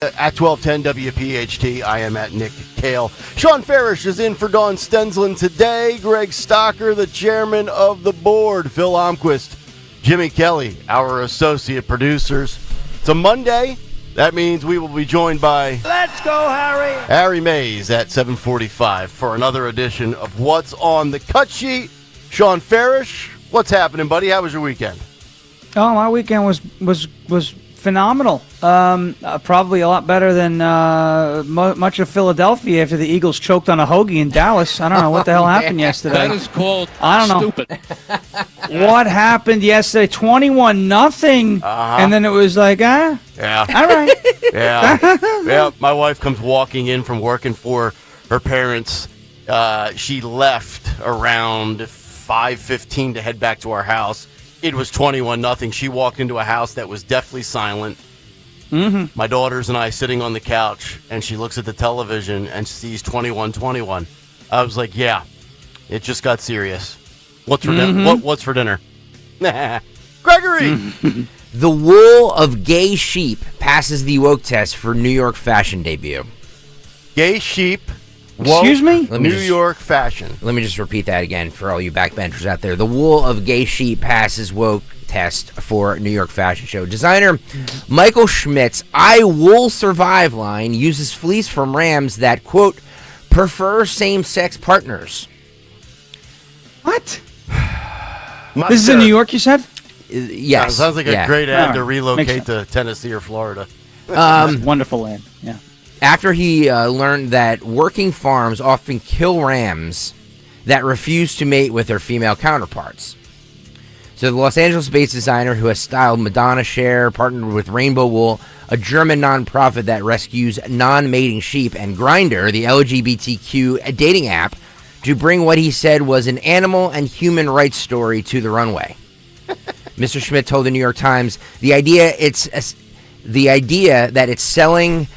At 1210 WPHT, I am at Nick Kayal. Sean Farish is in for Dawn Stensland today. Greg Stocker, the chairman of the board. Phil Almquist, Jimmy Kelly, our associate producers. It's a Monday. That means we will be joined by... Let's go, Harry! Harry Mays at 7:45 for another edition of What's on the Cut Sheet. Sean Farish, what's happening, buddy? How was your weekend? Oh, my weekend was phenomenal. Probably a lot better than much of Philadelphia after the Eagles choked on a hoagie in Dallas. I don't know what the hell happened yesterday. That is called stupid. What happened yesterday? 21-0, and then it was like, Yeah. all right. Yeah. My wife comes walking in from working for her parents. She left around 5:15 to head back to our house. It was 21-0. She walked into a house that was deathly silent. Mm-hmm. My daughters and I sitting on the couch, and she looks at the television and sees 21-21. I was like, yeah, it just got serious. What's for dinner? What's for dinner? Gregory! The wool of gay sheep passes the woke test for New York fashion debut. Gay sheep. Excuse me? New York fashion. Let me just repeat that again for all you backbenchers out there. The wool of gay sheep passes woke test for New York fashion show. Designer Michael Schmidt's I Wool Survive line uses fleece from rams that, quote, prefer same-sex partners. What? This is in New York, you said? Yes. Sounds like a great ad to Makes relocate sense. to Tennessee or Florida. Wonderful land, yeah. After he learned that working farms often kill rams that refuse to mate with their female counterparts. So the Los Angeles-based designer who has styled Madonna Share partnered with Rainbow Wool, a German nonprofit that rescues non-mating sheep, and Grindr, the LGBTQ dating app, to bring what he said was an animal and human rights story to the runway. Mr. Schmidt told the New York Times, the idea that it's selling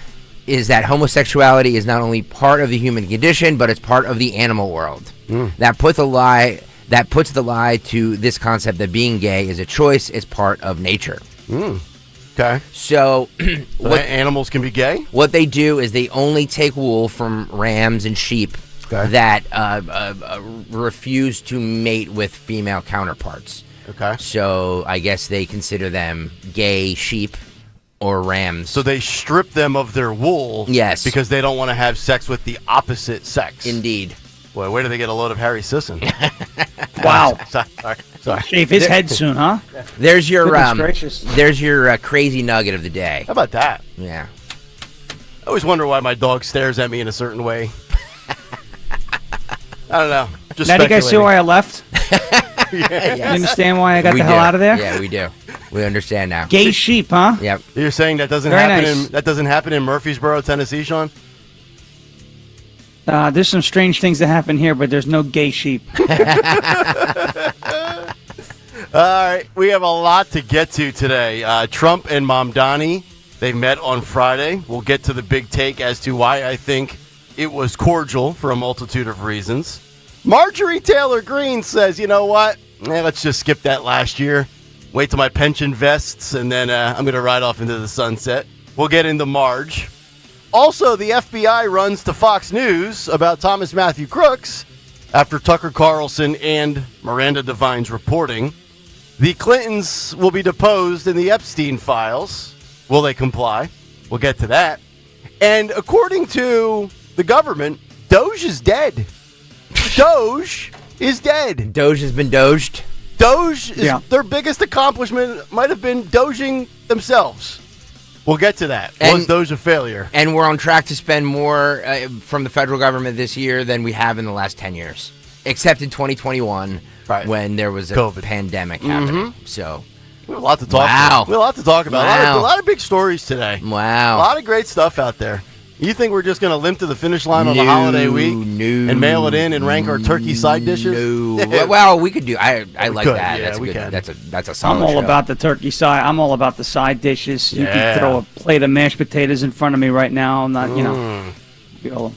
is that homosexuality is not only part of the human condition, but it's part of the animal world. That puts the lie to this concept that being gay is a choice, is part of nature. Okay. So Animals can be gay? what they do is they only take wool from rams and sheep that refuse to mate with female counterparts. Okay. So I guess they consider them gay sheep or rams. So they strip them of their wool. Yes. Because they don't want to have sex with the opposite sex. Indeed. Boy, where do they get a load of Harry Sisson? Wow. Sorry. Shave his head soon, huh? There's your Goodness gracious. there's your crazy nugget of the day. How about that? Yeah. I always wonder why my dog stares at me in a certain way. I don't know. Just Now do you guys see why I left? Yes. You understand why I got We the hell do. out of there? Yeah, we do. We understand now. Gay sheep, huh? Yep. You're saying that doesn't Very happen nice. that doesn't happen in Murfreesboro, Tennessee, Sean? There's some strange things that happen here, but there's no gay sheep. All right, we have a lot to get to today. Trump and Mamdani, they met on Friday. We'll get to the big take as to why I think it was cordial for a multitude of reasons. Marjorie Taylor Greene says, you know what? Let's just skip that last year. Wait till my pension vests, and then I'm going to ride off into the sunset. We'll get into Marge. Also, the FBI runs to Fox News about Thomas Matthew Crooks after Tucker Carlson and Miranda Devine's reporting. The Clintons will be deposed in the Epstein files. Will they comply? We'll get to that. And according to the government, Doge is dead. Doge is dead. Doge has been doged. Doge is their biggest accomplishment might have been doging themselves. We'll get to that. Was Doge a failure? And we're on track to spend more from the federal government this year than we have in the last 10 years. Except in 2021, when there was a COVID pandemic happening. So we have a lot to talk about. We have a lot to talk about. Wow. A lot of big stories today. Wow. A lot of great stuff out there. You think we're just going to limp to the finish line on the holiday week and mail it in and rank our turkey side dishes? No. Well, we could do. I like could, that. yeah, That's we good. can. That's a solid I'm all show. about the turkey side. I'm all about the side dishes. You can throw a plate of mashed potatoes in front of me right now. I'm not,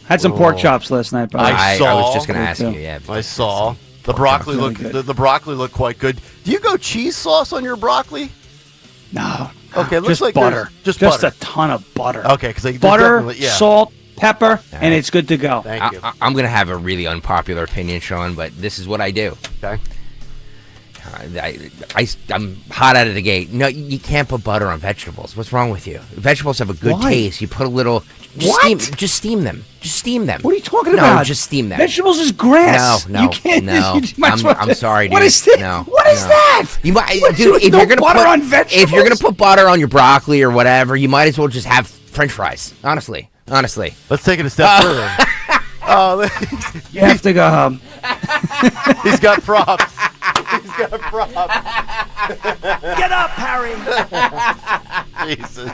had some pork chops last night. But I was just going to ask you. Yeah, I saw the broccoli really the broccoli looked quite good. Do you go cheese sauce on your broccoli? No. Okay, it looks just like butter. there's just butter. a ton of butter. Okay, because butter, salt, pepper, and it's good to go. Thank you. I'm going to have a really unpopular opinion, Sean, but this is what I do. Okay. I'm hot out of the gate. No, you can't put butter on vegetables. What's wrong with you? Vegetables have a good Why? taste. You put a little. Just steam them. Just steam them. What are you talking No, about? just steam them. Vegetables is grass. No, you can't. no. You might as well I'm sorry, dude. What is this? No, what is no. that? You might, What, dude. If no you're gonna butter put on vegetables? if you're gonna put butter on your broccoli or whatever, you might as well just have French fries. Honestly. Let's take it a step further. You have to go home. He's got props. He's got props. Get up, Harry. Jesus.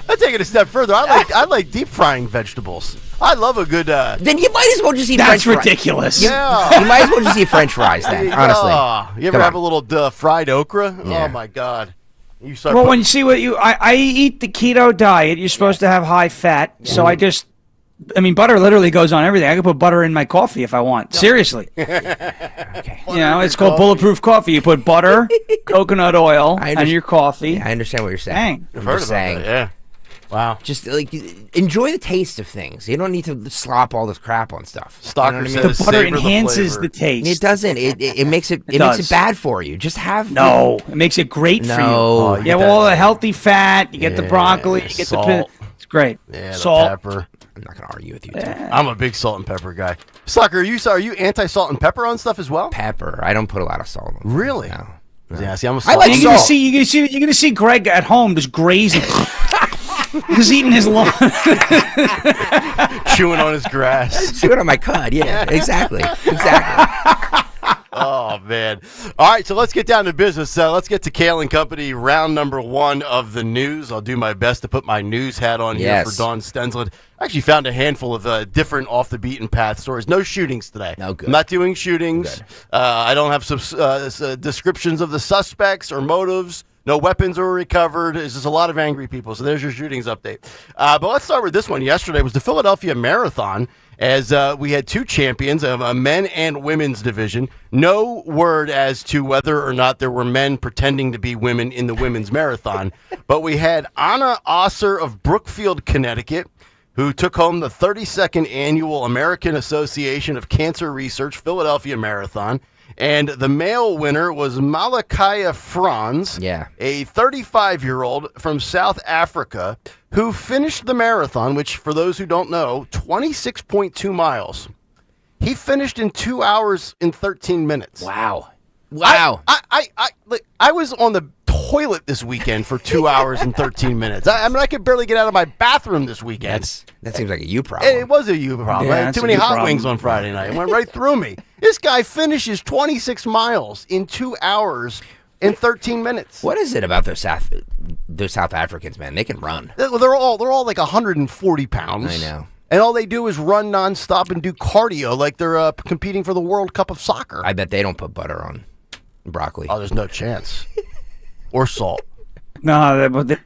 I'll take it a step further. I like deep frying vegetables. I love a good. Then you might as well just eat That's French fries. ridiculous. Yeah. You might as well just eat French fries then. Honestly. You ever Come have on. a little fried okra? Yeah. Oh my God. You start. Well, putting- when you see what I eat the keto diet, you're supposed to have high fat. So butter literally goes on everything. I can put butter in my coffee if I want. Seriously. Okay. You know, it's called bulletproof coffee. You put butter, coconut oil, and your coffee. I understand what you're saying. Dang. I've I'm heard just about saying. that, yeah. Wow. Just like enjoy the taste of things. You don't need to slop all this crap on stuff. Stalker you know what I says- mean? The butter savor the enhances flavor. the taste. It doesn't. It makes it makes does. it bad for you. Just have No, it makes it great for you. No. you Yeah, get well, all that- the healthy fat. You get the Yeah, broccoli. You get salt. the. It's great. Yeah, the Salt. pepper. I'm not gonna argue with you. Too. I'm a big salt and pepper guy. Stalker, are you anti-salt and pepper on stuff as well? Pepper. I don't put a lot of salt on. Really? No. Yeah, see, I'm a I salt. like You're salt. gonna see Greg at home just grazing. He's eating his lawn. chewing on his grass. Do it on my cud. Yeah, exactly. Oh, man. All right, so let's get down to business. Let's get to Kayal and Company, round number 1 of the news. I'll do my best to put my news hat on here Yes. for Dawn Stensland. I actually found a handful of different off-the-beaten-path stories. No shootings today. No, good. I'm not doing shootings. I don't have some descriptions of the suspects or motives. No weapons were recovered. There's just a lot of angry people. So there's your shootings update. But let's start with this one. Yesterday was the Philadelphia Marathon, as we had 2 champions of a men and women's division. No word as to whether or not there were men pretending to be women in the women's marathon. But we had Anna Osser of Brookfield, Connecticut, who took home the 32nd annual American Association of Cancer Research Philadelphia Marathon. And the male winner was Malakaya Franz, a 35-year-old from South Africa, who finished the marathon, which, for those who don't know, 26.2 miles. He finished in 2 hours and 13 minutes. Wow. I was on the toilet this weekend for 2 hours and 13 minutes. I mean, I could barely get out of my bathroom this weekend. That seems like a you problem. It was a you problem. Yeah, I had that's too a many you hot problem. wings on Friday night. It went right through me. This guy finishes 26 miles in 2 hours and 13 minutes. What is it about those South Africans, man? They can run. They're all like 140 pounds. I know. And all they do is run nonstop and do cardio like they're competing for the World Cup of Soccer. I bet they don't put butter on broccoli. Oh, there's no chance. Or salt. No, they're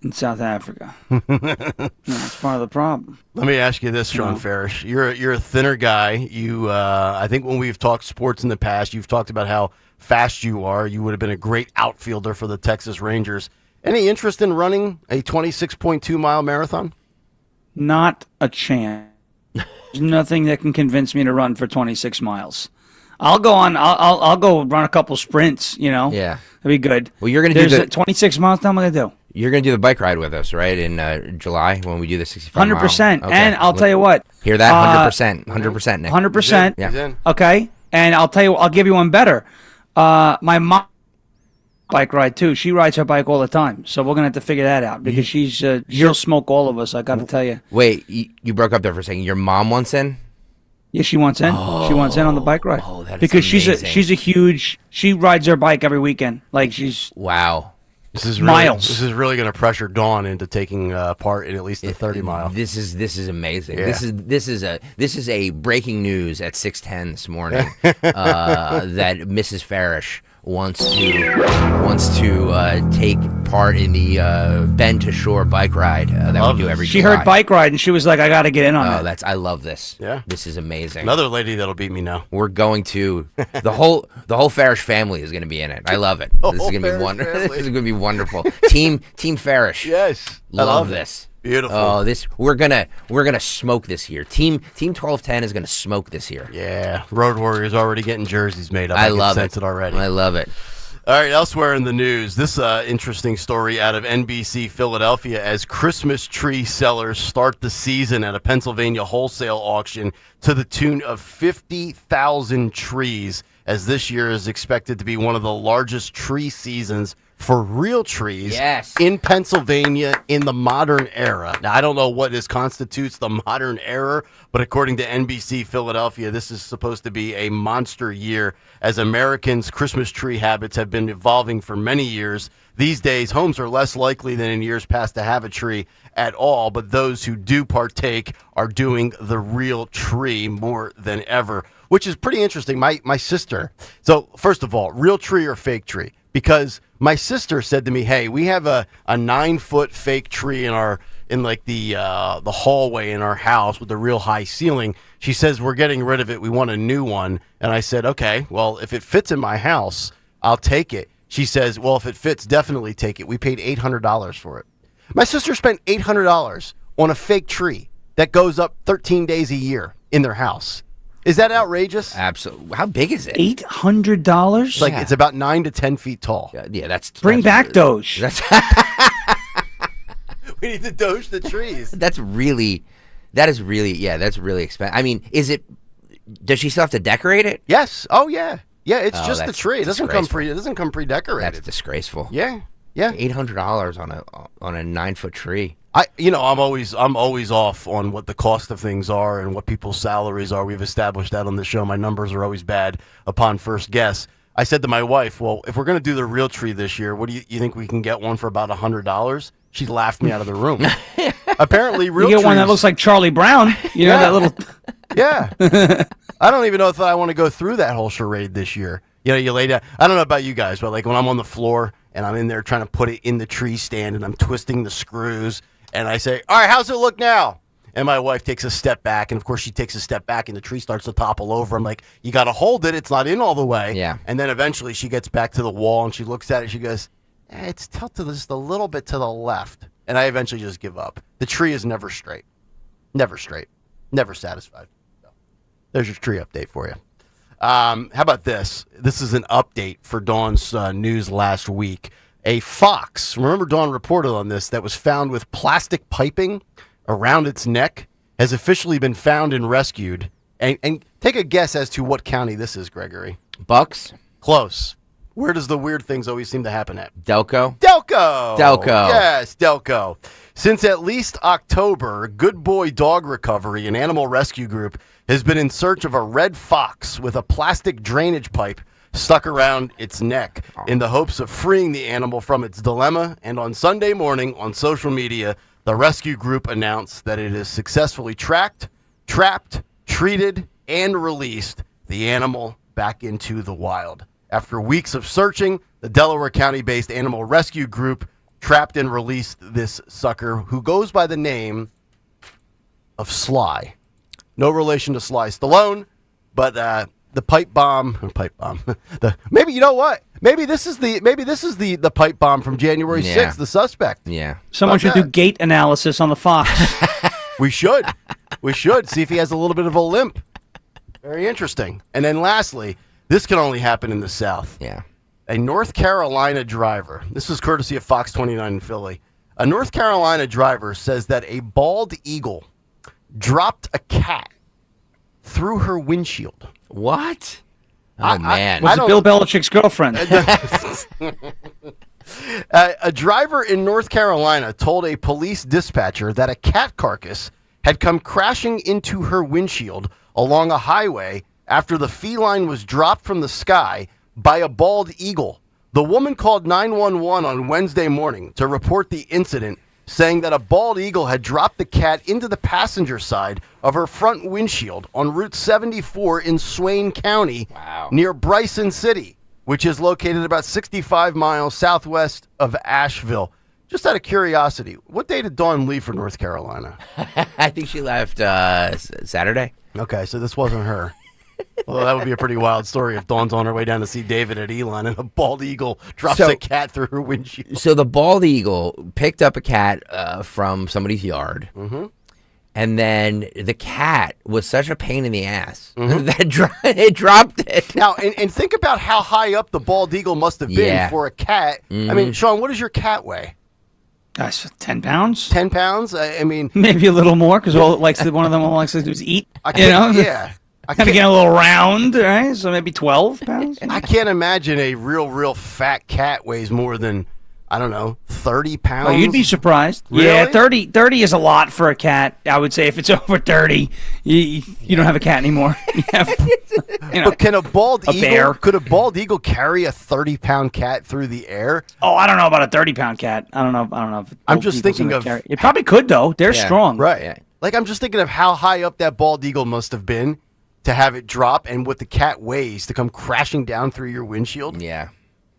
in South Africa. That's part of the problem. Let me ask you this, Sean Farish. You're a thinner guy. You, I think when we've talked sports in the past, you've talked about how fast you are. You would have been a great outfielder for the Texas Rangers. Any interest in running a 26.2 mile marathon? Not a chance. There's nothing that can convince me to run for 26 miles. I'll go on. I'll go run a couple sprints. You know. Yeah. That'd be good. Well, you're gonna do the 26 miles. What am I gonna do? You're gonna do the bike ride with us, right? In July when we do the 65 mile. 100%. Okay. And I'll tell you what. Hear that? 100%. 100%, Nick. 100%. He's in. Okay. And I'll tell you. I'll give you one better. My mom bike ride too. She rides her bike all the time. So we're gonna have to figure that out because she'll smoke all of us. I got to tell you. Wait, you broke up there for a second. Your mom wants in? Yeah, she wants in. She wants in on the bike ride. Oh, that is because amazing. she's a huge. She rides her bike every weekend. Like she's Wow. This is really, miles. This is really going to pressure Dawn into taking part in at least the 30 mile. This is amazing. Yeah. This is a breaking news at 6:10 this morning that Mrs. Farish wants to take part in the Bend to Shore bike ride that we do every She July. heard bike ride and she was like, I got to get in on that. I love this. Yeah. This is amazing. Another lady that'll beat me now. We're going to the whole Farish family is going to be in it. I love it. This is going to be wonderful. This is going to be wonderful. Team Farish. Yes. I Love this. Beautiful. Oh, we're gonna smoke this year. Team 1210 is gonna smoke this year. Yeah. Road Warriors already getting jerseys made up. I can love sense it already. I love it. All right, elsewhere in the news, this interesting story out of NBC Philadelphia as Christmas tree sellers start the season at a Pennsylvania wholesale auction to the tune of 50,000 trees, as this year is expected to be one of the largest tree seasons for real trees in Pennsylvania in the modern era. Now, I don't know what constitutes the modern era, but according to NBC Philadelphia, this is supposed to be a monster year as Americans' Christmas tree habits have been evolving for many years. These days, homes are less likely than in years past to have a tree at all, but those who do partake are doing the real tree more than ever, which is pretty interesting. My sister, so first of all, real tree or fake tree? Because my sister said to me, "Hey, we have a 9-foot fake tree in the hallway in our house with a real high ceiling." She says, "We're getting rid of it. We want a new one." And I said, "Okay, well, if it fits in my house, I'll take it." She says, "Well, if it fits, definitely take it." We paid $800 for it. My sister spent $800 on a fake tree that goes up 13 days a year in their house. Is that outrageous? Absolutely. How big is it? $800? It's about 9 to 10 feet tall. Yeah, that's Bring back Doge. We need to Doge the trees. That's really expensive. I mean, does she still have to decorate it? Yes. Oh, yeah. Yeah, it's just the that's tree. It doesn't come disgraceful. It doesn't come pre-decorated. That's disgraceful. Yeah. Yeah. $800 on a 9-foot tree. I'm always off on what the cost of things are and what people's salaries are. We've established that on the show. My numbers are always bad upon first guess. I said to my wife, "Well, if we're going to do the real tree this year, what do you think we can get one for about $100?" She laughed me out of the room. Apparently, real You get trees, one that looks like Charlie Brown. You know, that little... Yeah. I don't even know if I want to go through that whole charade this year. You lay down. I don't know about you guys, but like when I'm on the floor and I'm in there trying to put it in the tree stand and I'm twisting the screws and I say, "All right, how's it look now?" And my wife takes a step back, and of course she takes a step back and the tree starts to topple over. I'm like, "You got to hold it. It's not in all the way." Yeah. And then eventually she gets back to the wall and she looks at it. She goes, "It's tilted just a little bit to the left." And I eventually just give up. The tree is never straight. Never straight. Never satisfied. So, there's your tree update for you. How about this? This is an update for Dawn's news last week. A fox, remember Dawn reported on this, that was found with plastic piping around its neck, has officially been found and rescued. And take a guess as to what county this is, Gregory. Bucks? Close. Where does the weird things always seem to happen at? Delco? Delco. Yes, Delco. Since at least October, Good Boy Dog Recovery, an animal rescue group, has been in search of a red fox with a plastic drainage pipe stuck around its neck in the hopes of freeing the animal from its dilemma. And on Sunday morning on social media, the rescue group announced that it has successfully trapped, treated, and released the animal back into the wild. After weeks of searching, the Delaware County-based animal rescue group trapped and released this sucker who goes by the name of Sly. No relation to Sly Stallone, but the pipe bomb. Maybe you know what? Maybe this is the pipe bomb from January 6th. The suspect. Yeah. Someone should do gait analysis on the fox. We should see if he has a little bit of a limp. Very interesting. And then lastly, this can only happen in the South. Yeah. A North Carolina driver. This is courtesy of Fox 29 in Philly. A North Carolina driver says that a bald eagle dropped a cat through her windshield. What? Oh, man. Was it Bill Belichick's girlfriend? A driver in North Carolina told a police dispatcher that a cat carcass had come crashing into her windshield along a highway after the feline was dropped from the sky by a bald eagle. The woman called 911 on Wednesday morning to report the incident, saying that a bald eagle had dropped the cat into the passenger side of her front windshield on Route 74 in Swain County, near Bryson City. which is located about 65 miles southwest of Asheville. Just out of curiosity, what day did Dawn leave for North Carolina? I think she left Saturday. Okay, so this wasn't her. Well, that would be a pretty wild story if Dawn's on her way down to see David at Elon and a bald eagle drops a cat through her windshield. So the bald eagle picked up a cat from somebody's yard. And then the cat was such a pain in the ass that it dropped it. Now, and think about how high up the bald eagle must have been for a cat. I mean, Sean, what does your cat weigh? Gosh, 10 pounds? 10 pounds? I mean... Maybe a little more, because one of them all likes to do is eat, Yeah. Kind of get a little round, right? So maybe 12 pounds? I can't imagine a real fat cat weighs more than, I don't know, 30 pounds. Well, you'd be surprised. Really? Yeah, 30 is a lot for a cat. I would say if it's over 30, you don't have a cat anymore. You have, but can a bald eagle? bear. Could a bald eagle carry a 30-pound cat through the air? Oh, I don't know about a 30-pound cat. I don't know. If I'm just thinking of it probably could though. They're strong, right? Yeah. Like I'm just thinking of how high up that bald eagle must have been to have it drop, and what the cat weighs to come crashing down through your windshield. Yeah.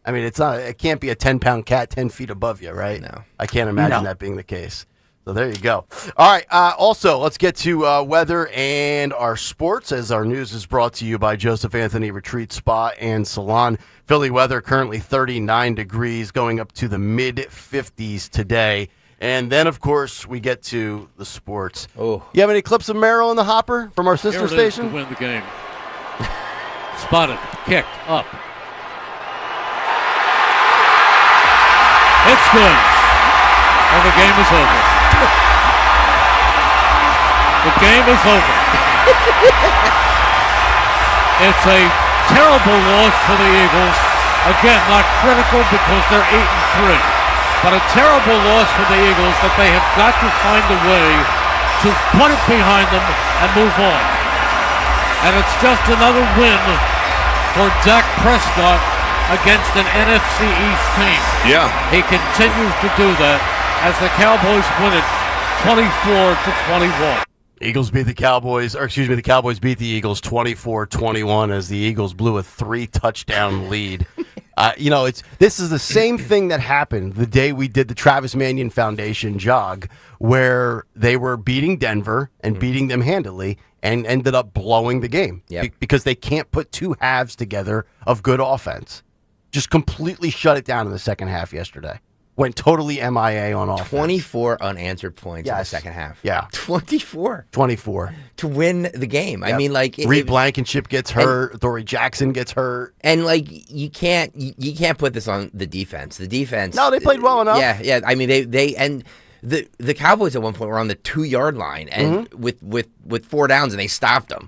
I mean, it can't be a 10-pound cat 10 feet above you, right? No. I can't imagine that being the case. So there you go. All right. Also, let's get to weather and our sports, as our news is brought to you by Joseph Anthony Retreat Spa and Salon. Philly weather currently 39 degrees, going up to the mid-50s today. And then, of course, we get to the sports. Oh. You have any clips of Merrill in the hopper from our sister Here it is station? to win the game. Spotted, kicked, up. It's good. And the game is over. The game is over. It's a terrible loss for the Eagles. Again, not critical because they're 8-3. But a terrible loss for the Eagles that they have got to find a way to put it behind them and move on. And it's just another win for Dak Prescott against an NFC East team. Yeah. He continues to do that as the Cowboys win it 24-21. Eagles beat the Cowboys, the Cowboys beat the Eagles 24-21 as the Eagles blew a 3-touchdown lead. This is the same thing that happened the day we did the Travis Manion Foundation jog, where they were beating Denver and beating them handily and ended up blowing the game because they can't put two halves together of good offense. Just completely shut it down in the second half yesterday. Went totally MIA on offense. 24 unanswered points in the second half. Yeah. 24 to win the game. Yep. I mean, like Reed Blankenship gets hurt. Dory Jackson gets hurt. And like you can't put this on the defense. The defense. No, they played well enough. Yeah. I mean, they and the Cowboys at one point were on the 2-yard line and with 4 downs and they stopped them.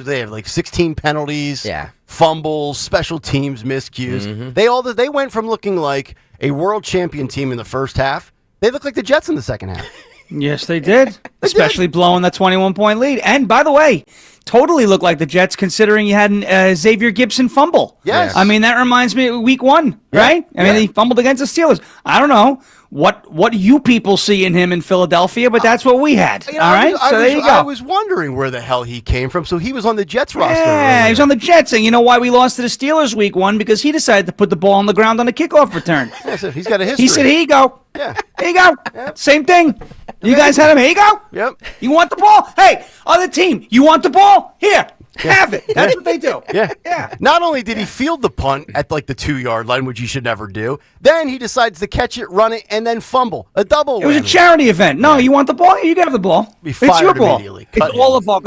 They have like 16 penalties. Yeah. Fumbles, special teams miscues. They went from looking like a world champion team in the first half. They look like the Jets in the second half. Yes, they did. Especially blowing that 21-point lead. And by the way, totally looked like the Jets considering you had an Xavier Gibson fumble. Yes. I mean, that reminds me of week 1, right? I mean, he fumbled against the Steelers. I don't know what you people see in him in Philadelphia, but that's what we had. All right? So there you go. I was wondering where the hell he came from. So he was on the Jets roster. Yeah, he was on the Jets. And you know why we lost to the Steelers week 1? Because he decided to put the ball on the ground on a kickoff return. Yeah, so he's got a history. He said, here you go. Yeah. Here you go. Same thing. You guys had him. Here you go. Yep. You want the ball? Hey, other team, you want the ball? Here. Have it. That's what they do. Yeah. Not only did he field the punt at like the 2-yard line, which he should never do, then he decides to catch it, run it, and then fumble. A double. It was a charity event. No, you want the ball? You can have the ball. It's your ball. Immediately. It's all of our.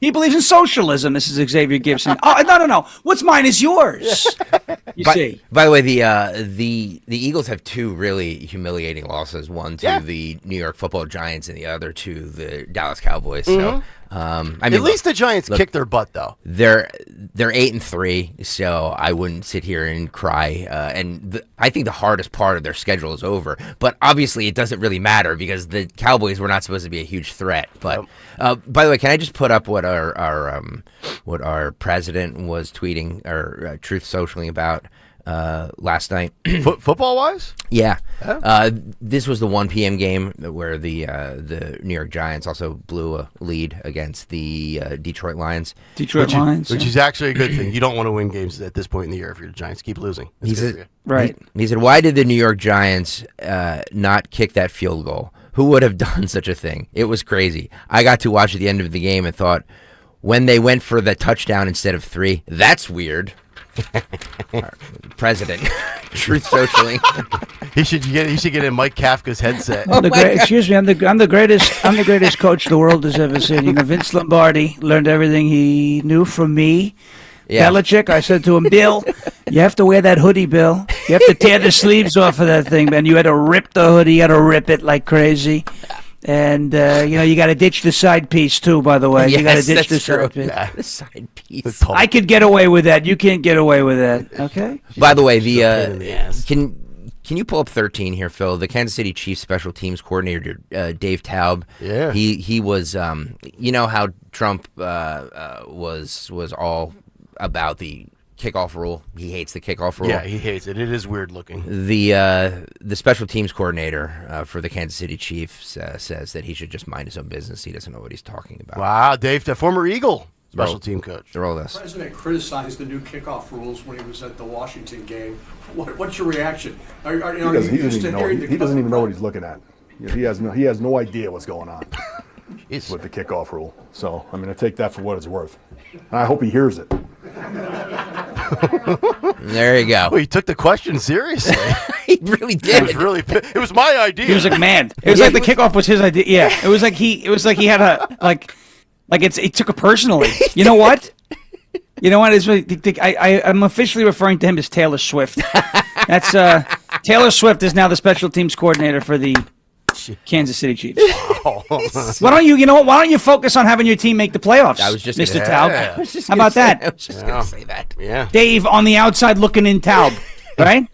He believes in socialism. This is Xavier Gibson. Oh, no. What's mine is yours. You see. By the way, the Eagles have 2 really humiliating losses. One to the New York Football Giants, and the other to the Dallas Cowboys. So, I mean, at least the Giants kicked their butt, though. They're 8-3, so I wouldn't sit here and cry. I think the hardest part of their schedule is over. But obviously, it doesn't really matter because the Cowboys were not supposed to be a huge threat. But by the way, can I just put up what our president was tweeting or Truth Socialing about last night. Football-wise? Yeah. Oh. This was the 1 p.m. game where the New York Giants also blew a lead against the Detroit Lions. Lions. Which is actually a good thing. You don't want to win games at this point in the year if you're the Giants. Keep losing. It's good for you. Right. He said, why did the New York Giants not kick that field goal? Who would have done such a thing? It was crazy. I got to watch at the end of the game and thought, when they went for the touchdown instead of 3, that's weird. President, Truth Socially. He should get in Mike Kafka's headset. Excuse me, I'm the greatest coach the world has ever seen. You know, Vince Lombardi learned everything he knew from me. Yeah. Belichick, I said to him, Bill, you have to wear that hoodie, Bill. You have to tear the sleeves off of that thing, man. You had to rip the hoodie. You had to rip it like crazy. And, you got to ditch the side piece, too, by the way. Yes, you got to ditch the true. side piece. Yeah, the side piece. I could get away with that. You can't get away with that, okay? By the way, can you pull up 13 here, Phil? The Kansas City Chiefs special teams coordinator, Dave Taub. Yeah. He was, you know how Trump was all about the kickoff rule. He hates the kickoff rule. Yeah, he hates it. It is weird looking. The special teams coordinator for the Kansas City Chiefs says that he should just mind his own business. He doesn't know what he's talking about. Wow, Dave, the former Eagle special team coach. Roll this. The president criticized the new kickoff rules when he was at the Washington game. What's your reaction? He doesn't even know what he's looking at. He has no idea what's going on with the kickoff rule. So I take that for what it's worth. And I hope he hears it. There you go. Well, he took the question seriously. He really did. It was my idea. He was like mad. It was like the kickoff was his idea. Yeah, it was like he had a he took it personally. You know what? It's really, I'm officially referring to him as Taylor Swift. That's Taylor Swift is now the special teams coordinator for the Kansas City Chiefs. Why don't you focus on having your team make the playoffs? I was just Mr. Yeah. Taub. How about that? I was just going to say that. Yeah. Dave on the outside looking in Taub, right?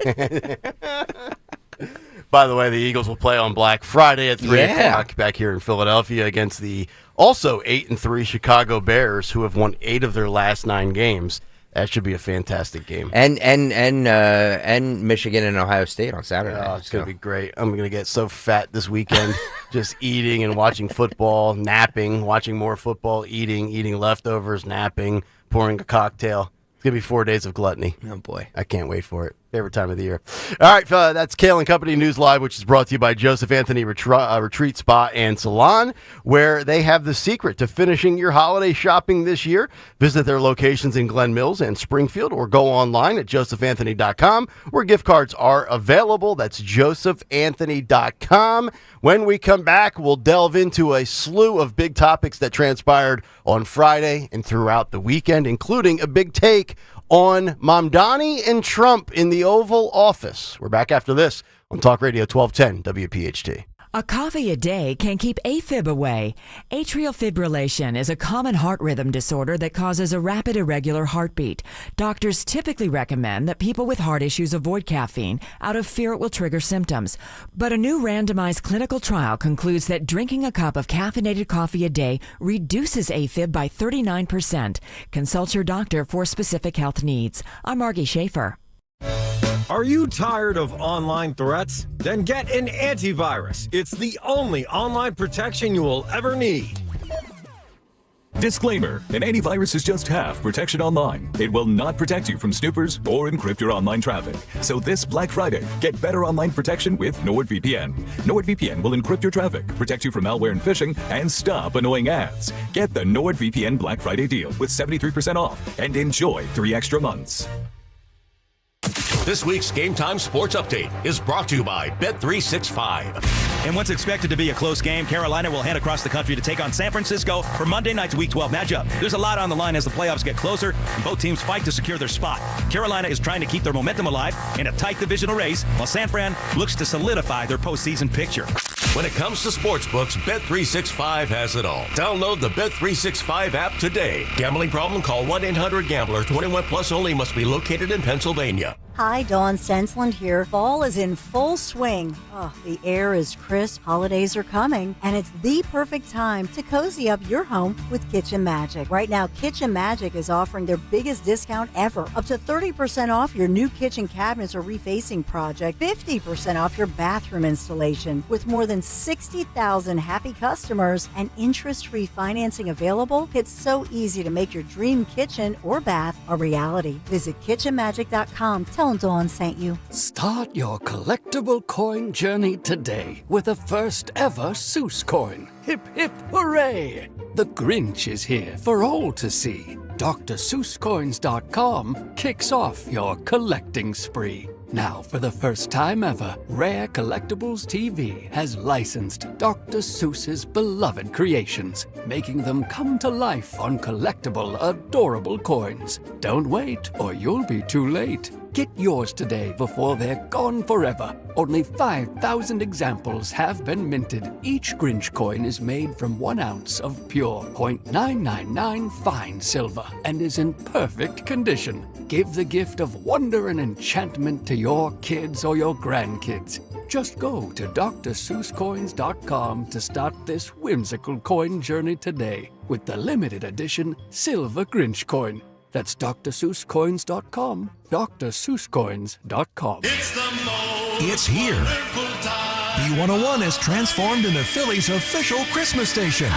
By the way, the Eagles will play on Black Friday at 3 o'clock back here in Philadelphia against the also 8-3 Chicago Bears, who have won 8 of their last 9 games. That should be a fantastic game. And Michigan and Ohio State on Saturday. Oh, it's going to be great. I'm going to get so fat this weekend just eating and watching football, napping, watching more football, eating leftovers, napping, pouring a cocktail. It's going to be 4 days of gluttony. Oh, boy. I can't wait for it. Favorite time of the year. All right, that's Kayal and Company News Live, which is brought to you by Joseph Anthony Retreat Spa and Salon, where they have the secret to finishing your holiday shopping this year. Visit their locations in Glen Mills and Springfield, or go online at josephanthony.com, where gift cards are available. That's josephanthony.com. When we come back, we'll delve into a slew of big topics that transpired on Friday and throughout the weekend, including a big take on Mamdani and Trump in the Oval Office. We're back after this on Talk Radio 1210 WPHT. A coffee a day can keep AFib away. Atrial fibrillation is a common heart rhythm disorder that causes a rapid irregular heartbeat. Doctors typically recommend that people with heart issues avoid caffeine out of fear it will trigger symptoms. But a new randomized clinical trial concludes that drinking a cup of caffeinated coffee a day reduces AFib by 39%. Consult your doctor for specific health needs. I'm Margie Schaefer. Are you tired of online threats? Then get an antivirus. It's the only online protection you will ever need. Disclaimer, an antivirus is just half protection online. It will not protect you from snoopers or encrypt your online traffic. So this Black Friday, get better online protection with NordVPN. NordVPN will encrypt your traffic, protect you from malware and phishing, and stop annoying ads. Get the NordVPN Black Friday deal with 73% off and enjoy 3 extra months. This week's Game Time Sports Update is brought to you by Bet365. In what's expected to be a close game, Carolina will head across the country to take on San Francisco for Monday night's Week 12 matchup. There's a lot on the line as the playoffs get closer, and both teams fight to secure their spot. Carolina is trying to keep their momentum alive in a tight divisional race, while San Fran looks to solidify their postseason picture. When it comes to sportsbooks, Bet365 has it all. Download the Bet365 app today. Gambling problem? Call 1-800-GAMBLER. 21 plus only. Must be located in Pennsylvania. Hi, Dawn Stensland here. Fall is in full swing. Oh, the air is crisp, holidays are coming, and it's the perfect time to cozy up your home with Kitchen Magic. Right now, Kitchen Magic is offering their biggest discount ever. Up to 30% off your new kitchen cabinets or refacing project, 50% off your bathroom installation. With more than 60,000 happy customers and interest-free financing available, it's so easy to make your dream kitchen or bath a reality. Visit kitchenmagic.com. Tell them Dawn sent you. Start your collectible coin journey today with the first ever Seuss coin. Hip, hip, hooray! The Grinch is here for all to see. DrSeussCoins.com kicks off your collecting spree. Now, for the first time ever, Rare Collectibles TV has licensed Dr. Seuss's beloved creations, making them come to life on collectible, adorable coins. Don't wait, or you'll be too late. Get yours today before they're gone forever. Only 5,000 examples have been minted. Each Grinch coin is made from 1 ounce of pure .999 fine silver and is in perfect condition. Give the gift of wonder and enchantment to your kids or your grandkids. Just go to DrSeussCoins.com to start this whimsical coin journey today with the limited edition Silver Grinch coin. That's DrSeussCoins.com, DrSeussCoins.com. It's here. B101 is transformed into Philly's official Christmas station.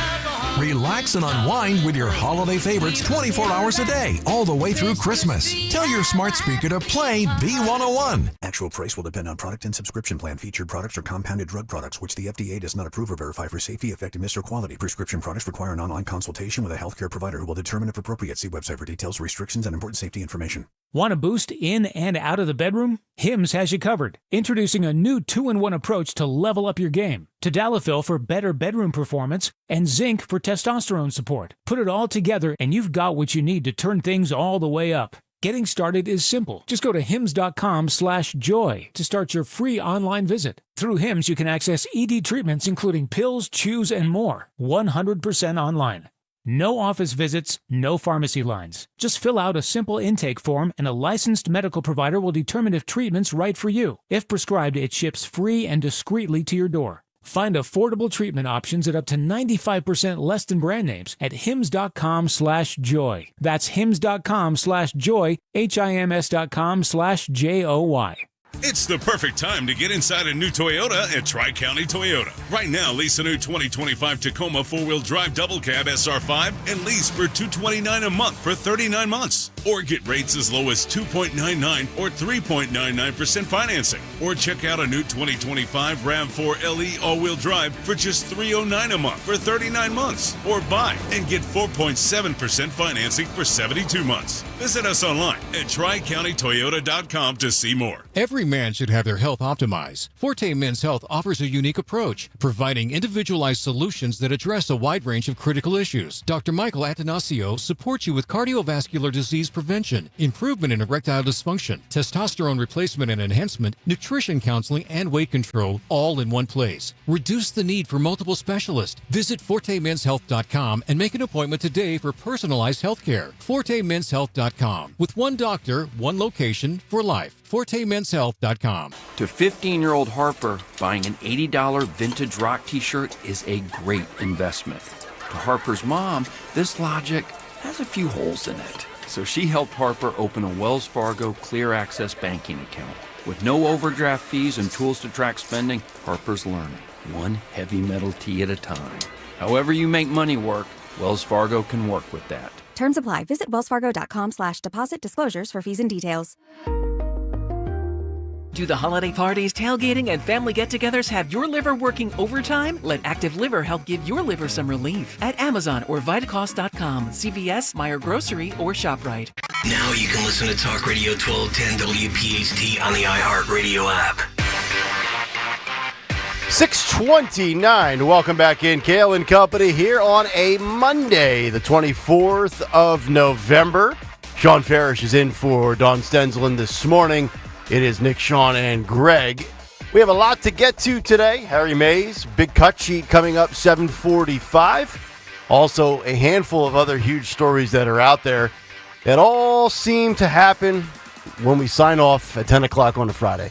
Relax and unwind with your holiday favorites 24 hours a day, all the way through Christmas. Tell your smart speaker to play B101. Actual price will depend on product and subscription plan. Featured products are compounded drug products, which the FDA does not approve or verify for safety, effectiveness, or quality. Prescription products require an online consultation with a healthcare provider who will determine if appropriate. See website for details, restrictions, and important safety information. Want a boost in and out of the bedroom? Hims has you covered. Introducing a new 2-in-1 approach to level up your game. Tadalafil for better bedroom performance and zinc for testosterone support. Put it all together and you've got what you need to turn things all the way up. Getting started is simple. Just go to hims.com/joy to start your free online visit. Through Hims, you can access ED treatments including pills, chews, and more. 100% online. No office visits, no pharmacy lines. Just fill out a simple intake form and a licensed medical provider will determine if treatment's right for you. If prescribed, it ships free and discreetly to your door. Find affordable treatment options at up to 95% less than brand names at hims.com/joy. That's hims.com/joy, hims.com/joy. It's the perfect time to get inside a new Toyota at Tri-County Toyota. Right now, lease a new 2025 Tacoma 4-wheel drive double cab SR5 and lease for $229 a month for 39 months. Or get rates as low as 2.99 or 3.99% financing. Or check out a new 2025 RAV4 LE all-wheel drive for just $309 a month for 39 months. Or buy and get 4.7% financing for 72 months. Visit us online at TriCountyToyota.com to see more. Every man should have their health optimized. Forte Men's Health offers a unique approach, providing individualized solutions that address a wide range of critical issues. Dr. Michael Atanasio supports you with cardiovascular disease prevention, improvement in erectile dysfunction, testosterone replacement and enhancement, nutrition counseling, and weight control, all in one place. Reduce the need for multiple specialists. Visit ForteMen'sHealth.com and make an appointment today for personalized health care. ForteMen'sHealth.com. With one doctor, one location for life. ForteMen'sHealth.com. To 15-year-old Harper, buying an $80 vintage rock t-shirt is a great investment. To Harper's mom, this logic has a few holes in it. So she helped Harper open a Wells Fargo Clear Access banking account. With no overdraft fees and tools to track spending, Harper's learning, one heavy metal tee at a time. However you make money work, Wells Fargo can work with that. Terms apply. Visit wellsfargo.com/deposit disclosures for fees and details. Do the holiday parties, tailgating, and family get-togethers have your liver working overtime? Let Active Liver help give your liver some relief at Amazon or Vitacost.com, CVS, Meijer Grocery, or ShopRite. Now you can listen to Talk Radio 1210 WPHT on the iHeartRadio app. 6:29. Welcome back in. Kayal and Company here on a Monday, the 24th of November. Sean Farish is in for Dawn Stensland this morning. It is Nick, Sean, and Greg. We have a lot to get to today. Harry Mays, big cut sheet coming up 7:45. Also, a handful of other huge stories that are out there that all seem to happen when we sign off at 10 o'clock on a Friday.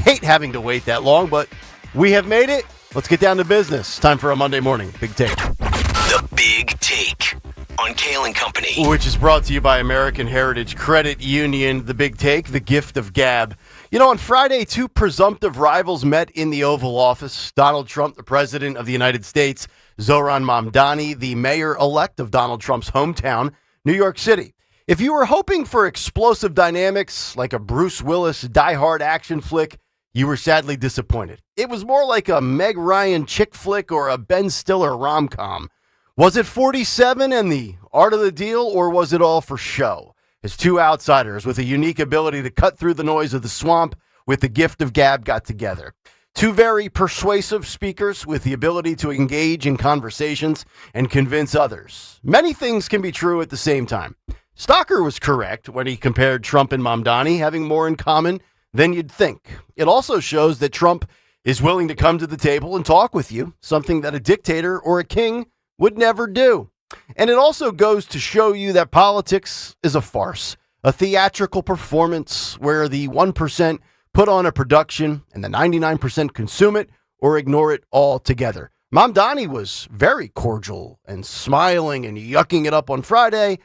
Hate having to wait that long, but we have made it. Let's get down to business. Time for a Monday morning Big Take. The Big Take on Kayal and Company. Which is brought to you by American Heritage Credit Union. The Big Take, the gift of gab. You know, on Friday, two presumptive rivals met in the Oval Office. Donald Trump, the President of the United States, Zohran Mamdani, the mayor-elect of Donald Trump's hometown, New York City. If you were hoping for explosive dynamics like a Bruce Willis die-hard action flick, you were sadly disappointed. It was more like a Meg Ryan chick flick or a Ben Stiller rom-com. Was it 47 and the art of the deal, or was it all for show? As two outsiders with a unique ability to cut through the noise of the swamp with the gift of gab got together. Two very persuasive speakers with the ability to engage in conversations and convince others. Many things can be true at the same time. Stalker was correct when he compared Trump and Mamdani having more in common than you'd think. It also shows that Trump is willing to come to the table and talk with you, something that a dictator or a king would never do. And it also goes to show you that politics is a farce, a theatrical performance where the 1% put on a production and the 99% consume it or ignore it altogether. Mamdani was very cordial and smiling and yucking it up on Friday,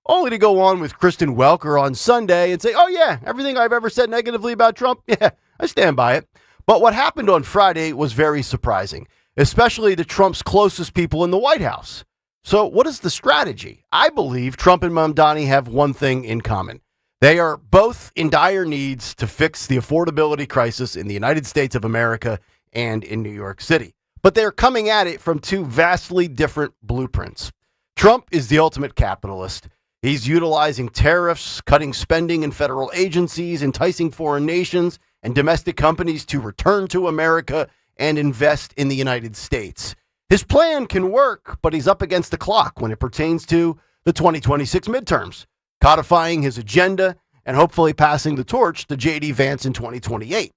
only to go on with Kristen Welker on Sunday and say, oh yeah, everything I've ever said negatively about Trump, yeah, I stand by it. But what happened on Friday was very surprising, especially to Trump's closest people in the White House. So what is the strategy? I believe Trump and Mamdani have one thing in common. They are both in dire needs to fix the affordability crisis in the United States of America and in New York City. But they're coming at it from two vastly different blueprints. Trump is the ultimate capitalist. He's utilizing tariffs, cutting spending in federal agencies, enticing foreign nations and domestic companies to return to America and invest in the United States. His plan can work, but he's up against the clock when it pertains to the 2026 midterms, codifying his agenda and hopefully passing the torch to J.D. Vance in 2028.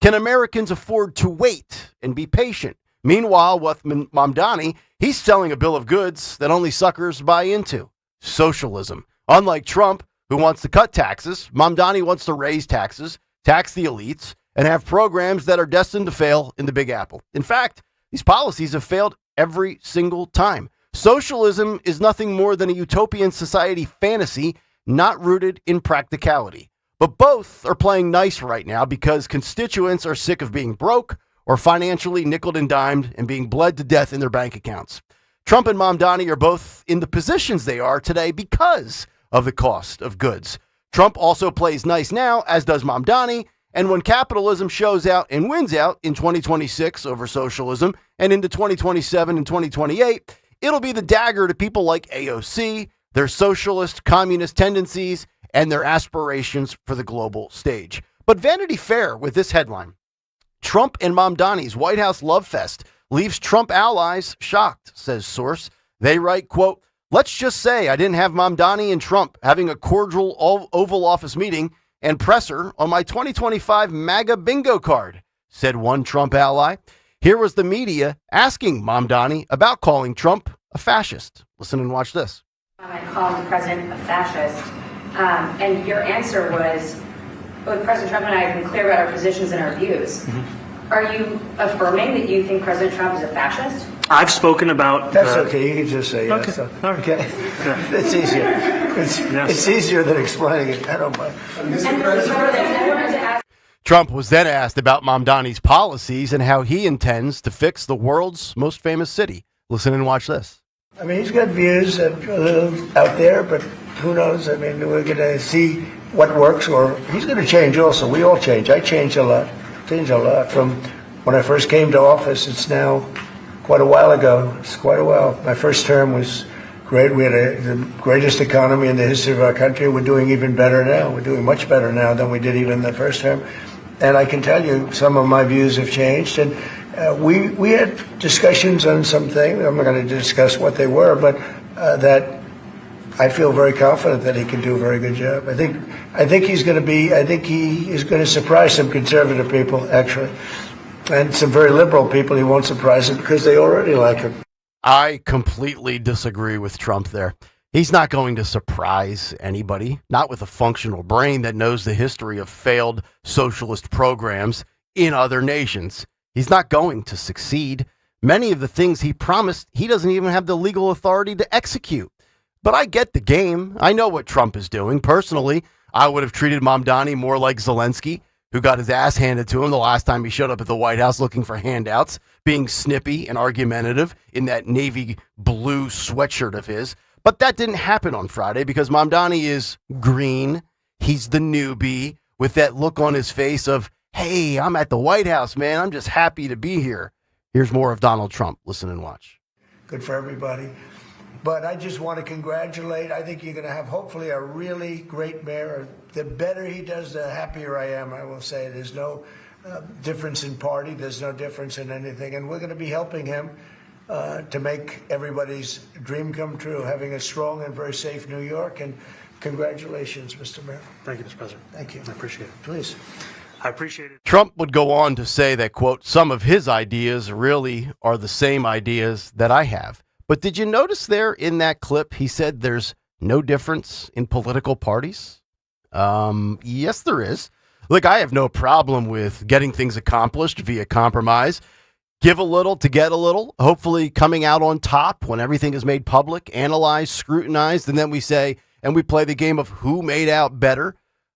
Can Americans afford to wait and be patient? Meanwhile, with Mamdani, he's selling a bill of goods that only suckers buy into. Socialism. Unlike Trump, who wants to cut taxes, Mamdani wants to raise taxes, tax the elites, and have programs that are destined to fail in the Big Apple. In fact, these policies have failed every single time. Socialism is nothing more than a utopian society fantasy not rooted in practicality. But both are playing nice right now because constituents are sick of being broke or financially nickeled and dimed and being bled to death in their bank accounts. Trump and Mamdani are both in the positions they are today because of the cost of goods. Trump also plays nice now, as does Mamdani, and when capitalism shows out and wins out in 2026 over socialism and into 2027 and 2028, it'll be the dagger to people like AOC, their socialist, communist tendencies, and their aspirations for the global stage. But Vanity Fair with this headline: Trump and Mamdani's White House love fest leaves Trump allies shocked, says source. They write, quote, let's just say I didn't have Mamdani and Trump having a cordial Oval Office meeting and presser on my 2025 MAGA bingo card, said one Trump ally. Here was the media asking Mamdani about calling Trump a fascist. Listen and watch this. I called the president a fascist, and your answer was, both President Trump and I have been clear about our positions and our views. Mm-hmm. Are you affirming that you think President Trump is a fascist? I've spoken about... That's okay. You can just say yes. Okay. Yeah. It's easier. It's easier than explaining it. I don't mind. Trump was then asked about Mamdani's policies and how he intends to fix the world's most famous city. Listen and watch this. I mean, he's got views that are a little out there, but who knows? I mean, we're going to see what works, or he's going to change also. We all change. I changed a lot. From when I first came to office. It's now quite a while ago. It's quite a while. My first term was great. We had the greatest economy in the history of our country. We're doing even better now. We're doing much better now than we did even the first term. And I can tell you some of my views have changed. And we had discussions on some things. I'm not going to discuss what they were, but that I feel very confident that he can do a very good job. I think he's going to be. I think he is going to surprise some conservative people, actually, and some very liberal people. He won't surprise them because they already like him. I completely disagree with Trump there. He's not going to surprise anybody, not with a functional brain that knows the history of failed socialist programs in other nations. He's not going to succeed. Many of the things he promised, he doesn't even have the legal authority to execute. But I get the game. I know what Trump is doing. Personally, I would have treated Mamdani more like Zelensky, who got his ass handed to him the last time he showed up at the White House looking for handouts, being snippy and argumentative in that navy blue sweatshirt of his. But that didn't happen on Friday because Mamdani is green. He's the newbie with that look on his face of, hey, I'm at the White House, man. I'm just happy to be here. Here's more of Donald Trump. Listen and watch. Good for everybody. But I just want to congratulate. I think you're going to have hopefully a really great mayor. The better he does, the happier I am. I will say there's no difference in party. There's no difference in anything. And we're going to be helping him to make everybody's dream come true, having a strong and very safe New York. And congratulations, Mr. Mayor. Thank you, Mr. President. Thank you. I appreciate it. Please. I appreciate it. Trump would go on to say that, quote, some of his ideas really are the same ideas that I have. But did you notice there in that clip, he said there's no difference in political parties? Yes, there is. Look, I have no problem with getting things accomplished via compromise. Give a little to get a little, hopefully coming out on top when everything is made public, analyzed, scrutinized, and then we say, and we play the game of who made out better.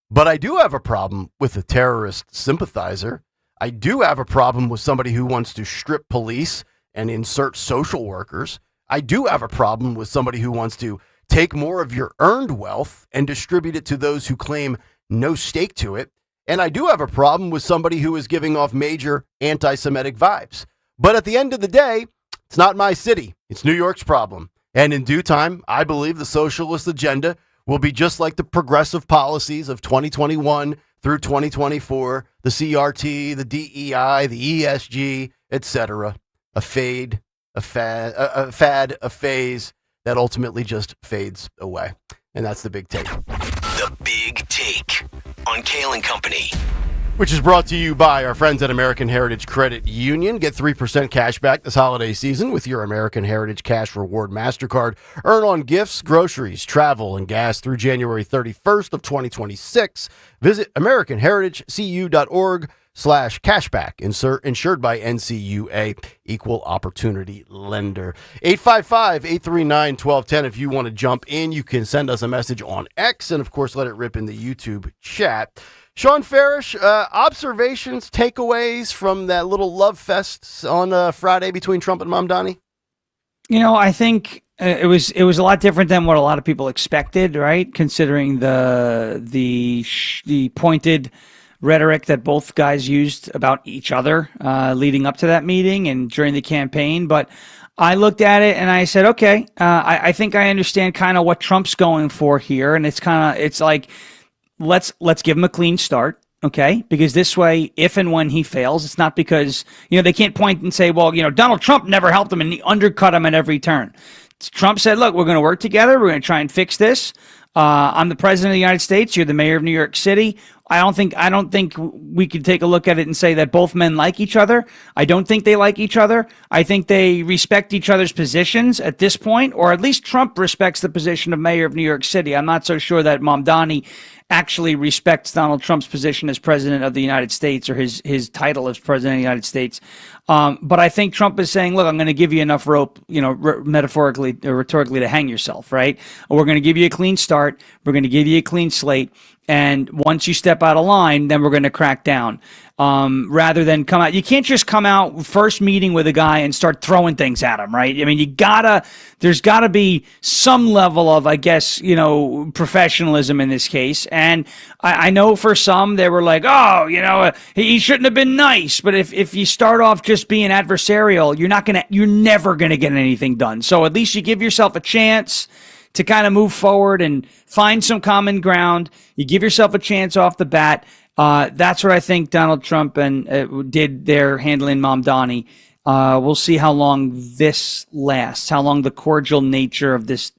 But I do have a problem with a terrorist sympathizer. I do have a problem with somebody who wants to strip police and insert social workers. I do have a problem with somebody who wants to take more of your earned wealth and distribute it to those who claim no stake to it. And I do have a problem with somebody who is giving off major anti-Semitic vibes. But at the end of the day, it's not my city. It's New York's problem. And in due time, I believe the socialist agenda will be just like the progressive policies of 2021 through 2024, the CRT, the DEI, the ESG, etc. A fade, a fad, a phase that ultimately just fades away. And that's the big take. The Big Take on Kayal and Company. Which is brought to you by our friends at American Heritage Credit Union. Get 3% cash back this holiday season with your American Heritage Cash Reward MasterCard. Earn on gifts, groceries, travel, and gas through January 31st of 2026. Visit AmericanHeritageCU.org/cashback. Insured by NCUA, Equal Opportunity Lender. 855-839-1210. If you want to jump in, you can send us a message on X and, of course, let it rip in the YouTube chat. Sean Farish, observations, takeaways from that little love fest on Friday between Trump and Mamdani? You know, I think it was a lot different than what a lot of people expected, right? Considering the pointed rhetoric that both guys used about each other leading up to that meeting and during the campaign. But I looked at it and I said, okay, I think I understand kind of what Trump's going for here, and it's like, let's give him a clean start, okay? Because this way, if and when he fails, it's not because, they can't point and say, well, Donald Trump never helped him and he undercut him at every turn. Trump said, look, we're going to work together. We're going to try and fix this. I'm the president of the United States. You're the mayor of New York City. I don't think we could take a look at it and say that both men like each other. I don't think they like each other. I think they respect each other's positions at this point, or at least Trump respects the position of mayor of New York City. I'm not so sure that Mamdani actually respects Donald Trump's position as president of the United States or his title as president of the United States. But I think Trump is saying, look, I'm going to give you enough rope, metaphorically or rhetorically, to hang yourself, right? We're going to give you a clean start. We're going to give you a clean slate. And once you step out of line, then we're going to crack down. Rather than come out. You can't just come out first meeting with a guy and start throwing things at him, right? I mean, there's gotta be some level of, I guess, professionalism in this case. And I know for some, they were like, oh, he shouldn't have been nice. But if you start off just being adversarial, you're never going to get anything done. So at least you give yourself a chance to kind of move forward and find some common ground. You give yourself a chance off the bat. That's what I think Donald Trump did there handling Mamdani. We'll see how long this lasts, how long the cordial nature of this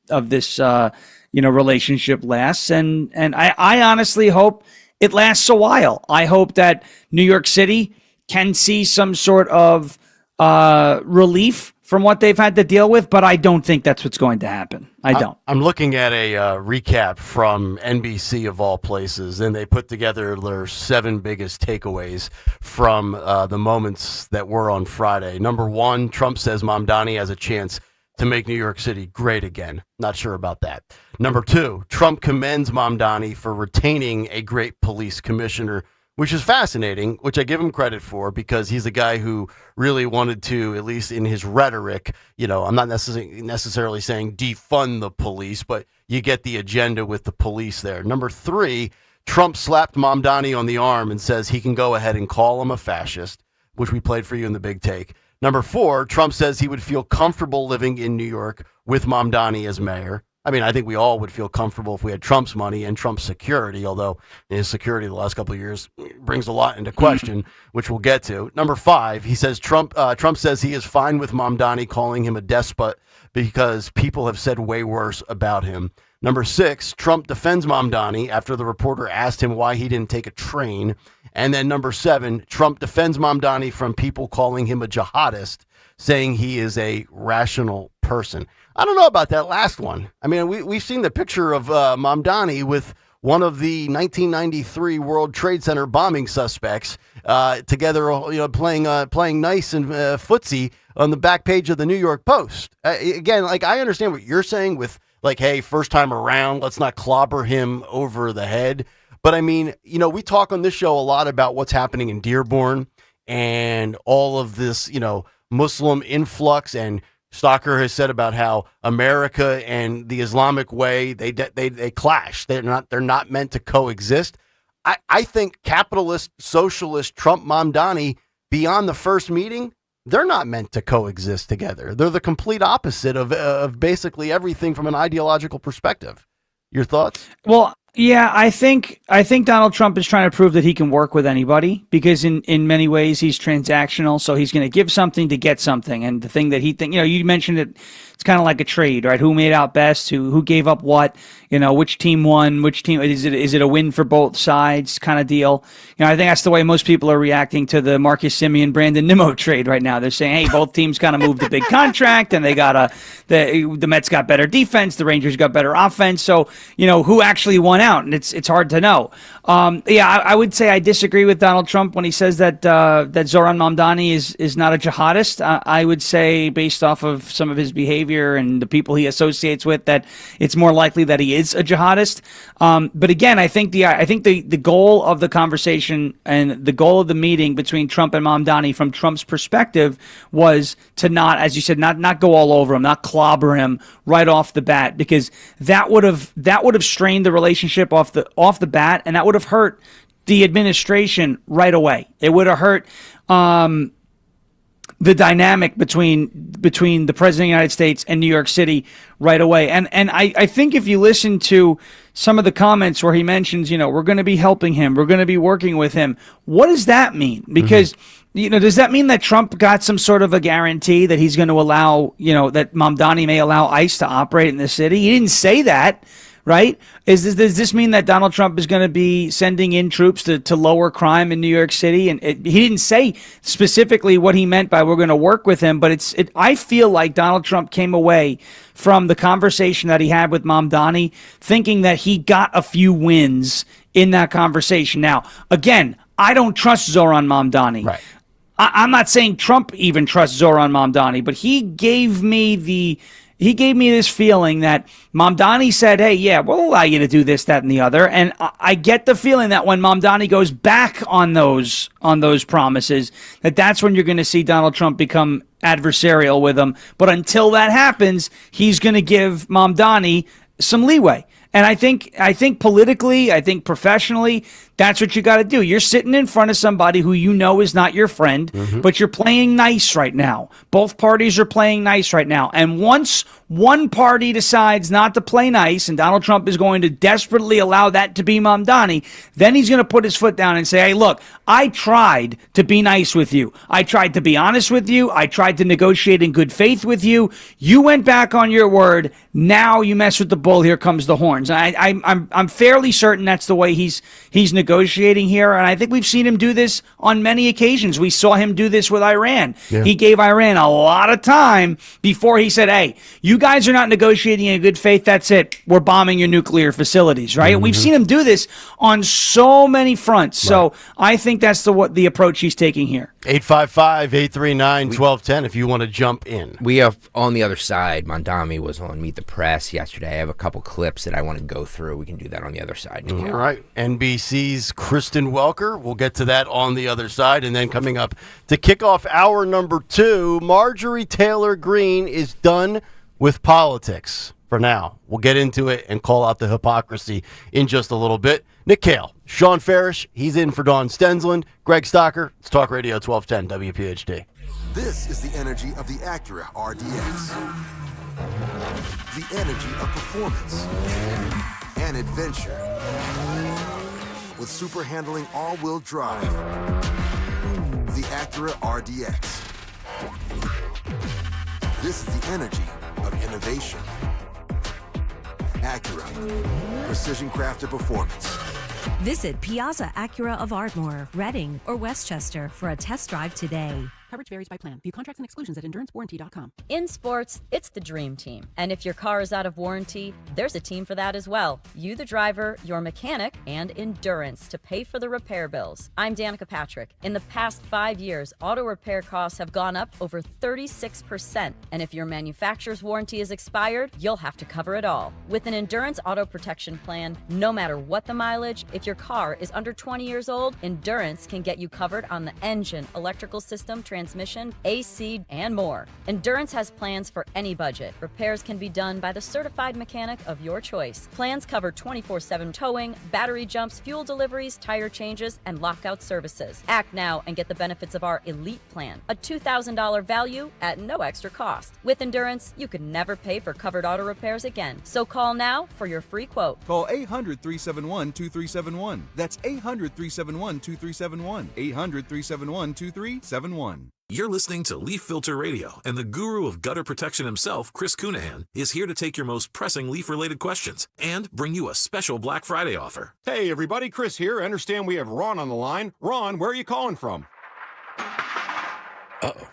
relationship lasts. And I honestly hope it lasts a while. I hope that New York City can see some sort of relief from what they've had to deal with, but I don't think that's what's going to happen. I don't. I'm looking at a recap from NBC of all places, and they put together their 7 biggest takeaways from the moments that were on Friday. Number 1, Trump says Mamdani has a chance to make New York City great again. Not sure about that. Number 2, Trump commends Mamdani for retaining a great police commissioner, which is fascinating, which I give him credit for because he's a guy who really wanted to, at least in his rhetoric, I'm not necessarily saying defund the police, but you get the agenda with the police there. Number 3, Trump slapped Mamdani on the arm and says he can go ahead and call him a fascist, which we played for you in the big take. Number 4, Trump says he would feel comfortable living in New York with Mamdani as mayor. I mean, I think we all would feel comfortable if we had Trump's money and Trump's security, although his security the last couple of years brings a lot into question, which we'll get to. Number 5, he says Trump says he is fine with Mamdani calling him a despot because people have said way worse about him. Number 6, Trump defends Mamdani after the reporter asked him why he didn't take a train. And then number 7, Trump defends Mamdani from people calling him a jihadist, saying he is a rational person. I don't know about that last one. I mean, we've seen the picture of Mamdani with one of the 1993 World Trade Center bombing suspects together, playing nice and footsie on the back page of the New York Post. Again, like I understand what you're saying with like, hey, first time around, let's not clobber him over the head. But I mean, we talk on this show a lot about what's happening in Dearborn and all of this, Muslim influx, and Stocker has said about how America and the Islamic way they clash. They're not meant to coexist. I think capitalist, socialist, Trump, Mamdani, beyond the first meeting, they're not meant to coexist together. They're the complete opposite of basically everything from an ideological perspective. Your thoughts? Well, yeah, I think Donald Trump is trying to prove that he can work with anybody because in many ways he's transactional. So he's going to give something to get something. And the thing that he think, you mentioned it, it's kind of like a trade, right? Who made out best? Who gave up what? Which team won? Which team is it a win for both sides kind of deal? I think that's the way most people are reacting to the Marcus Simeon, Brandon Nimmo trade right now. They're saying, hey, both teams kind of moved a big contract, and they got the Mets got better defense, the Rangers got better offense. So who actually won out? And it's hard to know. I would say I disagree with Donald Trump when he says that Zoran Mamdani is not a jihadist. I would say based off of some of his behavior and the people he associates with that it's more likely that he is a jihadist. But again, I think the goal of the conversation and the goal of the meeting between Trump and Mamdani from Trump's perspective was to not, as you said, not go all over him, not clobber him right off the bat, because that would have strained the relationship off the bat, and that would have hurt the administration right away. It would have hurt the dynamic between the president of the United States and New York City right away. And I think if you listen to some of the comments where he mentions, we're going to be helping him, we're going to be working with him, what does that mean? Because does that mean that Trump got some sort of a guarantee that he's going to allow, that Mamdani may allow ICE to operate in the city? He didn't say that. Right? Does this mean that Donald Trump is going to be sending in troops to lower crime in New York City? And he didn't say specifically what he meant by we're going to work with him, but I feel like Donald Trump came away from the conversation that he had with Mamdani thinking that he got a few wins in that conversation. Now, again, I don't trust Zoran Mamdani. Right. I'm not saying Trump even trusts Zoran Mamdani, but he gave me this feeling that Mamdani said, hey, yeah, we'll allow you to do this, that, and the other. And I get the feeling that when Mamdani goes back on those promises, that's when you're going to see Donald Trump become adversarial with him. But until that happens, he's going to give Mamdani some leeway. And I think politically, I think professionally, that's what you got to do. You're sitting in front of somebody who is not your friend, but you're playing nice right now. Both parties are playing nice right now. And once one party decides not to play nice, and Donald Trump is going to desperately allow that to be Mamdani, then he's going to put his foot down and say, hey, look, I tried to be nice with you. I tried to be honest with you. I tried to negotiate in good faith with you. You went back on your word. Now you mess with the bull. Here comes the horns. I'm fairly certain that's the way he's negotiating negotiating here, and I think we've seen him do this on many occasions. We saw him do this with Iran. Yeah. He gave Iran a lot of time before he said, hey, you guys are not negotiating in good faith. That's it. We're bombing your nuclear facilities, right? Mm-hmm. We've seen him do this on so many fronts. So I think that's the approach he's taking here. 855-839-1210 if you want to jump in. We have on the other side, Mondami was on Meet the Press yesterday. I have a couple clips that I want to go through. We can do that on the other side. All right. NBC's Kristen Welker. We'll get to that on the other side. And then coming up to kick off hour number 2, Marjorie Taylor Greene is done with politics for now. We'll get into it and call out the hypocrisy in just a little bit. Nick Kayal, Sean Farish, he's in for Dawn Stensland. Greg Stocker, it's Talk Radio 1210 WPHT. This is the energy of the Acura RDX. The energy of performance and adventure. With super handling all-wheel drive. The Acura RDX. This is the energy of innovation. Acura. Precision crafted performance. Visit Piazza Acura of Ardmore, Reading, or Westchester for a test drive today. Coverage varies by plan. View contracts and exclusions at endurancewarranty.com. In sports, it's the dream team. And if your car is out of warranty, there's a team for that as well. You, the driver, your mechanic, and Endurance to pay for the repair bills. I'm Danica Patrick. In the past 5 years, auto repair costs have gone up over 36%. And if your manufacturer's warranty is expired, you'll have to cover it all. With an Endurance auto protection plan, no matter what the mileage, if your car is under 20 years old, Endurance can get you covered on the engine, electrical system, transmission, AC, and more. Endurance has plans for any budget. Repairs can be done by the certified mechanic of your choice. Plans cover 24/7 towing, battery jumps, fuel deliveries, tire changes, and lockout services. Act now and get the benefits of our Elite Plan, a $2,000 value at no extra cost. With Endurance, you can never pay for covered auto repairs again. So call now for your free quote. Call 800-371-2371. That's 800-371-2371. 800-371-2371. You're listening to Leaf Filter Radio, and the guru of gutter protection himself, Chris Cunahan, is here to take your most pressing leaf-related questions and bring you a special Black Friday offer. Hey, everybody, Chris here. I understand we have Ron on the line. Ron, where are you calling from? Uh-oh.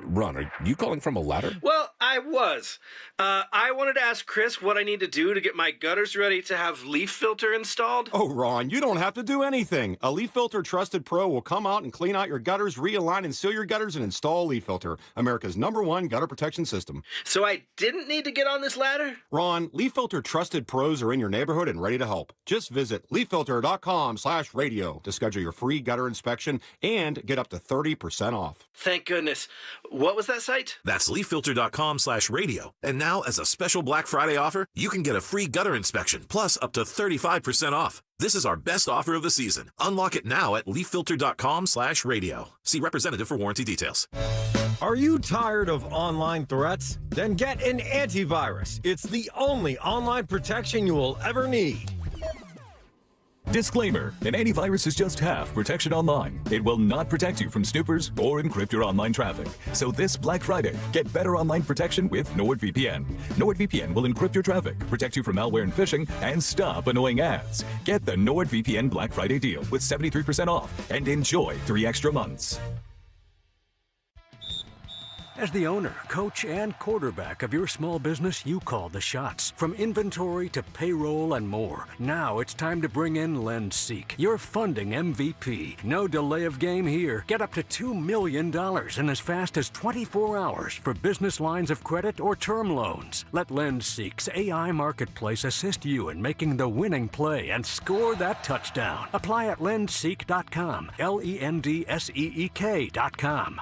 Ron, are you calling from a ladder? Well, I was. I wanted to ask Chris what I need to do to get my gutters ready to have leaf filter installed. Oh, Ron, you don't have to do anything. A Leaf Filter Trusted Pro will come out and clean out your gutters, realign and seal your gutters, and install a Leaf Filter, America's #1 gutter protection system. So I didn't need to get on this ladder? Ron, Leaf Filter Trusted Pros are in your neighborhood and ready to help. Just visit leaffilter.com/radio to schedule your free gutter inspection and get up to 30% off. Thank goodness. What was that site? That's leaffilter.com/radio. And now, as a special Black Friday offer, you can get a free gutter inspection, plus up to 35% off. This is our best offer of the season. Unlock it now at leaffilter.com/radio. See representative for warranty details. Are you tired of online threats? Then get an antivirus. It's the only online protection you will ever need. Disclaimer, an antivirus is just half protection online. It will not protect you from snoopers or encrypt your online traffic. So this Black Friday, get better online protection with NordVPN. NordVPN will encrypt your traffic, protect you from malware and phishing, and stop annoying ads. Get the NordVPN Black Friday deal with 73% off and enjoy 3 extra months. As the owner, coach, and quarterback of your small business, you call the shots. From inventory to payroll and more. Now it's time to bring in LendSeek, your funding MVP. No delay of game here. Get up to $2 million in as fast as 24 hours for business lines of credit or term loans. Let LendSeek's AI marketplace assist you in making the winning play and score that touchdown. Apply at lendseek.com. LENDSEEK.com.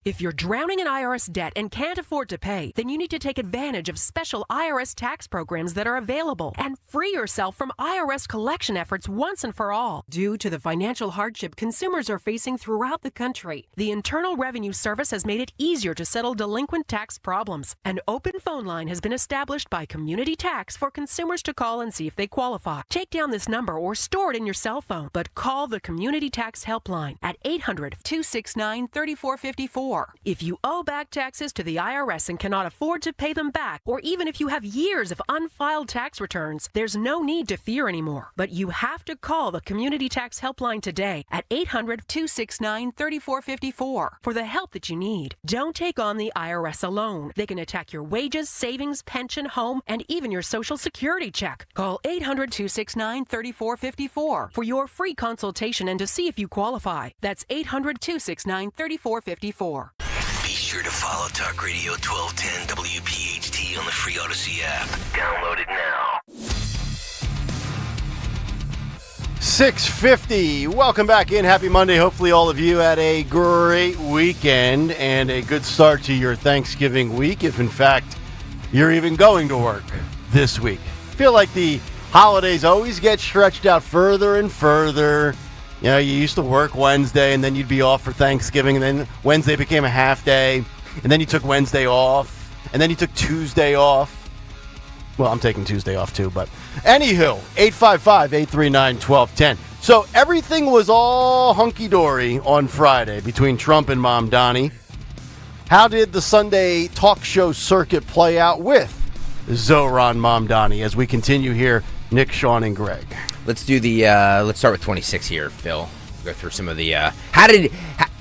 If you're drowning in IRS debt and can't afford to pay, then you need to take advantage of special IRS tax programs that are available and free yourself from IRS collection efforts once and for all. Due to the financial hardship consumers are facing throughout the country, the Internal Revenue Service has made it easier to settle delinquent tax problems. An open phone line has been established by Community Tax for consumers to call and see if they qualify. Take down this number or store it in your cell phone, but call the Community Tax Helpline at 800-269-3454. If you owe back taxes to the IRS and cannot afford to pay them back, or even if you have years of unfiled tax returns, there's no need to fear anymore. But you have to call the Community Tax Helpline today at 800-269-3454 for the help that you need. Don't take on the IRS alone. They can attack your wages, savings, pension, home, and even your Social Security check. Call 800-269-3454 for your free consultation and to see if you qualify. That's 800-269-3454. Be sure to follow Talk Radio 1210 WPHT on the free Odyssey app. Download it now. 6:50. Welcome back in. Happy Monday. Hopefully all of you had a great weekend and a good start to your Thanksgiving week, if in fact you're even going to work this week. I feel like the holidays always get stretched out further and further. You know, you used to work Wednesday, and then you'd be off for Thanksgiving, and then Wednesday became a half day, and then you took Wednesday off, and then you took Tuesday off. Well, I'm taking Tuesday off too, but anywho, 855-839-1210. So everything was all hunky-dory on Friday between Trump and Mom Donnie. How did the Sunday talk show circuit play out with Zohran Mamdani as we continue here? Nick, Sean, and Greg. Let's do the. Let's start with 26 here, Phil. Go through some of the. How did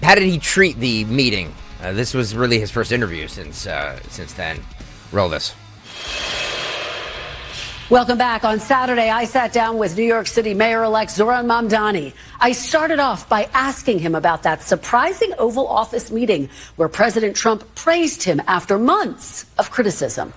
he treat the meeting? This was really his first interview since then. Roll this. Welcome back. On Saturday, I sat down with New York City Mayor-elect Zohran Mamdani. I started off by asking him about that surprising Oval Office meeting where President Trump praised him after months of criticism.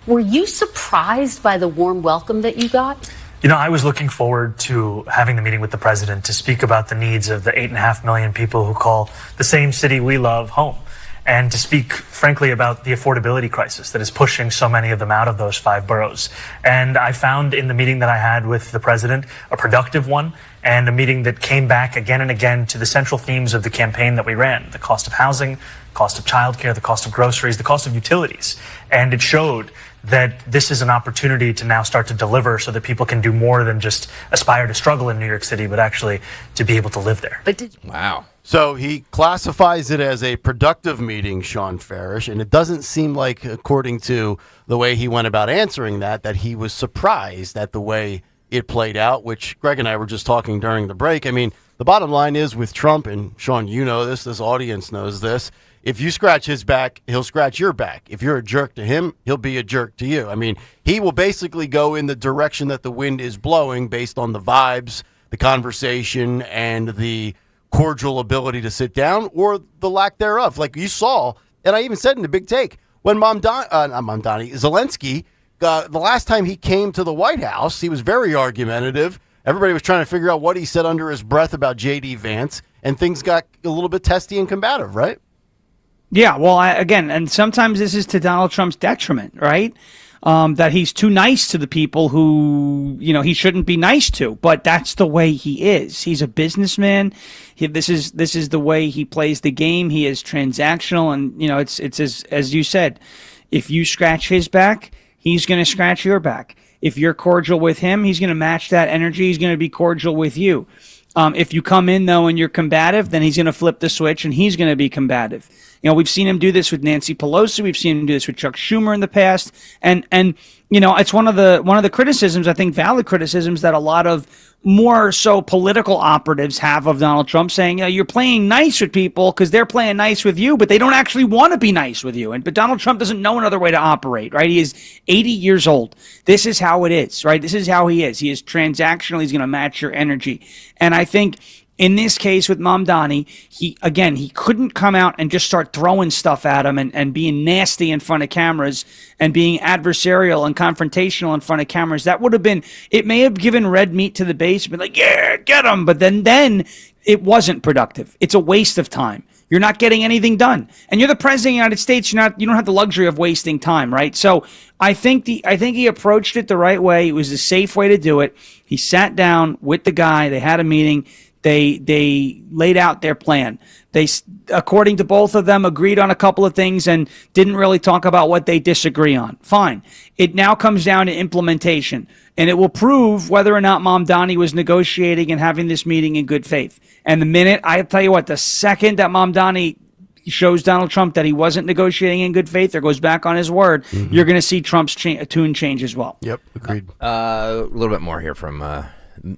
Were you surprised by the warm welcome that you got? You know, I was looking forward to having the meeting with the president to speak about the needs of the 8.5 million people who call the same city we love home, and to speak, frankly, about the affordability crisis that is pushing so many of them out of those 5 boroughs. And I found in the meeting that I had with the president a productive one, and a meeting that came back again and again to the central themes of the campaign that we ran: the cost of housing, cost of childcare, the cost of groceries, the cost of utilities. And it showed that this is an opportunity to now start to deliver so that people can do more than just aspire to struggle in New York City, but actually to be able to live there. Wow. So he classifies it as a productive meeting, Sean Farish, and it doesn't seem like, according to the way he went about answering that he was surprised at the way it played out, which Greg and I were just talking during the break. I mean, the bottom line is with Trump, and Sean, you know this audience knows this, if you scratch his back, he'll scratch your back. If you're a jerk to him, he'll be a jerk to you. I mean, he will basically go in the direction that the wind is blowing based on the vibes, the conversation, and the cordial ability to sit down, or the lack thereof. Like you saw, and I even said in the big take, when Zelensky, the last time he came to the White House, he was very argumentative. Everybody was trying to figure out what he said under his breath about J.D. Vance, and things got a little bit testy and combative, right? Yeah, well, and sometimes this is to Donald Trump's detriment, right? That he's too nice to the people who, he shouldn't be nice to. But that's the way he is. He's a businessman. This is the way he plays the game. He is transactional, and it's as you said, if you scratch his back, he's going to scratch your back. If you're cordial with him, he's going to match that energy. He's going to be cordial with you. If you come in, though, and you're combative, then he's going to flip the switch and he's going to be combative. We've seen him do this with Nancy Pelosi. We've seen him do this with Chuck Schumer in the past. And it's one of the criticisms, I think valid criticisms, that a lot of more so political operatives have of Donald Trump, saying, you're playing nice with people because they're playing nice with you, but they don't actually want to be nice with you. But Donald Trump doesn't know another way to operate, right? He is 80 years old. This is how it is, right? This is how he is. He is transactional. He's going to match your energy. And I think in this case with Mamdani, he couldn't come out and just start throwing stuff at him and being nasty in front of cameras and being adversarial and confrontational in front of cameras. That would have been, it may have given red meat to the base, been like, yeah, get him. But then it wasn't productive. It's a waste of time. You're not getting anything done. And you're the president of the United States. You don't have the luxury of wasting time, right? So I think he approached it the right way. It was a safe way to do it. He sat down with the guy. They had a meeting. They laid out their plan. They, according to both of them, agreed on a couple of things and didn't really talk about what they disagree on. Fine. It now comes down to implementation, and it will prove whether or not Mamdani was negotiating and having this meeting in good faith. And the second that Mamdani shows Donald Trump that he wasn't negotiating in good faith or goes back on his word, you're going to see Trump's tune change as well. Yep, agreed. A little bit more here from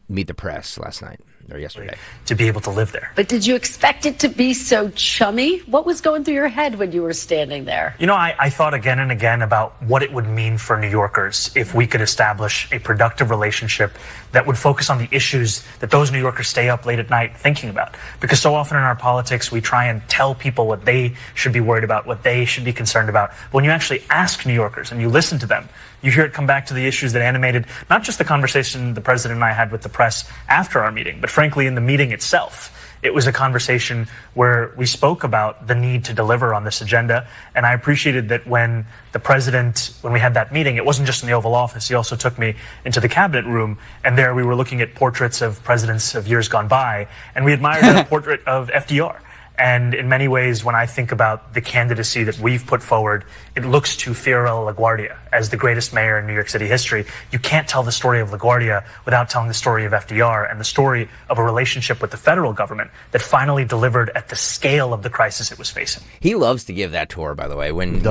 Meet the Press last night or yesterday. To be able to live there. But did you expect it to be so chummy? What was going through your head when you were standing there? You know, I thought again and again about what it would mean for New Yorkers if we could establish a productive relationship that would focus on the issues that those New Yorkers stay up late at night thinking about. Because so often in our politics, we try and tell people what they should be worried about, what they should be concerned about. But when you actually ask New Yorkers and you listen to them, you hear it come back to the issues that animated not just the conversation the president and I had with the press after our meeting, but frankly in the meeting itself. It was a conversation where we spoke about the need to deliver on this agenda. And I appreciated that when the president, when we had that meeting, it wasn't just in the Oval Office. He also took me into the cabinet room. And there we were looking at portraits of presidents of years gone by. And we admired a portrait of FDR. And in many ways, when I think about the candidacy that we've put forward, it looks to Fiorello LaGuardia as the greatest mayor in New York City history. You can't tell the story of LaGuardia without telling the story of FDR and the story of a relationship with the federal government that finally delivered at the scale of the crisis it was facing. He loves to give that tour, by the way. When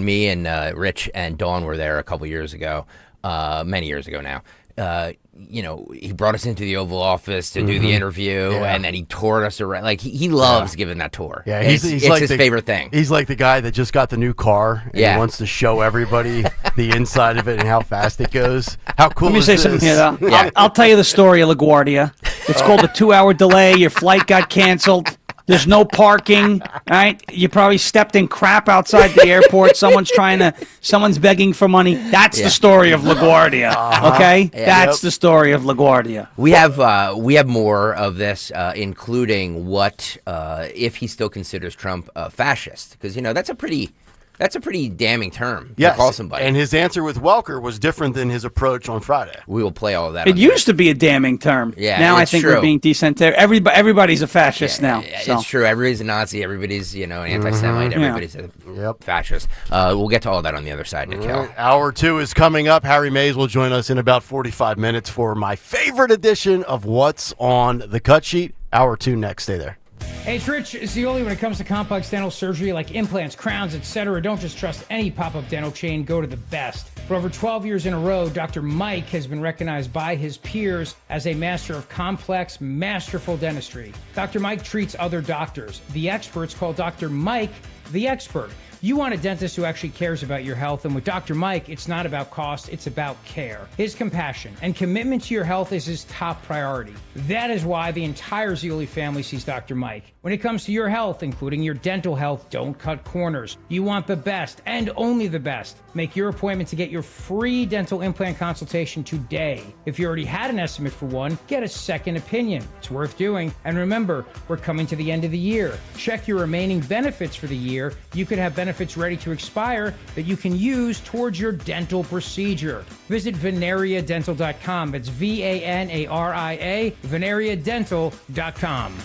me and Rich and Dawn were there a couple years ago, many years ago now, he brought us into the Oval Office to do the interview, and then he toured us around. Like he loves giving that tour. Yeah, it's like his favorite thing. He's like the guy that just got the new car and he wants to show everybody the inside of it and how fast it goes. How cool is this? Let me say something here, though. I'll tell you the story of LaGuardia. It's called a 2-hour delay. Your flight got canceled. There's no parking, right? You probably stepped in crap outside the airport. Someone's begging for money. That's the story of LaGuardia, okay? That's the story of LaGuardia. We have more of this, including what if he still considers Trump a fascist, because that's a pretty damning term to call somebody. And his answer with Welker was different than his approach on Friday. We will play all of that. It used to be a damning term. Yeah, now I it's think true. we're being decent. Everybody's a fascist now. So. It's true. Everybody's a Nazi. Everybody's an anti-Semite. Everybody's a fascist. We'll get to all that on the other side, Kayal. Hour 2 is coming up. Harry Mays will join us in about 45 minutes for my favorite edition of What's on the Cut Sheet. Hour 2 next. Stay there. Hey, it's Rich Zioli. When it comes to complex dental surgery like implants, crowns, etc., don't just trust any pop-up dental chain. Go to the best. For over 12 years in a row, Dr. Mike has been recognized by his peers as a master of complex, masterful dentistry. Dr. Mike treats other doctors. The experts call Dr. Mike the expert. You want a dentist who actually cares about your health, and with Dr. Mike, it's not about cost, it's about care. His compassion and commitment to your health is his top priority. That is why the entire Zioli family sees Dr. Mike. When it comes to your health, including your dental health, don't cut corners. You want the best and only the best. Make your appointment to get your free dental implant consultation today. If you already had an estimate for one, get a second opinion. It's worth doing. And remember, we're coming to the end of the year. Check your remaining benefits for the year. You could have benefits ready to expire that you can use towards your dental procedure. Visit VeneriaDental.com. That's VANARIA, VeneriaDental.com.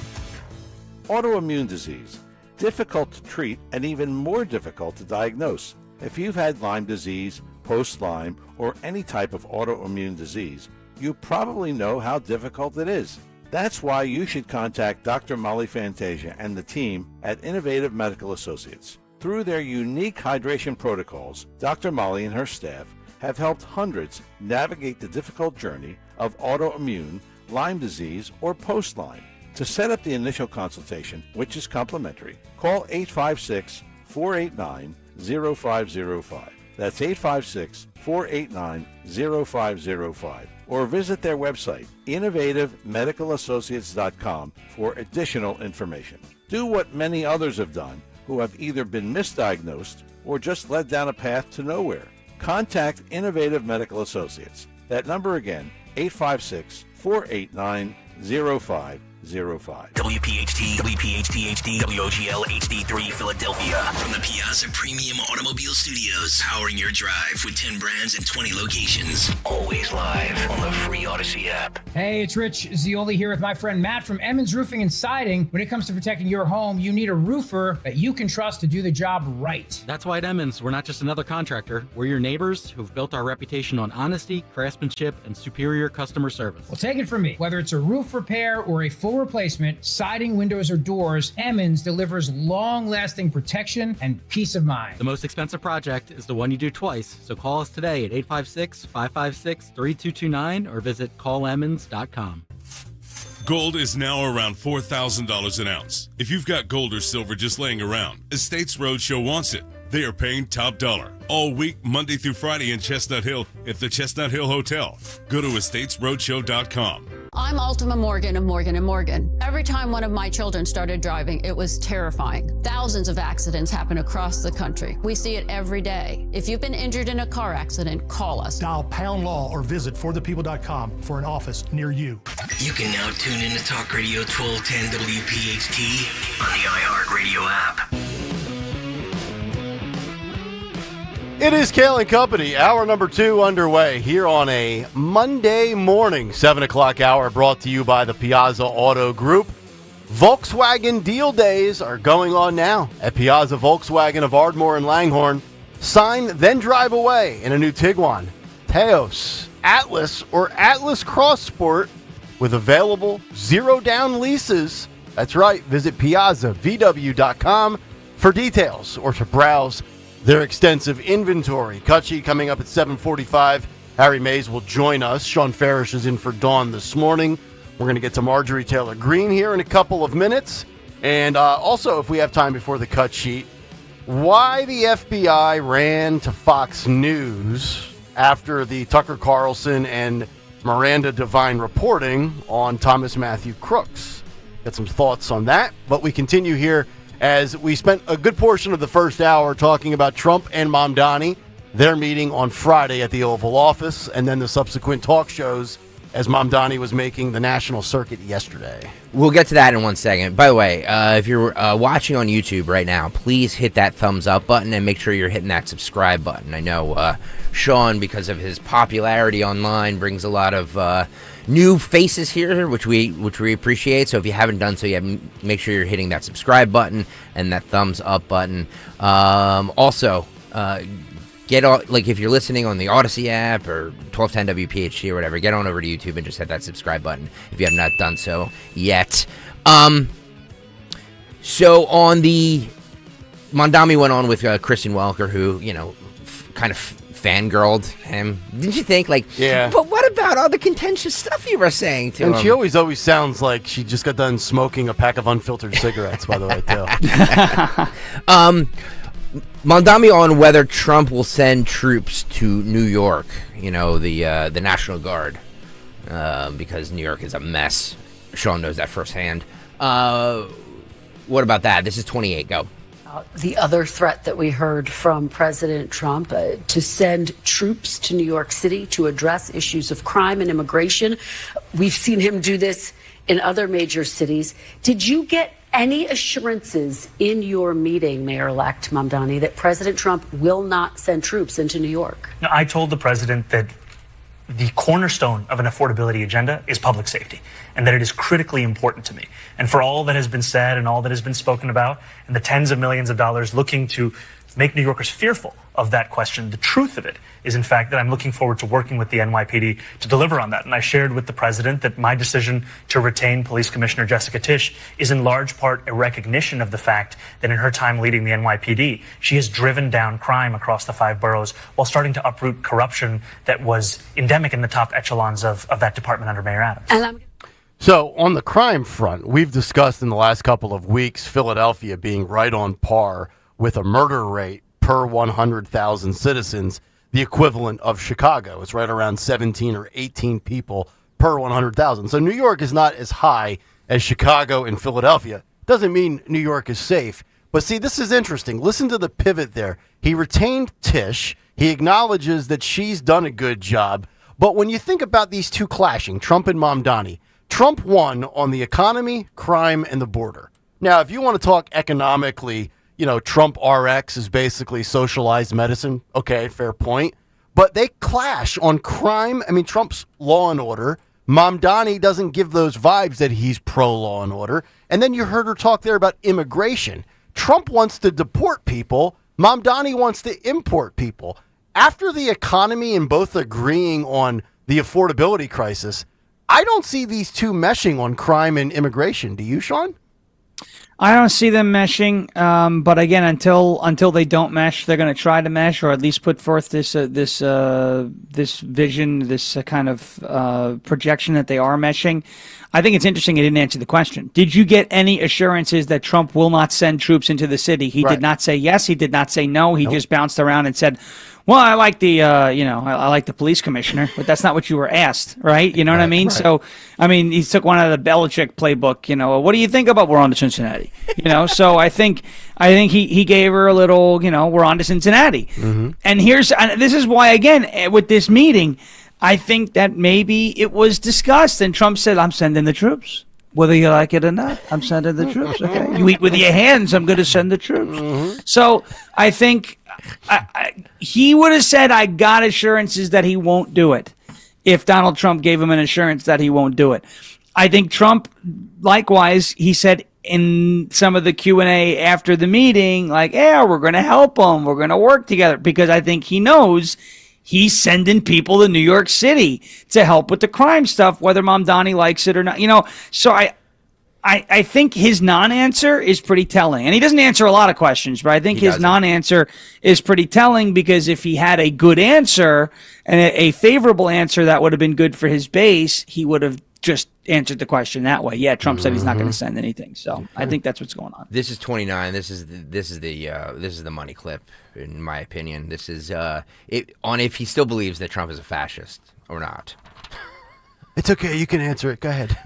Autoimmune disease. Difficult to treat and even more difficult to diagnose. If you've had Lyme disease, post-Lyme, or any type of autoimmune disease, you probably know how difficult it is. That's why you should contact Dr. Molly Fantasia and the team at Innovative Medical Associates. Through their unique hydration protocols, Dr. Molly and her staff have helped hundreds navigate the difficult journey of autoimmune, Lyme disease, or post-Lyme. To set up the initial consultation, which is complimentary, call 856-489-0505. That's 856-489-0505. Or visit their website, innovativemedicalassociates.com, for additional information. Do what many others have done who have either been misdiagnosed or just led down a path to nowhere. Contact Innovative Medical Associates. That number again, 856-489-0505. WPHT, WPHT HD, WOGL HD3 Philadelphia. From the Piazza Premium Automobile Studios, powering your drive with 10 brands and 20 locations. Always live on the free Odyssey app. Hey, it's Rich Zioli here with my friend Matt from Emmons Roofing and Siding. When it comes to protecting your home, you need a roofer that you can trust to do the job right. That's why at Emmons, we're not just another contractor. We're your neighbors who've built our reputation on honesty, craftsmanship, and superior customer service. Well, take it from me. Whether it's a roof repair or a full full replacement, siding, windows, or doors, Emmons delivers long-lasting protection and peace of mind. The most expensive project is the one you do twice, so call us today at 856-556-3229 or visit callemmons.com. Gold is now around $4,000 an ounce. If you've got gold or silver just laying around, Estates Roadshow wants it. They are paying top dollar all week, Monday through Friday in Chestnut Hill at the Chestnut Hill Hotel. Go to estatesroadshow.com. I'm Ultima Morgan of Morgan & Morgan. Every time one of my children started driving, it was terrifying. Thousands of accidents happen across the country. We see it every day. If you've been injured in a car accident, call us. Dial pound law or visit forthepeople.com for an office near you. You can now tune in to Talk Radio 1210 WPHT on the iHeartRadio app. It is Kayal and Company, hour number 2 underway here on a Monday morning, 7 o'clock hour, brought to you by the Piazza Auto Group. Volkswagen deal days are going on now at Piazza Volkswagen of Ardmore and Langhorne. Sign, then drive away in a new Tiguan, Teos, Atlas, or Atlas Cross Sport with available zero-down leases. That's right, visit PiazzaVW.com for details or to browse their extensive inventory. Cut sheet coming up at 7:45. Harry Mays will join us. Sean Farish is in for Dawn this morning. We're going to get to Marjorie Taylor Greene here in a couple of minutes. And also, if we have time before the cut sheet, why the FBI ran to Fox News after the Tucker Carlson and Miranda Devine reporting on Thomas Matthew Crooks. Got some thoughts on that, but we continue here as we spent a good portion of the first hour talking about Trump and Mamdani, their meeting on Friday at the Oval Office, and then the subsequent talk shows as Mamdani was making the national circuit yesterday. We'll get to that in 1 second. By the way, if you're watching on YouTube right now, please hit that thumbs up button and make sure you're hitting that subscribe button. I know Sean, because of his popularity online, brings a lot of new faces here, which we appreciate. So if you haven't done so yet, make sure you're hitting that subscribe button and that thumbs up button. Also, get on, like, if you're listening on the Odyssey app or 1210 WPHT or whatever, get on over to YouTube and just hit that subscribe button if you have not done so yet. So on the Mamdani went on with Kristen Welker, who, you know, kind of fangirled him. Didn't you think, like, yeah, but what about all the contentious stuff you were saying to him? And she always sounds like she just got done smoking a pack of unfiltered cigarettes, by the way, too. Mamdani on whether Trump will send troops to New York, you know, the National Guard, because New York is a mess. Sean knows that firsthand. What about that? This is 28. Go. The other threat that we heard from President Trump to send troops to New York City to address issues of crime and immigration. We've seen him do this in other major cities. Did you get any assurances in your meeting, Mayor-elect Mamdani, that President Trump will not send troops into New York? No, I told the president that the cornerstone of an affordability agenda is public safety, and that it is critically important to me. And for all that has been said and all that has been spoken about, and the tens of millions of dollars looking to make New Yorkers fearful of that question, the truth of it is, in fact, that I'm looking forward to working with the NYPD to deliver on that. And I shared with the president that my decision to retain Police Commissioner Jessica Tisch is in large part a recognition of the fact that in her time leading the NYPD, she has driven down crime across the 5 boroughs while starting to uproot corruption that was endemic in the top echelons of that department under Mayor Adams. So on the crime front, we've discussed in the last couple of weeks Philadelphia being right on par with a murder rate per 100,000 citizens, the equivalent of Chicago. It's right around 17 or 18 people per 100,000. So New York is not as high as Chicago and Philadelphia. Doesn't mean New York is safe. But see, this is interesting. Listen to the pivot there. He retained Tisch. He acknowledges that she's done a good job. But when you think about these two clashing, Trump and Mamdani, Trump won on the economy, crime, and the border. Now, if you want to talk economically, you know, Trump RX is basically socialized medicine. Okay, fair point. But they clash on crime. I mean, Trump's law and order. Mamdani doesn't give those vibes that he's pro-law and order. And then you heard her talk there about immigration. Trump wants to deport people. Mamdani wants to import people. After the economy and both agreeing on the affordability crisis, I don't see these two meshing on crime and immigration. Do you, Sean? I don't see them meshing, but again, until they don't mesh, they're going to try to mesh, or at least put forth this vision, this kind of projection that they are meshing. I think it's interesting. He didn't answer the question. Did you get any assurances that Trump will not send troops into the city? He did not say yes. He did not say no. He just bounced around and said, "Well, I like the I like the police commissioner," but that's not what you were asked, right? You know what I mean? Right. So, I mean, he took one out of the Belichick playbook. What do you think about we're on to Cincinnati? So I think he gave her a little, we're on to Cincinnati. Mm-hmm. And this is why, again, with this meeting, I think that maybe it was discussed, and Trump said, "I'm sending the troops. Whether you like it or not, I'm sending the troops. Okay, you eat with your hands, I'm going to send the troops." Mm-hmm. So I think he would have said, "I got assurances that he won't do it," if Donald Trump gave him an assurance that he won't do it. I think Trump, likewise, he said in some of the Q&A after the meeting, like, "Yeah, we're going to help him. We're going to work together," because I think he knows he's sending people to New York City to help with the crime stuff, whether Mamdani likes it or not. So I think his non-answer is pretty telling. And he doesn't answer a lot of questions, but I think his non-answer is pretty telling, because if he had a good answer and a favorable answer that would have been good for his base, he would have just answered the question that way. Yeah, Trump said he's not going to send anything. So I think that's what's going on. This is 29. This is the money clip, in my opinion. This is on if he still believes that Trump is a fascist or not. It's okay. You can answer it. Go ahead.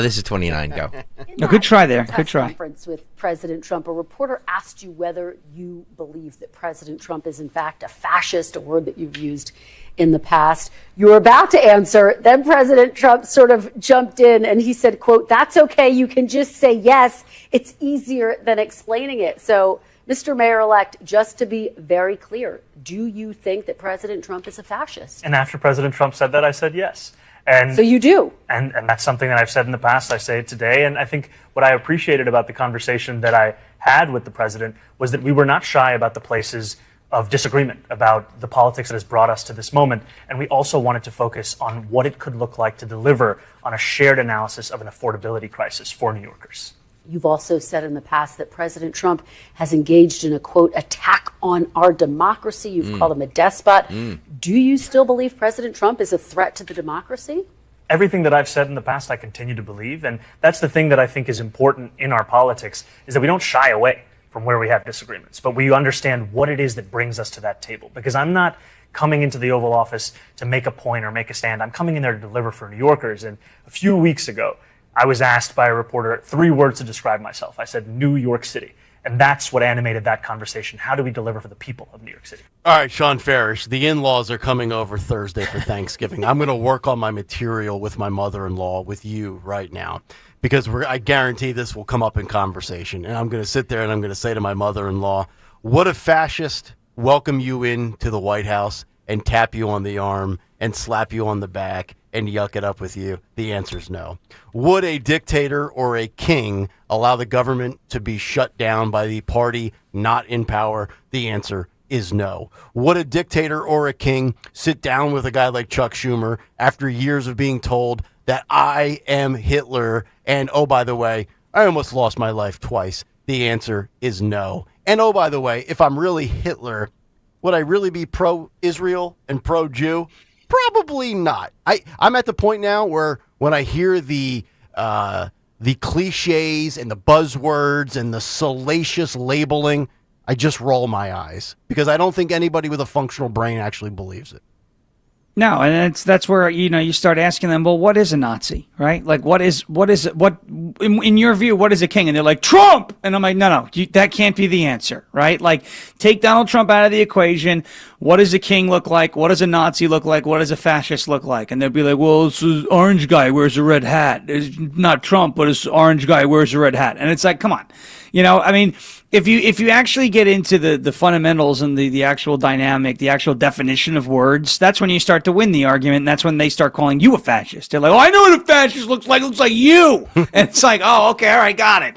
This is 29. Go. No, good try there. Good try. Conference with President Trump, a reporter asked you whether you believe that President Trump is in fact a fascist, a word that you've used in the past. You were about to answer. Then President Trump sort of jumped in and he said, quote, "That's okay. You can just say yes. It's easier than explaining it." So, Mr. Mayor-elect, just to be very clear, do you think that President Trump is a fascist? And after President Trump said that, I said yes. And so you do. And that's something that I've said in the past. I say it today. And I think what I appreciated about the conversation that I had with the president was that we were not shy about the places of disagreement, about the politics that has brought us to this moment. And we also wanted to focus on what it could look like to deliver on a shared analysis of an affordability crisis for New Yorkers. You've also said in the past that President Trump has engaged in a, quote, attack on our democracy. You've called him a despot. Do you still believe President Trump is a threat to the democracy? Everything that I've said in the past, I continue to believe. And that's the thing that I think is important in our politics, is that we don't shy away from where we have disagreements, but we understand what it is that brings us to that table. Because I'm not coming into the Oval Office to make a point or make a stand. I'm coming in there to deliver for New Yorkers. And a few weeks ago, I was asked by a reporter 3 words to describe myself. I said, New York City. And that's what animated that conversation. How do we deliver for the people of New York City? All right, Sean Farish, the in-laws are coming over Thursday for Thanksgiving. I'm going to work on my material with my mother-in-law, with you right now, because I guarantee this will come up in conversation. And I'm going to sit there and I'm going to say to my mother-in-law, would a fascist welcome you into the White House and tap you on the arm and slap you on the back and yuck it up with you? The answer is no. Would a dictator or a king allow the government to be shut down by the party not in power? The answer is no. Would a dictator or a king sit down with a guy like Chuck Schumer after years of being told that I am Hitler and, oh, by the way, I almost lost my life twice? The answer is no. And, oh, by the way, if I'm really Hitler, would I really be pro-Israel and pro-Jew? Probably not. I'm at the point now where when I hear the cliches and the buzzwords and the salacious labeling, I just roll my eyes because I don't think anybody with a functional brain actually believes it. No, and that's where you start asking them, well, what is a Nazi, right? Like, what in your view, what is a king? And they're like, Trump, and I'm like, no, that can't be the answer, right? Like, take Donald Trump out of the equation. What does a king look like? What does a Nazi look like? What does a fascist look like? And they'll be like, well, it's an orange guy wears a red hat. It's not Trump, but it's an orange guy wears a red hat. And it's like, come on, I mean. If you actually get into the fundamentals and the actual dynamic, the actual definition of words, that's when you start to win the argument, and that's when they start calling you a fascist. They're like, oh, I know what a fascist looks like. It looks like you. And it's like, oh, okay, all right, got it.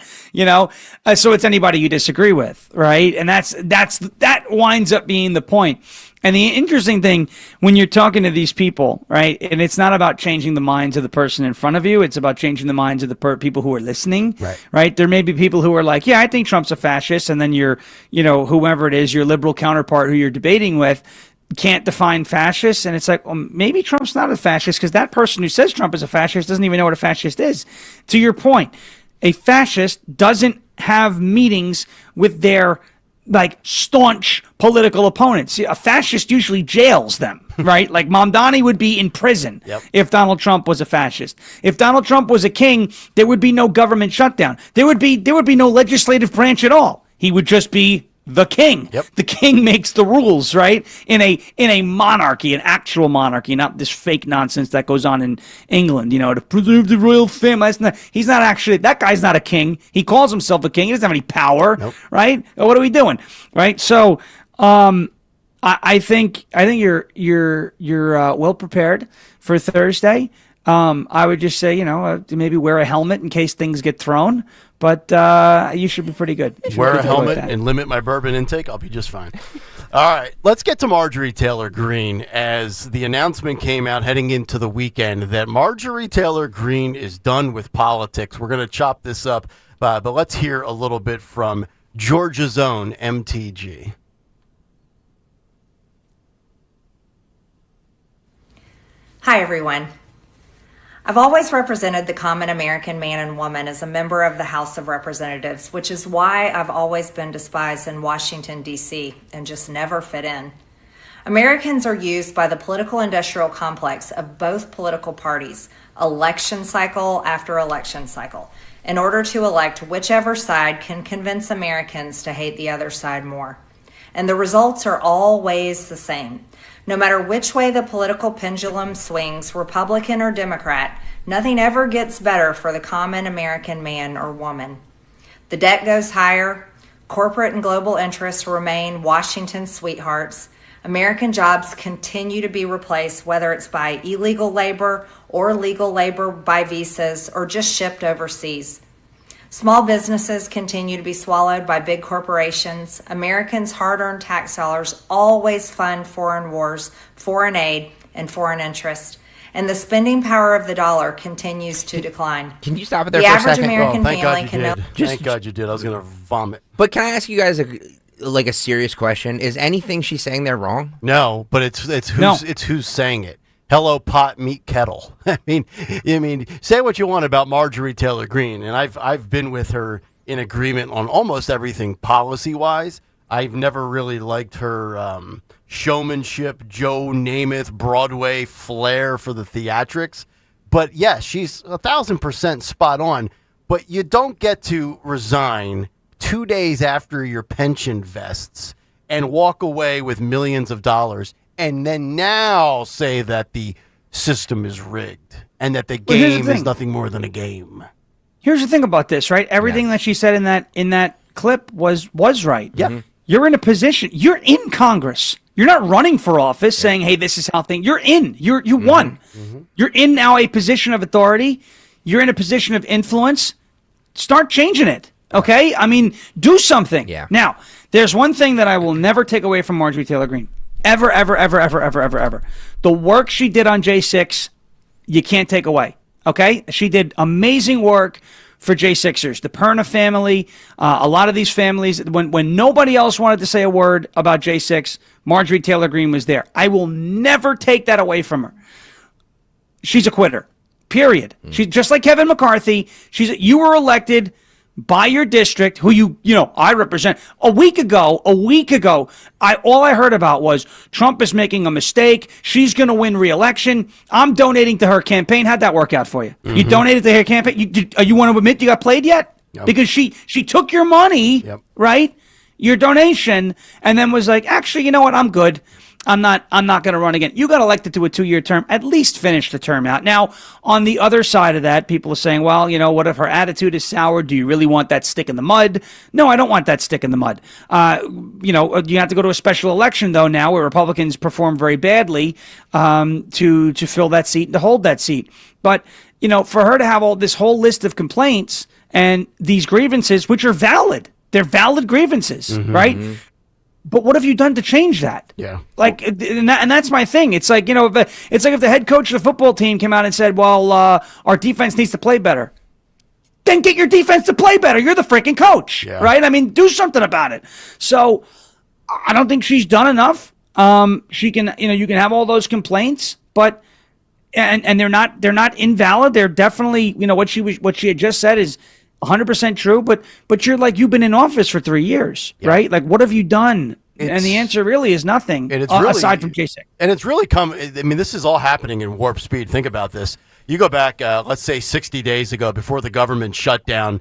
So it's anybody you disagree with, right? And that winds up being the point. And the interesting thing when you're talking to these people, right, and it's not about changing the minds of the person in front of you, it's about changing the minds of the people who are listening, right? There may be people who are like, yeah, I think Trump's a fascist, and then whoever it is, your liberal counterpart who you're debating with, can't define fascist, and it's like, well, maybe Trump's not a fascist because that person who says Trump is a fascist doesn't even know what a fascist is. To your point, a fascist doesn't have meetings with their staunch political opponents. A fascist usually jails them, right? Like Mamdani would be in prison if Donald Trump was a fascist. If Donald Trump was a king, there would be no government shutdown. There would be no legislative branch at all. He would just be the king. The king makes the rules, right? In a monarchy, an actual monarchy, not this fake nonsense that goes on in England, to preserve the royal family. He's not actually, that guy's not a king. He calls himself a king. He doesn't have any power, right? What are we doing, right? So, I think you're well prepared for Thursday. I would just say, maybe wear a helmet in case things get thrown. But you should be pretty good. Wear a helmet and limit my bourbon intake. I'll be just fine. All right, let's get to Marjorie Taylor Greene, as the announcement came out heading into the weekend that Marjorie Taylor Greene is done with politics. We're going to chop this up, but let's hear a little bit from Georgia's own MTG. Hi, everyone. I've always represented the common American man and woman as a member of the House of Representatives, which is why I've always been despised in Washington, D.C., and just never fit in. Americans are used by the political industrial complex of both political parties, election cycle after election cycle, in order to elect whichever side can convince Americans to hate the other side more. And the results are always the same. No matter which way the political pendulum swings, Republican or Democrat, nothing ever gets better for the common American man or woman. The debt goes higher, corporate and global interests remain Washington's sweethearts, American jobs continue to be replaced, whether it's by illegal labor or legal labor by visas or just shipped overseas. Small businesses continue to be swallowed by big corporations. Americans' hard-earned tax dollars always fund foreign wars, foreign aid, and foreign interest. And the spending power of the dollar continues to decline. Can you stop it there for a second? The average American family can know. Thank God you did. I was going to vomit. But can I ask you guys a serious question? Is anything she's saying there wrong? No, but it's who's saying it. Hello, pot, meet, kettle. I mean, say what you want about Marjorie Taylor Greene, and I've been with her in agreement on almost everything policy-wise. I've never really liked her showmanship, Joe Namath, Broadway flair for the theatrics. But yes, she's 1,000% spot on. But you don't get to resign 2 days after your pension vests and walk away with millions of dollars and then now say that the system is rigged and that the game is nothing more than a game. Here's the thing about this, right? Everything that she said in that clip was right. Yep. Mm-hmm. You're in a position. You're in Congress. You're not running for office saying, hey, this is how things. You're in. You won. Mm-hmm. You're in now a position of authority. You're in a position of influence. Start changing it. Okay? I mean, do something. Yeah. Now, there's one thing that I will never take away from Marjorie Taylor Greene. Ever. The work she did on J6, you can't take away. Okay? She did amazing work for J6ers, the Perna family, a lot of these families. When nobody else wanted to say a word about J6, Marjorie Taylor Greene was there. I will never take that away from her. She's a quitter, period. She's just like Kevin McCarthy. You were elected by your district, who I represent. A week ago, all I heard about was Trump is making a mistake. She's going to win re-election. I'm donating to her campaign. How'd that work out for you? Mm-hmm. You donated to her campaign. You want to admit you got played yet? Yep. Because she took your money, right? Your donation, and then was like, actually, you know what? I'm good. I'm not going to run again. You got elected to a 2-year term. At least finish the term out. Now, on the other side of that, people are saying, well, what if her attitude is sour? Do you really want that stick in the mud? No, I don't want that stick in the mud. You have to go to a special election, though, now where Republicans perform very badly to fill that seat and to hold that seat. But, for her to have this whole list of complaints and these grievances, which are valid, they're valid grievances, right? Mm-hmm. But what have you done to change that? Yeah. Like, and that's my thing. It's like, it's like if the head coach of the football team came out and said, well, our defense needs to play better. Then get your defense to play better. You're the freaking coach, right? I mean, do something about it. So I don't think she's done enough. She can, you can have all those complaints, but and they're not invalid. They're definitely, what she had just said is 100% true. But you've been in office for 3 years, right? Like, what have you done? And the answer really is nothing, aside from J6. And it's really this is all happening in warp speed. Think about this. You go back, let's say 60 days ago, before the government shut down,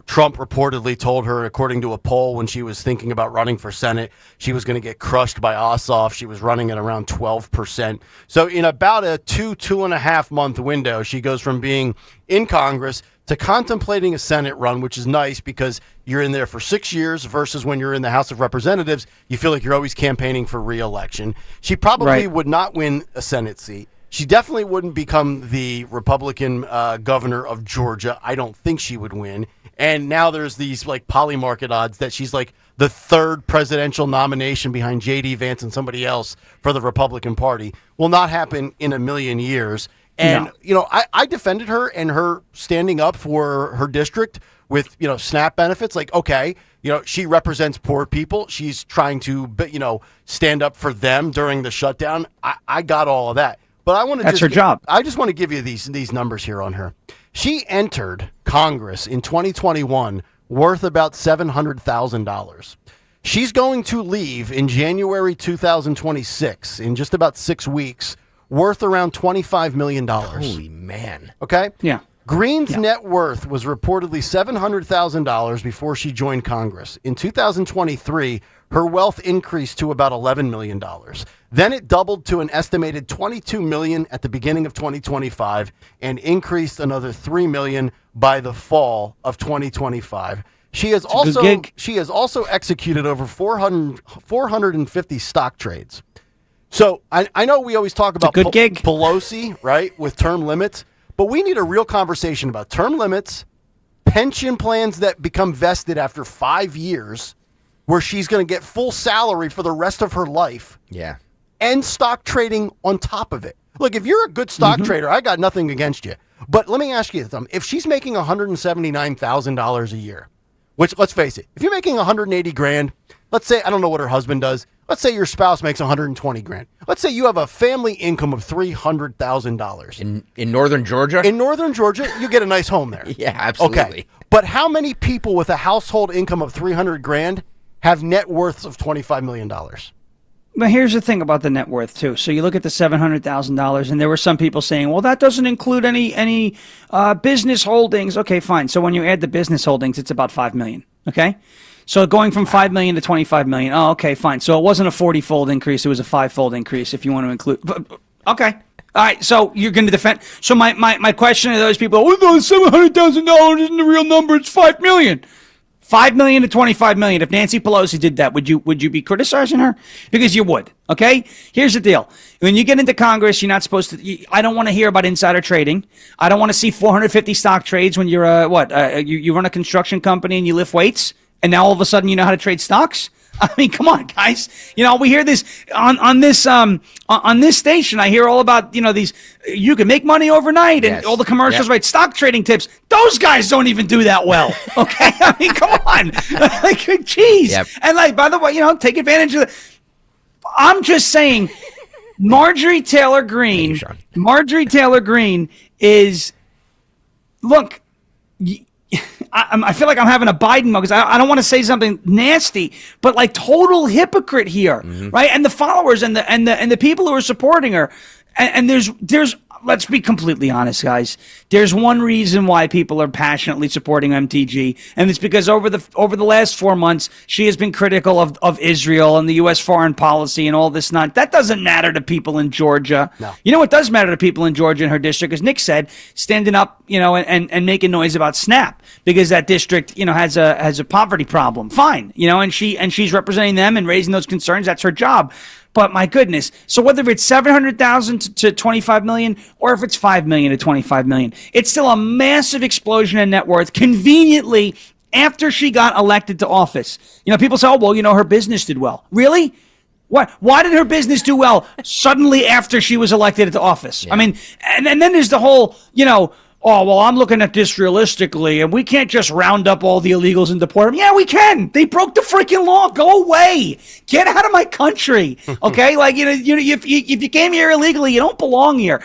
Trump reportedly told her, according to a poll when she was thinking about running for Senate, she was going to get crushed by Ossoff. She was running at around 12%. So in about a 2.5 month window, she goes from being in Congress to contemplating a Senate run, which is nice because you're in there for 6 years versus when you're in the House of Representatives, you feel like you're always campaigning for re-election. She probably would not win a Senate seat. She definitely wouldn't become the Republican governor of Georgia. I don't think she would win. And now there's these like polymarket odds that she's like the third presidential nomination behind J.D. Vance and somebody else for the Republican Party. Will not happen in a million years. And, I defended her and her standing up for her district with, SNAP benefits. Like, okay, she represents poor people. She's trying to, stand up for them during the shutdown. I got all of that. But I want to That's her job. I just want to give you these numbers here on her. She entered Congress in 2021 worth about $700,000. She's going to leave in January 2026, in just about 6 weeks, worth around $25 million. Holy man. Okay? Yeah. Green's net worth was reportedly $700,000 before she joined Congress. In 2023, her wealth increased to about $11 million. Then it doubled to an estimated $22 million at the beginning of 2025 and increased another $3 million by the fall of 2025. She has also executed over 450 stock trades. So I know we always talk about Pelosi, right, with term limits, but we need a real conversation about term limits, pension plans that become vested after 5 years, where she's going to get full salary for the rest of her life. Yeah. And stock trading on top of it. Look, if you're a good stock trader, I got nothing against you. But let me ask you something. If she's making $179,000 a year, which, let's face it, if you're making $180,000, let's say, I don't know what her husband does. Let's say your spouse makes $120,000. Let's say you have a family income of $300,000. In northern Georgia? In northern Georgia, you get a nice home there. Yeah, absolutely. Okay. But how many people with a household income of $300,000 have net worths of $25 million? But here's the thing about the net worth too. So you look at the $700,000, and there were some people saying, "Well, that doesn't include any business holdings." Okay, fine. So when you add the business holdings, it's about $5 million. Okay, so going from $5 million to $25 million. Oh, okay, fine. So it wasn't a 40-fold increase; it was a 5-fold increase if you want to include. Okay, all right. So you're going to defend. So my question to those people: "Oh, no, $700,000 isn't the real number. It's $5 million." $5 million to $25 million. If Nancy Pelosi did that, would you be criticizing her? Because you would. Okay. Here's the deal: when you get into Congress, you're not supposed to. I don't want to hear about insider trading. I don't want to see 450 stock trades when you're you run a construction company and you lift weights, and now all of a sudden you know how to trade stocks. I mean, come on, guys. We hear this on this station. I hear all about these. You can make money overnight, and all the commercials, right? Stock trading tips. Those guys don't even do that well. Okay, I mean, come on, like, geez. Yep. And by the way, take advantage of it. I'm just saying, Marjorie Taylor Greene. Marjorie Taylor Greene is look. I feel like I'm having a Biden moment because I don't want to say something nasty, but like total hypocrite here, right? And the followers and the people who are supporting her, and there's let's be completely honest, guys. There's one reason why people are passionately supporting MTG, and it's because over the last 4 months, she has been critical of Israel and the U.S. foreign policy and all this not. That doesn't matter to people in Georgia. No. You know what does matter to people in Georgia and her district, as Nick said, standing up, and making noise about SNAP, because that district, has a poverty problem. Fine, and she's representing them and raising those concerns. That's her job. But my goodness, so whether it's $700,000 to $25 million, or if it's $5 million to $25 million, it's still a massive explosion in net worth, conveniently after she got elected to office. People say, oh, well, her business did well. Really? Why did her business do well suddenly after she was elected into office? Yeah. I mean, and then there's the whole, oh, well, I'm looking at this realistically, and we can't just round up all the illegals and deport them. Yeah, we can. They broke the freaking law. Go away. Get out of my country. Okay? If you came here illegally, you don't belong here.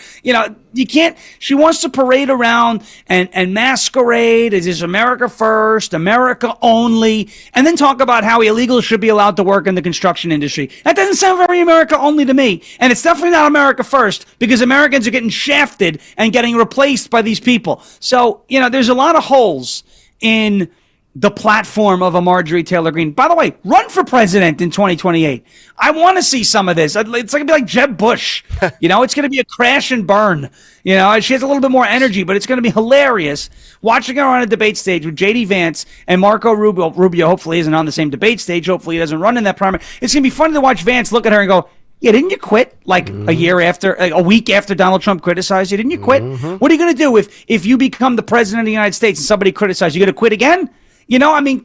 You can't. She wants to parade around and masquerade as is America first, America only, and then talk about how illegals should be allowed to work in the construction industry. That doesn't sound very America only to me. And it's definitely not America first, because Americans are getting shafted and getting replaced by these people. So, there's a lot of holes in the platform of a Marjorie Taylor Greene. By the way, run for president in 2028. I want to see some of this. It's going to be like Jeb Bush. It's going to be a crash and burn. She has a little bit more energy, but it's going to be hilarious watching her on a debate stage with J.D. Vance and Marco Rubio. Rubio hopefully isn't on the same debate stage. Hopefully he doesn't run in that primary. It's going to be funny to watch Vance look at her and go, yeah, didn't you quit a week after Donald Trump criticized you? Didn't you quit? What are you going to do if you become the president of the United States and somebody criticizes you? You going to quit again?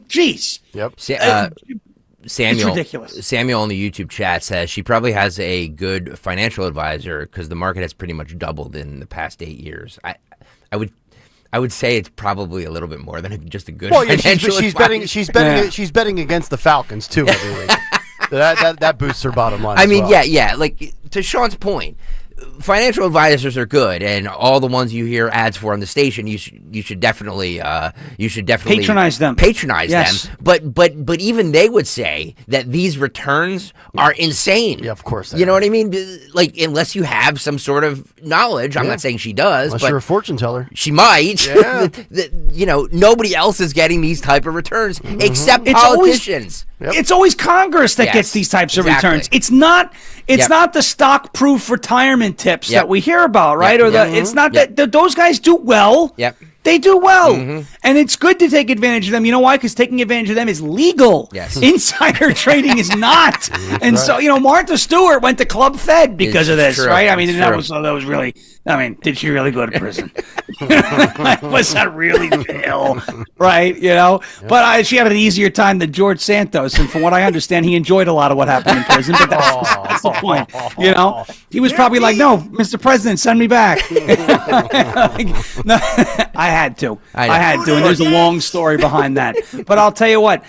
Geez. Yep. Samuel, it's ridiculous. Samuel on the YouTube chat says she probably has a good financial advisor because the market has pretty much doubled in the past 8 years. I would say it's probably a little bit more than just a good financial advisor. She's betting against the Falcons too every week. That boosts her bottom line. I mean, yeah. Like to Sean's point, financial advisors are good, and all the ones you hear ads for on the station, you should definitely patronize them. Yes. But even they would say that these returns are insane. Yeah, of course. You know what I mean? Like, unless you have some sort of knowledge. I'm not saying she does. Unless but you're a fortune teller. She might. Yeah. Nobody else is getting these type of returns except politicians. It's always Congress that gets these types of returns. It's not the stock-proof retirement tips that we hear about, right? Or it's not that those guys do well. Yep. They do well. And it's good to take advantage of them. You know why? Because taking advantage of them is legal. Yes. Insider trading is not. And so, Martha Stewart went to Club Fed because of this, right? I mean, that was really, did she really go to prison? Was that really jail? Right? But she had an easier time than George Santos. And from what I understand, he enjoyed a lot of what happened in prison. But that's the point. He was probably like, no, Mr. President, send me back. I had to. And there's a long story behind that. But I'll tell you what.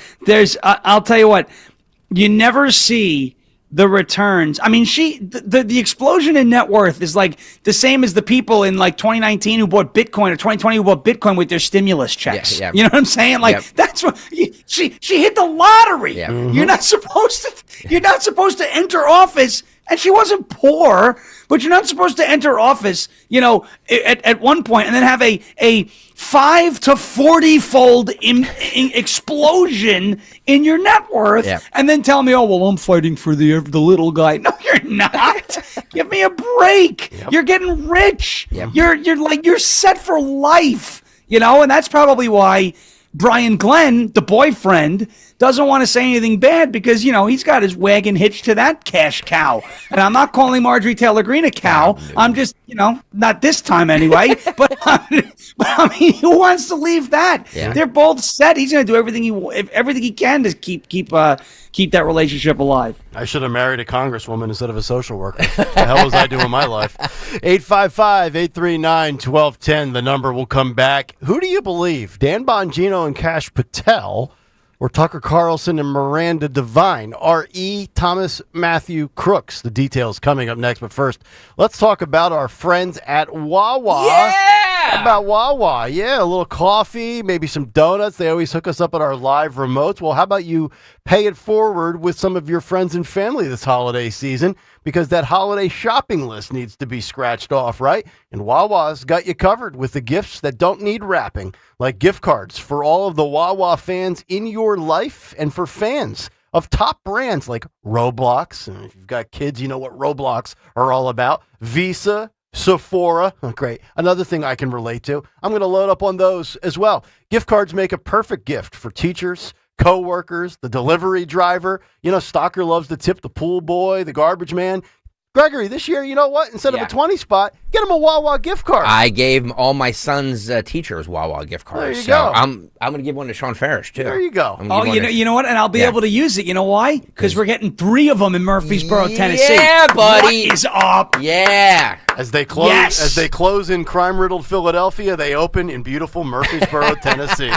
You never see the returns. I mean, the explosion in net worth is like the same as the people in like 2019 who bought Bitcoin, or 2020 who bought Bitcoin with their stimulus checks. Yeah. You know what I'm saying? Like that's what she hit the lottery. Yeah. You're not supposed to enter office. And she wasn't poor, but you're not supposed to enter office, at one point and then have a 5 to 40-fold explosion in your net worth, and then tell me, oh, well, I'm fighting for the little guy. No, you're not. Give me a break. You're getting rich. You're set for life, and that's probably why Brian Glenn, the boyfriend, doesn't want to say anything bad because, he's got his wagon hitched to that cash cow. And I'm not calling Marjorie Taylor Greene a cow. I'm just, not this time anyway. But I mean, who wants to leave that? Yeah. They're both set. He's going to do everything he can to keep that relationship alive. I should have married a congresswoman instead of a social worker. What the hell was I doing in my life? 855-839-1210. The number will come back. Who do you believe? Dan Bongino and Kash Patel, or Tucker Carlson and Miranda Devine? R.E. Thomas Matthew Crooks. The details coming up next. But first, let's talk about our friends at Wawa. Yeah! How about Wawa? Yeah, a little coffee, maybe some donuts. They always hook us up at our live remotes. Well, how about you pay it forward with some of your friends and family this holiday season? Because that holiday shopping list needs to be scratched off, right? And Wawa's got you covered with the gifts that don't need wrapping, like gift cards for all of the Wawa fans in your life and for fans of top brands like Roblox. And if you've got kids, you know what Roblox are all about. Visa, Sephora. Oh, great. Another thing I can relate to. I'm going to load up on those as well. Gift cards make a perfect gift for teachers, co-workers, the delivery driver. Stalker loves to tip the pool boy, the garbage man. Gregory, this year, you know what? Instead of a 20 spot, get him a Wawa gift card. I gave all my son's teachers Wawa gift cards. There you so go. I'm going to give one to Sean Farish, too. There you go. Oh, you know what? And I'll be able to use it. You know why? Because we're getting 3 of them in Murfreesboro, Tennessee. Yeah, buddy. What is up? Yeah. As they close in crime-riddled Philadelphia, they open in beautiful Murfreesboro, Tennessee.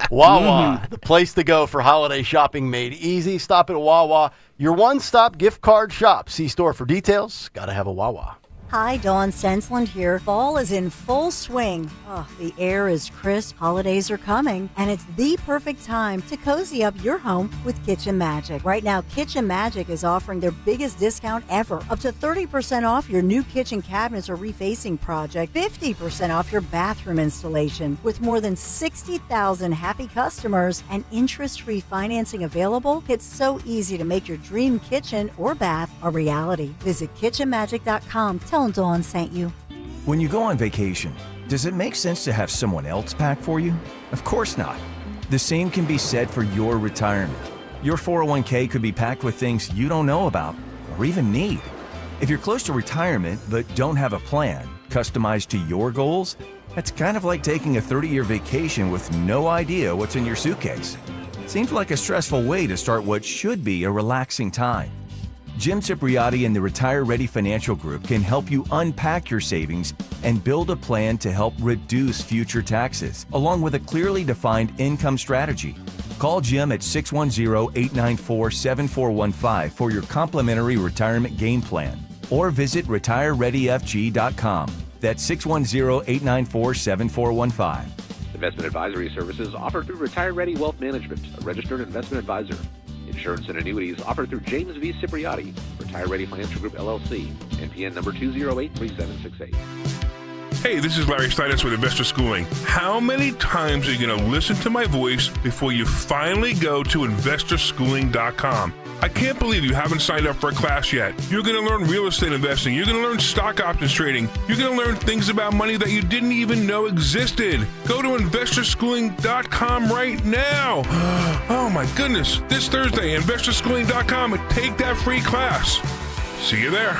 Wawa, the place to go for holiday shopping made easy. Stop at Wawa, your one-stop gift card shop. See store for details. Got to have a Wawa. Hi, Dawn Stensland here. Fall is in full swing. Oh, the air is crisp, holidays are coming, and it's the perfect time to cozy up your home with Kitchen Magic. Right now, Kitchen Magic is offering their biggest discount ever. Up to 30% off your new kitchen cabinets or refacing project, 50% off your bathroom installation. With more than 60,000 happy customers and interest-free financing available, it's so easy to make your dream kitchen or bath a reality. Visit kitchenmagic.com. Tell Dawn sent you. When you go on vacation, does it make sense to have someone else pack for you? Of course not. The same can be said for your retirement. Your 401k could be packed with things you don't know about or even need. If you're close to retirement but don't have a plan customized to your goals, that's kind of like taking a 30-year vacation with no idea what's in your suitcase. Seems like a stressful way to start what should be a relaxing time. Jim Cipriotti and the Retire Ready Financial Group can help you unpack your savings and build a plan to help reduce future taxes, along with a clearly defined income strategy. Call Jim at 610-894-7415 for your complimentary retirement game plan, or visit retirereadyfg.com. That's 610-894-7415. Investment advisory services offered through Retire Ready Wealth Management, a registered investment advisor. Insurance and annuities offered through James V. Cipriotti, Retire Ready Financial Group, LLC, NPN number 2083768. Hey, this is Larry Steinitz with Investor Schooling. How many times are you going to listen to my voice before you finally go to investorschooling.com? I can't believe you haven't signed up for a class yet. You're going to learn real estate investing. You're going to learn stock options trading. You're going to learn things about money that you didn't even know existed. Go to investorschooling.com right now. Oh my goodness. This Thursday, investorschooling.com, and take that free class. See you there.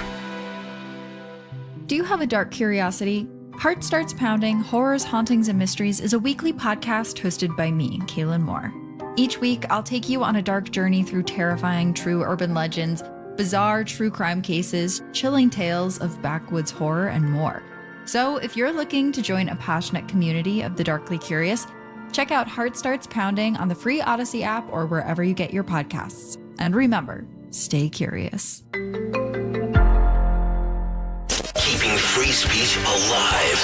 Do you have a dark curiosity? Heart Starts Pounding, Horrors, Hauntings, and Mysteries is a weekly podcast hosted by me, Kayal Moore. Each week, I'll take you on a dark journey through terrifying true urban legends, bizarre true crime cases, chilling tales of backwoods horror, and more. So if you're looking to join a passionate community of the darkly curious, check out Heart Starts Pounding on the free Odyssey app or wherever you get your podcasts. And remember, stay curious. Keeping free speech alive.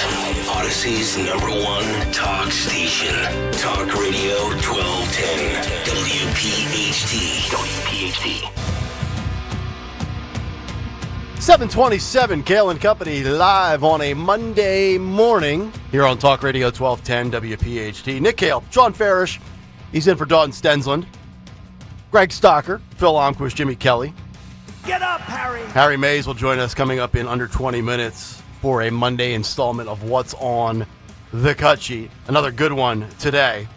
Odyssey's #1 talk station. Talk Radio 1210. WPHT. WPHT. 727, Kayal and Company live on a Monday morning here on Talk Radio 1210 WPHT. Nick Kayal, Sean Farish, he's in for Dawn Stensland, Greg Stocker, Phil Almquist, Jimmy Kelly. Get up, Harry! Harry Mays will join us coming up in under 20 minutes for a Monday installment of What's on the Cut Sheet. Another good one today.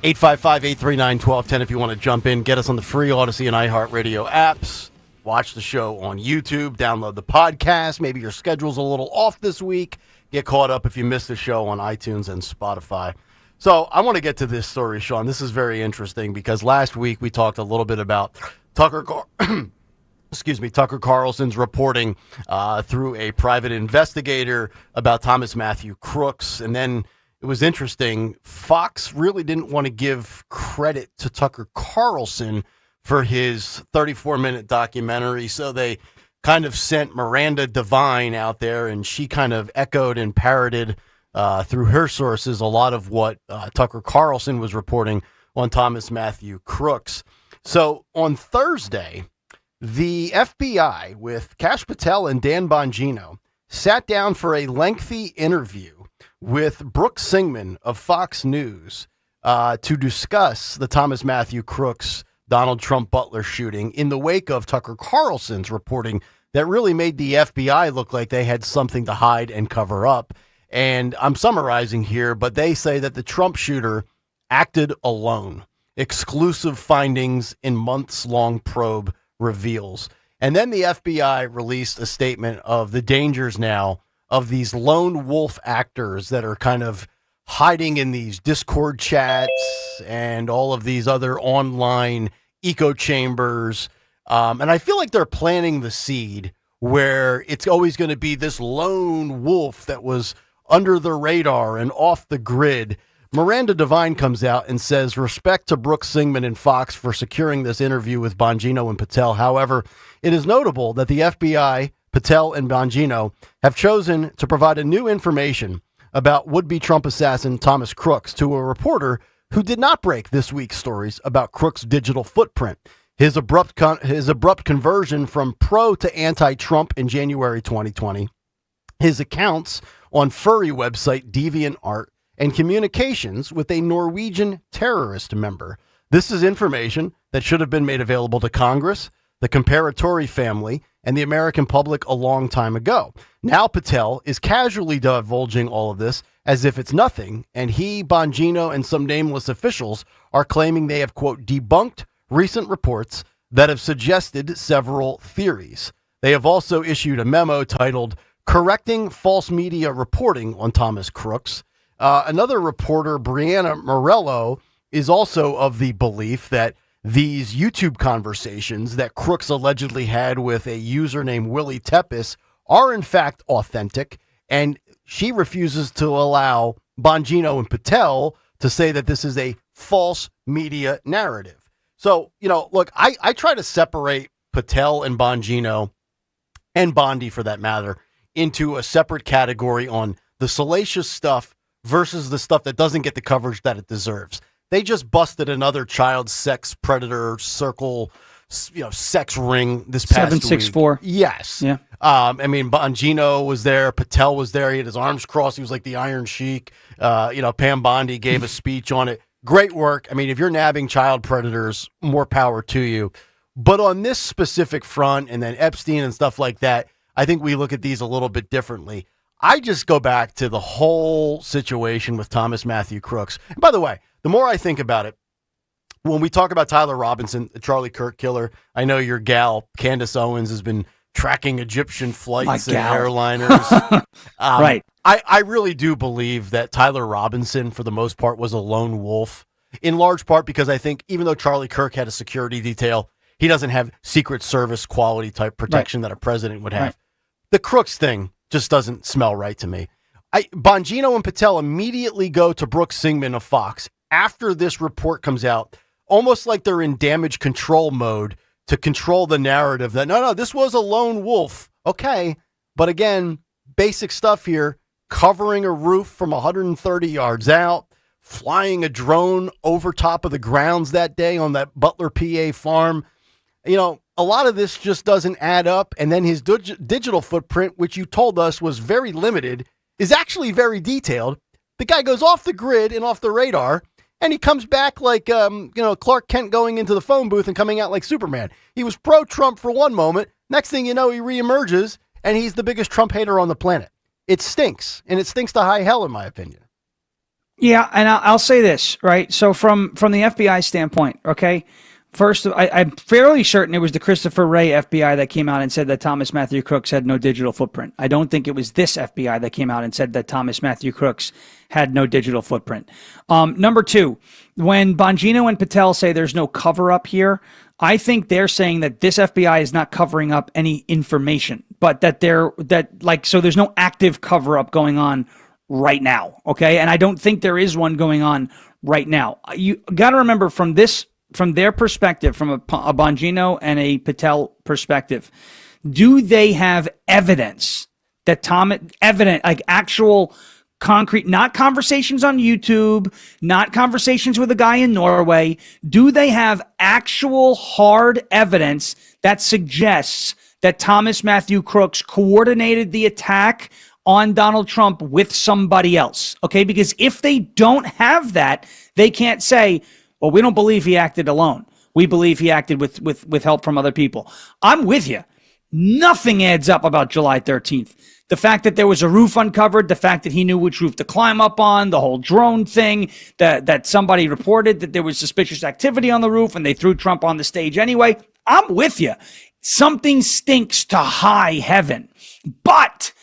855-839-1210 if you want to jump in. Get us on the free Odyssey and iHeartRadio apps. Watch the show on YouTube. Download the podcast. Maybe your schedule's a little off this week. Get caught up if you missed the show on iTunes and Spotify. So I want to get to this story, Sean. This is very interesting because last week we talked a little bit about Tucker Carlson's reporting through a private investigator about Thomas Matthew Crooks. And then it was interesting. Fox really didn't want to give credit to Tucker Carlson for his 34-minute documentary. So they kind of sent Miranda Devine out there, and she kind of echoed and parroted through her sources a lot of what Tucker Carlson was reporting on Thomas Matthew Crooks. So on Thursday, the FBI with Kash Patel and Dan Bongino sat down for a lengthy interview with Brooke Singman of Fox News to discuss the Thomas Matthew Crooks Donald Trump Butler shooting in the wake of Tucker Carlson's reporting that really made the FBI look like they had something to hide and cover up. And I'm summarizing here, but they say that the Trump shooter acted alone. Exclusive findings in months-long probe reveals. And then the FBI released a statement of the dangers now of these lone wolf actors that are kind of hiding in these Discord chats and all of these other online echo chambers. And I feel like they're planting the seed where it's always going to be this lone wolf that was under the radar and off the grid. Miranda Devine comes out and says, respect to Brooks Singman and Fox for securing this interview with Bongino and Patel. However, it is notable that the FBI, Patel, and Bongino have chosen to provide a new information about would-be Trump assassin Thomas Crooks to a reporter who did not break this week's stories about Crooks' digital footprint. His abrupt conversion from pro to anti-Trump in January 2020, his accounts on furry website DeviantArt, and communications with a Norwegian terrorist member. This is information that should have been made available to Congress, the Comparatori family, and the American public a long time ago. Now Patel is casually divulging all of this as if it's nothing, and he, Bongino, and some nameless officials are claiming they have, quote, debunked recent reports that have suggested several theories. They have also issued a memo titled Correcting False Media Reporting on Thomas Crooks. Another reporter, Brianna Morello, is also of the belief that these YouTube conversations that Crooks allegedly had with a user named Willie Tepes are in fact authentic, and she refuses to allow Bongino and Patel to say that this is a false media narrative. So, look, I try to separate Patel and Bongino, and Bondi for that matter, into a separate category on the salacious stuff versus the stuff that doesn't get the coverage that it deserves. They just busted another child sex predator circle, sex ring this past 764. week. Yes. Yeah. Bongino was there. Patel was there. He had his arms crossed. He was like the Iron Sheik. Pam Bondi gave a speech on it. Great work. If you're nabbing child predators, more power to you. But on this specific front, and then Epstein and stuff like that, I think we look at these a little bit differently. I just go back to the whole situation with Thomas Matthew Crooks. And by the way, the more I think about it, when we talk about Tyler Robinson, the Charlie Kirk killer, I know your gal, Candace Owens, has been tracking Egyptian flights and airliners. Right. I really do believe that Tyler Robinson, for the most part, was a lone wolf, in large part because I think even though Charlie Kirk had a security detail, he doesn't have Secret Service quality type protection that a president would have. Right. The Crooks thing just doesn't smell right to me. Bongino and Patel immediately go to Brooks Singman of Fox after this report comes out, almost like they're in damage control mode to control the narrative that, no, this was a lone wolf. Okay. But again, basic stuff here, covering a roof from 130 yards out, flying a drone over top of the grounds that day on that Butler, PA farm. A lot of this just doesn't add up. And then his digital footprint, which you told us was very limited, is actually very detailed. The guy goes off the grid and off the radar, and he comes back like, Clark Kent going into the phone booth and coming out like Superman. He was pro-Trump for one moment. Next thing you know, he reemerges, and he's the biggest Trump hater on the planet. It stinks, and it stinks to high hell, in my opinion. Yeah, and I'll say this, right? So from the FBI standpoint, okay, first, I'm fairly certain it was the Christopher Wray FBI that came out and said that Thomas Matthew Crooks had no digital footprint. I don't think it was this FBI that came out and said that Thomas Matthew Crooks had no digital footprint. Number two, when Bongino and Patel say there's no cover-up here, I think they're saying that this FBI is not covering up any information, but so there's no active cover-up going on right now, okay? And I don't think there is one going on right now. You got to remember from their perspective, from a Bongino and a Patel perspective, do they have evidence that actual concrete, not conversations on YouTube, not conversations with a guy in Norway, do they have actual hard evidence that suggests that Thomas Matthew Crooks coordinated the attack on Donald Trump with somebody else? Okay, because if they don't have that, they can't say, well, we don't believe he acted alone. We believe he acted with help from other people. I'm with you. Nothing adds up about July 13th. The fact that there was a roof uncovered, the fact that he knew which roof to climb up on, the whole drone thing, that somebody reported that there was suspicious activity on the roof and they threw Trump on the stage anyway. I'm with you. something stinks to high heaven. But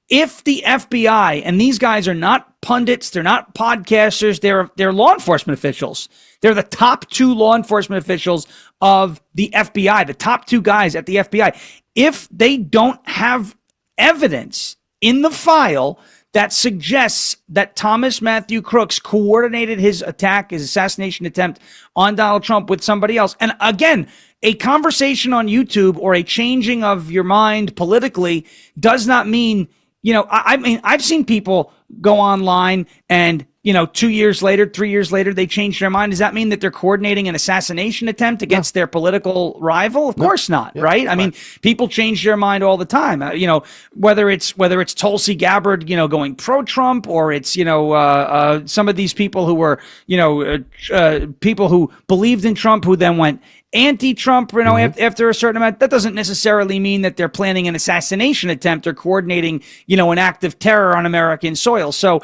if the FBI, and these guys are not pundits, they're not podcasters, they're law enforcement officials. They're the top 2 law enforcement officials of the FBI, the top 2 guys at the FBI. If they don't have evidence in the file that suggests that Thomas Matthew Crooks coordinated his attack, his assassination attempt on Donald Trump with somebody else, and again, a conversation on YouTube or a changing of your mind politically does not mean, I mean, I've seen people go online and, 2 years later, 3 years later, they change their mind. Does that mean that they're coordinating an assassination attempt against their political rival? Of course not, right? I mean, people change their mind all the time. Whether it's Tulsi Gabbard, going pro-Trump, or it's, some of these people who were, people who believed in Trump who then went anti-Trump, after a certain amount. That doesn't necessarily mean that they're planning an assassination attempt or coordinating, an act of terror on American soil. So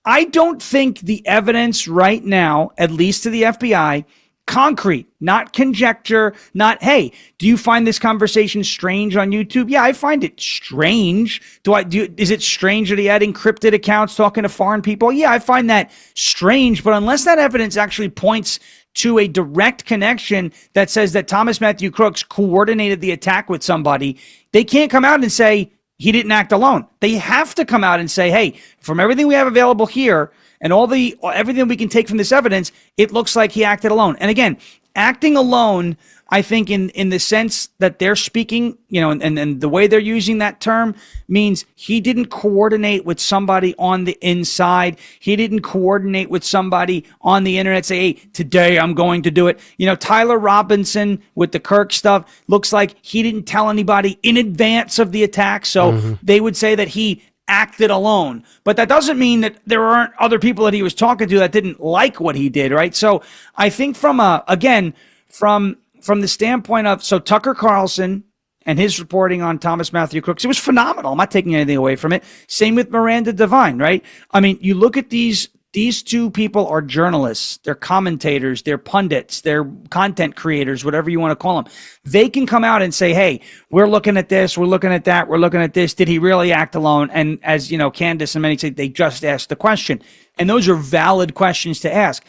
I don't think the evidence right now, at least to the FBI, concrete, not conjecture, not, hey, do you find this conversation strange on YouTube? Yeah, I find it strange. Is it strange that he had encrypted accounts talking to foreign people? Yeah, I find that strange. But unless that evidence actually points to a direct connection that says that Thomas Matthew Crooks coordinated the attack with somebody, they can't come out and say he didn't act alone. They have to come out and say, hey, from everything we have available here and everything we can take from this evidence, it looks like he acted alone. And again, acting alone, I think in the sense that they're speaking, and the way they're using that term means he didn't coordinate with somebody on the inside. He didn't coordinate with somebody on the internet, say, hey, today I'm going to do it. Tyler Robinson with the Kirk stuff looks like he didn't tell anybody in advance of the attack. So they would say that he acted alone. But that doesn't mean that there aren't other people that he was talking to that didn't like what he did, right? So I think from the standpoint of, so Tucker Carlson and his reporting on Thomas Matthew Crooks, it was phenomenal. I'm not taking anything away from it. Same with Miranda Devine, right? I mean, you look at these 2 people are journalists, they're commentators, they're pundits, they're content creators, whatever you want to call them. They can come out and say, hey, we're looking at this, we're looking at that, we're looking at this. Did he really act alone? And as Candace and many say, they just asked the question. And those are valid questions to ask.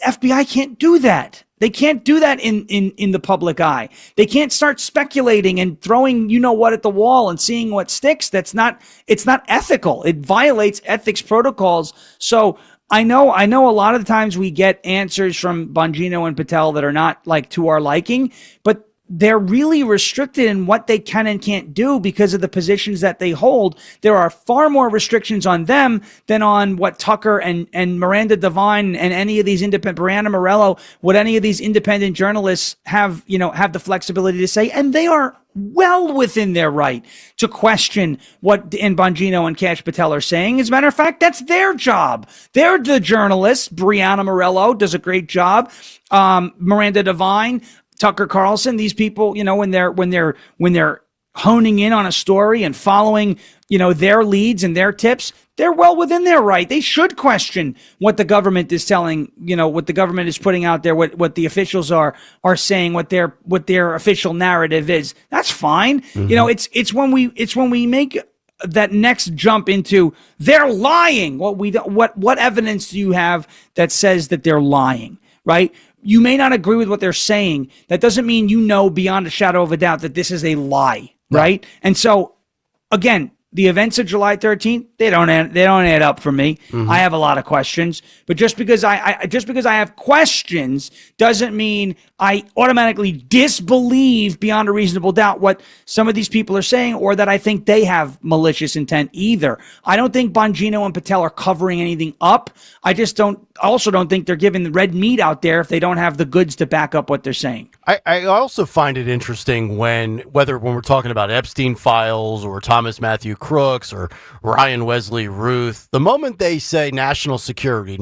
FBI can't do that. They can't do that in the public eye. They can't start speculating and throwing what at the wall and seeing what sticks. It's not ethical. It violates ethics protocols. So I know a lot of the times we get answers from Bongino and Patel that are not to our liking, but they're really restricted in what they can and can't do because of the positions that they hold. There are far more restrictions on them than on what Tucker and Miranda Devine and any of these Brianna Morello, what any of these independent journalists have the flexibility to say. And they are well within their right to question what Bongino and Kash Patel are saying. As a matter of fact, that's their job. They're the journalists. Brianna Morello does a great job. Miranda Devine, Tucker Carlson, these people, when they're honing in on a story and following, their leads and their tips, they're well within their right. They should question what the government is telling, what the government is putting out there, what the officials are saying, what their official narrative is. That's fine. It's when we make that next jump into they're lying. What evidence do you have that says that they're lying, right? You may not agree with what they're saying. That doesn't mean beyond a shadow of a doubt that this is a lie, right? And so, again, the events of July 13th, they don't add up for me. I have a lot of questions, but just because I have questions doesn't mean I automatically disbelieve beyond a reasonable doubt what some of these people are saying, or that I think they have malicious intent either. I don't think Bongino and Patel are covering anything up. I also don't think they're giving the red meat out there if they don't have the goods to back up what they're saying. I also find it interesting when we're talking about Epstein files or Thomas Matthew Crooks or Ryan Wesley Ruth, the moment they say national security,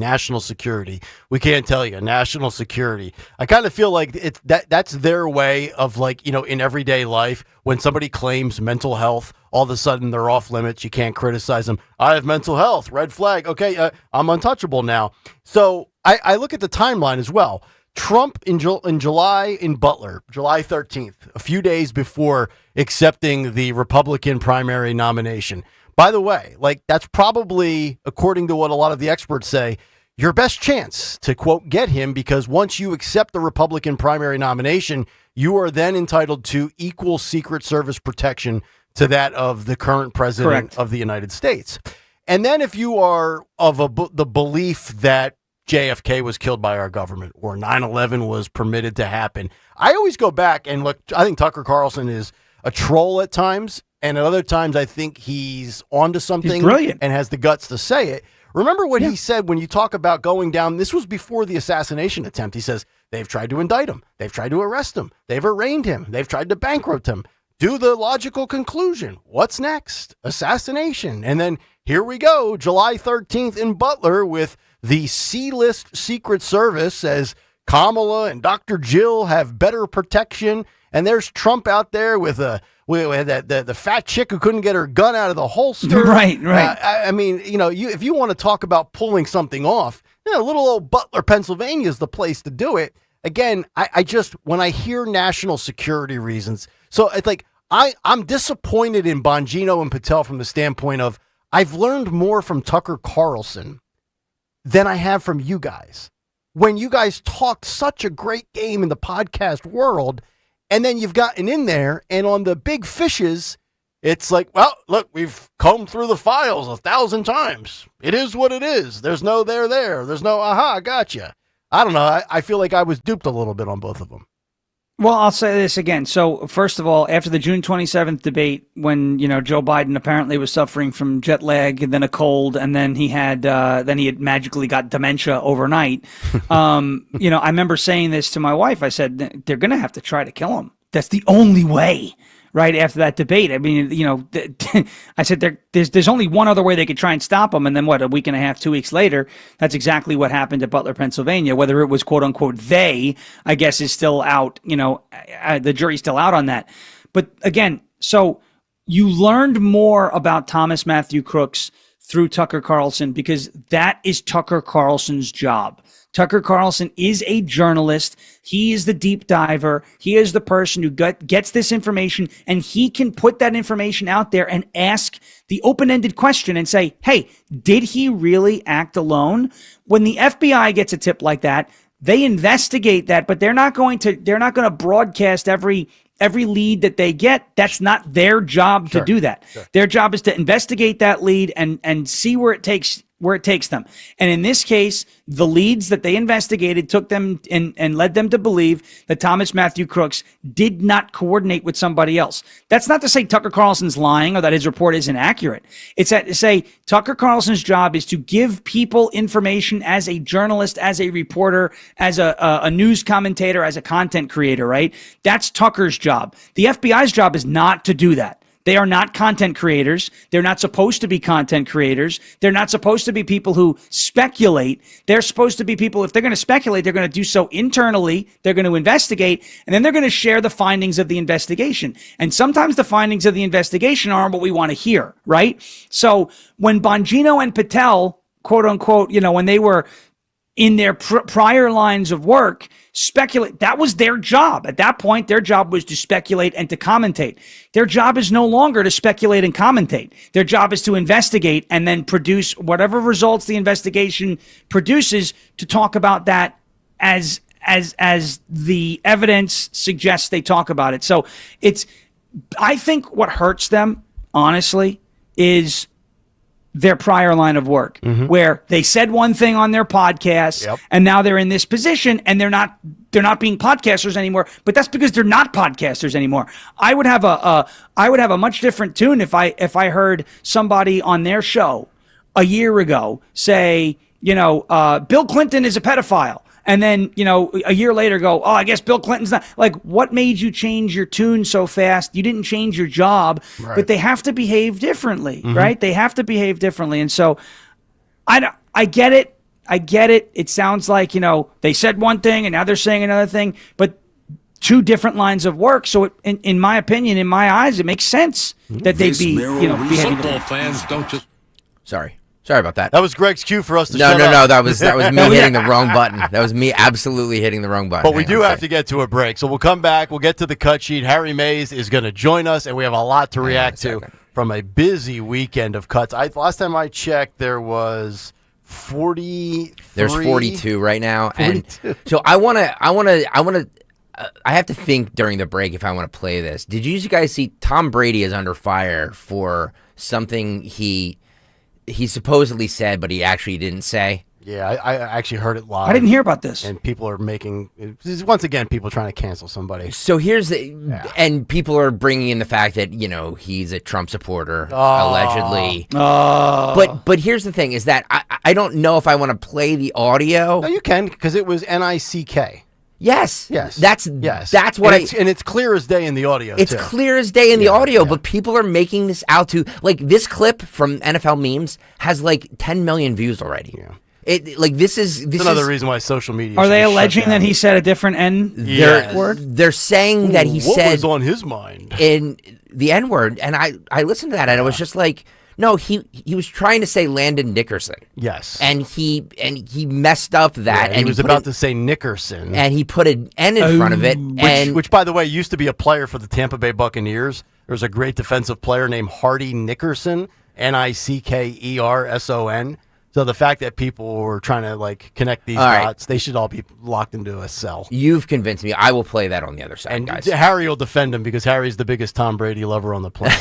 we can't tell you national security. I kind of feel like that's their way of in everyday life, when somebody claims mental health, all of a sudden they're off limits. You can't criticize them. I have mental health, red flag. Okay, I'm untouchable now. So I look at the timeline as well. Trump in July in Butler, July 13th, a few days before accepting the Republican primary nomination. By the way, like that's probably, according to what a lot of the experts say, your best chance to, quote, get him, because once you accept the Republican primary nomination, you are then entitled to equal Secret Service protection to that of the current president of the United States. And then if you are of the belief that JFK was killed by our government or 9/11 was permitted to happen, I always go back and look. I think Tucker Carlson is a troll at times, and at other times I think he's onto something. He's brilliant and has the guts to say it. Remember what he said when you talk about going down, this was before the assassination attempt. He says, they've tried to indict him. They've tried to arrest him. They've arraigned him. They've tried to bankrupt him. Do the logical conclusion. What's next? Assassination. And then here we go, July 13th in Butler with the C-list Secret Service as Kamala and Dr. Jill have better protection. And there's Trump out there with the fat chick who couldn't get her gun out of the holster. Right. I mean, if you want to talk about pulling something off, little old Butler, Pennsylvania is the place to do it. Again, I just, when I hear national security reasons, so it's like, I'm disappointed in Bongino and Patel from the standpoint of, I've learned more from Tucker Carlson than I have from you guys. When you guys talked such a great game in the podcast world, and then you've gotten in there, and on the big fishes, it's like, well, look, we've combed through the files 1,000 times. It is what it is. There's no there. There's no, aha, gotcha. I don't know. I feel like I was duped a little bit on both of them. Well, I'll say this again. So, first of all, after the June 27th debate, when Joe Biden apparently was suffering from jet lag and then a cold, and then he had magically got dementia overnight. I remember saying this to my wife. I said, they're going to have to try to kill him. That's the only way. Right after that debate, I mean, I said there's only one other way they could try and stop him, and then a week and a half, 2 weeks later, that's exactly what happened at Butler, Pennsylvania. Whether it was quote unquote they, I guess, is still out. The jury's still out on that. But again, so you learned more about Thomas Matthew Crooks through Tucker Carlson because that is Tucker Carlson's job. Tucker Carlson is a journalist. He is the deep diver. He is the person who gets this information, and he can put that information out there and ask the open-ended question and say, hey, did he really act alone? When the FBI gets a tip like that, they investigate that, but they're not going to broadcast every lead that they get. That's not their job to do that. Sure. Their job is to investigate that lead and see where it takes them. And in this case, the leads that they investigated took them and led them to believe that Thomas Matthew Crooks did not coordinate with somebody else. That's not to say Tucker Carlson's lying or that his report isn't accurate. It's to say Tucker Carlson's job is to give people information as a journalist, as a reporter, as a news commentator, as a content creator, right? That's Tucker's job. The FBI's job is not to do that. They are not content creators. They're not supposed to be content creators. They're not supposed to be people who speculate. They're supposed to be people, if they're going to speculate, they're going to do so internally. They're going to investigate, and then they're going to share the findings of the investigation. And sometimes the findings of the investigation aren't what we want to hear, right? So when Bongino and Patel, quote unquote, when they were in their prior lines of work, speculate. That was their job. At that point, their job was to speculate and to commentate. Their job is no longer to speculate and commentate. Their job is to investigate and then produce whatever results the investigation produces to talk about that as the evidence suggests they talk about it. So I think what hurts them, honestly, is their prior line of work, where they said one thing on their podcast, and now they're in this position, and they're not being podcasters anymore. But that's because they're not podcasters anymore. I would have a much different tune if I heard somebody on their show a year ago say, Bill Clinton is a pedophile. And then, a year later go, oh, I guess Bill Clinton's not. Like, what made you change your tune so fast? You didn't change your job, but they have to behave differently, right? They have to behave differently. And so I get it. It sounds like, they said one thing and now they're saying another thing, but two different lines of work. So in my opinion, in my eyes, it makes sense that they'd be, behaving. Football fans don't just. Sorry. Sorry about that. That was Greg's cue for us to No, shut no, up. no. That was me hitting the wrong button. That was me absolutely hitting the wrong button. But we do have to get to a break. So we'll come back. We'll get to the cut sheet. Harry Mays is going to join us, and we have a lot to react to from a busy weekend of cuts. Last time I checked, there was 40. There's 42 right now. 42. And so I have to think during the break if I want to play this. Did you guys see Tom Brady is under fire for something he supposedly said, but he actually didn't say? Yeah, I actually heard it live. I didn't hear about this. And people are once again, people trying to cancel somebody. So here's and people are bringing in the fact that, he's a Trump supporter, allegedly. But here's the thing is that I don't know if I want to play the audio. No, you can, because it was NICK. Yes. That's what and it's clear as day in the audio. It's clear as day in the audio, but people are making this out to this clip from NFL memes has 10 million views already. Yeah. This is another reason why social media. Are they alleging that he said a different N word? They're saying that he said what was on his mind in the N word, and I listened to that and it was just no, he was trying to say Landon Dickerson. Yes. And he messed up that. And he was about to say Nickerson. And he put an N in front of it. Which, by the way, used to be a player for the Tampa Bay Buccaneers. There was a great defensive player named Hardy Nickerson, Nickerson. So the fact that people were trying to connect these dots, they should all be locked into a cell. You've convinced me. I will play that on the other side, guys. Harry will defend him because Harry's the biggest Tom Brady lover on the planet.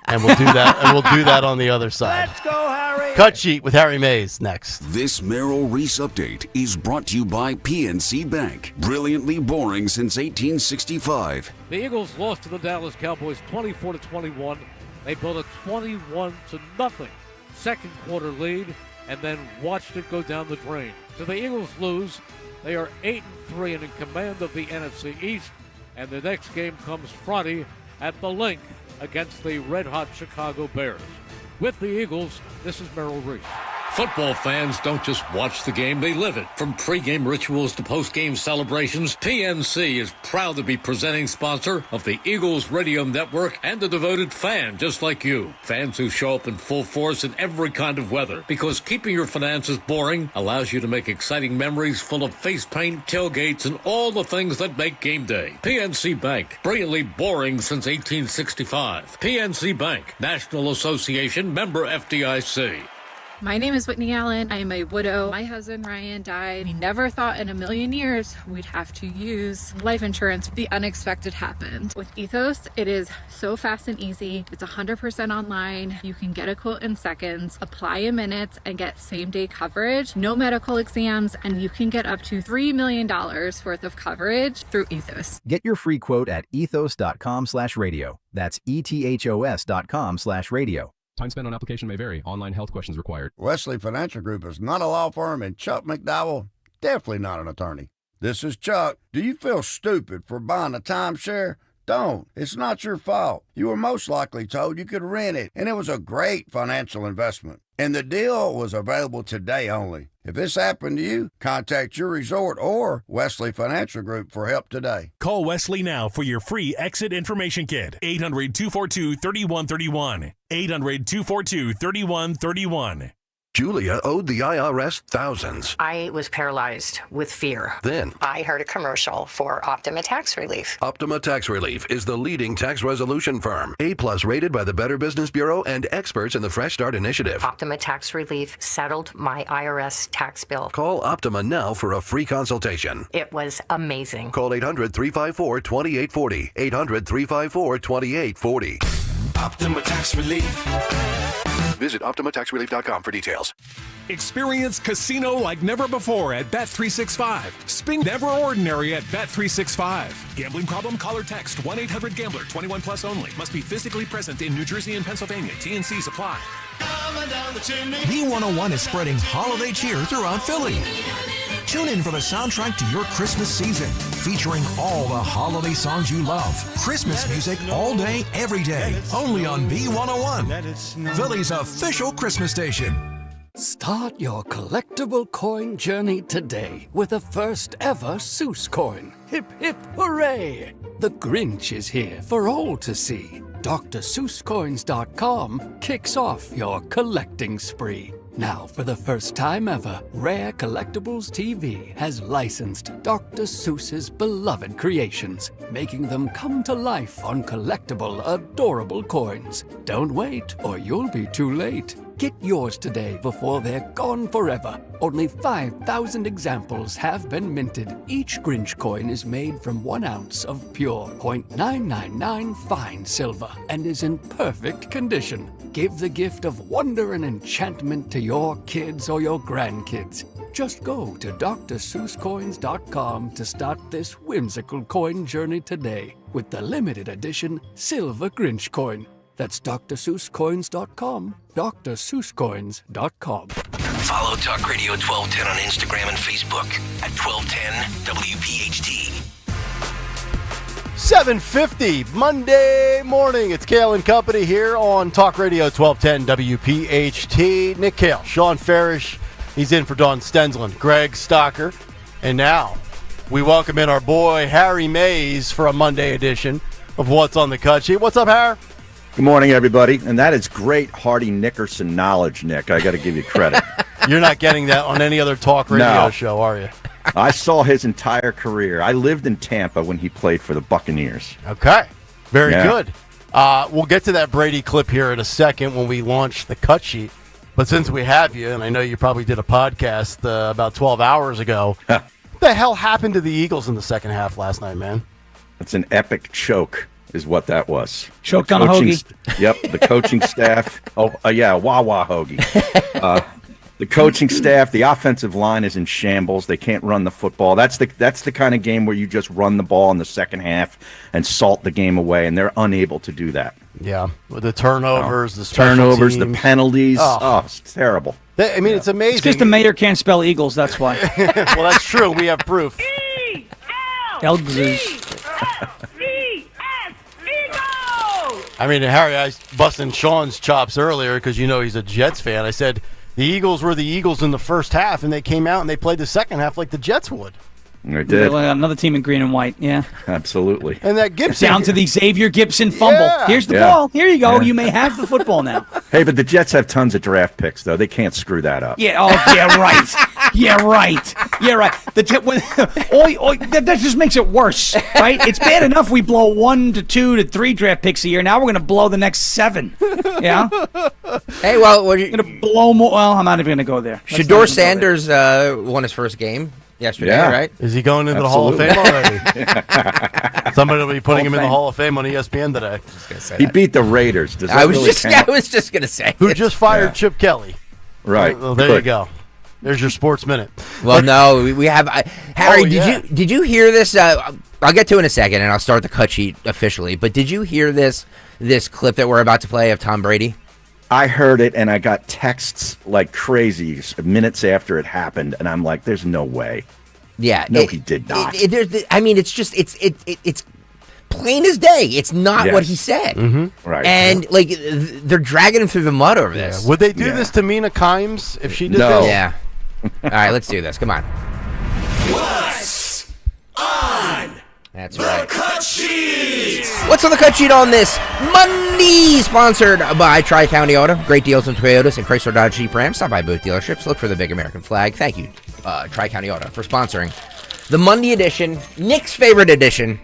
And we'll do that. And we'll do that on the other side. Let's go, Harry. Cut sheet with Harry Mays next. This Merrill Reese update is brought to you by PNC Bank. Brilliantly boring since 1865. The Eagles lost to the Dallas Cowboys 24-21. They built a 21-0 second quarter lead and then watched it go down the drain. So the Eagles lose. They are 8-3 and in command of the NFC East. And the next game comes Friday at the Link against the red-hot Chicago Bears. With the Eagles, this is Merrill Reese. Football fans don't just watch the game, they live it. From pregame rituals to postgame celebrations, PNC is proud to be presenting sponsor of the Eagles Radio Network and a devoted fan just like you. Fans who show up in full force in every kind of weather, because keeping your finances boring allows you to make exciting memories full of face paint, tailgates, and all the things that make game day. PNC Bank, brilliantly boring since 1865. PNC Bank, National Association, member FDIC. My name is Whitney Allen. I am a widow. My husband Ryan died. We never thought in a million years we'd have to use life insurance. The unexpected happened. With Ethos, it is so fast and easy. It's 100% online. You can get a quote in seconds, apply in minutes, and get same-day coverage. No medical exams, and you can get up to $3 million worth of coverage through Ethos. Get your free quote at ethos.com/radio. That's ethos.com/radio. Time spent on application may vary. Online health questions required. Wesley Financial Group is not a law firm, and Chuck McDowell, definitely not an attorney. This is Chuck. Do you feel stupid for buying a timeshare? Don't. It's not your fault. You were most likely told you could rent it, and it was a great financial investment. And the deal was available today only. If this happened to you, contact your resort or Wesley Financial Group for help today. Call Wesley now for your free exit information kit. 800-242-3131. 800-242-3131. Julia owed the IRS thousands. I was paralyzed with fear. Then I heard a commercial for Optima Tax Relief. Optima Tax Relief is the leading tax resolution firm. A+ rated by the Better Business Bureau and experts in the Fresh Start Initiative. Optima Tax Relief settled my IRS tax bill. Call Optima now for a free consultation. It was amazing. Call 800-354-2840. 800-354-2840. Optima Tax Relief. Visit OptimaTaxRelief.com for details. Experience casino like never before at Bet365. Spin never ordinary at Bet365. Gambling problem? Call or text 1-800-GAMBLER. 21 plus only. Must be physically present in New Jersey and Pennsylvania. TNCs apply. B101 is spreading holiday cheer throughout Philly. Tune in for the soundtrack to your Christmas season, featuring all the holiday songs you love. Christmas music all day, every day, only on B101, Philly's official Christmas station. Start your collectible coin journey today with the first ever Seuss coin. Hip, hip, hooray! The Grinch is here for all to see. DrSeussCoins.com kicks off your collecting spree. Now, for the first time ever, Rare Collectibles TV has licensed Dr. Seuss's beloved creations, making them come to life on collectible, adorable coins. Don't wait, or you'll be too late. Get yours today before they're gone forever. Only 5,000 examples have been minted. Each Grinch coin is made from 1 ounce of pure .999 fine silver and is in perfect condition. Give the gift of wonder and enchantment to your kids or your grandkids. Just go to DrSeussCoins.com to start this whimsical coin journey today with the limited edition Silver Grinch coin. That's DrSeussCoins.com, DrSeussCoins.com. Follow Talk Radio 1210 on Instagram and Facebook at 1210 WPHT. 7:50 Monday morning. It's Kayal and Company here on Talk Radio 1210 WPHT. Nick Kayal, Sean Farish, he's in for Dawn Stensland, Greg Stocker, and now we welcome in our boy Harry Mays for a Monday edition of What's on the Cut Sheet. What's up, Harry? Good morning, everybody. And that is great Hardy Nickerson knowledge, Nick. I got to give you credit. You're not getting that on any other talk radio show, are you? I saw his entire career. I lived in Tampa when he played for the Buccaneers. Okay. Very good. We'll get to that Brady clip here in a second when we launch the cut sheet. But since we have you, and I know you probably did a podcast about 12 hours ago, what the hell happened to the Eagles in the second half last night, man? It's an epic choke is what that was. Choked on a hoagie. Yep, the coaching staff. Wawa hoagie. The coaching staff, the offensive line is in shambles. They can't run the football. That's the kind of game where you just run the ball in the second half and salt the game away, and they're unable to do that. Yeah, with the turnovers, the special teams. The penalties. It's terrible. It's amazing. It's because the mayor can't spell Eagles, that's why. Well, that's true. We have proof. Harry, I was busting Sean's chops earlier because he's a Jets fan. I said the Eagles were the Eagles in the first half, and they came out and they played the second half like the Jets would. They did. Another team in green and white, yeah. Absolutely. And that Gibson. Down to the Xavier Gibson fumble. Yeah. Here's the ball. Here you go. Yeah. You may have the football now. Hey, but the Jets have tons of draft picks, though. They can't screw that up. Yeah. Oh, yeah, right. Yeah, right. That just makes it worse, right? It's bad enough we blow 1 to 2 to 3 draft picks a year. Now we're going to blow the next 7. Yeah. Hey, well, we're going to blow more. Well, I'm not even going to go there. Shador Sanders won his first game yesterday, right? Is he going into the Hall of Fame already? Somebody will be putting him in the Hall of Fame on ESPN today. He beat the Raiders. I was just going to say. Who just fired Chip Kelly. Right. Well, there you go. There's your sports minute. Well, no, we have Harry. Did you hear this? I'll get to it in a second, and I'll start the cut sheet officially. But did you hear this clip that we're about to play of Tom Brady? I heard it, and I got texts like crazy minutes after it happened, and I'm like, "There's no way." Yeah, no, he did not. It's plain as day. It's not what he said. Mm-hmm. Right, and they're dragging him through the mud over this. Would they do this to Mina Kimes if she did No. this? Yeah. All right, let's do this. Come on. What's on That's the right. cut sheet? What's on the cut sheet on this Monday? Sponsored by Tri-County Auto. Great deals on Toyotas and Chrysler Dodge Jeep Ram. Stop by both dealerships. Look for the big American flag. Thank you, Tri-County Auto, for sponsoring the Monday edition, Nick's favorite edition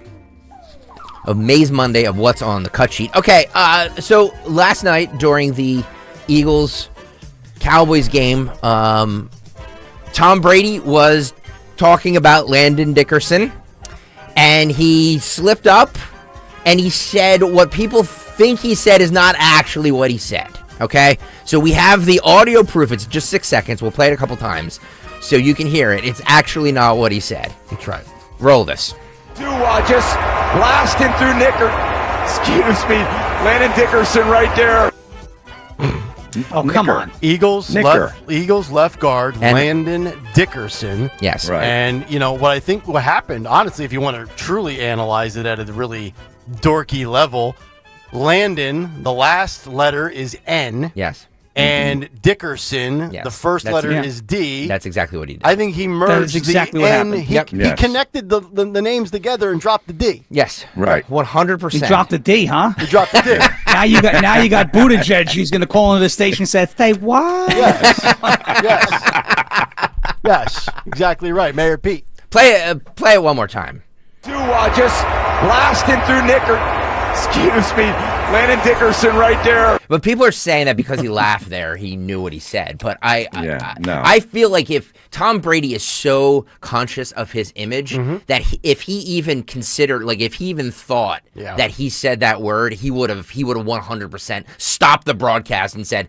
of May's Monday of What's on the Cut Sheet. Okay, so last night during the Eagles-Cowboys game, Tom Brady was talking about Landon Dickerson, and he slipped up, and he said what people think he said is not actually what he said, okay? So we have the audio proof. It's just 6 seconds. We'll play it a couple times so you can hear it. It's actually not what he said. That's right. Roll this. Just blasting through Landon Dickerson right there. Oh, come on. Eagles left guard, Landon Dickerson. Yes. Right. And, what happened, honestly, if you want to truly analyze it at a really dorky level, Landon, the last letter is N. Yes. and Dickerson. Yes. The first letter is D. That's exactly what he did. I think he merged exactly the what N. happened. He connected the names together and dropped the D. Yes. Right. 100%. He dropped the D, huh? He dropped the D. Now you got Buttigieg. He's going to call into the station and say what? Yes, exactly right. Mayor Pete. Play it one more time. Just blasting through Excuse me, Landon Dickerson right there. But people are saying that because he laughed there, he knew what he said. But no. I feel like if Tom Brady is so conscious of his image that if he even considered, like if he even thought that he said that word, he would have 100% stopped the broadcast and said,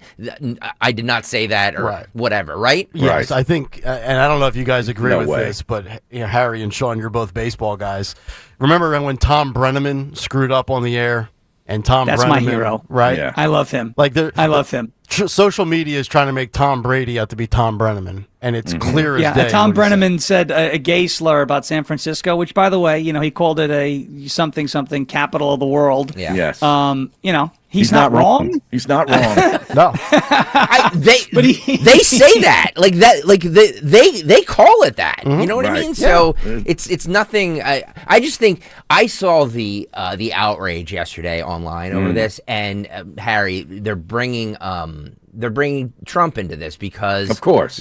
I did not say that or whatever, right? Yes, I think, and I don't know if you guys agree with way. this, but Harry and Sean, you're both baseball guys. Remember when Tom Brenneman screwed up on the air? And Tom That's Brenneman, my hero. Right? Yeah. I love him. I love him. Social media is trying to make Tom Brady out to be Tom Brenneman, and it's clear as day. Tom Brenneman said a gay slur about San Francisco, which, by the way, he called it a something capital of the world. Yeah. Yes. He's not wrong. He's not wrong. No. They say that like that, like they call it that. You know what I mean? So it's nothing. I just think I saw the outrage yesterday online over this, and Harry, they're bringing Trump into this because, of course,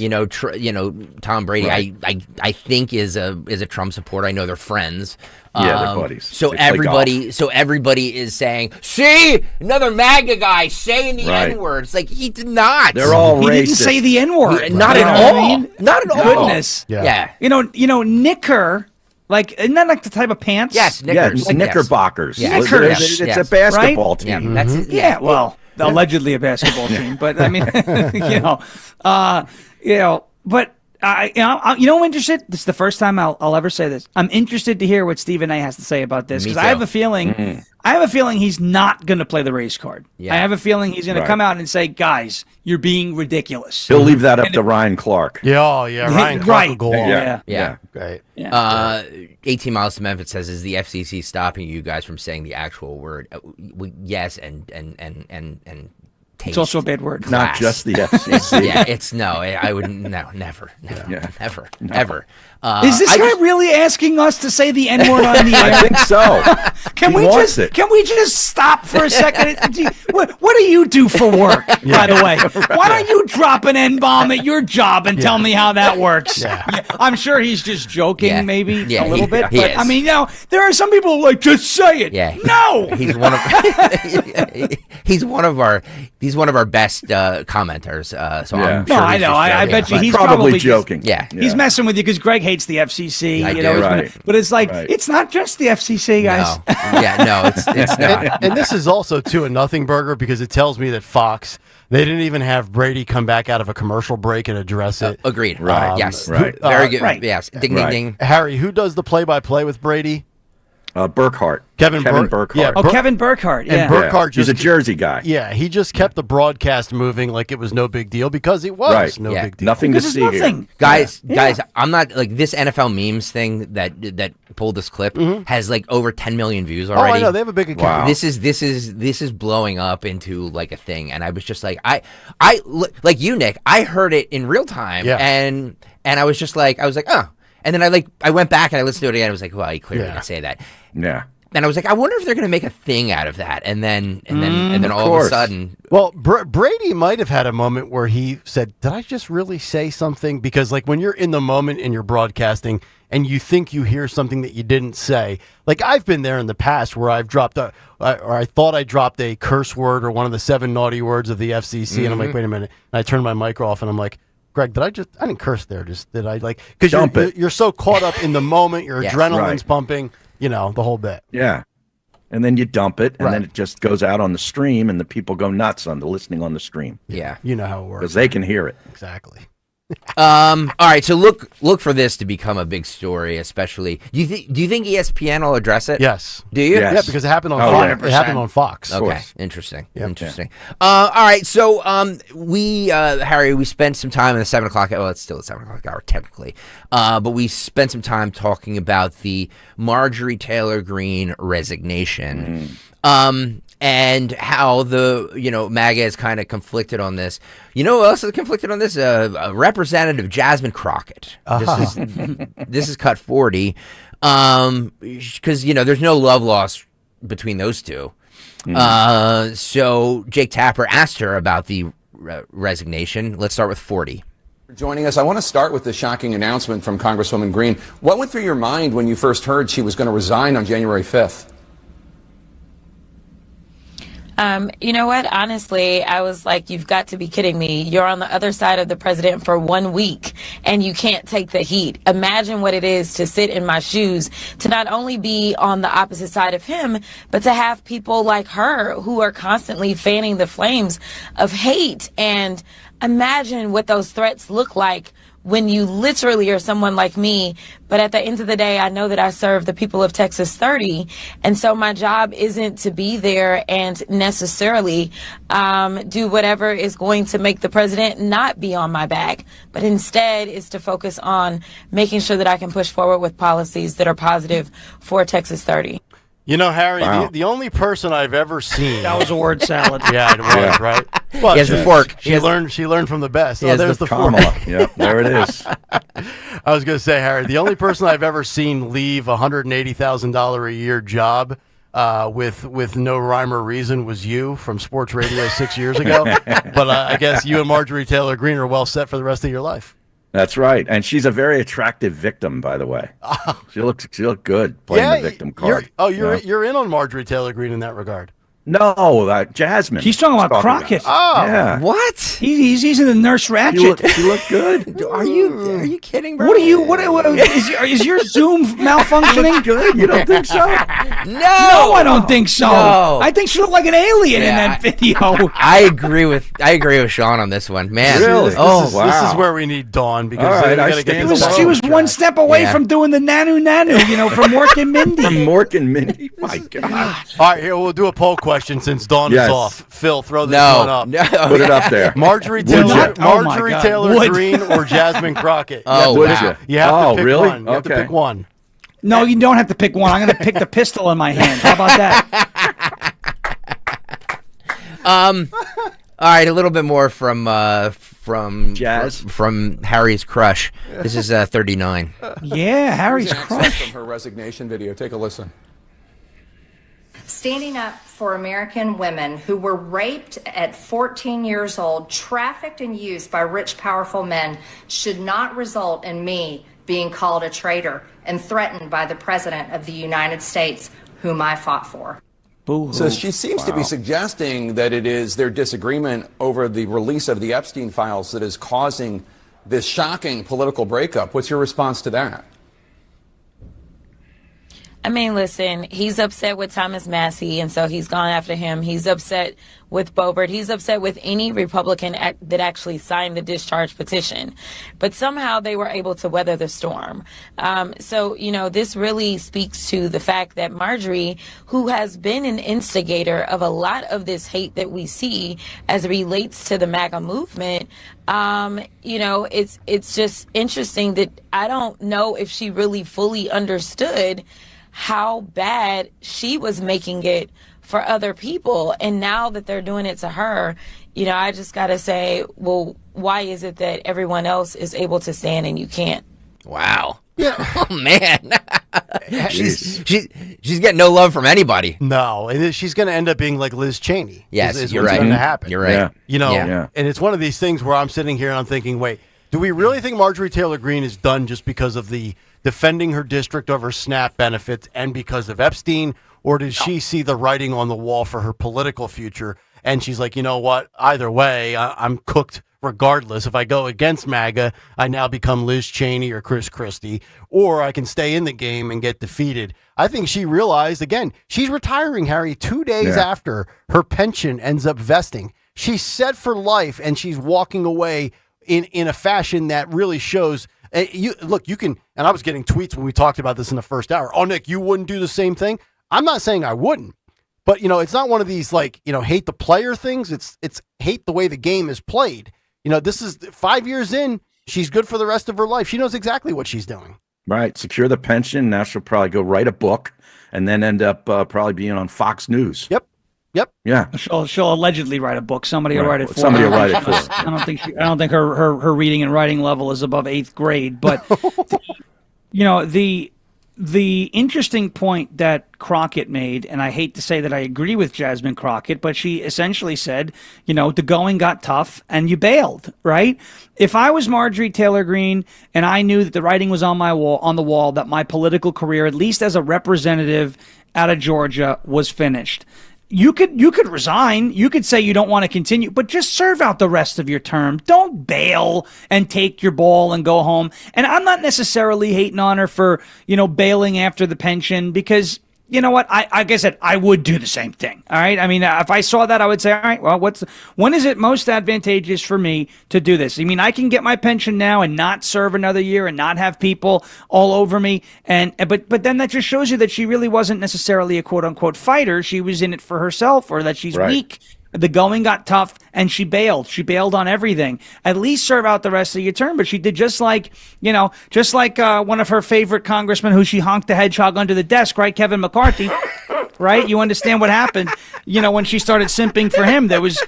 Tom Brady, I think is a Trump supporter. I know they're friends. They're buddies. So everybody is saying, "See, another MAGA guy saying the N-word." It's like he did not. They're all racist. He didn't say the N-word. Not at all. Not at all. Goodness. Yeah. Knicker. Like, isn't that like the type of pants? Yes, knickers. Yeah, knickers. Yeah. Knickers. It's a basketball team. Yeah, well, allegedly a basketball team, but I mean, but I'm interested. This is the first time I'll ever say this. I'm interested to hear what Stephen A. has to say about this because I have a feeling. I have a feeling he's not going to play the race card. Yeah. I have a feeling he's going to come out and say, "Guys, you're being ridiculous." He'll leave that up to Ryan Clark. Ryan Clark will go on. Yeah. Great. 18 Miles to Memphis says, "Is the FCC stopping you guys from saying the actual word?" Yes, and taste. It's also a bad word. Class. Not just the FCC. I would never. Is this guy really asking us to say the N-word on the air? I think so. Can we just stop for a second? What do you do for work, by the way? Why don't you drop an N-bomb at your job and tell me how that works? Yeah, I'm sure he's just joking, maybe a little bit. But I mean, there are some people who like, just say it. Yeah, no. He's one of our best commenters. So I'm sure I know. I bet you he's probably joking. Yeah, he's messing with you because Greg hates the FCC. But it's like it's not just the FCC, guys. No, it's not. And this is also too a nothing burger because it tells me that Fox, they didn't even have Brady come back out of a commercial break and address it. Agreed. Right. Yes. Right. Very good. Right. Yes. Ding ding ding. Harry, who does the play-by-play with Brady? Burkhart. Kevin Burkhart. Yeah, Kevin Burkhart. Yeah. And Burkhart he's a Jersey guy. Yeah, he just kept the broadcast moving like it was no big deal because it was no big deal. Nothing because to see here. Guys, I'm not like this NFL memes thing that pulled this clip has like over 10 million views already. Oh, I know. They have a big account. Wow. This is blowing up into like a thing, and I was just like, I like you, Nick. I heard it in real time, and I was just like, oh, and then I went back and I listened to it again. I was like, well, he clearly didn't say that. Yeah. And I was like, I wonder if they're going to make a thing out of that, and then all of a sudden, well, Brady might have had a moment where he said, "Did I just really say something?" Because like when you're in the moment in your broadcasting and you think you hear something that you didn't say, like I've been there in the past where I've dropped or I thought I dropped a curse word or one of the 7 naughty words of the FCC, and I'm like, wait a minute, and I turn my mic off, and I'm like, Greg, I didn't curse there. Did I because you're so caught up in the moment, your adrenaline's pumping. The whole bit. Yeah. And then you dump it, and then it just goes out on the stream, and the people go nuts on the listening on the stream. Yeah. You know how it works. Because they can hear it. Exactly. All right, so look for this to become a big story, especially. Do you think ESPN will address it? Yes. Do you? Yes. Yeah, because it happened on Fox. It happened on Fox. Okay, interesting. Yep. Interesting. All right, so Harry, we spent some time in the 7 o'clock. Well, it's still the 7 o'clock hour technically, but we spent some time talking about the Marjorie Taylor Greene resignation. and how the MAGA is kind of conflicted on this. You know who else is conflicted on this? Representative Jasmine Crockett. This is cut 40, because there's no love lost between those two. So Jake Tapper asked her about the resignation. Let's start with 40. Joining us, I want to start with the shocking announcement from Congresswoman Green. What went through your mind when you first heard she was going to resign on January 5th? You know what? Honestly, I was like, you've got to be kidding me. You're on the other side of the president for 1 week and you can't take the heat. Imagine what it is to sit in my shoes, to not only be on the opposite side of him, but to have people like her who are constantly fanning the flames of hate. And imagine what those threats look like when you literally are someone like me. But at the end of the day, I know that I serve the people of Texas 30. And so my job isn't to be there and necessarily do whatever is going to make the president not be on my back, but instead is to focus on making sure that I can push forward with policies that are positive for Texas 30. Harry, Wow. the only person I've ever seen. That was a word salad. Yeah, it was, right? Well, He has the fork. She learned from the best. has There's the the fork. Kamala. Yep, there it is. I was going to say, Harry, the only person I've ever seen leave a $180,000 a year job with no rhyme or reason was you from sports radio 6 years ago. But I guess you and Marjorie Taylor Greene are well set for the rest of your life. That's right, and she's a very attractive victim, by the way. She looked good playing the victim card. You're in on Marjorie Taylor Greene in that regard. No, Jasmine. He's talking about Crockett. Oh, yeah. What? He's in the Nurse Ratchet. She looked good. Are you kidding, bro? What is your Zoom malfunctioning? Good. You don't think so? No, I don't think so. No. I think she looked like an alien in that video. I agree with Sean on this one, man. Really? This is where we need Dawn because All right, we I gotta get stand this with She was track. one step away from doing the nanu, from Mork and Mindy. From Mork and Mindy. My God. All right, here we'll do a poll question since Dawn Yes. is off. Phil, throw this one up. No. Put it up there. Marjorie Would Taylor, you? Oh my God. Taylor Would. Greene or Jasmine Crockett. Would wow. you? You have to pick really? one. You have to Okay. pick one. No, you don't have to pick one. I'm going to pick the pistol in my hand. How about that? All right, a little bit more from Jazz? from Harry's crush. This is 39. Yeah, Harry's Here's an crush. excerpt from her resignation video. Take a listen. Standing up for American women who were raped at 14 years old, trafficked and used by rich, powerful men should not result in me being called a traitor and threatened by the President of the United States, whom I fought for. Boo-hoo. So she seems to be suggesting that it is their disagreement over the release of the Epstein files that is causing this shocking political breakup. What's your response to that? I mean, listen, he's upset with Thomas Massey, and so he's gone after him. He's upset with Boebert. He's upset with any Republican that actually signed the discharge petition. But somehow they were able to weather the storm. So, this really speaks to the fact that Marjorie, who has been an instigator of a lot of this hate that we see as it relates to the MAGA movement, it's just interesting that I don't know if she really fully understood how bad she was making it for other people. And now that they're doing it to her, I just got to say, well, why is it that everyone else is able to stand and you can't? Wow. Yeah. Oh man. she's getting no love from anybody. No, and she's going to end up being like Liz Cheney. Yes, is you're what's right. going to happen. You're right. Yeah. And it's one of these things where I'm sitting here and I'm thinking, wait, do we really think Marjorie Taylor Greene is done just because of the defending her district over SNAP benefits and because of Epstein, or did she see the writing on the wall for her political future? And she's like, you know what? Either way, I'm cooked regardless. If I go against MAGA, I now become Liz Cheney or Chris Christie, or I can stay in the game and get defeated. I think she realized, again, she's retiring, Harry, 2 days after her pension ends up vesting. She's set for life, and she's walking away in a fashion that really shows. You can, and I was getting tweets when we talked about this in the first hour. Oh, Nick, you wouldn't do the same thing? I'm not saying I wouldn't, but it's not one of these hate the player things. It's hate the way the game is played. This is 5 years in. She's good for the rest of her life. She knows exactly what she's doing. Right. Secure the pension. Now she'll probably go write a book and then end up probably being on Fox News. Yep. Yep. Yeah. She'll allegedly write a book. Somebody will write it for Somebody her. will write it for her. I don't think her reading and writing level is above 8th grade. But the interesting point that Crockett made, and I hate to say that I agree with Jasmine Crockett, but she essentially said, the going got tough and you bailed, right? If I was Marjorie Taylor Greene and I knew that the writing was on the wall that my political career, at least as a representative out of Georgia, was finished. You could resign. You could say you don't want to continue, but just serve out the rest of your term. Don't bail and take your ball and go home. And I'm not necessarily hating on her for, bailing after the pension, because you know what? Like I said, I would do the same thing. All right. I mean, if I saw that, I would say, all right, well, when is it most advantageous for me to do this? I mean, I can get my pension now and not serve another year and not have people all over me. But then that just shows you that she really wasn't necessarily a quote unquote fighter. She was in it for herself, or that she's weak. The going got tough and she bailed. She bailed on everything. At least serve out the rest of your term. But she did just like one of her favorite congressmen who she honked the hedgehog under the desk, right? Kevin McCarthy, right? You understand what happened, when she started simping for him. There was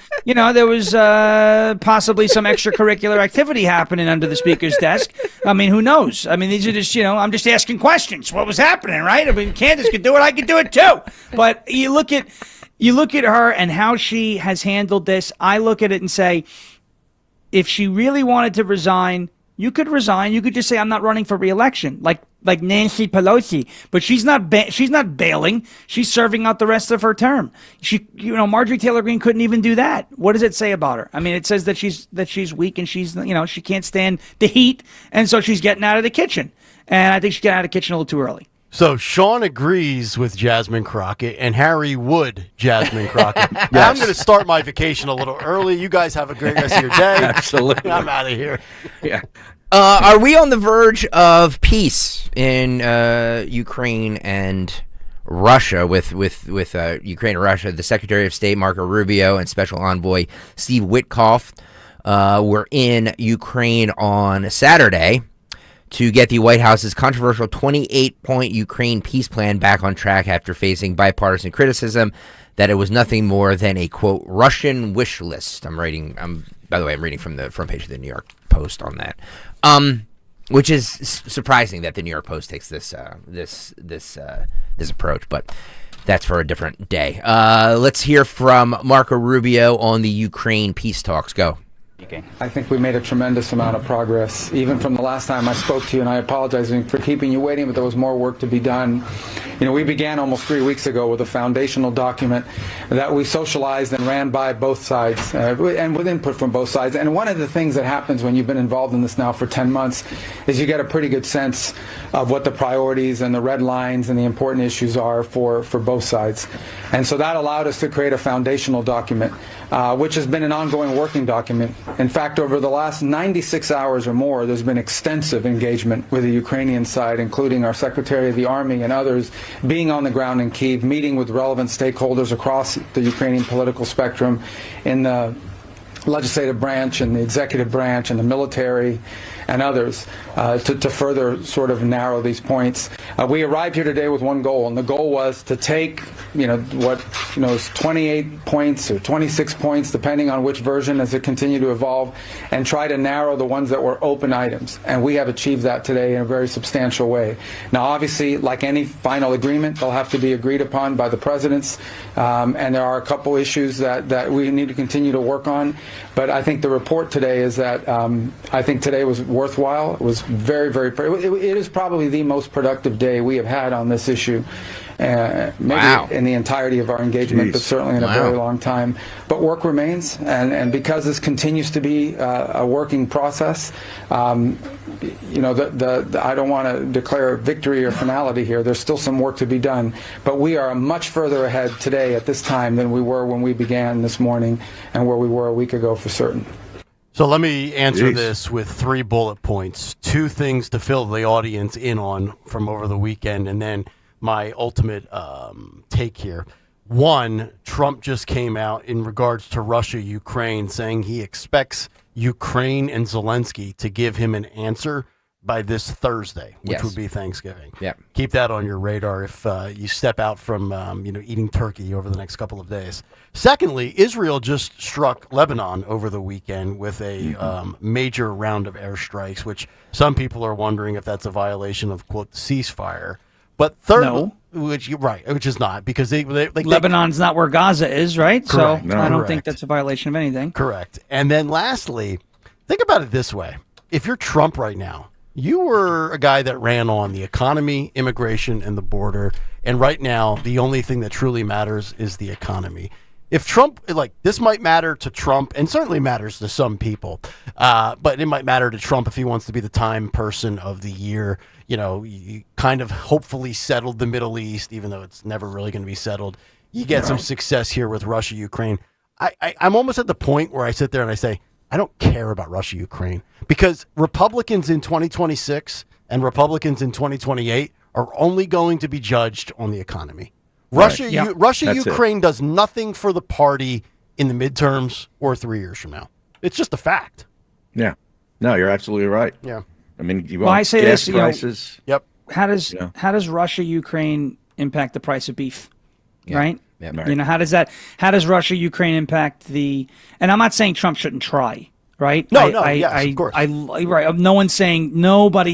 possibly some extracurricular activity happening under the speaker's desk. I mean, who knows? I mean, these are just, I'm just asking questions. What was happening, right? I mean, Candace could do it. I could do it too. But you look at her and how she has handled this. I look at it and say, if she really wanted to resign, you could resign. You could just say, I'm not running for re-election, like Nancy Pelosi. But she's not bailing. She's serving out the rest of her term. Marjorie Taylor Greene couldn't even do that. What does it say about her? I mean, it says that she's weak and she's she can't stand the heat, and so she's getting out of the kitchen. And I think she's getting out of the kitchen a little too early. So Sean agrees with Jasmine Crockett, and Harry would Jasmine Crockett. Yes. I'm going to start my vacation a little early. You guys have a great rest of your day. Absolutely. I'm out of here. Yeah. Are we on the verge of peace in Ukraine and Russia with Ukraine and Russia? The Secretary of State Marco Rubio and Special Envoy Steve Witkoff were in Ukraine on Saturday to get the White House's controversial 28-point Ukraine peace plan back on track after facing bipartisan criticism that it was nothing more than a, quote, Russian wish list. I'm reading from the front page of the New York Post on that, which is surprising that the New York Post takes this approach, but that's for a different day. Let's hear from Marco Rubio on the Ukraine peace talks. Go. I think we made a tremendous amount of progress, even from the last time I spoke to you, and I apologize for keeping you waiting, but there was more work to be done. We began almost 3 weeks ago with a foundational document that we socialized and ran by both sides, and with input from both sides. And one of the things that happens when you've been involved in this now for 10 months is you get a pretty good sense of what the priorities and the red lines and the important issues are for both sides. And so that allowed us to create a foundational document, which has been an ongoing working document. In fact, over the last 96 hours or more, there's been extensive engagement with the Ukrainian side, including our Secretary of the Army and others, being on the ground in Kyiv, meeting with relevant stakeholders across the Ukrainian political spectrum in the legislative branch and the executive branch and the military and others to further sort of narrow these points. We arrived here today with one goal, and the goal was to take, is 28 points or 26 points, depending on which version as it continued to evolve, and try to narrow the ones that were open items. And we have achieved that today in a very substantial way. Now, obviously, like any final agreement, they'll have to be agreed upon by the presidents, and there are a couple issues that we need to continue to work on. But I think the report today is that I think today was worthwhile. It was very, very. It is probably the most productive day we have had on this issue, maybe in the entirety of our engagement, but certainly in a very long time. But work remains, and because this continues to be a working process, I don't want to declare victory or finality here. There's still some work to be done, but we are much further ahead today at this time than we were when we began this morning and where we were a week ago for certain. So let me answer this with 3 bullet points, 2 things to fill the audience in on from over the weekend, and then my ultimate take here. 1, Trump just came out in regards to Russia, Ukraine, saying he expects Ukraine and Zelensky to give him an answer by this Thursday, which Yes. would be Thanksgiving. Yeah. Keep that on your radar if you step out from eating turkey over the next couple of days. Secondly, Israel just struck Lebanon over the weekend with a major round of airstrikes, which some people are wondering if that's a violation of, quote, ceasefire. But third, No. which is not, because they Lebanon's not where Gaza is, right? Correct. So I don't Correct. think that's a violation of anything. Correct. And then lastly, think about it this way. If you're Trump right now, you were a guy that ran on the economy, immigration, and the border. And right now, the only thing that truly matters is the economy. If Trump, this might matter to Trump, and certainly matters to some people, but it might matter to Trump if he wants to be the Time Person of the Year. You kind of hopefully settled the Middle East, even though it's never really going to be settled. You get some success here with Russia, Ukraine. I'm almost at the point where I sit there and I say, I don't care about Russia, Ukraine, because Republicans in 2026 and Republicans in 2028 are only going to be judged on the economy. Russia, That's Ukraine does nothing for the party in the midterms or 3 years from now. It's just a fact. Yeah. No, you're absolutely right. Yeah. I mean, you Well, I want say gas this, prices. Yep. How does Russia Ukraine impact the price of beef? Right? Yeah. Right. How does Russia Ukraine impact the? And I'm not saying Trump shouldn't try. Right? Yes, of course. Right. Nobody's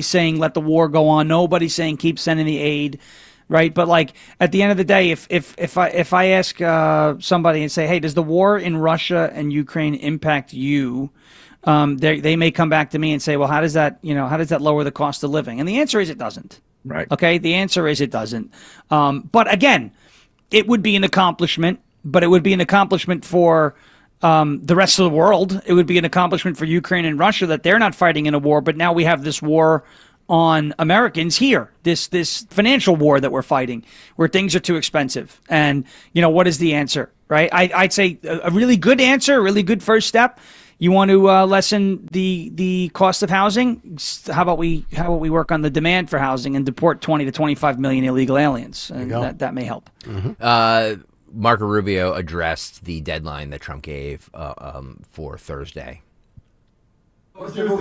saying let the war go on. Nobody's saying keep sending the aid. Right. But at the end of the day, if I ask somebody and say, hey, does the war in Russia and Ukraine impact you? They may come back to me and say, well, how does that lower the cost of living? And the answer is it doesn't. Right. Okay. The answer is it doesn't. But again, it would be an accomplishment, but it would be an accomplishment for the rest of the world. It would be an accomplishment for Ukraine and Russia that they're not fighting in a war, but now we have this war on Americans here, this financial war that we're fighting, where things are too expensive. And, what is the answer, right? I'd say a really good answer, a really good first step. You want to lessen the cost of housing? How about we work on the demand for housing and deport 20 to 25 million illegal aliens? And that may help. Mm-hmm. Marco Rubio addressed the deadline that Trump gave for Thursday. What about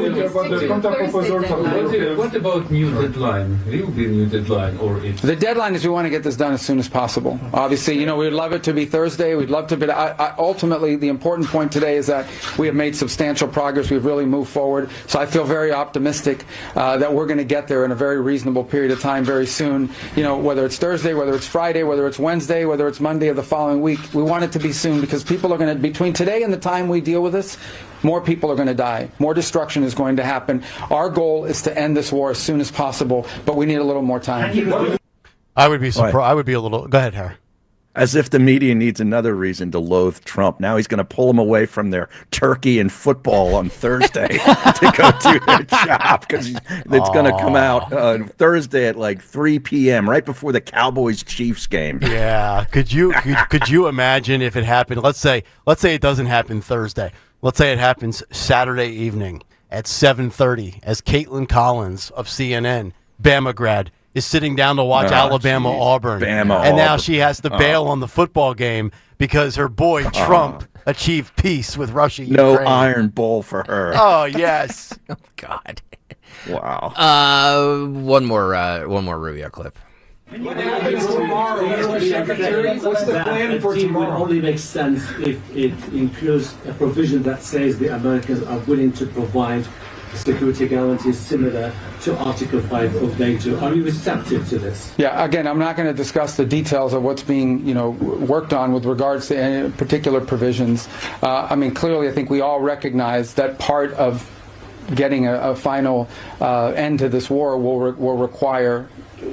new deadline? Will be new deadline or it's... The deadline is we want to get this done as soon as possible. Obviously, we'd love it to be Thursday. We'd love to be... ultimately, the important point today is that we have made substantial progress. We've really moved forward. So I feel very optimistic that we're going to get there in a very reasonable period of time very soon. Whether it's Thursday, whether it's Friday, whether it's Wednesday, whether it's Monday of the following week, we want it to be soon because people are going to... Between today and the time we deal with this, more people are going to die. More destruction is going to happen. Our goal is to end this war as soon as possible, but we need a little more time. I would be surprised. I would be a little... Go ahead, Harry. As if the media needs another reason to loathe Trump. Now he's going to pull them away from their turkey and football on Thursday to go do their job because it's going to come out Thursday at 3 p.m. right before the Cowboys-Chiefs game. Yeah. Could you imagine if it happened? Let's say it doesn't happen Thursday. Let's say it happens Saturday evening at 7:30 as Caitlin Collins of CNN, Bama grad, is sitting down to watch Alabama-Auburn. And now she has to bail on the football game because her boy Trump achieved peace with Russia. No Ukraine. Iron Bowl for her. Oh, yes. Oh, God. Wow. One more Rubio clip. What happens tomorrow? What's the plan for tomorrow? It only makes sense if it includes a provision that says the Americans are willing to provide security guarantees similar to Article 5 of NATO. Are you receptive to this? Yeah, again, I'm not going to discuss the details of what's being, worked on with regards to any particular provisions. Clearly, I think we all recognize that part of getting a final end to this war will require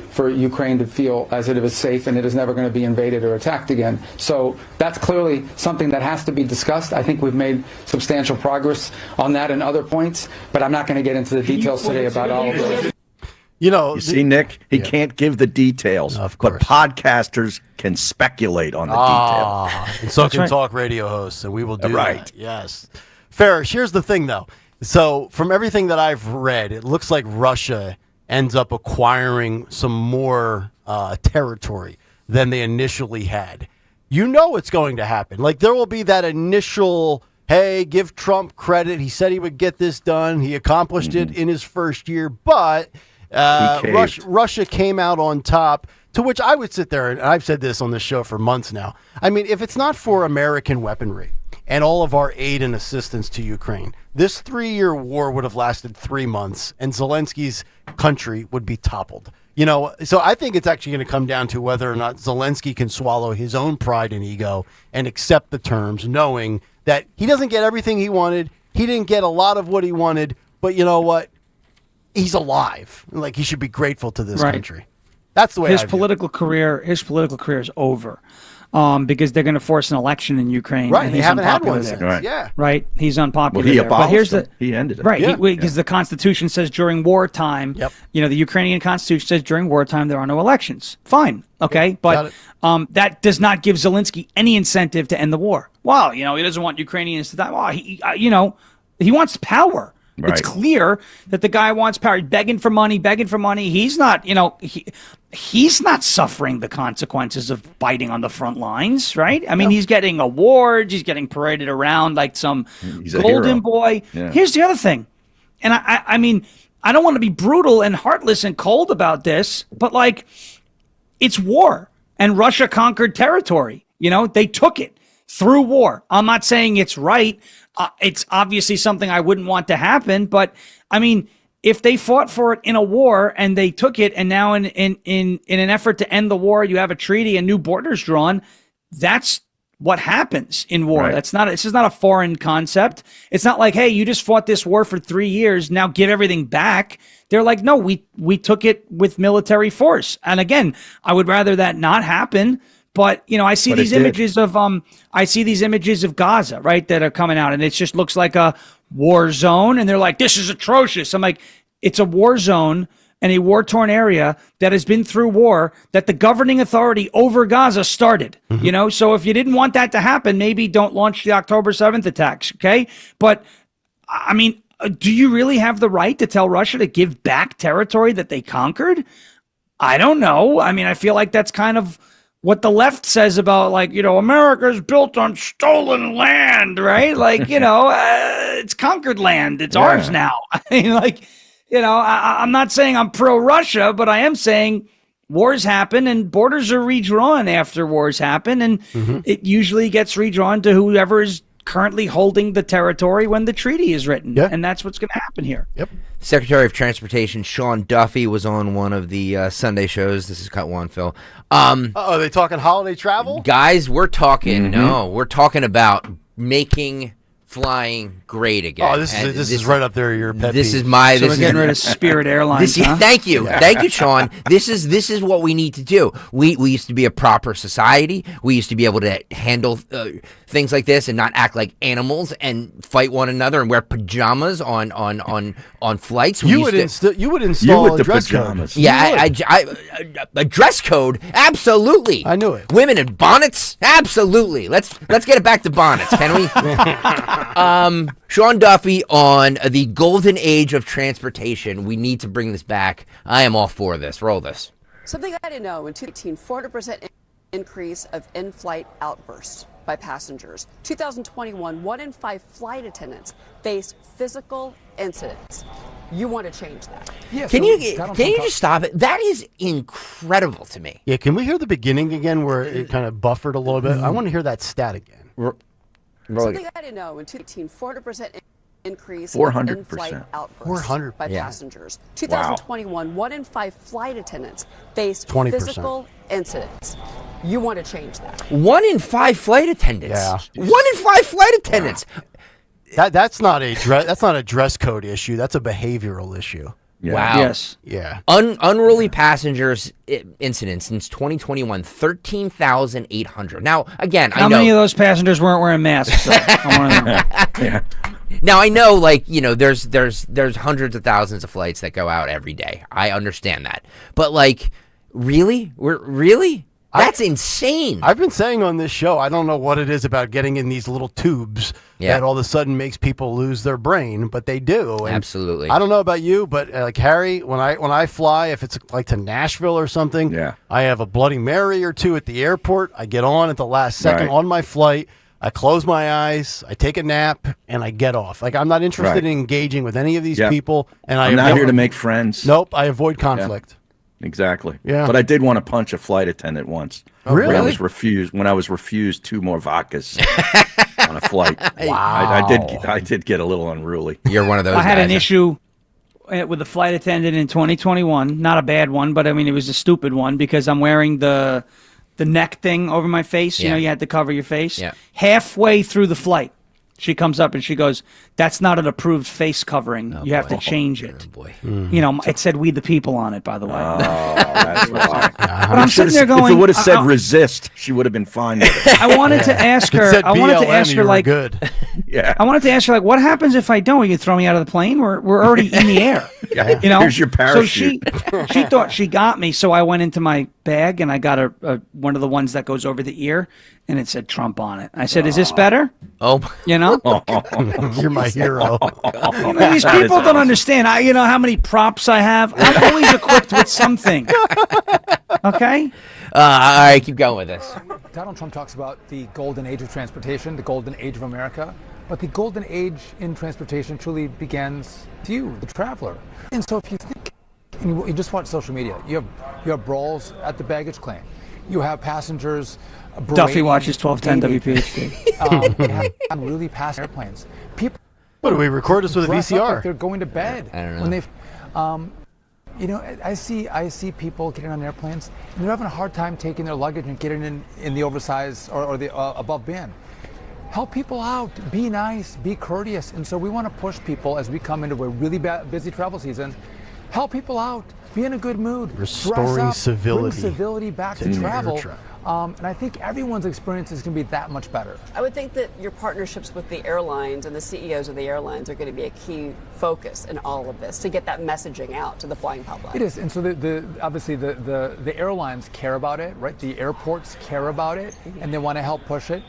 for Ukraine to feel as if it is safe and it is never going to be invaded or attacked again. So that's clearly something that has to be discussed. I think we've made substantial progress on that and other points, but I'm not going to get into the details today about all of those. You see, Nick, he can't give the details, but podcasters can speculate on the details. And so can talk radio hosts, and we will do that. Yes. Farish, here's the thing, though. So from everything that I've read, it looks like Russia ends up acquiring some more territory than they initially had. It's going to happen. There will be that initial hey, give Trump credit. He said he would get this done. He accomplished it in his first year, but Russia came out on top, to which I would sit there, and I've said this on this show for months now. I mean, if it's not for American weaponry and all of our aid and assistance to Ukraine, this 3-year war would have lasted 3 months, and Zelensky's country would be toppled. You know, so I think it's actually going to come down to whether or not Zelensky can swallow his own pride and ego and accept the terms, knowing that he doesn't get everything he wanted. He didn't get a lot of what he wanted, but you know what? He's alive. Like, he should be grateful to this country. That's the way his political career is over. Because they're going to force an election in Ukraine. Right, and they he's haven't had unpopular one there. since. Yeah. Right, he's unpopular Well, he there. But abolished here's them. He ended it. Right, Yeah. because the Constitution says during wartime, you know, the Ukrainian Constitution says during wartime there are no elections. Fine, okay? But that does not give Zelensky any incentive to end the war. Well, you know, he doesn't want Ukrainians to die. Well, he wants power. Right. It's clear that the guy wants power. He's begging for money. He's not, he's not suffering the consequences of fighting on the front lines, right? I mean, he's getting awards. He's getting paraded around like some golden boy. Yeah. Here's the other thing. And I mean, I don't want to be brutal and heartless and cold about this, but like, it's war, and Russia conquered territory. You know, they took it through war. I'm not saying it's right. It's obviously something I wouldn't want to happen, but I mean, if they fought for it in a war and they took it, and now in an effort to end the war, you have a treaty and new borders drawn, that's what happens in war. Right. This is not a foreign concept. It's not like, hey, you just fought this war for 3 years, now give everything back. They're like, no, we took it with military force. And again, I would rather that not happen. But, you know, I see these images of Gaza, right, that are coming out, and it just looks like a war zone, and they're like, this is atrocious. I'm like, it's a war zone and a war-torn area that has been through war that the governing authority over Gaza started, you know? So if you didn't want that to happen, maybe don't launch the October 7th attacks, okay? But, I mean, do you really have the right to tell Russia to give back territory that they conquered? I don't know. I mean, I feel like that's kind of what the left says about, like, you know, America's built on stolen land, right? Like, you know, it's conquered land. It's ours now. I mean, like, you know, I'm not saying I'm pro-Russia, but I am saying wars happen and borders are redrawn after wars happen. And it usually gets redrawn to whoever is currently holding the territory when the treaty is written. And that's what's going to happen here. Secretary of Transportation Sean Duffy was on one of the Sunday shows. This is cut one, Phil. Are they talking holiday travel? Guys, we're talking, we're talking about making flying great again. Oh, this is right up there. Your pet This peeve. is my. So This we're is getting rid of Spirit Airlines. Huh? Thank you, Sean. This is what we need to do. We used to be a proper society. We used to be able to handle things like this and not act like animals and fight one another and wear pajamas on flights. You would install a dress code. Yeah, a dress code. Absolutely. I knew it. Women in bonnets. Absolutely. Let's get it back to bonnets, can we? Sean Duffy on the golden age of transportation. We need to bring this back. I am all for this. Roll this. Something I didn't know in 2018, 400% increase of in-flight outbursts by passengers. 2021, 1 in 5 flight attendants faced physical incidents. You want to change that? Yeah, can you just stop it? That is incredible to me. Yeah, can we hear the beginning again where it kind of buffered a little bit? I want to hear that stat again. Something I didn't know in 2018, 400% increase 400%. in in-flight outbursts 400 by yeah. passengers. 2021, 1 in 5 flight attendants faced 20%. physical incidents. You want to change that? 1 in 5 flight attendants. Yeah. 1 in 5 flight attendants. That's not a dress code issue. That's a behavioral issue. Yeah. Wow. Yes. Yeah. Unruly passengers incidents since 2021, 13,800. Now, again, How many of those passengers weren't wearing masks? I want to know. Yeah. Now I know, like, you know, there's hundreds of thousands of flights that go out every day. I understand that, but like, really, that's insane. I've been saying on this show, I don't know what it is about getting in these little tubes that all of a sudden makes people lose their brain, but they do. And absolutely. I don't know about you, but like Harry, when I fly, if it's like to Nashville or something, I have a Bloody Mary or two at the airport. I get on at the last second on my flight. I close my eyes, I take a nap, and I get off. Like, I'm not interested in engaging with any of these people. And I'm not here to make friends. Nope, I avoid conflict. Yeah, exactly. Yeah. But I did want to punch a flight attendant once. Really? When I was refused 2 more vodkas on a flight. Wow. I did get a little unruly. You're one of those I had guys, an issue with a flight attendant in 2021. Not a bad one, but I mean, it was a stupid one because I'm wearing the neck thing over my face. You know, you had to cover your face. Yeah. Halfway through the flight, she comes up and she goes, "That's not an approved face covering. You have to change it." You know, it said "We the People" on it, by the way. Oh, that's why. But I'm sitting there going, if it would have said resist, she would have been fine with it. I wanted to ask her. I wanted to ask her like, yeah. I wanted to ask her like, what happens if I don't? You throw me out of the plane? We're already in the air. Yeah. You know. Here's your parachute. So she thought she got me. So I went into my bag and I got a one of the ones that goes over the ear, and it said Trump on it. I said, "Is this better?" Oh, you know. You're my hero. You know, these people don't understand. You know how many props I have. I'm always equipped with something. Okay. All right, keep going with this. Donald Trump talks about the golden age of transportation, the golden age of America. But the golden age in transportation truly begins with you, the traveler. And so if you think, and you just watch social media, you have brawls at the baggage claim. You have passengers. Duffy watches 1210 WPHT. They have really past airplanes. People. What do we record this with a dress up VCR? like they're going to bed. I don't know. When they've, you know, I see people getting on airplanes and they're having a hard time taking their luggage and getting in the oversized or the above bin. Help people out. Be nice. Be courteous. And so we want to push people as we come into a really busy travel season. Help people out. Be in a good mood. Restoring Dress up, civility. Bring civility back to travel. And I think everyone's experience is going to be that much better. I would think that your partnerships with the airlines and the CEOs of the airlines are going to be a key focus in all of this to get that messaging out to the flying public. It is, and so obviously the airlines care about it, right? The airports care about it, and they want to help push it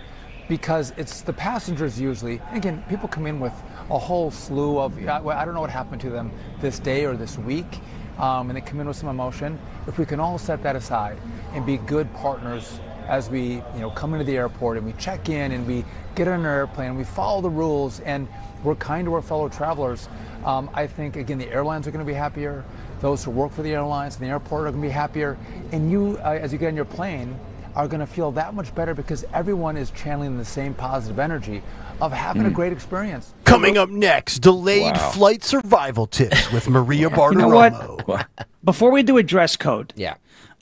because it's the passengers usually. Again, people come in with a whole slew of I don't know what happened to them this day or this week. And they come in with some emotion. If we can all set that aside and be good partners as we, come into the airport and we check in and we get on an airplane and we follow the rules and we're kind to our fellow travelers, I think, again, the airlines are going to be happier. Those who work for the airlines and the airport are going to be happier. And you, as you get on your plane, are going to feel that much better because everyone is channeling the same positive energy of having a great experience. Coming up next, delayed flight survival tips with Maria Bartiromo. You know what? Before we do a dress code,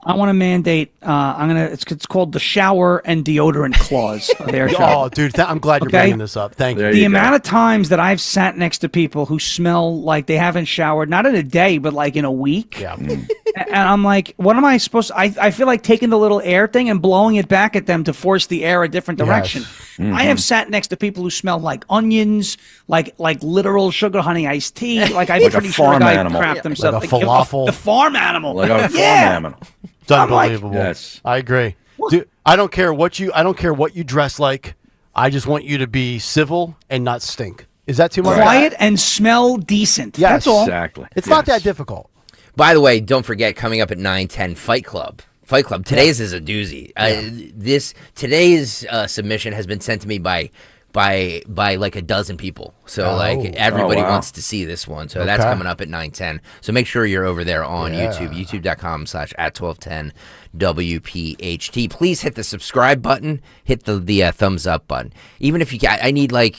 I want to mandate. It's called the shower and deodorant clause of air travel. Oh, dude, I'm glad you're bringing this up. Thank you. The amount of times that I've sat next to people who smell like they haven't showered, not in a day, but like in a week. Yeah. And I'm like, what am I supposed to? I feel like taking the little air thing and blowing it back at them to force the air a different direction. Yes. Mm-hmm. I have sat next to people who smell like onions, like literal sugar honey iced tea. Like I'm pretty sure a guy crapped himself. Like a falafel. The farm animal. Like a farm animal. It's unbelievable. Yes. I agree. Dude, I don't care what you dress like. I just want you to be civil and not stink. Is that too much? Quiet and smell decent. Yes, that's all. Exactly. It's not that difficult. By the way, don't forget, coming up at 9:10, Fight Club. Today's is a doozy. Today's submission has been sent to me by like a dozen people. So everybody wants to see this one. So that's coming up at 9:10. So make sure you're over there on YouTube, youtube.com/@1210 WPHT. Please hit the subscribe button, hit the thumbs up button. Even if you I need let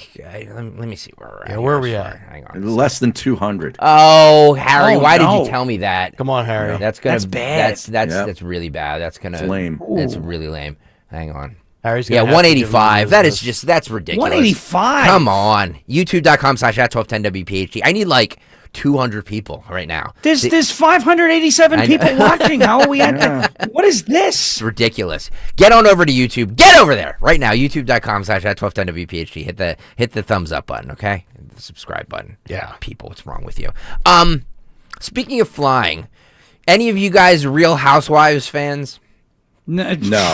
me see where we're at. Where are we at? Hang on. Less than 200. Oh, Harry, why did you tell me that? Come on, Harry. That's bad. That's Yep. really bad. That's lame. That's really lame. Hang on. Harry's gonna have to 185. give him That's ridiculous. 185. Come on. YouTube.com/@1210 WPHT. I need like 200 people right now. There's 587 people watching. How are we at that? What is this? It's ridiculous. Get on over to YouTube. Get over there right now. YouTube.com/@1210 WPHT. Hit the thumbs up button, okay? The subscribe button. Yeah. People, what's wrong with you? Speaking of flying, any of you guys Real Housewives fans? No.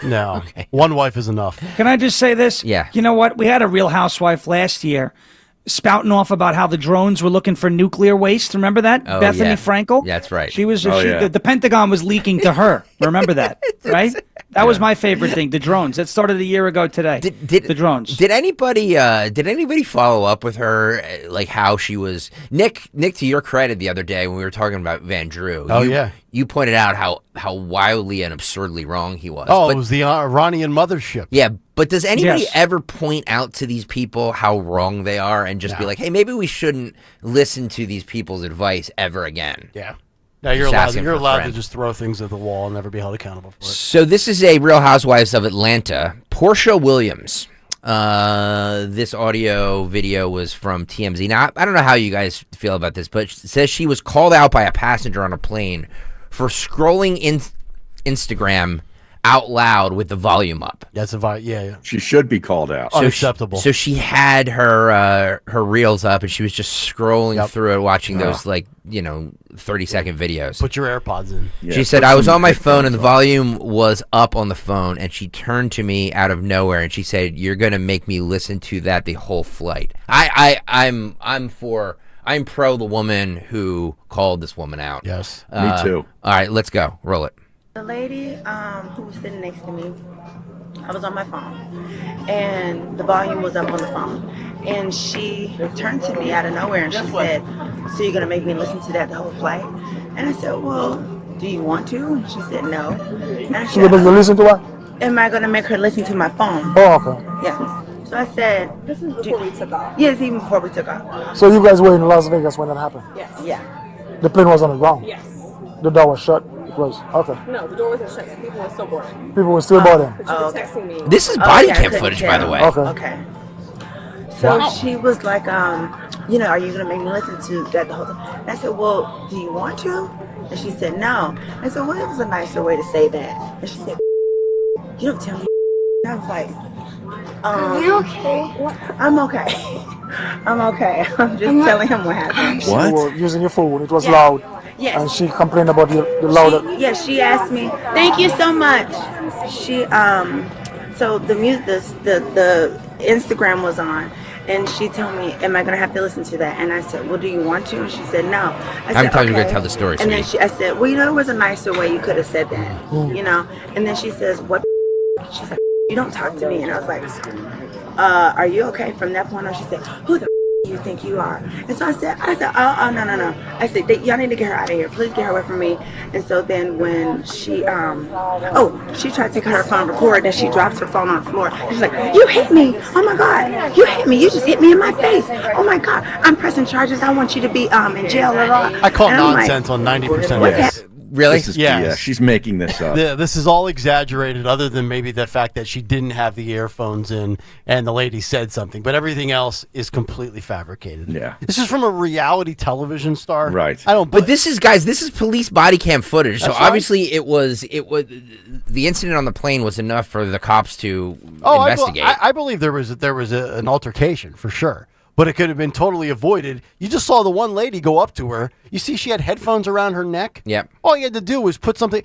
Okay. One wife is enough. Can I just say this? Yeah. You know what? We had a Real Housewife last year, spouting off about how the drones were looking for nuclear waste. Remember that? Oh, Bethany yeah. Frankel? Yeah, that's right. She was yeah. the Pentagon was leaking to her. Remember that, right? That was my favorite thing, the drones. That started a year ago today. The drones. Did anybody follow up with her, like how she was? Nick, to your credit, the other day when we were talking about Van Drew. You pointed out how wildly and absurdly wrong he was. Oh, it was the Iranian mothership. Yeah, but does anybody Yes. ever point out to these people how wrong they are and just be like, hey, maybe we shouldn't listen to these people's advice ever again? Yeah. Now you're Just allowed. asking You're for a allowed to friend. just throw things at the wall and never be held accountable for it. So this is a Real Housewives of Atlanta. Portia Williams. This audio video was from TMZ. Now, I don't know how you guys feel about this, but it says she was called out by a passenger on a plane for scrolling Instagram out loud with the volume up. That's yeah. She should be called out. Unacceptable. So she had her reels up and she was just scrolling through it, watching those 30-second videos. Put your AirPods in. Yeah, She said, I was on my phone and the volume was up on the phone, and she turned to me out of nowhere and she said, you're going to make me listen to that the whole flight. I'm pro the woman who called this woman out. Yes. Me too. All right, let's go. Roll it. The lady who was sitting next to me, I was on my phone, and the volume was up on the phone. And she turned to me out of nowhere and she said, so you're going to make me listen to that the whole flight? And I said, well, do you want to? And she said, no. And I So you're going to listen to what? am I going to make her listen to my phone? Oh, okay. Yeah. So I said, this is before we took off. Yes, even before we took off. So you guys were in Las Vegas when that happened? Yes. Yeah. The plane was on the ground? Yes. The door was shut? It was? Okay. No, the door wasn't shut. People were still boarding. People were still boarding? Oh, texting me. This is body cam footage, by the way. Okay. So she was like, are you going to make me listen to that the whole time? And I said, well, do you want to? And she said, no. I said, well, it was a nicer way to say that. And she said, you don't tell me. I was like, are you okay? I'm okay. I'm okay. I'm just telling him what happened. You were using your phone. It was loud. Yes. And she complained about the loud. Yes, she asked me, thank you so much. She, so the music, the Instagram was on. And she told me, am I going to have to listen to that? And I said, well, do you want to? And she said, no. I How many said, times are you going to okay. tell the story, And then sweetie? I said, well, there was a nicer way you could have said that, And then she says, what? She's like, you don't talk to me. And I was like, are you okay? From that point on, she said, who the do you think you are? And so I said, oh, no. I said, y'all need to get her out of here. Please get her away from me. And so then when she, she tried to take her phone, record, and she drops her phone on the floor. She's like, you hit me. Oh my God. You hit me. You just hit me in my face. Oh my God. I'm pressing charges. I want you to be in jail. I call nonsense on 90% of this. Really? This is BS. She's making this up. This is all exaggerated, other than maybe the fact that she didn't have the earphones in and the lady said something. But everything else is completely fabricated. Yeah. This is from a reality television star. Right. But this is, guys, this is police body cam footage. So That's right. obviously it was the incident on the plane was enough for the cops to investigate. I believe there was an altercation for sure. But it could have been totally avoided. You just saw the one lady go up to her. You see she had headphones around her neck. Yep. All you had to do was put something.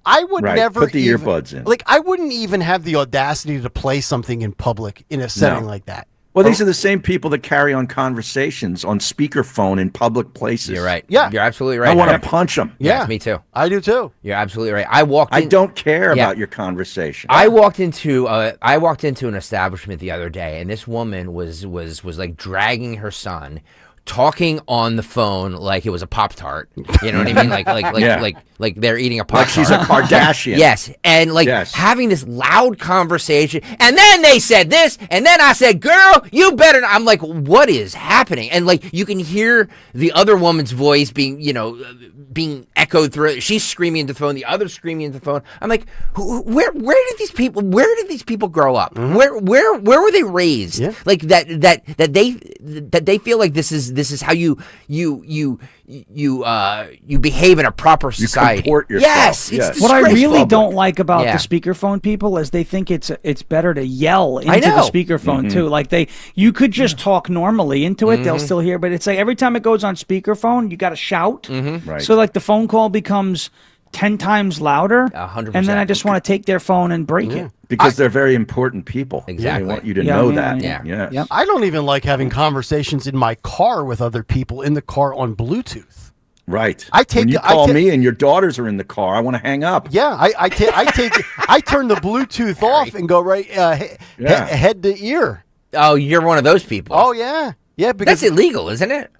I would never put the even, earbuds in. Like, I wouldn't even have the audacity to play something in public in a setting like that. Well, these are the same people that carry on conversations on speakerphone in public places. You're right. Yeah. You're absolutely right. I want to punch them. Yeah. Yes, me too. I do too. You're absolutely right. I don't care about your conversation. I walked into an establishment the other day, and this woman was like dragging her son, talking on the phone like it was a Pop-Tart. You know what I mean? Like they're eating a Pop-Tart. Like she's a Kardashian. Yes. And having this loud conversation. And then they said this, and then I said, girl, you better not. I'm like, what is happening? And like you can hear the other woman's voice being echoed through it. She's screaming into the phone, the other screaming into the phone. I'm like, where did these people grow up? Mm-hmm. Where were they raised? Yeah. Like that they feel like this is how you behave in a proper society. You comport yourself. Yes, it's what I really public. don't like about the speakerphone people is they think it's better to yell into the speakerphone too. Like you could just talk normally into it; they'll still hear. But it's like every time it goes on speakerphone, you got to shout. Right. So like the phone call becomes 10 times louder, 100%. and then I just want to take their phone and break it. Because they're very important people. Exactly. They want you to know that. Yeah. Yes. Yep. I don't even like having conversations in my car with other people in the car on Bluetooth. Right. I take when you the- I call ta- me and your daughters are in the car, I want to hang up. Yeah, I turn the Bluetooth off and go right head to ear. Oh, you're one of those people. Oh yeah, yeah. Because That's illegal, isn't it?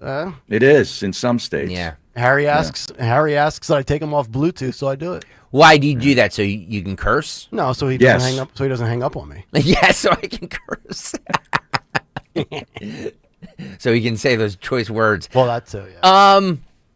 It is in some states. Yeah. Harry asks that I take him off Bluetooth, so I do it. Why do you do that? So you can curse? No, so he doesn't hang up. So he doesn't hang up on me. Yeah, so I can curse. So he can say those choice words. Well, that too. Yeah.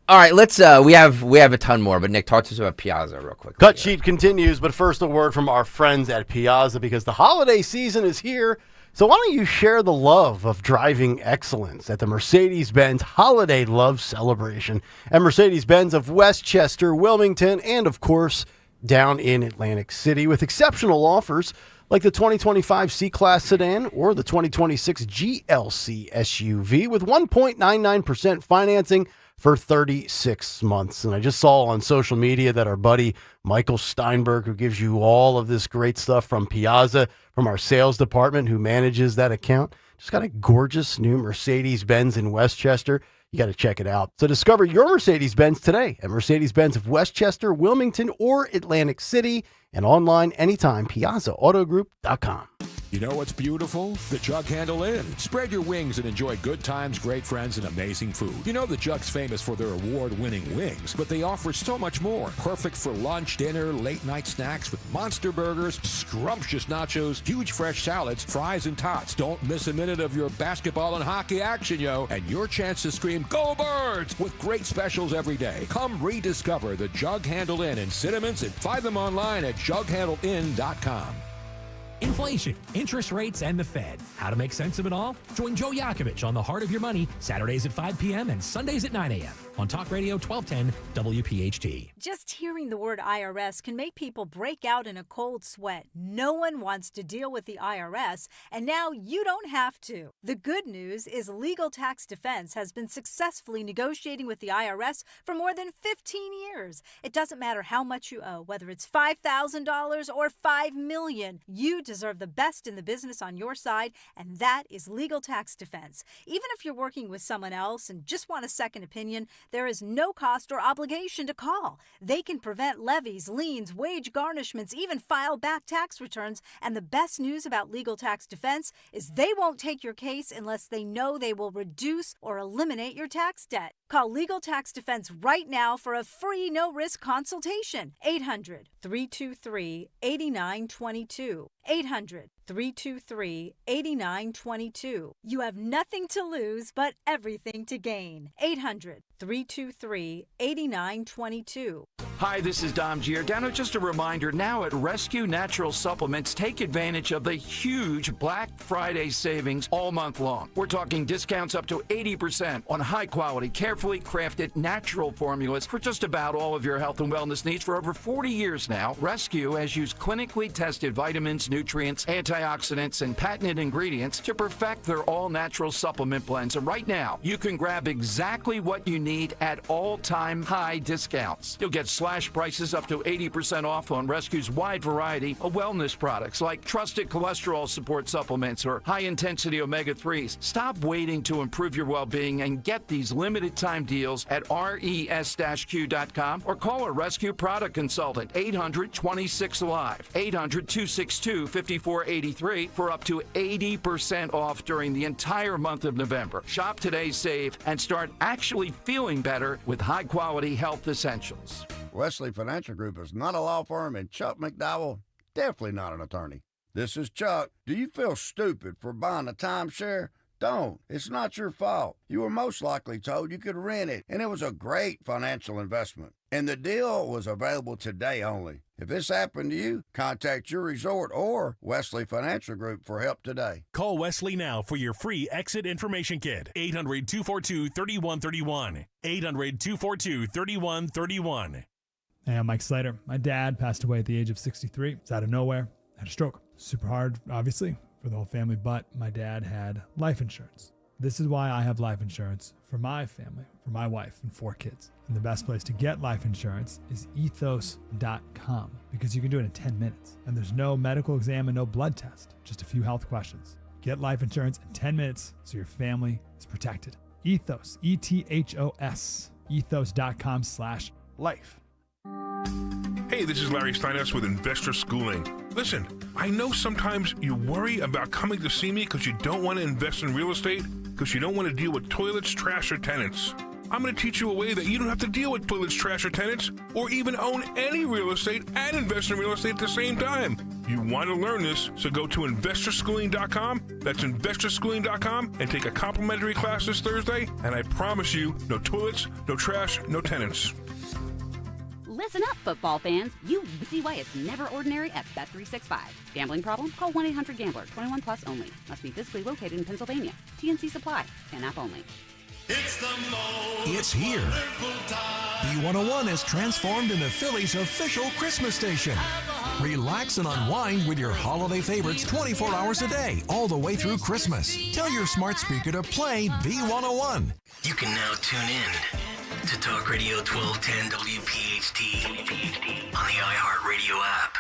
All right, let's. We have a ton more, but Nick, talk to us about Piazza real quick. Cut sheet continues, but first a word from our friends at Piazza because the holiday season is here. So why don't you share the love of driving excellence at the Mercedes-Benz Holiday Love Celebration at Mercedes-Benz of Westchester, Wilmington, and of course down in Atlantic City with exceptional offers like the 2025 C-Class sedan or the 2026 GLC SUV with 1.99% financing for 36 months. And I just saw on social media that our buddy Michael Steinberg, who gives you all of this great stuff from Piazza, from our sales department, who manages that account, just got a gorgeous new Mercedes-Benz in Westchester. You got to check it out. So discover your Mercedes-Benz today at Mercedes-Benz of Westchester, Wilmington, or Atlantic City, and online anytime, PiazzaAutoGroup.com. You know what's beautiful? The Jug Handle Inn. Spread your wings and enjoy good times, great friends, and amazing food. You know the Jug's famous for their award-winning wings, but they offer so much more. Perfect for lunch, dinner, late-night snacks with monster burgers, scrumptious nachos, huge fresh salads, fries, and tots. Don't miss a minute of your basketball and hockey action, yo, and your chance to scream, "Go Birds!" with great specials every day. Come rediscover the Jug Handle Inn in Cinnamons and find them online at jughandleinn.com. Inflation, interest rates, and the Fed. How to make sense of it all? Join Joe Yakovich on The Heart of Your Money, Saturdays at 5 p.m. and Sundays at 9 a.m. on Talk Radio 1210 WPHT. Just hearing the word IRS can make people break out in a cold sweat. No one wants to deal with the IRS, and now you don't have to. The good news is Legal Tax Defense has been successfully negotiating with the IRS for more than 15 years. It doesn't matter how much you owe, whether it's $5,000 or $5 million. You deserve the best in the business on your side, and that is Legal Tax Defense. Even if you're working with someone else and just want a second opinion, there is no cost or obligation to call. They can prevent levies, liens, wage garnishments, even file back tax returns. And the best news about Legal Tax Defense is they won't take your case unless they know they will reduce or eliminate your tax debt. Call Legal Tax Defense right now for a free no-risk consultation. 800-323-8922. 800-323-8922. You have nothing to lose but everything to gain. 800-323-8922. Hi, this is Dom Giordano. Just a reminder, now at Rescue Natural Supplements, take advantage of the huge Black Friday savings all month long. We're talking discounts up to 80% on high-quality, carefully crafted natural formulas for just about all of your health and wellness needs. For over 40 years now, Rescue has used clinically tested vitamins, nutrients, antioxidants, and patented ingredients to perfect their all-natural supplement blends. And right now, you can grab exactly what you need at all-time high discounts. You'll get slash prices up to 80% off on Rescue's wide variety of wellness products like trusted cholesterol support supplements or high-intensity omega-3s. Stop waiting to improve your well-being and get these limited-time deals at res-q.com or call a Rescue product consultant, 800-26-ALIVE, 800-262-5483 for up to 80% off during the entire month of November. Shop today, save, and start actually feeling better with high-quality health essentials. Wesley Financial Group is not a law firm, and Chuck McDowell, definitely not an attorney. This is Chuck. Do you feel stupid for buying a timeshare? Don't. It's not your fault. You were most likely told you could rent it, and it was a great financial investment. And the deal was available today only. If this happened to you, contact your resort or Wesley Financial Group for help today. Call Wesley now for your free exit information kit. 800-242-3131. 800-242-3131. Hey, I'm Mike Slater. My dad passed away at the age of 63. It's out of nowhere. Had a stroke. Super hard, obviously, for the whole family, but my dad had life insurance. This is why I have life insurance for my family, for my wife and 4 kids. And the best place to get life insurance is ethos.com because you can do it in 10 minutes. And there's no medical exam and no blood test, just a few health questions. Get life insurance in 10 minutes so your family is protected. Ethos, ETHOS, ethos.com/life. Hey, this is Larry Steinhaus with Investor Schooling. Listen, I know sometimes you worry about coming to see me because you don't want to invest in real estate, because you don't want to deal with toilets, trash, or tenants. I'm going to teach you a way that you don't have to deal with toilets, trash, or tenants, or even own any real estate and invest in real estate at the same time. You want to learn this, so go to investorschooling.com. That's investorschooling.com and take a complimentary class this Thursday, and I promise you, no toilets, no trash, no tenants. Listen up, football fans. You see why it's never ordinary at Bet365. Gambling problem? Call 1-800-GAMBLER. 21 plus only. Must be physically located in Pennsylvania. TNC Supply. An app only. It's here. B101 has transformed into Philly's official Christmas station. Relax and unwind with your holiday favorites 24 hours a day, all the way through Christmas. Tell your smart speaker to play B101. You can now tune in to Talk Radio 1210 WPHT on the iHeartRadio app.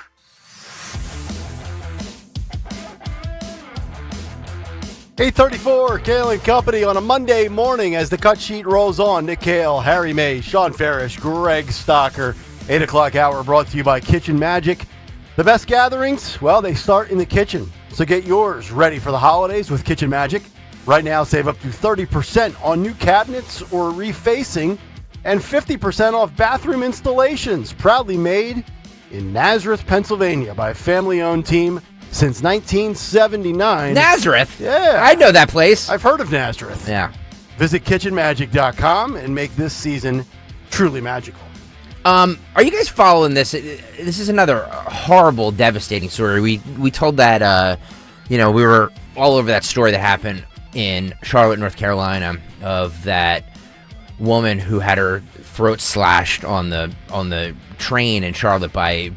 $8:34, Kayal and Company on a Monday morning as the cut sheet rolls on. Nick Kayal, Harry May, Sean Farish, Greg Stocker. 8 o'clock hour brought to you by Kitchen Magic. The best gatherings, well, they start in the kitchen. So get yours ready for the holidays with Kitchen Magic. Right now, save up to 30% on new cabinets or refacing and 50% off bathroom installations. Proudly made in Nazareth, Pennsylvania by a family-owned team since 1979. Nazareth? Yeah. I know that place. I've heard of Nazareth. Yeah. Visit kitchenmagic.com and make this season truly magical. Are you guys following this? This is another horrible, devastating story. We told that, we were all over that story that happened in Charlotte, North Carolina, of that woman who had her throat slashed on the train in Charlotte by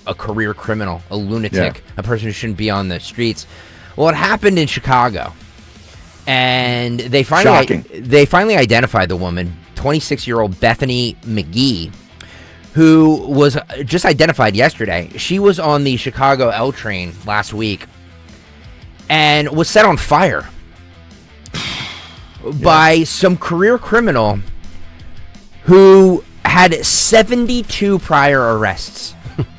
a career criminal, a lunatic, a person who shouldn't be on the streets. Well, it happened in Chicago, and they finally identified the woman, 26-year-old Bethany McGee, who was just identified yesterday. She was on the Chicago L train last week and was set on fire by some career criminal who had 72 prior arrests.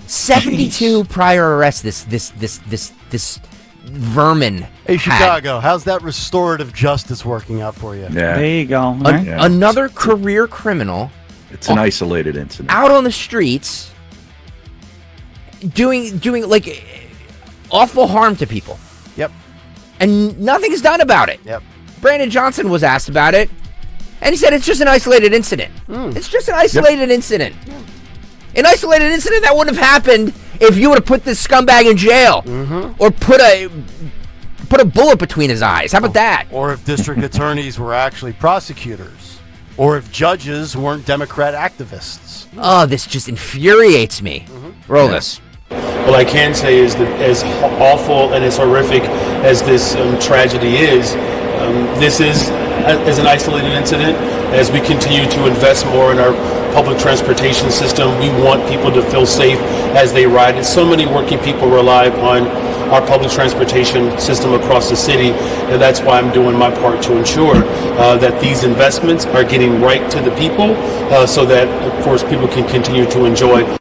72 prior arrests. This vermin. Hey, Chicago, how's that restorative justice working out for you? Yeah. There you go. Another career criminal. It's an isolated incident. Out on the streets, doing like awful harm to people. Yep. And nothing's done about it. Yep. Brandon Johnson was asked about it, and he said it's just an isolated incident. It's just an isolated incident. An isolated incident that wouldn't have happened if you would have put this scumbag in jail or put a bullet between his eyes. How about that? Or if district attorneys were actually prosecutors, or if judges weren't Democrat activists. Oh, this just infuriates me. Roll this. What I can say is that as awful and as horrific as this tragedy is, this is as an isolated incident. As we continue to invest more in our public transportation system, we want people to feel safe as they ride. And so many working people rely upon our public transportation system across the city, and that's why I'm doing my part to ensure that these investments are getting right to the people, so that, of course, people can continue to enjoy.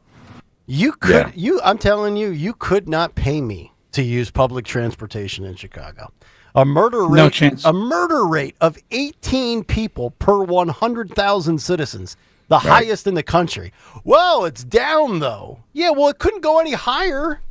I'm telling you, you could not pay me to use public transportation in Chicago. A murder rate, no chance. A murder rate of 18 people per 100,000 citizens, the highest in the country. Well, it's down though. Yeah, well, it couldn't go any higher.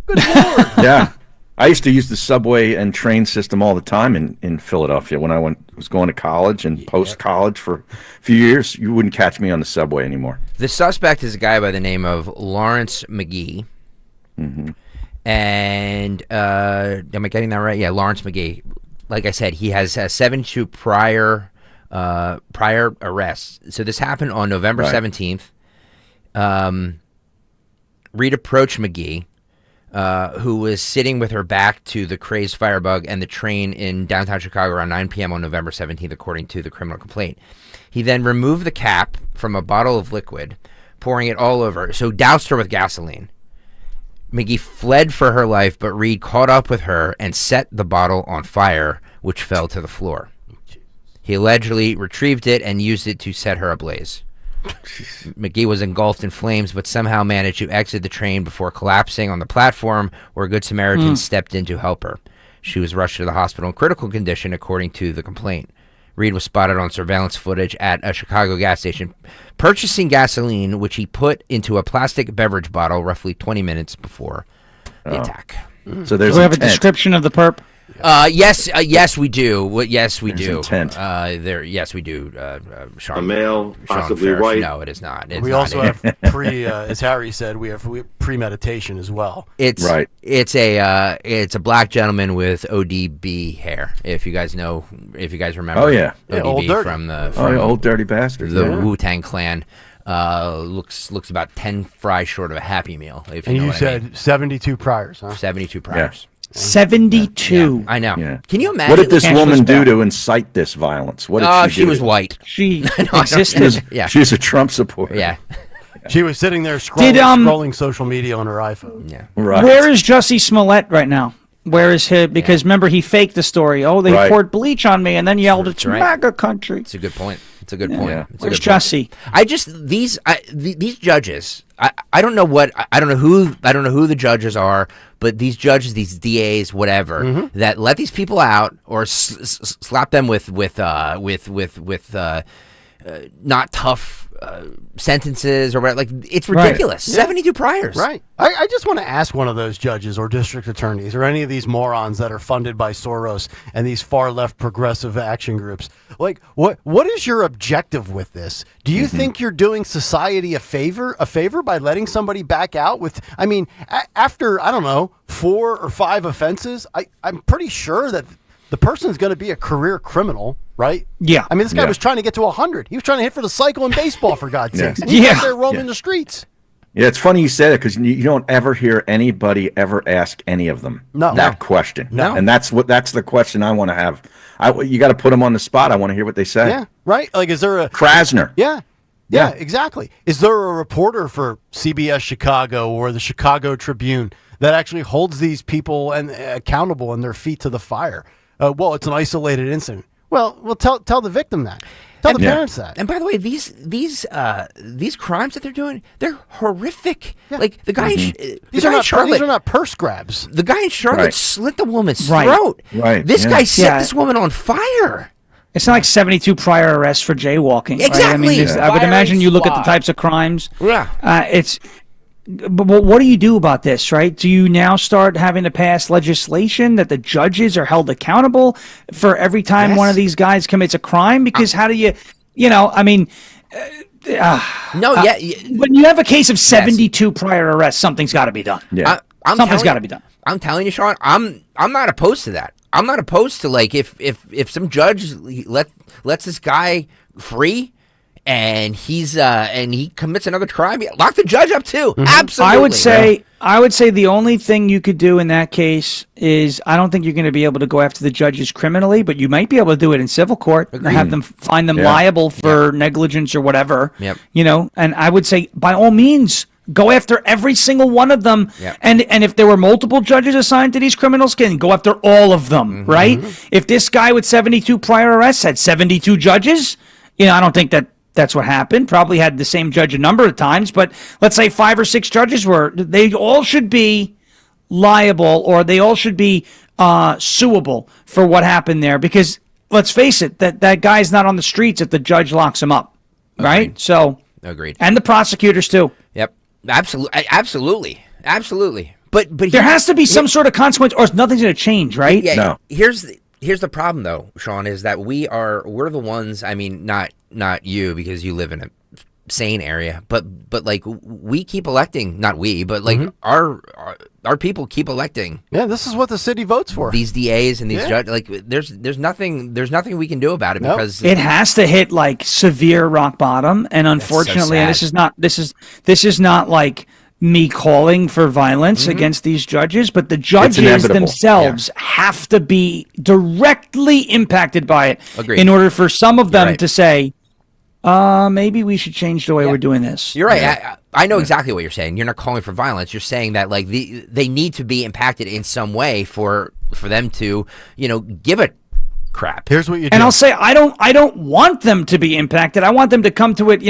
Good Lord. Yeah, I used to use the subway and train system all the time in Philadelphia when I was going to college and post-college for a few years. You wouldn't catch me on the subway anymore. The suspect is a guy by the name of Lawrence McGee. And am I getting that right? Yeah, Lawrence McGee. Like I said, he has 72 prior arrests. So this happened on November 17th. Reed approached McGee who was sitting with her back to the crazed firebug and the train in downtown Chicago around 9 p.m. on November 17th, according to the criminal complaint. He then removed the cap from a bottle of liquid, pouring it all over, so doused her with gasoline. McGee fled for her life, but Reed caught up with her and set the bottle on fire, which fell to the floor. He allegedly retrieved it and used it to set her ablaze. McGee was engulfed in flames, but somehow managed to exit the train before collapsing on the platform, where a Good Samaritan stepped in to help her. She was rushed to the hospital in critical condition, according to the complaint. Reed was spotted on surveillance footage at a Chicago gas station purchasing gasoline, which he put into a plastic beverage bottle roughly 20 minutes before the attack. So there's Do we have a description of the perp? Yes, we do. Yes, we do. Intent. Yes, we do. Sean, A male, Sean possibly Ferris. white. No, it is not. It's We not. also have as Harry said, we have premeditation as well. It's right. It's a black gentleman with ODB hair. If you guys remember. Oh yeah, ODB Old Dirty. from Old Dirty Bastard. The Wu-Tang Clan. Looks about 10 fries short of a Happy Meal. If you And know you what I said mean. 72 priors, huh? 72 priors. 72. Yeah, I know. Yeah. Can you imagine? What did this Cancel woman do spell. to incite this violence? What did she do? She was white. She No, existed. Yeah. She's a Trump supporter. Yeah. She was sitting there scrolling social media on her iPhone. Yeah. Right. Where is Jussie Smollett right now? Where is he? Because remember, he faked the story. Oh, they poured bleach on me and then yelled, "It's right. MAGA country." It's a good point. It's a good point. Yeah. It's a Where's good point. Jussie? I just these judges. I don't know what I don't know who the judges are, but these judges, these DAs, whatever, that let these people out or slap them with not tough sentences or whatever. Like, it's ridiculous. Right. 72 priors. Right. I just want to ask one of those judges or district attorneys or any of these morons that are funded by Soros and these far left progressive action groups. Like, what is your objective with this? Do you think you're doing society a favor by letting somebody back out with, I mean, after, I don't know, 4 or 5 offenses, I'm pretty sure that the person's going to be a career criminal, right? Yeah. I mean, this guy was trying to get to 100. He was trying to hit for the cycle in baseball, for God's sakes. And he's out there roaming the streets. Yeah, it's funny you say that because you don't ever hear anybody ever ask any of them that question. No. And that's the question I want to have. You got to put them on the spot. I want to hear what they say. Yeah, right. Like, is there a Krasner? Yeah, exactly. Is there a reporter for CBS Chicago or the Chicago Tribune that actually holds these people and accountable and their feet to the fire? Well, it's an isolated incident. Well, tell the victim that. Tell the parents that. And by the way, these crimes that they're doing, they're horrific. Like the guy, These are not purse grabs. The guy in Charlotte Right. slit the woman's Right. throat. Right. This Yeah. guy set this woman on fire. It's not like 72 prior arrests for jaywalking. Right? I Exactly. mean, I would imagine you look at the Violence types of crimes. Yeah. But what do you do about this, right? Do you now start having to pass legislation that the judges are held accountable for every time one of these guys commits a crime? Because how do you I mean... when you have a case of 72 prior arrests, something's got to be done. Yeah. Something's got to be done. I'm telling you, Sean, I'm not opposed to that. I'm not opposed to, like, if some judge lets this guy free and he commits another crime, lock the judge up too. Absolutely. I would say the only thing you could do in that case is, I don't think you're going to be able to go after the judges criminally, but you might be able to do it in civil court. Agreed. Have them find them liable for negligence or whatever. Yep. And I would say, by all means, go after every single one of them. Yep. And if there were multiple judges assigned to these criminals, go after all of them, right? If this guy with 72 prior arrests had 72 judges, I don't think that's what happened. Probably had the same judge a number of times, but let's say 5 or 6 judges they all should be liable, or they all should be suable for what happened there. Because let's face it, that guy's not on the streets if the judge locks him up, right? So agreed. And the prosecutors too. Yep. Absolutely. But there has to be some sort of consequence, or nothing's going to change, right? Yeah. No. Here's the problem, though, Sean, is that we're the ones. I mean, not you, because you live in a sane area, but like, we keep electing. Not we, but like our people keep electing. Yeah, this is what the city votes for. These DAs and these judges. Like, there's nothing we can do about it because it has to hit like severe rock bottom, and unfortunately, so and this is not like me calling for violence against these judges, but the judges themselves have to be directly impacted by it in order for some of them to say, maybe we should change the way we're doing this. You're right. I know exactly what you're saying. You're not calling for violence. You're saying that like they need to be impacted in some way for them to, give a crap. Here's what you do. And I'll say I don't want them to be impacted. I want them to come to it,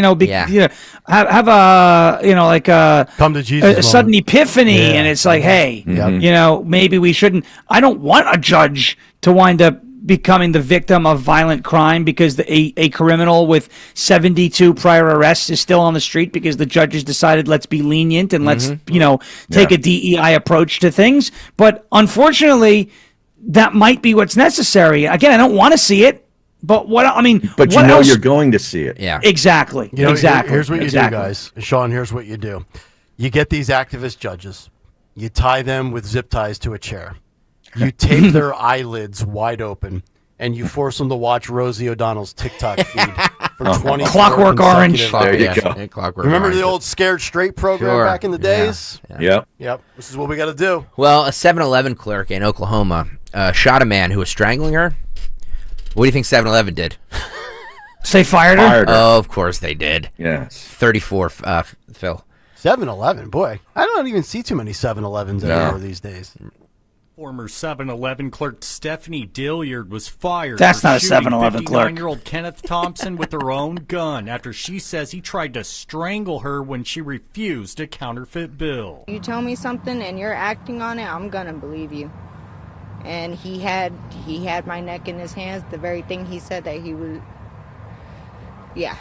have a come to Jesus a sudden epiphany, and it's like, hey, maybe we shouldn't. I don't want a judge to wind up becoming the victim of violent crime because a criminal with 72 prior arrests is still on the street because the judges decided let's be lenient and let's take a DEI approach to things. But unfortunately, that might be what's necessary. Again, I don't want to see it, but But what else? you're going to see it. Yeah, exactly. Exactly. Here's what you do, guys. Sean, here's what you do. You get these activist judges. You tie them with zip ties to a chair. You tape their eyelids wide open, and you force them to watch Rosie O'Donnell's TikTok feed for 20 Clockwork Orange. There you go. Clockwork Remember Orange. the old Scared Straight program back in the days? Yep. This is what we got to do. Well, a 7-Eleven clerk in Oklahoma shot a man who was strangling her. What do you think 7-Eleven did? Say fired her? Oh, of course they did. Yes. 34, Phil. 7-Eleven, boy. I don't even see too many 7-Elevens anymore these days. Former 7-Eleven clerk Stephanie Dilliard was fired. That's for not a shooting 7-Eleven clerk. 59-year-old Kenneth Thompson with her own gun after she says he tried to strangle her when she refused a counterfeit bill. You tell me something and you're acting on it, I'm gonna believe you. And he had my neck in his hands, the very thing he said that he would. Yeah.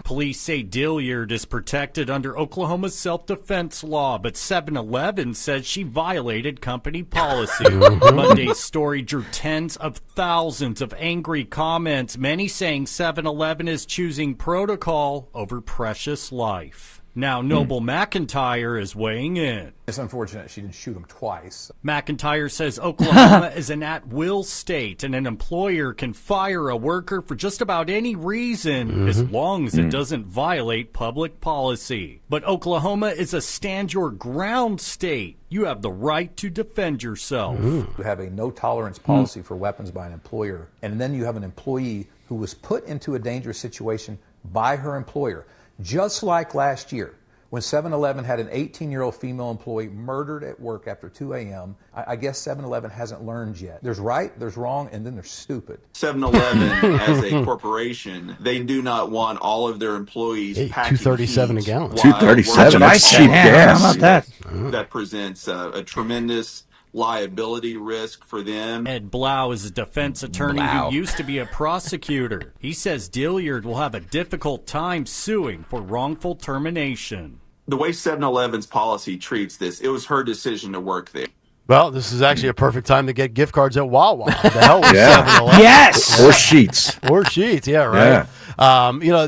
Police say Dilliard is protected under Oklahoma's self-defense law, but 7-Eleven says she violated company policy. Monday's story drew tens of thousands of angry comments, many saying 7-Eleven is choosing protocol over precious life. Now, Noble McIntyre is weighing in. It's unfortunate she didn't shoot him twice. McIntyre says Oklahoma is an at-will state, and an employer can fire a worker for just about any reason as long as it doesn't violate public policy. But Oklahoma is a stand-your-ground state. You have the right to defend yourself. You have a no-tolerance policy for weapons by an employer, and then you have an employee who was put into a dangerous situation by her employer. Just like last year, when 7-Eleven had an 18-year-old female employee murdered at work after 2 a.m., I guess 7-Eleven hasn't learned yet. There's right, there's wrong, and then there's stupid. 7-Eleven, as a corporation, they do not want all of their employees packing $2.37 a gallon. $2.37, that's cheap gas. How about that? That presents a tremendous liability risk for them. Ed Blau is a defense attorney who used to be a prosecutor. He says Dilliard will have a difficult time suing for wrongful termination. The way 7-Eleven's policy treats this, it was her decision to work there. Well, this is actually a perfect time to get gift cards at Wawa. The hell with 7-Eleven. Yes. Or Sheets. Or Sheets, yeah, right.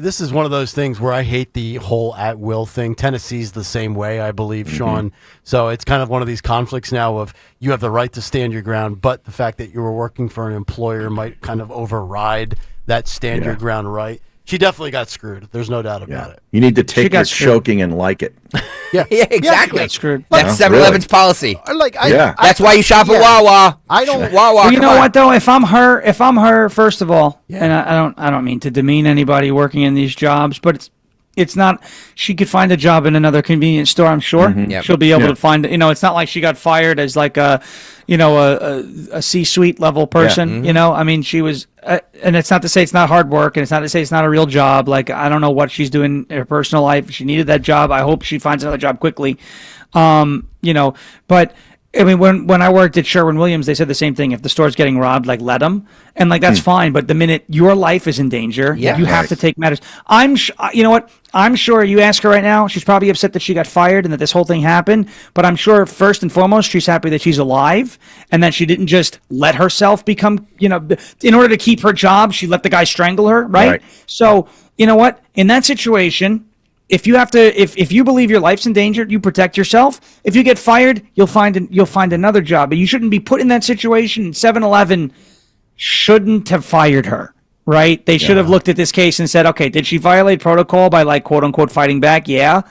This is one of those things where I hate the whole at-will thing. Tennessee's the same way, I believe, Sean. So it's kind of one of these conflicts now of you have the right to stand your ground, but the fact that you were working for an employer might kind of override that stand your ground right. She definitely got screwed. There's no doubt about it. You need to take your choking and like it. Yeah, exactly. Got screwed. That's 7-Eleven's policy. That's why you shop at Wawa. I don't. Wawa. Well, you know what though? If I'm her, first of all, and I don't mean to demean anybody working in these jobs, but it's not. She could find a job in another convenience store. I'm sure she'll be able to find. It's not like she got fired as like a C-suite level person. I mean, she was, and it's not to say it's not hard work, and it's not to say it's not a real job. Like, I don't know what she's doing in her personal life. She needed that job. I hope she finds another job quickly. But I mean, when I worked at Sherwin-Williams, they said the same thing. If the store's getting robbed, like, let them. And, like, that's fine. But the minute your life is in danger, you have to take matters. You know what? I'm sure you ask her right now, she's probably upset that she got fired and that this whole thing happened. But I'm sure, first and foremost, she's happy that she's alive and that she didn't just let herself become, in order to keep her job, she let the guy strangle her, right? So, you know what? In that situation, if you have to, if you believe your life's in danger, you protect yourself. If you get fired, you'll find another job. But you shouldn't be put in that situation. 7-Eleven shouldn't have fired her, right? They should have looked at this case and said, okay, did she violate protocol by, like, quote unquote fighting back? Yeah,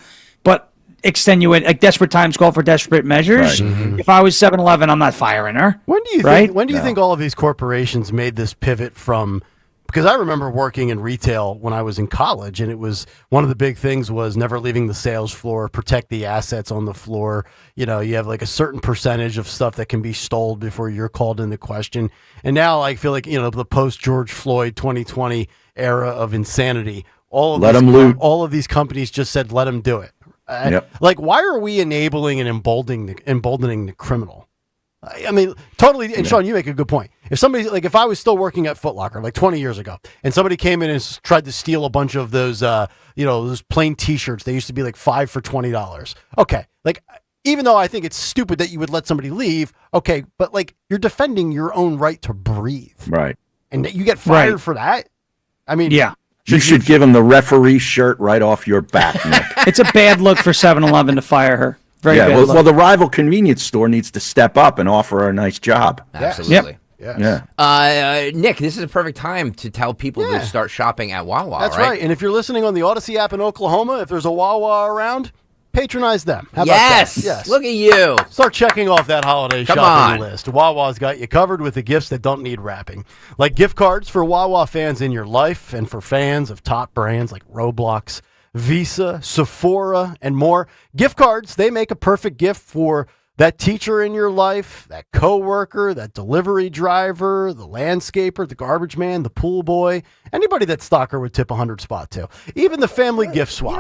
but extenuate, like desperate times call for desperate measures. Right. Mm-hmm. If I was 7-Eleven, I'm not firing her. When do you think? When do you think all of these corporations made this pivot from? Because I remember working in retail when I was in college, and it was one of the big things was never leaving the sales floor, protect the assets on the floor. You know, you have like a certain percentage of stuff that can be stole before you're called into question. And now I feel like, you know, the post George Floyd 2020 era of insanity, all of these companies just said, let them do it. Like, why are we enabling and emboldening the criminal? I mean, totally. And Sean, you make a good point. If somebody, like, if I was still working at Foot Locker like 20 years ago, and somebody came in and tried to steal a bunch of those, those plain T-shirts, they used to be like $5 for $20. Okay, like, even though I think it's stupid that you would let somebody leave, okay, but like, you're defending your own right to breathe, right? And that you get fired for that. I mean, yeah. You should give him the referee shirt right off your back, Nick. It's a bad look for 7-Eleven to fire her. Very bad look. Well, the rival convenience store needs to step up and offer her a nice job. Absolutely. Yes. Yeah. Nick, this is a perfect time to tell people to start shopping at Wawa. That's right. And if you're listening on the Odyssey app in Oklahoma, if there's a Wawa around, patronize them. How about that? Yes. Look at you. Start checking off that holiday shopping list. Wawa's got you covered with the gifts that don't need wrapping. Like gift cards for Wawa fans in your life and for fans of top brands like Roblox, Visa, Sephora, and more. Gift cards, they make a perfect gift for that teacher in your life, that coworker, that delivery driver, the landscaper, the garbage man, the pool boy, anybody that Stalker would tip 100 spot to. Even the family gift swap. You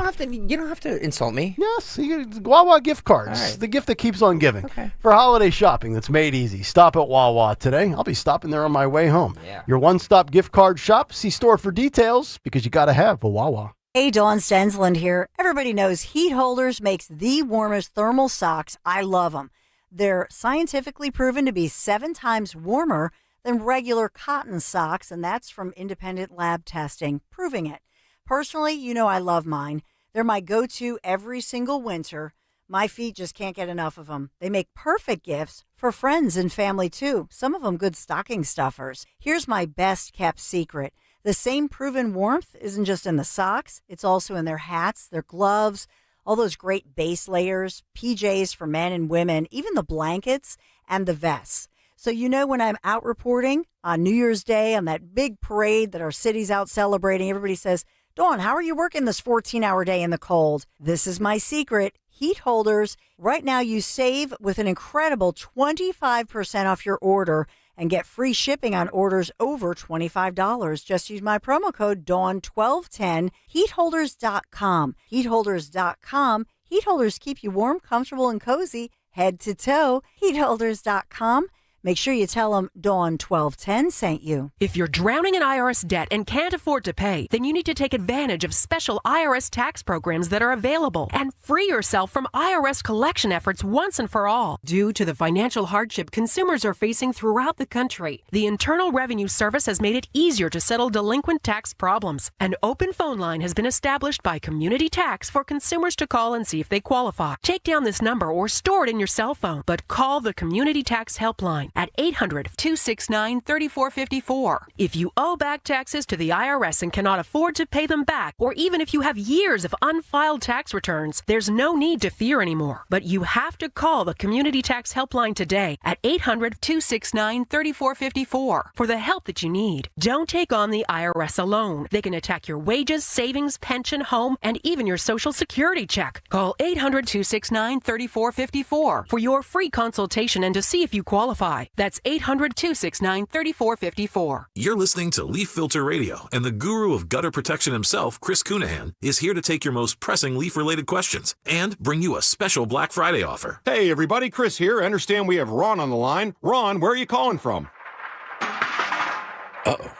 don't have to insult me. Yes, Wawa gift cards. All right. The gift that keeps on giving. For holiday shopping that's made easy. Stop at Wawa today. I'll be stopping there on my way home. Yeah. Your one-stop gift card shop. See store for details because you got to have a Wawa. Hey, Dawn Stensland here. Everybody knows Heat Holders makes the warmest thermal socks. I love them. They're scientifically proven to be 7 times warmer than regular cotton socks, and that's from independent lab testing, proving it. Personally, you know I love mine. They're my go-to every single winter. My feet just can't get enough of them. They make perfect gifts for friends and family, too. Some of them good stocking stuffers. Here's my best-kept secret. The same proven warmth isn't just in the socks, it's also in their hats, their gloves, all those great base layers, PJs for men and women, even the blankets and the vests. So you know when I'm out reporting on New Year's Day on that big parade that our city's out celebrating, everybody says, Dawn, how are you working this 14-hour day in the cold? This is my secret. Heat Holders. Right now you save with an incredible 25% off your order and get free shipping on orders over $25. Just use my promo code DAWN1210, heatholders.com. Heatholders.com. Heat Holders keep you warm, comfortable, and cozy head to toe. Heatholders.com. Make sure you tell them Dawn 1210 sent you. If you're drowning in IRS debt and can't afford to pay, then you need to take advantage of special IRS tax programs that are available and free yourself from IRS collection efforts once and for all. Due to the financial hardship consumers are facing throughout the country, the Internal Revenue Service has made it easier to settle delinquent tax problems. An open phone line has been established by Community Tax for consumers to call and see if they qualify. Take down this number or store it in your cell phone, but call the Community Tax Helpline at 800-269-3454. If you owe back taxes to the IRS and cannot afford to pay them back, or even if you have years of unfiled tax returns, there's no need to fear anymore. But you have to call the Community Tax Helpline today at 800-269-3454 for the help that you need. Don't take on the IRS alone. They can attack your wages, savings, pension, home, and even your Social Security check. Call 800-269-3454 for your free consultation and to see if you qualify. That's 800-269-3454. You're listening to Leaf Filter Radio, and the guru of gutter protection himself, Chris Cunahan, is here to take your most pressing leaf-related questions and bring you a special Black Friday offer. Hey, everybody, Chris here. I understand we have Ron on the line. Ron, where are you calling from? Uh-oh.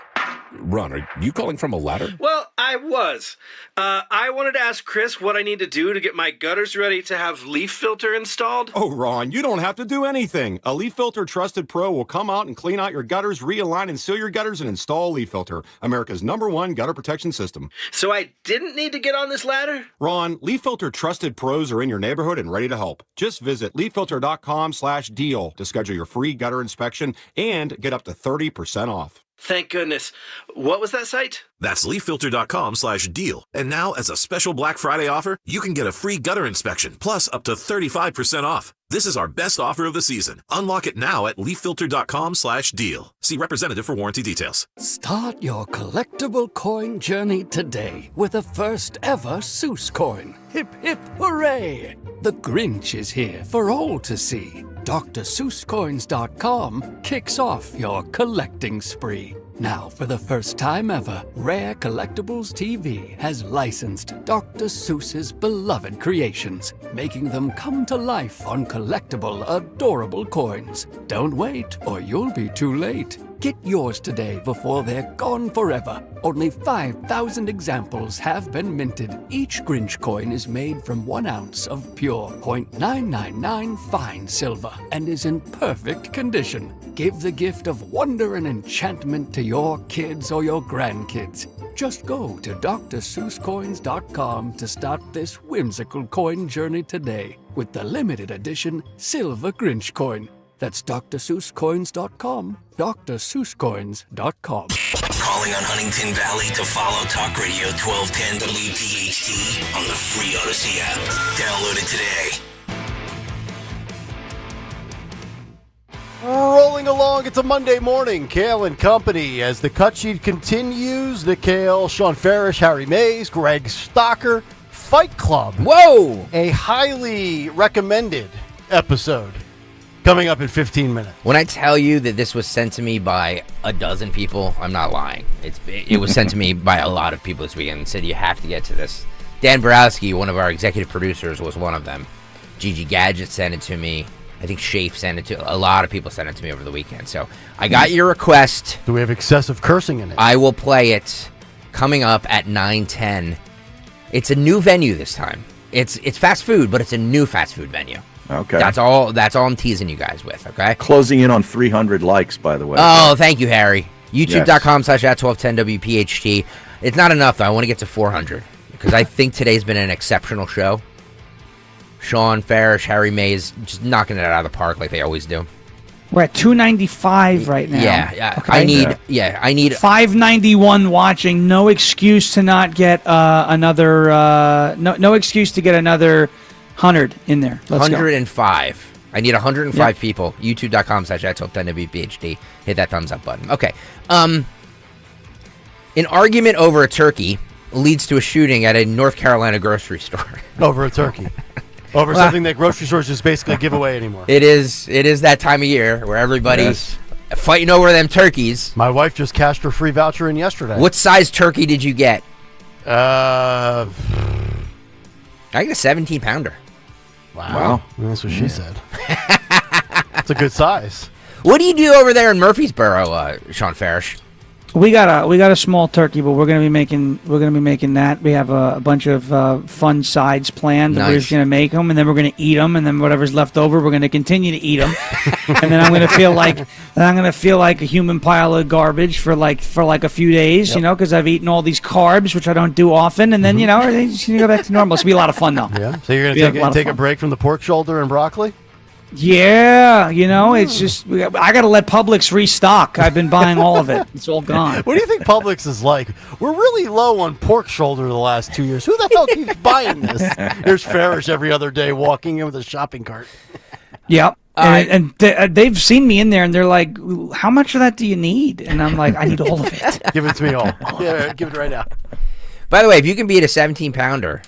Ron, are you calling from a ladder? Well, I was. I wanted to ask Chris what I need to do to get my gutters ready to have leaf filter installed. Oh, Ron, you don't have to do anything. A Leaf Filter Trusted Pro will come out and clean out your gutters, realign and seal your gutters, and install a Leaf Filter, America's #1 gutter protection system. So I didn't need to get on this ladder? Ron, Leaf Filter Trusted Pros are in your neighborhood and ready to help. Just visit leaffilter.com/deal to schedule your free gutter inspection and get up to 30% off. Thank goodness. What was that site? That's leaffilter.com/deal. And now, as a special Black Friday offer, you can get a free gutter inspection, plus up to 35% off. This is our best offer of the season. Unlock it now at leaffilter.com/deal. See representative for warranty details. Start your collectible coin journey today with the first ever Seuss coin. Hip, hip, hooray! The Grinch is here for all to see. DrSeussCoins.com kicks off your collecting spree. Now, for the first time ever, Rare Collectibles TV has licensed Dr. Seuss's beloved creations, making them come to life on collectible, adorable coins. Don't wait, or you'll be too late. Get yours today before they're gone forever. Only 5,000 examples have been minted. Each Grinch coin is made from 1 ounce of pure .999 fine silver and is in perfect condition. Give the gift of wonder and enchantment to your kids or your grandkids. Just go to DrSeussCoins.com to start this whimsical coin journey today with the limited edition Silver Grinch coin. That's DrSeussCoins.com, DrSeussCoins.com. Calling on Huntington Valley to follow Talk Radio 1210 WPHT on the free Odyssey app. Download it today. Rolling along, it's a Monday morning. Kayal and Company as the cut sheet continues. The Kayal, Sean Farish, Harry Mays, Greg Stocker, Fight Club. Whoa! A highly recommended episode coming up in 15 minutes. When I tell you that this was sent to me by a dozen people, I'm not lying. It was sent to me by a lot of people this weekend and said you have to get to this. Dan Borowski, one of our executive producers, was one of them. Gigi Gadget sent it to me. I think Shafe sent it to a lot of people sent it to me over the weekend. So I got your request. Do we have excessive cursing in it? I will play it coming up at 9:10. It's a new venue this time. It's fast food, but it's a new fast food venue. Okay. That's all I'm teasing you guys with, okay? Closing in on 300 likes, by the way. Oh, thank you, Harry. YouTube.com/@1210WPHT. It's not enough, though. I want to get to 400 because I think today's been an exceptional show. Sean Farish, Harry Mays, just knocking it out of the park like they always do. We're at 295 right now. Yeah. Okay. I need 591 watching. No excuse to not get another. No excuse to get another 100 in there. Let's 105. Go. I need 105 people. YouTube.com/@1210WPHT. Hit that thumbs up button. Okay. An argument over a turkey leads to a shooting at a North Carolina grocery store. Over a turkey. Over something that grocery stores just basically give away anymore. It is that time of year where everybody's fighting over them turkeys. My wife just cashed her free voucher in yesterday. What size turkey did you get? I got a 17-pounder. Wow. That's what she said. It's a good size. What do you do over there in Murfreesboro, Sean Farish? We got a small turkey, but we're gonna be making that. We have a bunch of fun sides planned. Nice. We're just gonna make them, and then we're gonna eat them, and then whatever's left over, we're gonna continue to eat them, and then I'm gonna feel like a human pile of garbage for like a few days, you know, because I've eaten all these carbs, which I don't do often, and then it's gonna go back to normal. It's gonna be a lot of fun though. Yeah. So you're gonna take a break from the pork shoulder and broccoli. Yeah, it's just I got to let Publix restock. I've been buying all of it. It's all gone. What do you think Publix is like? We're really low on pork shoulder the last 2 years. Who the hell keeps buying this? Here's Farish every other day walking in with a shopping cart. Yep. And they've seen me in there, and they're like, how much of that do you need? And I'm like, I need all of it. Give it to me all. Yeah, give it right now. By the way, if you can beat a 17-pounder,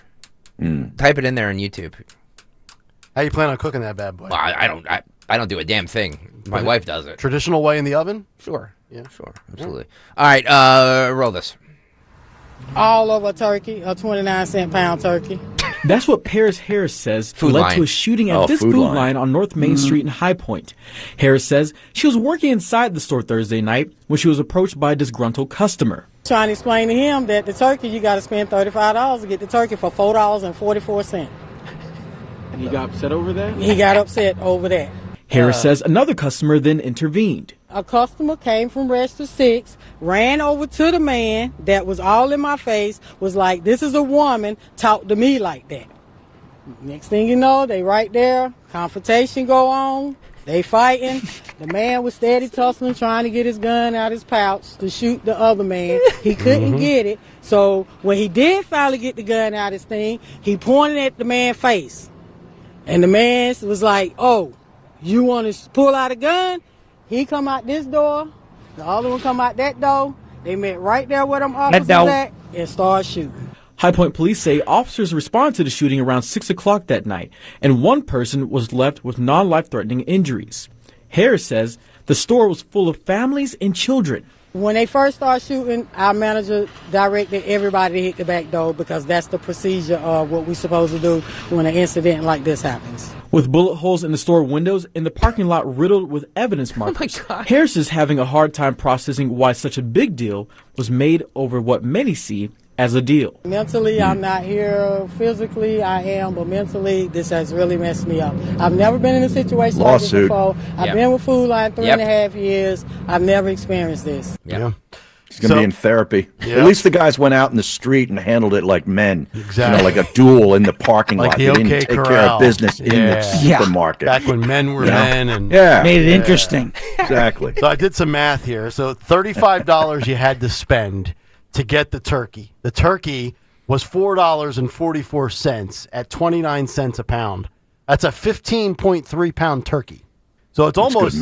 type it in there on YouTube. How you plan on cooking that bad boy? Well, I don't do a damn thing. My wife does it. Traditional way in the oven? Sure. Yeah, sure. Absolutely. All right, roll this. All over a turkey, a 29-cent pound turkey. That's what Paris Harris says led to a shooting at this food line on North Main Street in High Point. Harris says she was working inside the store Thursday night when she was approached by a disgruntled customer. Trying to explain to him that the turkey, you got to spend $35 to get the turkey for $4.44. And he got upset over that? He got upset over that. Harris says another customer then intervened. A customer came from Register 6, ran over to the man that was all in my face, was like, this is a woman, talk to me like that. Next thing you know, they right there, confrontation go on. They fighting. The man was steady tussling, trying to get his gun out his pouch to shoot the other man. He couldn't get it. So when he did finally get the gun out his thing, he pointed at the man's face. And the man was like, oh, you want to pull out a gun? He come out this door. The other one come out that door. They met right there where them officers at and started shooting. High Point police say officers responded to the shooting around 6 o'clock that night, and one person was left with non-life-threatening injuries. Harris says the store was full of families and children. When they first started shooting, our manager directed everybody to hit the back door because that's the procedure of what we're supposed to do when an incident like this happens. With bullet holes in the store windows and the parking lot riddled with evidence markers, Harris is having a hard time processing why such a big deal was made over what many see as a deal. Mentally, I'm not here. Physically, I am, but mentally, this has really messed me up. I've never been in a situation like this before. I've been with Food Line 3.5 years. I've never experienced this. Yeah. He's going to be in therapy. At least the guys went out in the street and handled it like men. Exactly. Like a duel in the parking Like lot. the They OK didn't take care Corral. of business in the supermarket. Back when men were men. And Made it interesting. Exactly. So I did some math here. So $35 you had to spend to get the turkey. The turkey was $4.44 at 29 cents a pound. That's a 15.3 pound turkey. So it's almost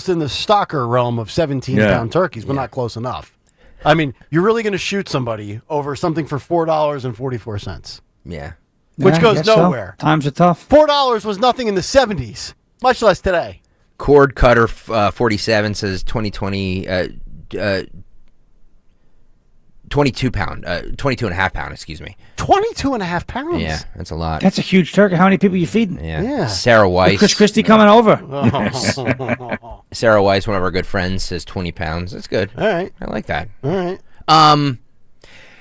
in the stocker realm of 17 pound turkeys, but not close enough. I mean, you're really going to shoot somebody over something for $4.44. Yeah. Which I goes guess so. nowhere. Times are tough. $4 was nothing in the 70s, much less today. Cord Cutter 47 says 2020 22 pound, 22 and a half pound, excuse me. 22 and a half pounds? Yeah, that's a lot. That's a huge turkey. How many people you feeding? Yeah. Sarah Weiss. Chris Christie coming over. Sarah Weiss, one of our good friends, says 20 pounds. That's good. All right. I like that. All right.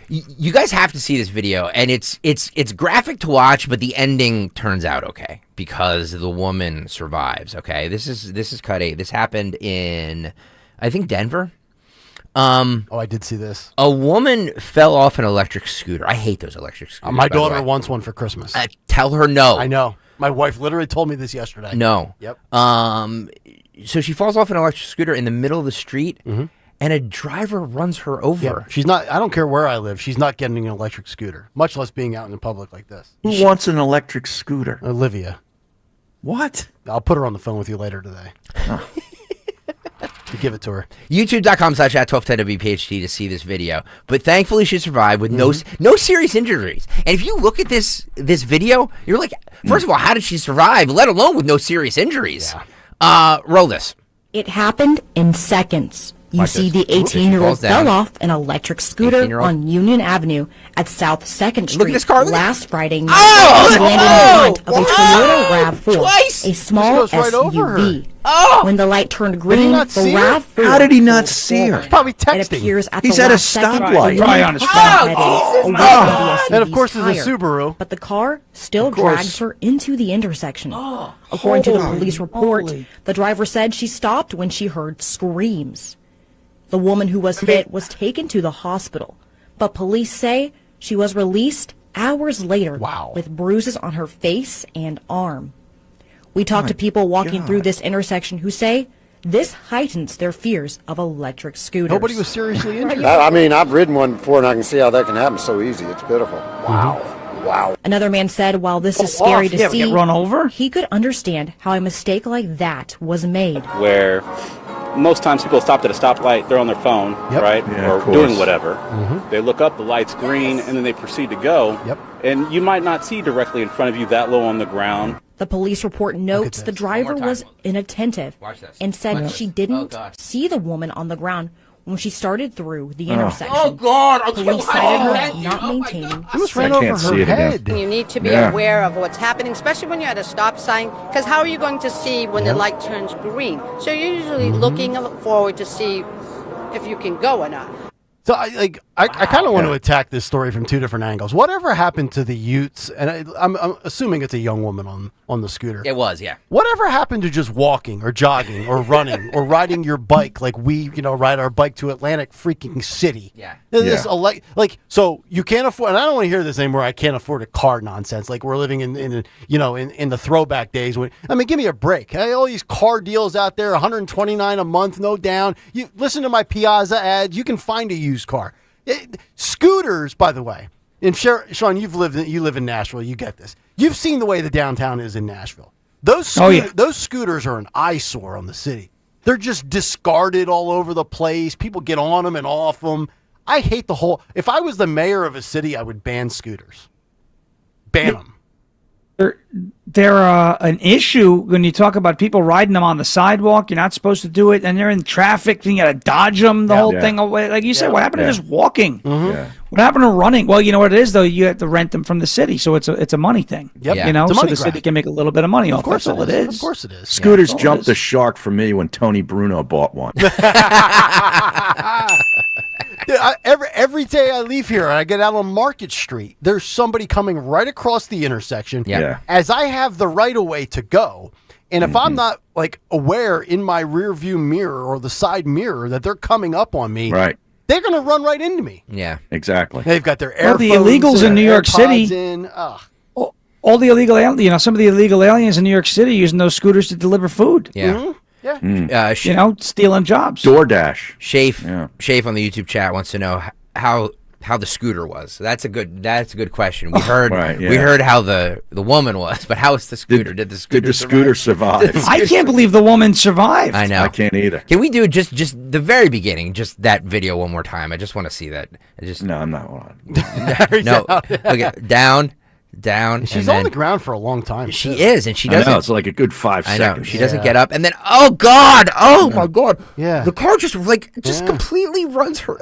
You guys have to see this video, and it's graphic to watch, but the ending turns out okay because the woman survives. Okay, this is cut 8. This happened in, I think, Denver. I did see this. A woman fell off an electric scooter. I hate those electric scooters. My daughter wants one for Christmas. Tell her no. I know. My wife literally told me this yesterday. No. Yep. So she falls off an electric scooter in the middle of the street, and a driver runs her over. Yeah. She's not. I don't care where I live. She's not getting an electric scooter, much less being out in the public like this. Who wants an electric scooter? Olivia. What? I'll put her on the phone with you later today. Give it to her. YouTube.com/@1210WPHT to see this video. But thankfully, she survived with no serious injuries. And if you look at this video, you're like, first of all, how did she survive? Let alone with no serious injuries. Roll this. It happened in seconds. You see the 18-year-old fell off an electric scooter on Union Avenue at South 2nd Street. Look at this car. Last Friday night. She landed in front of a Toyota RAV4, a small SUV. When the light turned green, the RAV4. How did he not see her? He's probably texting. It appears at He's the at a last second stoplight. Probably on his phone. And of course, there's a Subaru. But the car still drags her into the intersection. According to the police report, the driver said she stopped when she heard screams. The woman who was hit was taken to the hospital, but police say she was released hours later with bruises on her face and arm. We talked to people walking through this intersection who say this heightens their fears of electric scooters. Nobody was seriously injured. I mean, I've ridden one before, and I can see how that can happen so easy. It's pitiful. Wow. Wow. Another man said while this is scary to see, get run over? He could understand how a mistake like that was made. Where most times people stopped at a stoplight, they're on their phone, right? Yeah, or doing whatever. They look up, the light's green, and then they proceed to go. And you might not see directly in front of you that low on the ground. The police report notes the driver was inattentive and said she didn't see the woman on the ground when she started through the intersection. Oh, God. Police cited her not maintaining. It was right over her head. You need to be aware of what's happening, especially when you're at a stop sign, because how are you going to see when the light turns green? So you're usually looking forward to see if you can go or not. So I kind of want to attack this story from two different angles. Whatever happened to the Utes, and I'm assuming it's a young woman on the scooter. It was, yeah. Whatever happened to just walking or jogging or running or riding your bike like we, ride our bike to Atlantic freaking City? Yeah. So you can't afford, and I don't want to hear this anymore. I can't afford a car nonsense. Like we're living in the throwback days. Give me a break. All these car deals out there, $129 a month, no down. You listen to my Piazza ads. You can find a used car. Scooters, by the way, and Sean, you live in Nashville. You get this. You've seen the way the downtown is in Nashville. Those scooters are an eyesore on the city. They're just discarded all over the place. People get on them and off them. I hate the whole. If I was the mayor of a city, I would ban scooters. Ban them. They're an issue when you talk about people riding them on the sidewalk. You're not supposed to do it, and they're in traffic. You got to dodge them the whole thing away. Like you said, what happened to just walking? Mm-hmm. Yeah. What happened to running? Well, you know what it is though. You have to rent them from the city, so it's a money thing. Yep. Yeah. So the city can make a little bit of money off. That's all it is. Of course it is. Scooters jumped the shark for me when Tony Bruno bought one. Every day I leave here and I get out on Market Street, there's somebody coming right across the intersection as I have the right of way to go. And if I'm not aware in my rear view mirror or the side mirror that they're coming up on me, they're going to run right into me. Yeah, exactly. They've got their earphones. The illegals in New York City. All the illegal aliens, some of the illegal aliens in New York City using those scooters to deliver food. Yeah. Mm-hmm. Yeah. Stealing jobs. DoorDash. Shafe on the YouTube chat wants to know how the scooter was. That's a good question. We heard we heard how the woman was, but how was the scooter? Did the scooter survive? I can't believe the woman survived. I know. I can't either. Can we do just the very beginning, just that video one more time? I just want to see that. No, I'm not on. No. Okay, down. She's on the ground for a long time. She is, and she doesn't. I know, it's like a good 5 seconds. I know. She doesn't get up, and then oh my god, yeah, the car just completely runs her.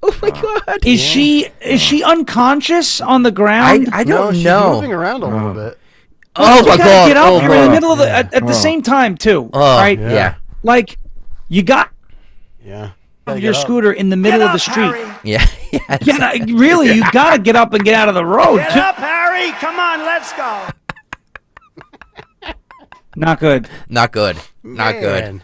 Oh my god, is she unconscious on the ground? I don't she's know. Moving around a little bit. Oh my god, get up. You're in the middle of at the same time too. Right? Yeah. Like you got. Yeah. Your scooter in the middle of the street. Harry. Yeah. Really, you got to get up and get out of the road. Get up, Harry! Come on, let's go. Not good. Not good.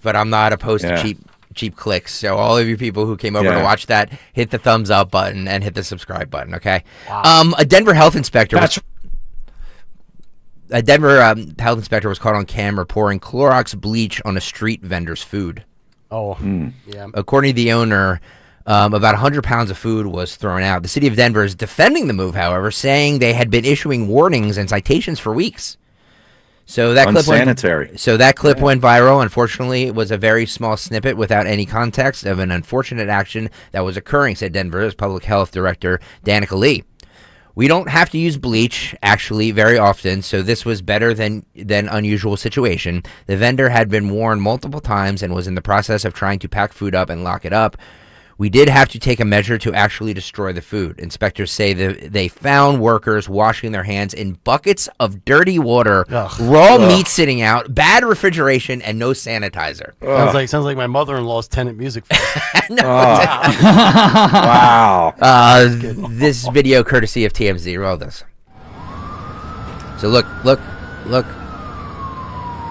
But I'm not opposed to cheap clicks. So all of you people who came over to watch that, hit the thumbs up button and hit the subscribe button. Okay. Wow. A Denver health inspector. A Denver health inspector was caught on camera pouring Clorox bleach on a street vendor's food. Oh, yeah. According to the owner, about 100 pounds of food was thrown out. The city of Denver is defending the move, however, saying they had been issuing warnings and citations for weeks. So that clip went viral. Unfortunately, it was a very small snippet without any context of an unfortunate action that was occurring, said Denver's public health director, Danica Lee. We don't have to use bleach, actually, very often, so this was better than unusual situation. The vendor had been warned multiple times and was in the process of trying to pack food up and lock it up. We did have to take a measure to actually destroy the food. Inspectors say that they found workers washing their hands in buckets of dirty water, raw meat sitting out, bad refrigeration, and no sanitizer. Sounds like my mother-in-law's tenant music. Wow. This video courtesy of TMZ. Roll this. So look.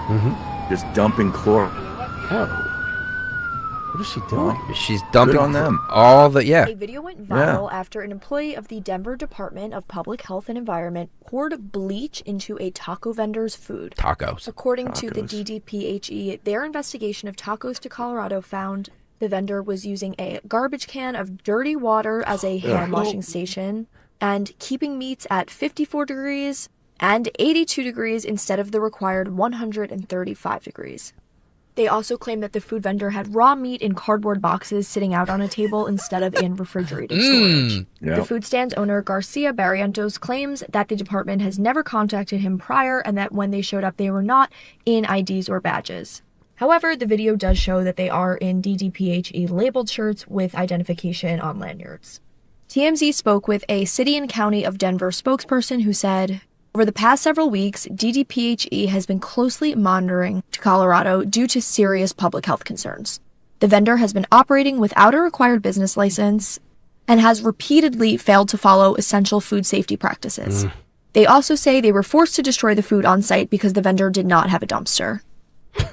Mm-hmm. Just dumping chlorine. What is she doing? She's dumping on them. A video went viral after an employee of the Denver Department of Public Health and Environment poured bleach into a taco vendor's food. Tacos. According to the DDPHE, their investigation of Tacos to Colorado found the vendor was using a garbage can of dirty water as a hand washing station and keeping meats at 54 degrees and 82 degrees instead of the required 135 degrees. They also claim that the food vendor had raw meat in cardboard boxes sitting out on a table instead of in refrigerated storage. Yep. The food stand's owner, Garcia Barrientos, claims that the department has never contacted him prior and that when they showed up, they were not in IDs or badges. However, the video does show that they are in DDPHE labeled shirts with identification on lanyards. TMZ spoke with a City and County of Denver spokesperson who said, over the past several weeks, DDPHE has been closely monitoring Colorado due to serious public health concerns. The vendor has been operating without a required business license and has repeatedly failed to follow essential food safety practices. They also say they were forced to destroy the food on site because the vendor did not have a dumpster.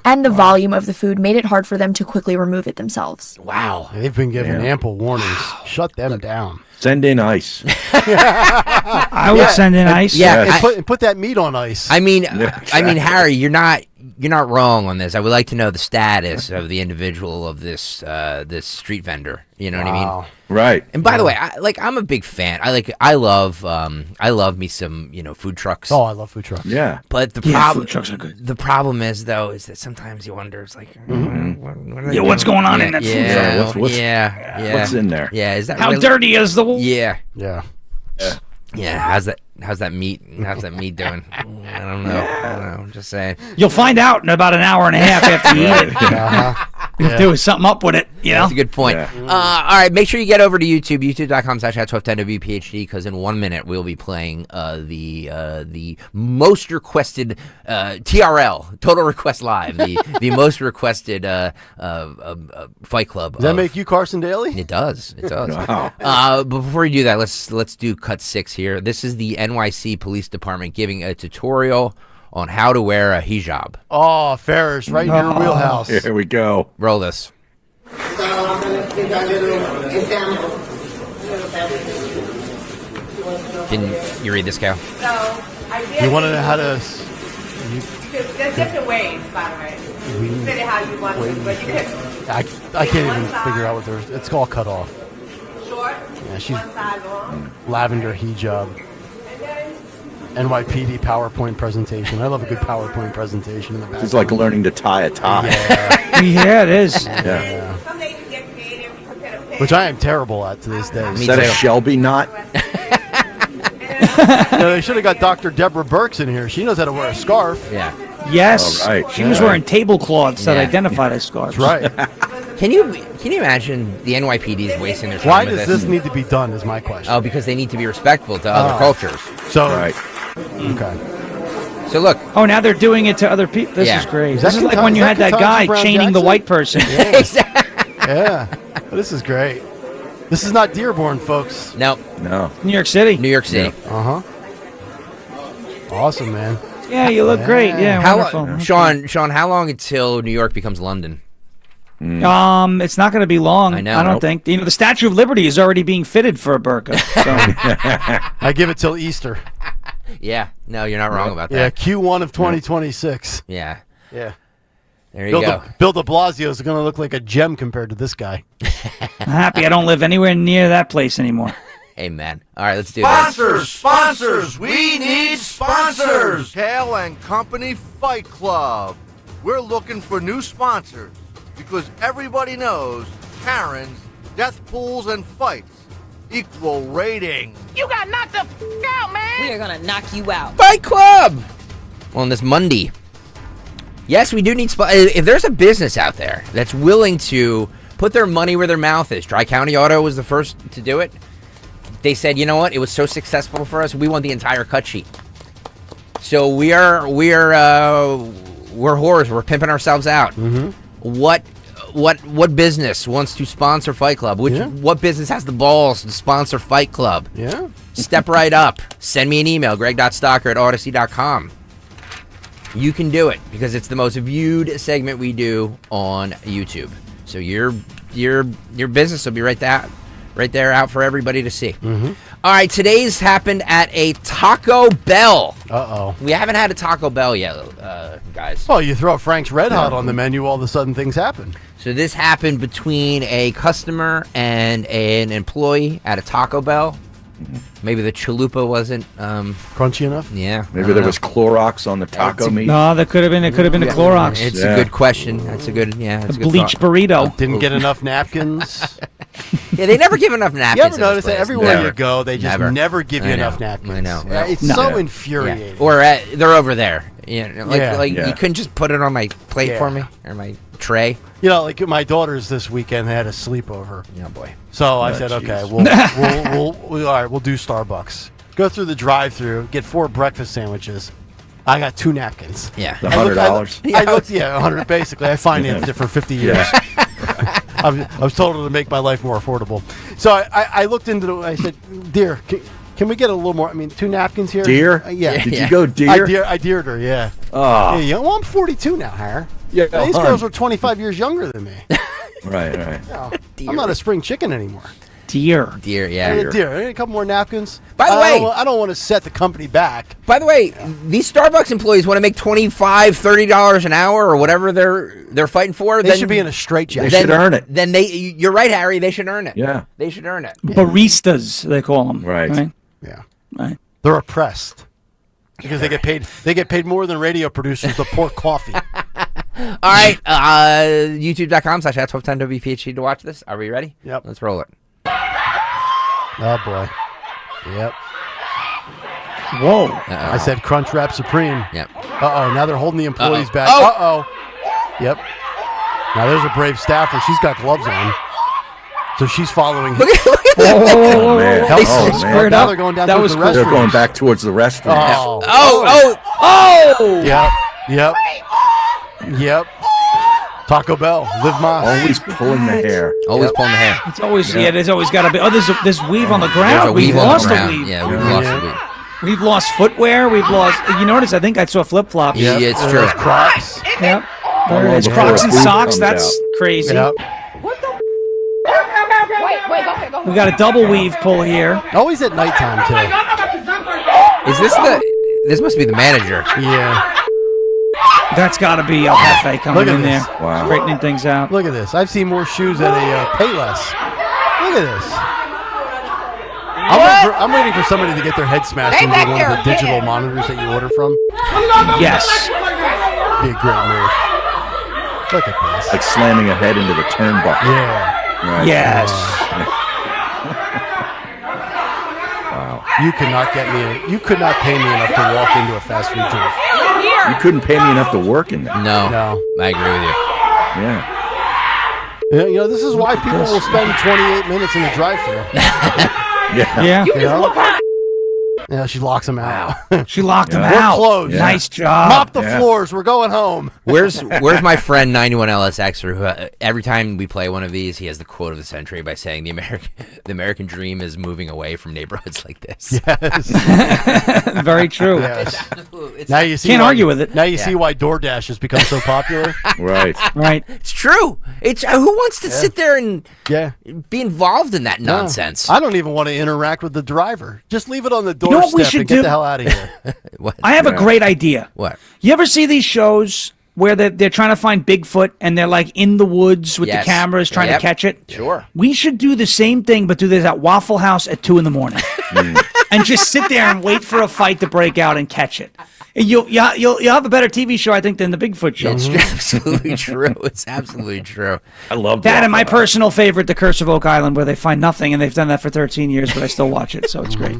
And the volume of the food made it hard for them to quickly remove it themselves. Wow. They've been given ample warnings. Shut them down. Send in ice. I would send in ice. Yeah, And put that meat on ice. I mean, Harry, you're not wrong on this. I would like to know the status of the individual of this this street vendor. You know what I mean? Right. And by the way, I'm a big fan. I love me some food trucks. Oh, I love food trucks. Yeah. But the problem, food trucks are good. The problem is though, is that sometimes you wonder, it's like, what's going on in that food truck? Yeah. What's in there? Yeah. Is that how really, dirty is the? Yeah. Yeah. How's that meat doing? I don't know. Just saying. You'll find out in about an hour and a half after you eat it. Do something up with it, That's a good point. Yeah. All right, make sure you get over to YouTube, youtube.com/@1210WPHT, because in 1 minute we'll be playing the most requested TRL, Total Request Live, the most requested Fight Club. Does that make you Carson Daly? It does. It does. Wow. But before we do that, let's do cut 6 here. This is the NYC Police Department giving a tutorial on how to wear a hijab. Oh, Ferris, right in your wheelhouse. Here we go. Roll this. So I'm going to give you a little example. Can you read this, Kayal? So I did. You want to know how to... There's different ways, by the way. You can fit it how you want to, but you can... I can't even figure out what there's... It's called cut off. Short, Yeah, she's one side long. lavender hijab. NYPD PowerPoint presentation. I love a good PowerPoint presentation in the back. It's like learning to tie a tie. Yeah, it is. Yeah. Some days you get creative. You can pick. Which I am terrible at to this day. Is that a Shelby knot? They should have got Dr. Deborah Burks in here. She knows how to wear a scarf. Yeah. Yes. All right. She was wearing tablecloths that identified as scarves. That's right. Can you imagine the NYPD is wasting their time Why with does this need to be done is my question. Oh, because they need to be respectful to other cultures. So, Right. okay. So look. Oh, now they're doing it to other people. This is great. This is like when you had that guy chaining the white person. Exactly. Yeah. This is great. This is not Dearborn, folks. No. New York City. New York City. Uh-huh. Awesome, man. Yeah, you look great. Yeah, wonderful. Sean, how long until New York becomes London? It's not going to be long. I know. I don't think. The Statue of Liberty is already being fitted for a burqa. So. I give it till Easter. Yeah. No, you're not wrong about Yeah, that. Q1 of 2026. Yeah. Yeah. There you go. Bill de Blasio is going to look like a gem compared to this guy. I'm happy I don't live anywhere near that place anymore. Amen. All right, let's do this. Sponsors! We need sponsors! Kayal and Company Fight Club. We're looking for new sponsors because everybody knows Karen's, death pools, and fights equal rating. You got knocked the out, man! We are gonna knock you out. Fight Club! On this Monday. Yes, we do need if there's a business out there that's willing to put their money where their mouth is. Tri-County Auto was the first to do it. They said, you know what? It was so successful for us. We want the entire cut sheet. So we're whores. We're pimping ourselves out. Mm-hmm. What business wants to sponsor Fight Club? What business has the balls to sponsor Fight Club? Yeah. Step right up. Send me an email, greg.stocker@odyssey.com. You can do it because it's the most viewed segment we do on YouTube. So your business will be right there out for everybody to see. Mm-hmm. All right, today's happened at a Taco Bell. Uh-oh. We haven't had a Taco Bell yet, guys. Well, you throw Frank's Red Hot on the menu, all of a sudden things happen. So this happened between a customer and an employee at a Taco Bell. Maybe the chalupa wasn't crunchy enough. Yeah. Maybe there was Clorox on the taco meat. No, that could have been. It could have been the Clorox. It's a good question. That's a good. Yeah. A bleach burrito. Didn't get enough napkins. Yeah, they never give enough napkins. You ever notice that everywhere you go, they just never give you I know. enough napkins? I know. It's so infuriating. Yeah. Or they're over there. You couldn't just put it on my plate for me or my tray. You know, like my daughters this weekend they had a sleepover. Yeah, boy. So I said, okay, we'll do Starbucks. Go through the drive-through, get 4 breakfast sandwiches. I got 2 napkins. Yeah, $100. I looked, $100 basically. I financed it for 50 years. I was told to make my life more affordable. So I looked into it. I said, dear, can we get a little more? I mean, 2 napkins here? Deer? Yeah. Did you go deer? I deered her, yeah. Oh. Yeah, well, I'm 42 now, Har. Yeah, these girls are 25 years younger than me. Right. I'm not a spring chicken anymore. Deer, yeah. Deer. A couple more napkins. By the way, I don't want to set the company back. By the way, these Starbucks employees want to make $25, $30 an hour or whatever they're fighting for. They should be in a straitjacket. They should earn it. Then you're right, Harry. They should earn it. Yeah, they should earn it. Baristas, they call them. Right. Yeah. Right. They're oppressed because they get paid. They get paid more than radio producers to pour coffee. All right, YouTube.com/@1210WPHT to watch this. Are we ready? Yep. Let's roll it. Oh boy. Yep. Whoa. I said Crunchwrap Supreme. Yep. Now they're holding the employees back. Oh. Yep. Now there's a brave staffer. She's got gloves on. So she's following him. Oh, man. Now they're going down towards the restroom. They're going back towards the restroom. Yep. Taco Bell. Live Mas. Always pulling the hair. Pulling the hair. It's always, there's always got to be. Oh, there's weave on the ground. There's a weave We've on the lost ground. the weave. Yeah, we've lost the weave. We've lost footwear. We've lost. You notice? I think I saw flip flops. Yeah, it's true. Crocs. Yep. There it is. Crocs and socks. That's crazy. Yep. We got a double weave pull here. Always at nighttime too. Is this this must be the manager? Yeah. That's got to be El Jefe coming in there, Wow. straightening things out. Look at this. I've seen more shoes at a Payless. Look at this. I'm waiting for somebody to get their head smashed into one of the digital monitors that you order from. Yes. Be a great move. Look at this. Like slamming a head into the turnbuckle. Yeah. Right. Yes. Wow. You could not pay me enough to walk into a fast food joint. You couldn't pay me enough to work in there. No. I agree with you. Yeah. This is why people will spend 28 minutes in the drive-thru. Yeah. Yeah, she locks him out. She locked him We're out. closed. Nice job. Mop the floors. We're going home. Where's my friend 91LSX? Who every time we play one of these, he has the quote of the century by saying the American dream is moving away from neighborhoods like this. Yes. Very true. Yes. It's Now you see Can't why, argue with it. Now you see why DoorDash has become so popular. Right. Right. It's true. It's who wants to sit there and be involved in that nonsense? I don't even want to interact with the driver. Just leave it on the You know what we doorstep should and get do? the hell out of here. What? I have a great idea. What? You ever see these shows where they're trying to find Bigfoot and they're like in the woods with the cameras trying to catch it? Sure. We should do the same thing, but do this at Waffle House at 2 a.m. and just sit there and wait for a fight to break out and catch it. And you'll have a better TV show, I think, than the Bigfoot show. It's absolutely true. It's absolutely true. I love That and my personal favorite, The Curse of Oak Island, where they find nothing, and they've done that for 13 years, but I still watch it, so it's great.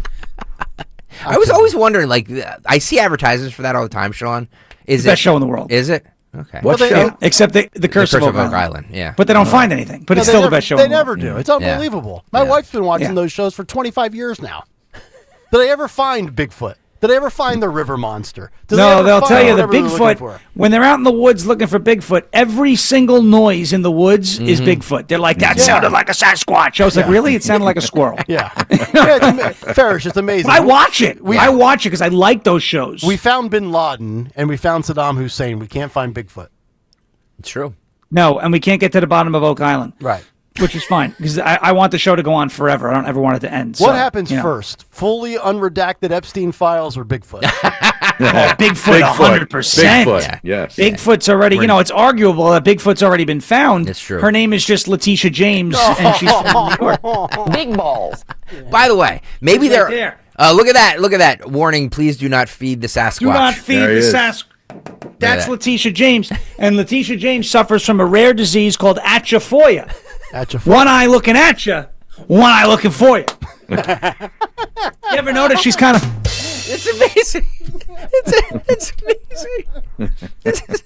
I was always wondering, like, I see advertisements for that all the time, Sean. Is Best show in the world. Is it? Okay. What show? Yeah, except the Curse of Oak Island. Yeah. But they don't find anything. But it's still the best show in They the world. never do. It's unbelievable. My wife's been watching those shows for 25 years now. Did I ever find Bigfoot? Did I ever find the river monster? No, they'll tell you the whatever they're looking Bigfoot, for? when they're out in the woods looking for Bigfoot, every single noise in the woods is Bigfoot. They're like, that sounded like a Sasquatch. I was like, really? It sounded like a squirrel. Yeah. Ferris, it's amazing. But I watch it. I watch it because I like those shows. We found Bin Laden and we found Saddam Hussein. We can't find Bigfoot. It's true. No, and we can't get to the bottom of Oak Island. Right. Which is fine because I want the show to go on forever. I don't ever want it to end. What happens first? Fully unredacted Epstein files or Bigfoot? Bigfoot, 100%. Bigfoot, yes. Bigfoot's already, it's arguable that Bigfoot's already been found. That's true. Her name is just Letitia James, and she's from New York. Big balls. By the way, maybe She's right there. Look at that. Look at that. Warning, please do not feed the Sasquatch. Do not feed the Sasquatch. That's Letitia James. And Letitia James suffers from a rare disease called atchaphoia. One eye looking at you, one eye looking for you. You ever notice she's kind of... It's amazing. It's amazing.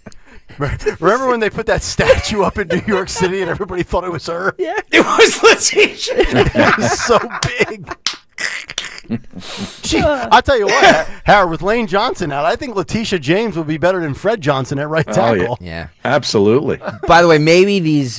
Remember when they put that statue up in New York City and everybody thought it was her? Yeah. It was Letitia. It was so big. I'll tell you what, Howard, with Lane Johnson out, I think Letitia James would be better than Fred Johnson at right tackle. Yeah. Absolutely. By the way, maybe these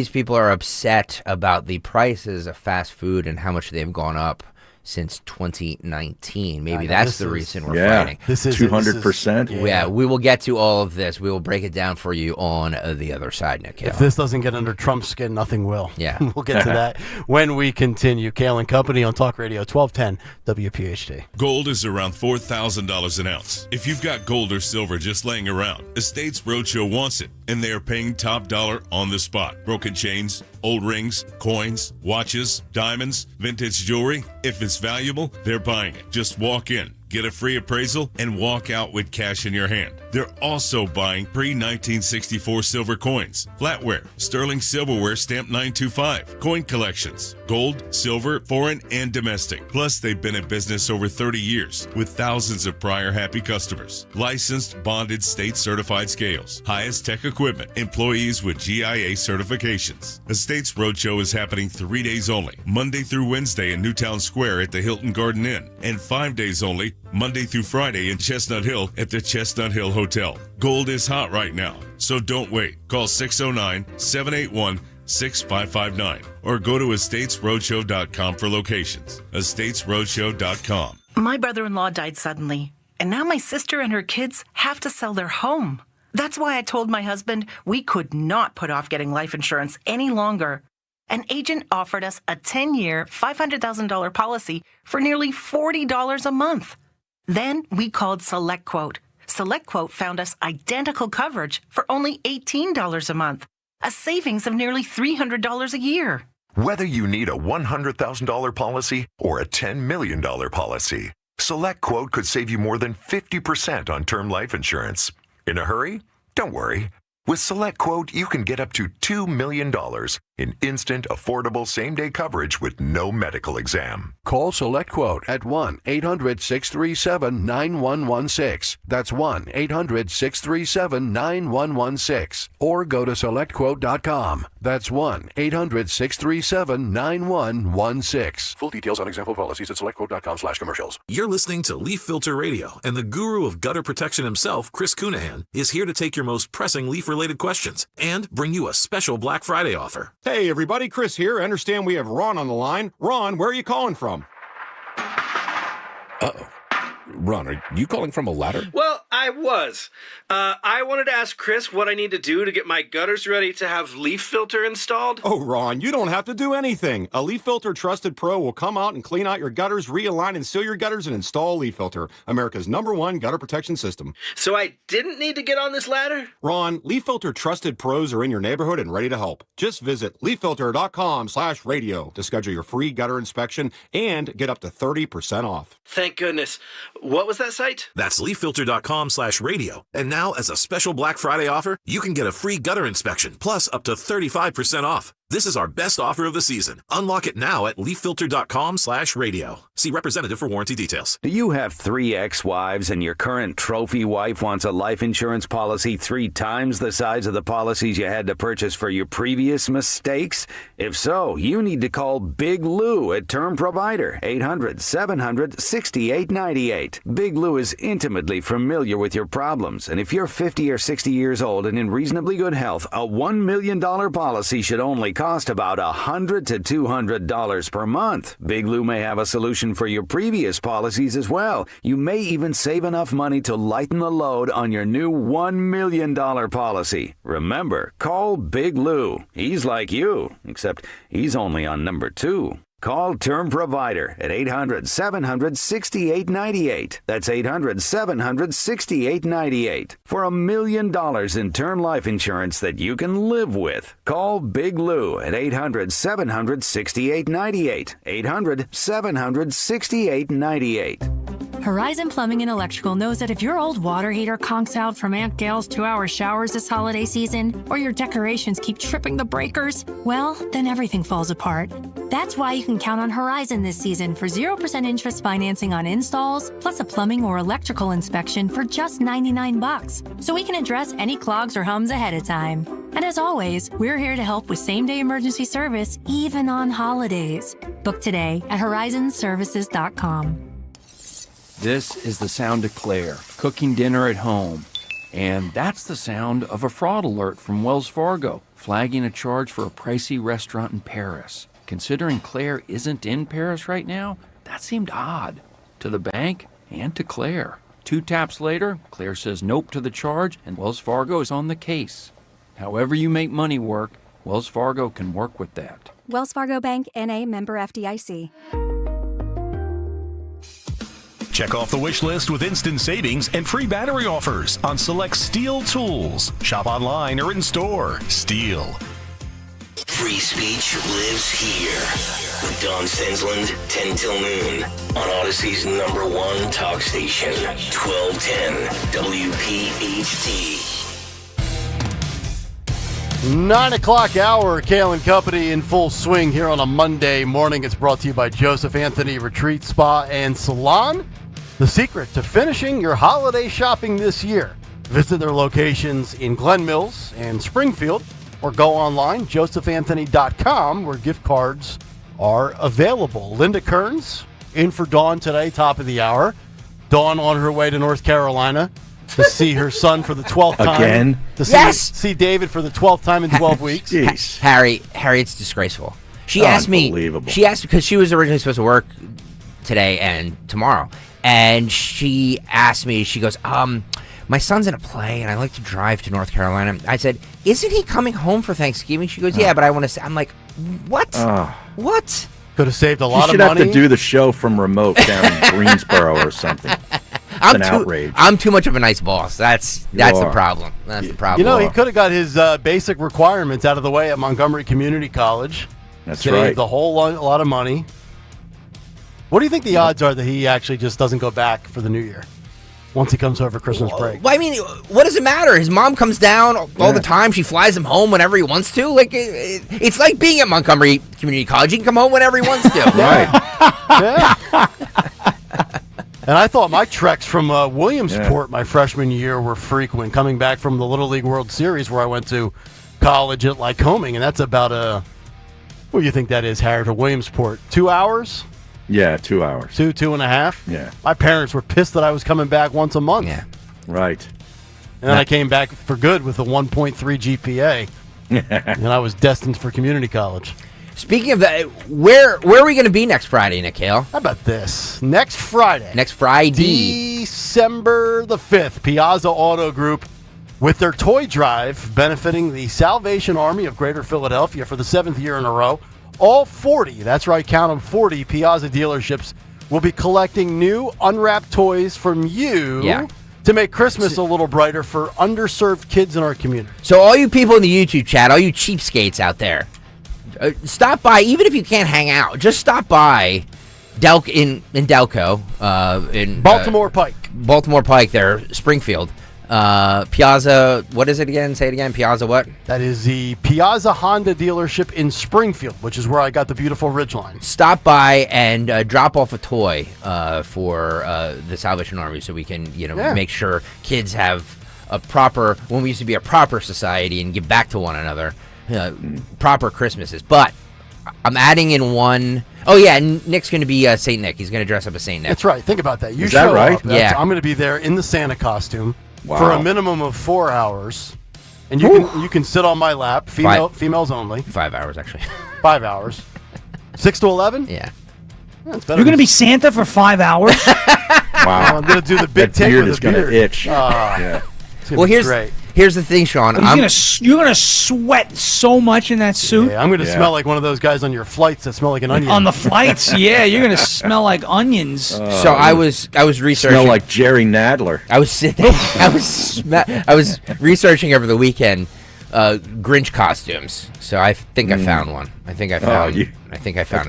people are upset about the prices of fast food and how much they've gone up since 2019. Maybe that's the reason we're fighting. This is 200%. Yeah, we will get to all of this. We will break it down for you on the other side, Nick. If this doesn't get under Trump's skin, nothing will. Yeah. We'll get to that when we continue. Kayal and Company on Talk Radio 1210 WPHT. Gold is around $4,000 an ounce. If you've got gold or silver just laying around, Estates Roadshow wants it, and they are paying top dollar on the spot. Broken chains, old rings, coins, watches, diamonds, vintage jewelry. If it's valuable, they're buying it. Just walk in, get a free appraisal, and walk out with cash in your hand. They're also buying pre-1964 silver coins, flatware, sterling silverware stamped 925, coin collections, gold, silver, foreign, and domestic. Plus, they've been in business over 30 years with thousands of prior happy customers. Licensed, bonded, state-certified scales, highest tech equipment, employees with GIA certifications. Estates Roadshow is happening 3 days only, Monday through Wednesday in Newtown Square at the Hilton Garden Inn, and 5 days only, Monday through Friday in Chestnut Hill at the Chestnut Hill Hotel. Gold is hot right now, so don't wait. Call 609-781-6559 or go to estatesroadshow.com for locations. estatesroadshow.com. My brother-in-law died suddenly, and now my sister and her kids have to sell their home. That's why I told my husband we could not put off getting life insurance any longer. An agent offered us a 10-year, $500,000 policy for nearly $40 a month. Then we called SelectQuote. SelectQuote found us identical coverage for only $18 a month, a savings of nearly $300 a year. Whether you need a $100,000 policy or a $10 million policy, SelectQuote could save you more than 50% on term life insurance. In a hurry? Don't worry. With SelectQuote, you can get up to $2 million in instant, affordable same-day coverage with no medical exam. Call SelectQuote at 1-800-637-9116. That's 1-800-637-9116. Or go to SelectQuote.com. That's 1-800-637-9116. Full details on example policies at SelectQuote.com/commercials. You're listening to Leaf Filter Radio, and the guru of gutter protection himself, Chris Cunahan, is here to take your most pressing leaf-related questions and bring you a special Black Friday offer. Hey, everybody, Chris here. I understand we have Ron on the line. Ron, where are you calling from? Uh-oh. Ron, are you calling from a ladder? Well, I was. I wanted to ask Chris what I need to do to get my gutters ready to have leaf filter installed. Oh, Ron, you don't have to do anything. A Leaf Filter Trusted Pro will come out and clean out your gutters, realign and seal your gutters, and install Leaf Filter, America's #1 gutter protection system. So I didn't need to get on this ladder? Ron, Leaf Filter Trusted Pros are in your neighborhood and ready to help. Just visit leaffilter.com/radio to schedule your free gutter inspection and get up to 30% off. Thank goodness. What was that site? That's leaffilter.com/radio. And now, as a special Black Friday offer, you can get a free gutter inspection, plus up to 35% off. This is our best offer of the season. Unlock it now at leaffilter.com/radio. See representative for warranty details. Do you have 3 ex-wives and your current trophy wife wants a life insurance policy 3 times the size of the policies you had to purchase for your previous mistakes? If so, you need to call Big Lou at Term Provider, 800-700-6898. Big Lou is intimately familiar with your problems, and if you're 50 or 60 years old and in reasonably good health, a $1 million policy should only cost about $100 to $200 per month. Big Lou may have a solution for your previous policies as well. You may even save enough money to lighten the load on your new $1 million policy. Remember, call Big Lou. He's like you, except he's only on number 2. Call Term Provider at 800-700-6898. That's 800-700-6898. For $1 million in term life insurance that you can live with. Call Big Lou at 800-700-6898. 800-700-6898. Horizon Plumbing and Electrical knows that if your old water heater conks out from Aunt Gail's 2-hour showers this holiday season, or your decorations keep tripping the breakers, well, then everything falls apart. That's why you can count on Horizon this season for 0% interest financing on installs, plus a plumbing or electrical inspection for just $99, so we can address any clogs or hums ahead of time. And as always, we're here to help with same-day emergency service, even on holidays. Book today at horizonservices.com. This is the sound of Claire, cooking dinner at home. And that's the sound of a fraud alert from Wells Fargo, flagging a charge for a pricey restaurant in Paris. Considering Claire isn't in Paris right now, that seemed odd. To the bank and to Claire. 2 taps later, Claire says nope to the charge, and Wells Fargo is on the case. However you make money work, Wells Fargo can work with that. Wells Fargo Bank, N.A., member FDIC. Check off the wish list with instant savings and free battery offers on select Steel tools. Shop online or in store. Steel. Free speech lives here with Don Stensland, 10 till noon on Odyssey's #1 talk station, 1210 WPHT. 9 o'clock hour, Kayal and Company in full swing here on a Monday morning. It's brought to you by Joseph Anthony Retreat Spa and Salon. The secret to finishing your holiday shopping this year. Visit their locations in Glen Mills and Springfield, or go online, josephanthony.com, where gift cards are available. Linda Kearns in for Dawn today, top of the hour. Dawn on her way to North Carolina to see her son for the 12th time. Again? To see David for the 12th time in 12 weeks. Jeez. Harry, it's disgraceful. She asked me, because she was originally supposed to work today and tomorrow. And she asked me, she goes, my son's in a play and I like to drive to North Carolina. I said, isn't he coming home for Thanksgiving? She goes, yeah, but I want to say, I'm like, what? What? Could have saved a lot of money. You should have to do the show from remote down in Greensboro or something. An outrage. I'm too much of a nice boss. That's the problem. That's the problem. You know, he could have got his basic requirements out of the way at Montgomery Community College. That's saved right. The whole lot of money. What do you think the odds are that he actually just doesn't go back for the new year once he comes over Christmas break? Well, I mean, what does it matter? His mom comes down all the time. She flies him home whenever he wants to. Like it's like being at Montgomery Community College. He can come home whenever he wants to. Right. Yeah. And I thought my treks from Williamsport my freshman year were frequent, coming back from the Little League World Series where I went to college at Lycoming, and that's about what do you think that is, Harry, to Williamsport? 2 hours? Yeah, 2 hours. 2.5? Yeah. My parents were pissed that I was coming back once a month. Yeah. Right. And then I came back for good with a 1.3 GPA. And I was destined for community college. Speaking of that, where are we going to be next Friday, Kayal? How about this? Next Friday. December the 5th, Piazza Auto Group with their toy drive benefiting the Salvation Army of Greater Philadelphia for the 7th year in a row. All 40, that's right, count them, 40 Piazza dealerships will be collecting new unwrapped toys from you to make Christmas a little brighter for underserved kids in our community. So all you people in the YouTube chat, all you cheapskates out there, stop by, even if you can't hang out, just stop by in Delco. In Baltimore Pike. Baltimore Pike there, Springfield. Piazza, what is it again? Say it again. Piazza what? That is the Piazza Honda dealership in Springfield, which is where I got the beautiful Ridgeline. Stop by and drop off a toy for the Salvation Army so we can, make sure kids have a proper, when we used to be a proper society and give back to one another, proper Christmases. But I'm adding in one. Oh, yeah, Nick's going to be St. Nick. He's going to dress up as St. Nick. That's right. Think about that. Is that right? Yeah. I'm going to be there in the Santa costume. Wow. For a minimum of 4 hours, and you can sit on my lap. Females only. 5 hours actually. 5 hours. 6 to 11. Yeah. That's better. You're going to be Santa for 5 hours. Wow. I'm going to do the big take with the beard. Going to itch. Yeah. Well, here's the thing, Sean. You're gonna sweat so much in that suit. Yeah, I'm gonna smell like one of those guys on your flights that smell like an onion. On the flights, yeah, you're gonna smell like onions. So I was researching. Smell like Jerry Nadler. I was researching over the weekend Grinch costumes. So I think I found one. I think I found a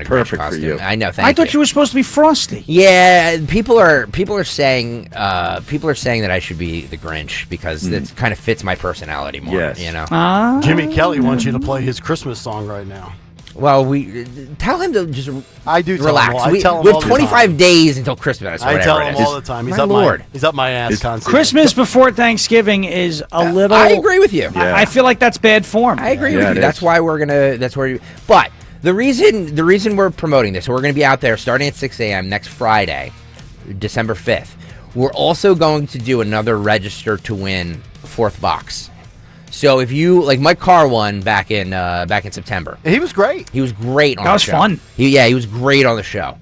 Grinch costume. For you. I know. I thought you were supposed to be Frosty. Yeah, people are saying that I should be the Grinch because it kind of fits my personality more. Yes. You know. Jimmy Kelly wants you to play his Christmas song right now. Well, we tell him to just Tell relax. him all. I We tell him have all the 25 time. days until Christmas. I tell him all the time. He's up my ass constantly. Christmas before Thanksgiving is a little. I agree with you. I feel like that's bad form. I agree with you. That's why we're gonna. That's where. But the reason we're promoting this, so we're gonna be out there starting at 6 a.m. next Friday, December 5th. We're also going to do another register to win fourth box. So if you like, Mike Carr won back in September. He was great. He was great on That the was show. fun. He was great on the show.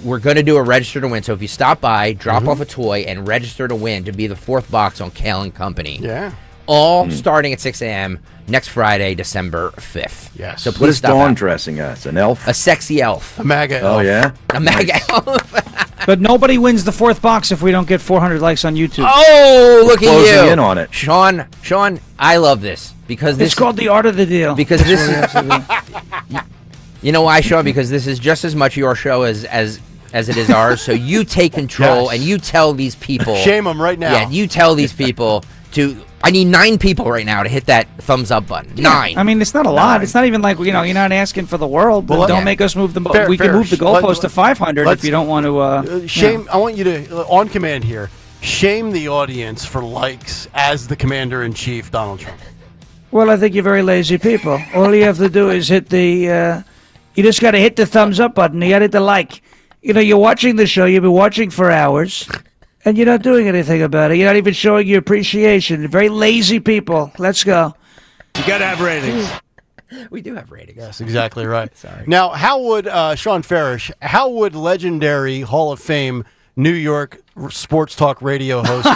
We're going to do a register to win. So if you stop by, drop off a toy, and register to win to be the fourth box on Kayal and Company. Yeah. All starting at 6 a.m. next Friday, December 5th. Yes. So What please is stop Dawn out. dressing as? An elf? A sexy elf. A MAGA Oh, elf. yeah? A MAGA elf. But nobody wins the fourth box if we don't get 400 likes on YouTube. Oh, look at Closing you. in on it. Sean, I love this. Because this It's called the art of the deal. Because this is, you know why, Sean? Because this is just as much your show as it is ours. So you take control and you tell these people. Shame them right now. Yeah, you tell these people to. I need 9 people right now to hit that thumbs up button. 9. I mean, it's not a lot. It's not even like, you're not asking for the world. Well, Don't yeah. make us move the Fair, we can fair. move the goalpost to 500 if you don't want to. Shame. I want you to, on command here, shame the audience for likes as the commander-in-chief, Donald Trump. Well, I think you're very lazy people. All you have to do is hit the. You just got to hit the thumbs up button. You got to hit the like. You're watching the show. You've been watching for hours. And you're not doing anything about it. You're not even showing your appreciation. Very lazy people. Let's go. You got to have ratings. We do have ratings. That's exactly right. Sorry. Now, how would, Sean Farish, how would legendary Hall of Fame New York sports talk radio host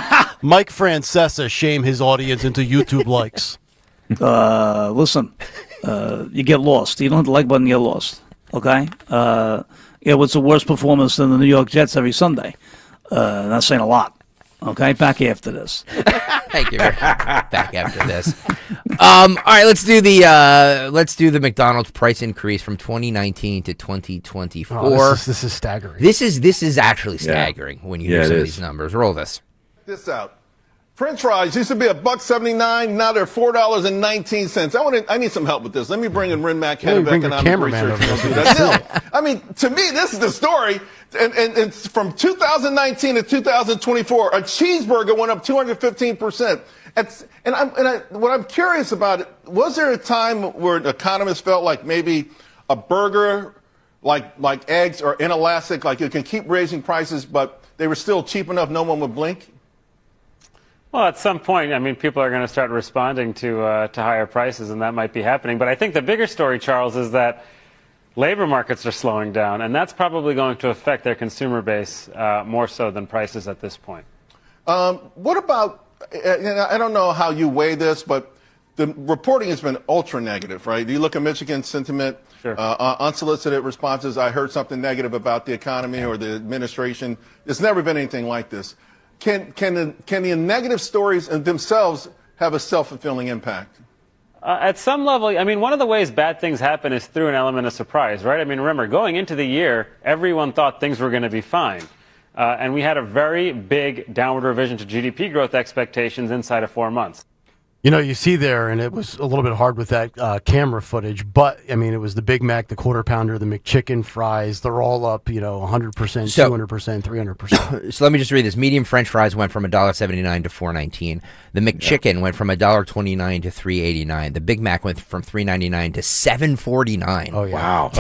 Mike Francesa shame his audience into YouTube likes? Listen, you get lost. You don't hit the like button, you get lost. Okay? What's the worst performance than the New York Jets every Sunday? Not saying a lot. Okay, back after this. Thank you. Back after this. All right, let's do the McDonald's price increase from 2019 to 2024. Oh, this is staggering. This is actually staggering when you hear some of these numbers. Roll this. This out. French fries used to be $1.79. Now they're $4.19. I need some help with this. Let me bring in Renmack, head of economic research. I mean, to me, this is the story. And from 2019 to 2024, a cheeseburger went up 215%. What I'm curious about, was there a time where economists felt like maybe a burger, like eggs, are inelastic, like you can keep raising prices, but they were still cheap enough no one would blink? Well, at some point, I mean, people are going to start responding to higher prices, and that might be happening. But I think the bigger story, Charles, is that labor markets are slowing down, and that's probably going to affect their consumer base more so than prices at this point. What about, I don't know how you weigh this, but the reporting has been ultra negative, right? You look at Michigan sentiment, unsolicited responses. I heard something negative about the economy or the administration. There's never been anything like this. Can the negative stories themselves have a self-fulfilling impact? At some level, I mean, one of the ways bad things happen is through an element of surprise, right? I mean, remember, going into the year, everyone thought things were going to be fine. And we had a very big downward revision to GDP growth expectations inside of 4 months. You see there, and it was a little bit hard with that camera footage, but, I mean, it was the Big Mac, the Quarter Pounder, the McChicken fries. They're all up, 100%, 200%, 300%. So let me just read this. Medium French fries went from $1.79 to $4.19. The McChicken went from $1.29 to $3.89. The Big Mac went from $3.99 to $7.49. Oh, yeah. Wow.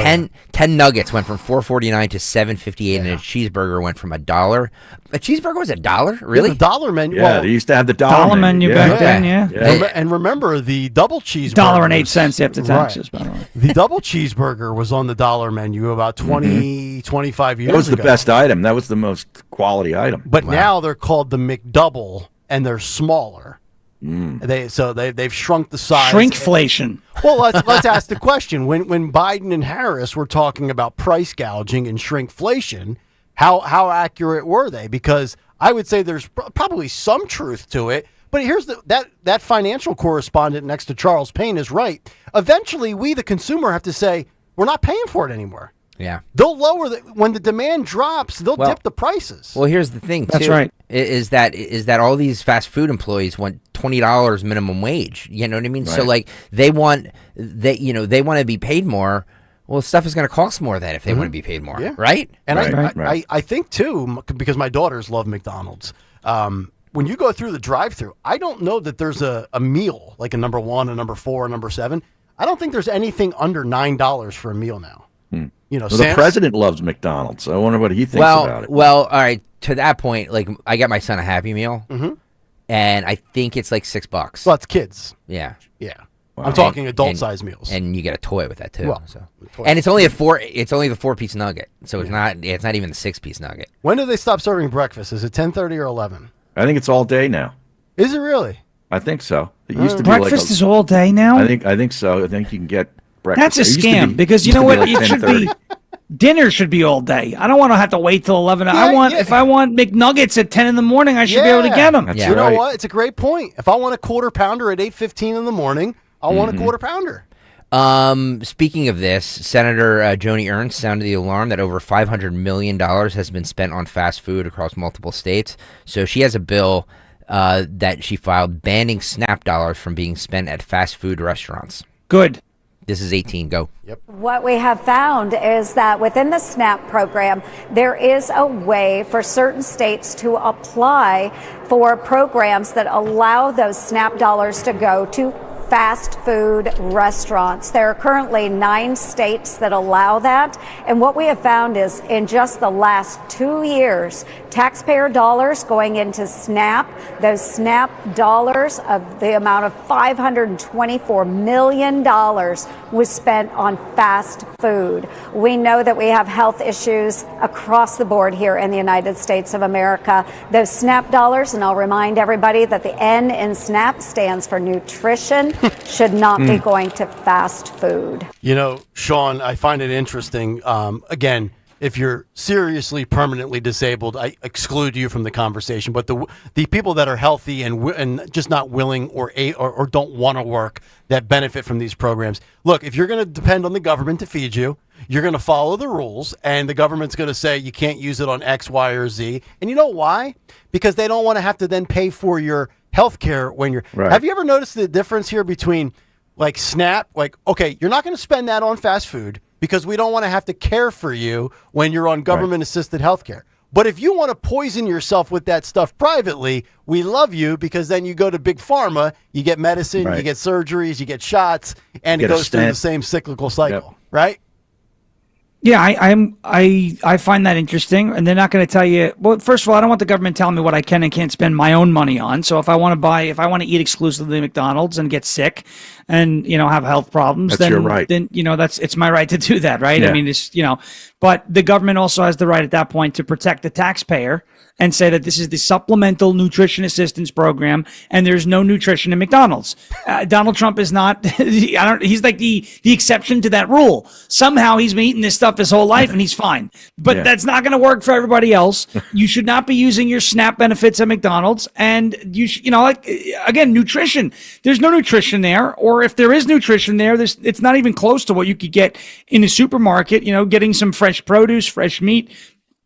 10 nuggets went from $4.49 to $7.58, and a cheeseburger went from $1. A cheeseburger was $1? Really? Yeah, the dollar menu. Yeah, well, they used to have the dollar menu back then, yeah. And remember, the double cheeseburger. $1.08 after taxes, by the way. The double cheeseburger was on the dollar menu about 25 years ago. That was the best item. That was the most quality item. But now they're called the McDouble, and they're smaller. They've shrunk the size. Shrinkflation. Well, let's ask the question. When Biden and Harris were talking about price gouging and shrinkflation, how accurate were they? Because I would say there's probably some truth to it. But here's that financial correspondent next to Charles Payne is right. Eventually, we, the consumer, have to say, we're not paying for it anymore. Yeah. They'll lower when the demand drops, they'll dip the prices. Well, here's the thing, too. That's right. Is that all these fast food employees went $20 minimum wage. You know what I mean? Right. So like they want to be paid more. Well, stuff is going to cost more then if they want to be paid more, right? And Right. I think too, because my daughters love McDonald's. When you go through the drive-thru, I don't know that there's a meal like a number 1, a number 4, a number 7. I don't think there's anything under $9 for a meal now. You know, Well, the president loves McDonald's. I wonder what he thinks about it. Well, all right. To that point, like I got my son a Happy Meal, and I think it's like $6. Well, it's kids. Yeah. Wow. I'm talking adult-sized meals, and you get a toy with that too. Well, so. And it's only It's only the 4-piece nugget, so it's not even the 6-piece nugget. When do they stop serving breakfast? Is it 10:30 or 11? I think it's all day now. Is it really? I think so. It used to be breakfast is all day now. I think so. I think you can get breakfast. That's a It used to scam be- because you used know to what? like It should 10:30. be dinner should be all day. I don't want to have to wait till 11. If I want McNuggets at 10 in the morning, I should be able to get them. You know what? It's a great point. If I want a quarter pounder at 8:15 in the morning, I want a quarter pounder. Speaking of this, Senator Joni Ernst sounded the alarm that over $500 million has been spent on fast food across multiple states. So she has a bill that she filed banning SNAP dollars from being spent at fast food restaurants. Good. This is 18. Go. Yep. What we have found is that within the SNAP program, there is a way for certain states to apply for programs that allow those SNAP dollars to go to fast food restaurants. There are currently 9 states that allow that. And what we have found is in just the last 2 years, taxpayer dollars going into SNAP, those SNAP dollars of the amount of $524 million was spent on fast food. We know that we have health issues across the board here in the United States of America. Those SNAP dollars, and I'll remind everybody that the N in SNAP stands for nutrition, should not be going to fast food. You know, Sean, I find it interesting. Again, if you're seriously permanently disabled, I exclude you from the conversation. But the people that are healthy and just not willing or don't want to work that benefit from these programs. Look, if you're going to depend on the government to feed you, you're going to follow the rules, and the government's going to say you can't use it on X, Y, or Z. And you know why? Because they don't want to have to then pay for your health care when you're. Right. Have you ever noticed the difference here between like SNAP? Like, okay, you're not going to spend that on fast food because we don't want to have to care for you when you're on government-assisted health care. But if you want to poison yourself with that stuff privately, we love you because then you go to Big Pharma, you get medicine, you get surgeries, you get shots, and it goes through the same cyclical cycle, right? Yeah, I find that interesting, and they're not going to tell you. Well, first of all, I don't want the government telling me what I can and can't spend my own money on. So if I want to eat exclusively McDonald's and get sick, and have health problems, That's then your right. Then it's my right to do that, right? Yeah. I mean, but the government also has the right at that point to protect the taxpayer and say that this is the supplemental nutrition assistance program, and there's no nutrition in McDonald's. Donald Trump is not. He's like the exception to that rule. Somehow he's been eating this stuff his whole life, and he's fine. But that's not going to work for everybody else. You should not be using your SNAP benefits at McDonald's, and again, nutrition. There's no nutrition there, or if there is nutrition there, it's not even close to what you could get in a supermarket. Getting some fresh produce, fresh meat,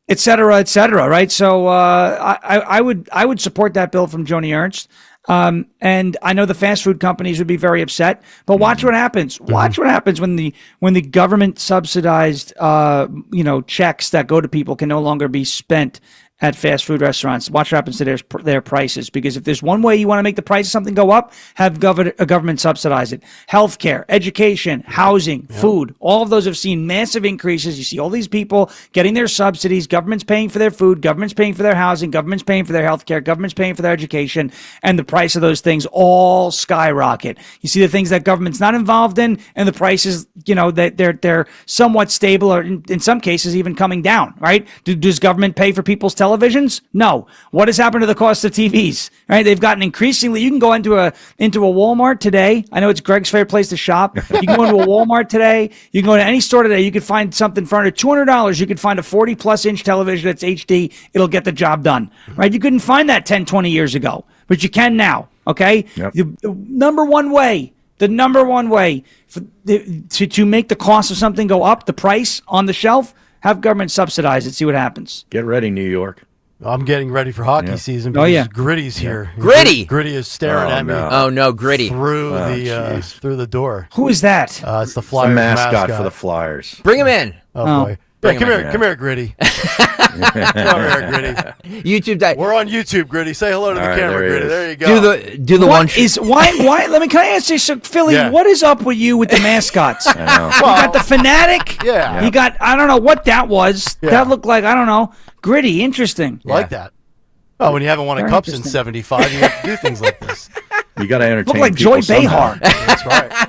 et cetera, right? So I would support that bill from Joni Ernst. And I know the fast food companies would be very upset, but watch what happens. Watch what happens when the government subsidized checks that go to people can no longer be spent at fast food restaurants. Watch what happens to their prices, because if there's one way you want to make the price of something go up, have a government subsidize it. Healthcare, education, housing, food, all of those have seen massive increases. You see all these people getting their subsidies, government's paying for their food, government's paying for their housing, government's paying for their healthcare, government's paying for their education, and the price of those things all skyrocket. You see the things that government's not involved in, and the prices, they're somewhat stable, or in some cases even coming down, right? Does government pay for people's televisions? No. What has happened to the cost of TVs? Right? They've gotten increasingly. You can go into a Walmart today. I know it's Greg's favorite place to shop. You can go into a Walmart today. You can go to any store today. You could find something for under $200. You could find a 40+ inch television that's HD. It'll get the job done. Right? You couldn't find that 10, 20 years ago, but you can now. Okay. Yep. The number one way to make the cost of something go up, the price on the shelf, have government subsidize it. See what happens. Get ready, New York. I'm getting ready for hockey season. Oh, yeah. Gritty's here. Gritty? Gritty is staring at me. Oh, no, Gritty. Through the door. Who is that? It's the Flyers the mascot for the Flyers. Bring him in. Oh, boy. Yeah, come here, Gritty. Come here, Gritty. YouTube. We're on YouTube, Gritty. Say hello to the camera, Gritty. There you go. Do the one. Why? Let me. Can I ask you, so Philly? Yeah. What is up with you with the mascots? I know. You got the Fanatic. Yeah. You got. I don't know what that was. Yeah. That looked like, I don't know. Gritty. Interesting. Like that. Oh, when you haven't won a cup since '75, you have to do things like this. You got to entertain. Look like people Joy Behar. That's right.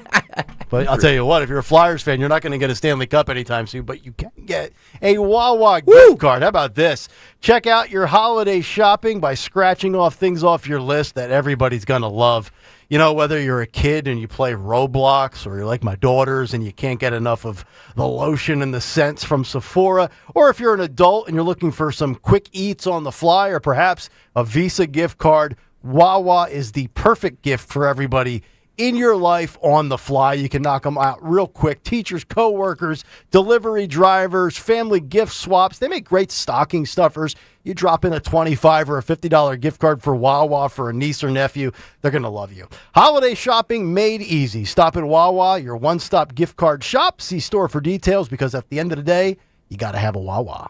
But I'll tell you what, if you're a Flyers fan, you're not going to get a Stanley Cup anytime soon, but you can get a Wawa gift card. How about this? Check out your holiday shopping by scratching off things off your list that everybody's going to love. You know, whether you're a kid and you play Roblox, or you're like my daughters and you can't get enough of the lotion and the scents from Sephora, or if you're an adult and you're looking for some quick eats on the fly, or perhaps a Visa gift card, Wawa is the perfect gift for everybody in your life on the fly. You can knock them out real quick. Teachers, coworkers, delivery drivers, family gift swaps. They make great stocking stuffers. You drop in a $25 or a $50 gift card for Wawa for a niece or nephew. They're going to love you. Holiday shopping made easy. Stop at Wawa, your one-stop gift card shop. See store for details, because at the end of the day, you got to have a Wawa.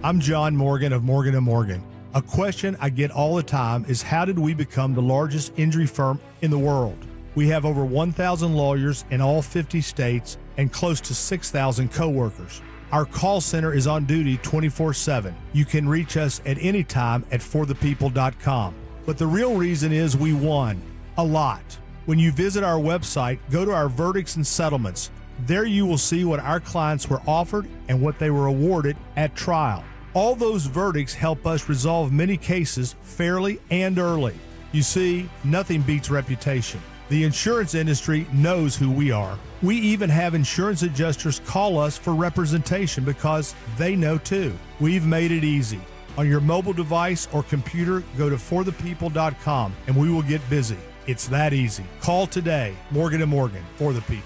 I'm John Morgan of Morgan & Morgan. A question I get all the time is, how did we become the largest injury firm in the world? We have over 1,000 lawyers in all 50 states and close to 6,000 coworkers. Our call center is on duty 24/7. You can reach us at any time at forthepeople.com. But the real reason is we won a lot. When you visit our website, go to our verdicts and settlements. There you will see what our clients were offered and what they were awarded at trial. All those verdicts help us resolve many cases fairly and early. You see, nothing beats reputation. The insurance industry knows who we are. We even have insurance adjusters call us for representation because they know too. We've made it easy. On your mobile device or computer, go to forthepeople.com and we will get busy. It's that easy. Call today. Morgan & Morgan, for the people.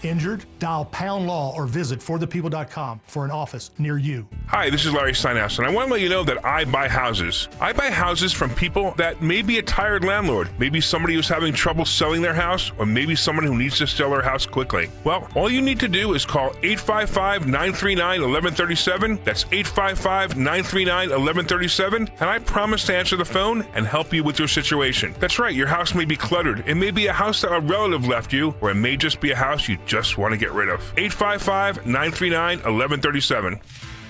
Injured? Dial #law or visit forthepeople.com for an office near you. Hi, this is Larry Steinhaus, and I want to let you know that I buy houses. I buy houses from people that may be a tired landlord, maybe somebody who's having trouble selling their house, or maybe someone who needs to sell their house quickly. Well, all you need to do is call 855-939-1137. That's 855-939-1137, and I promise to answer the phone and help you with your situation. That's right, your house may be cluttered. It may be a house that a relative left you, or it may just be a house you just want to get rid of. 855-939-1137.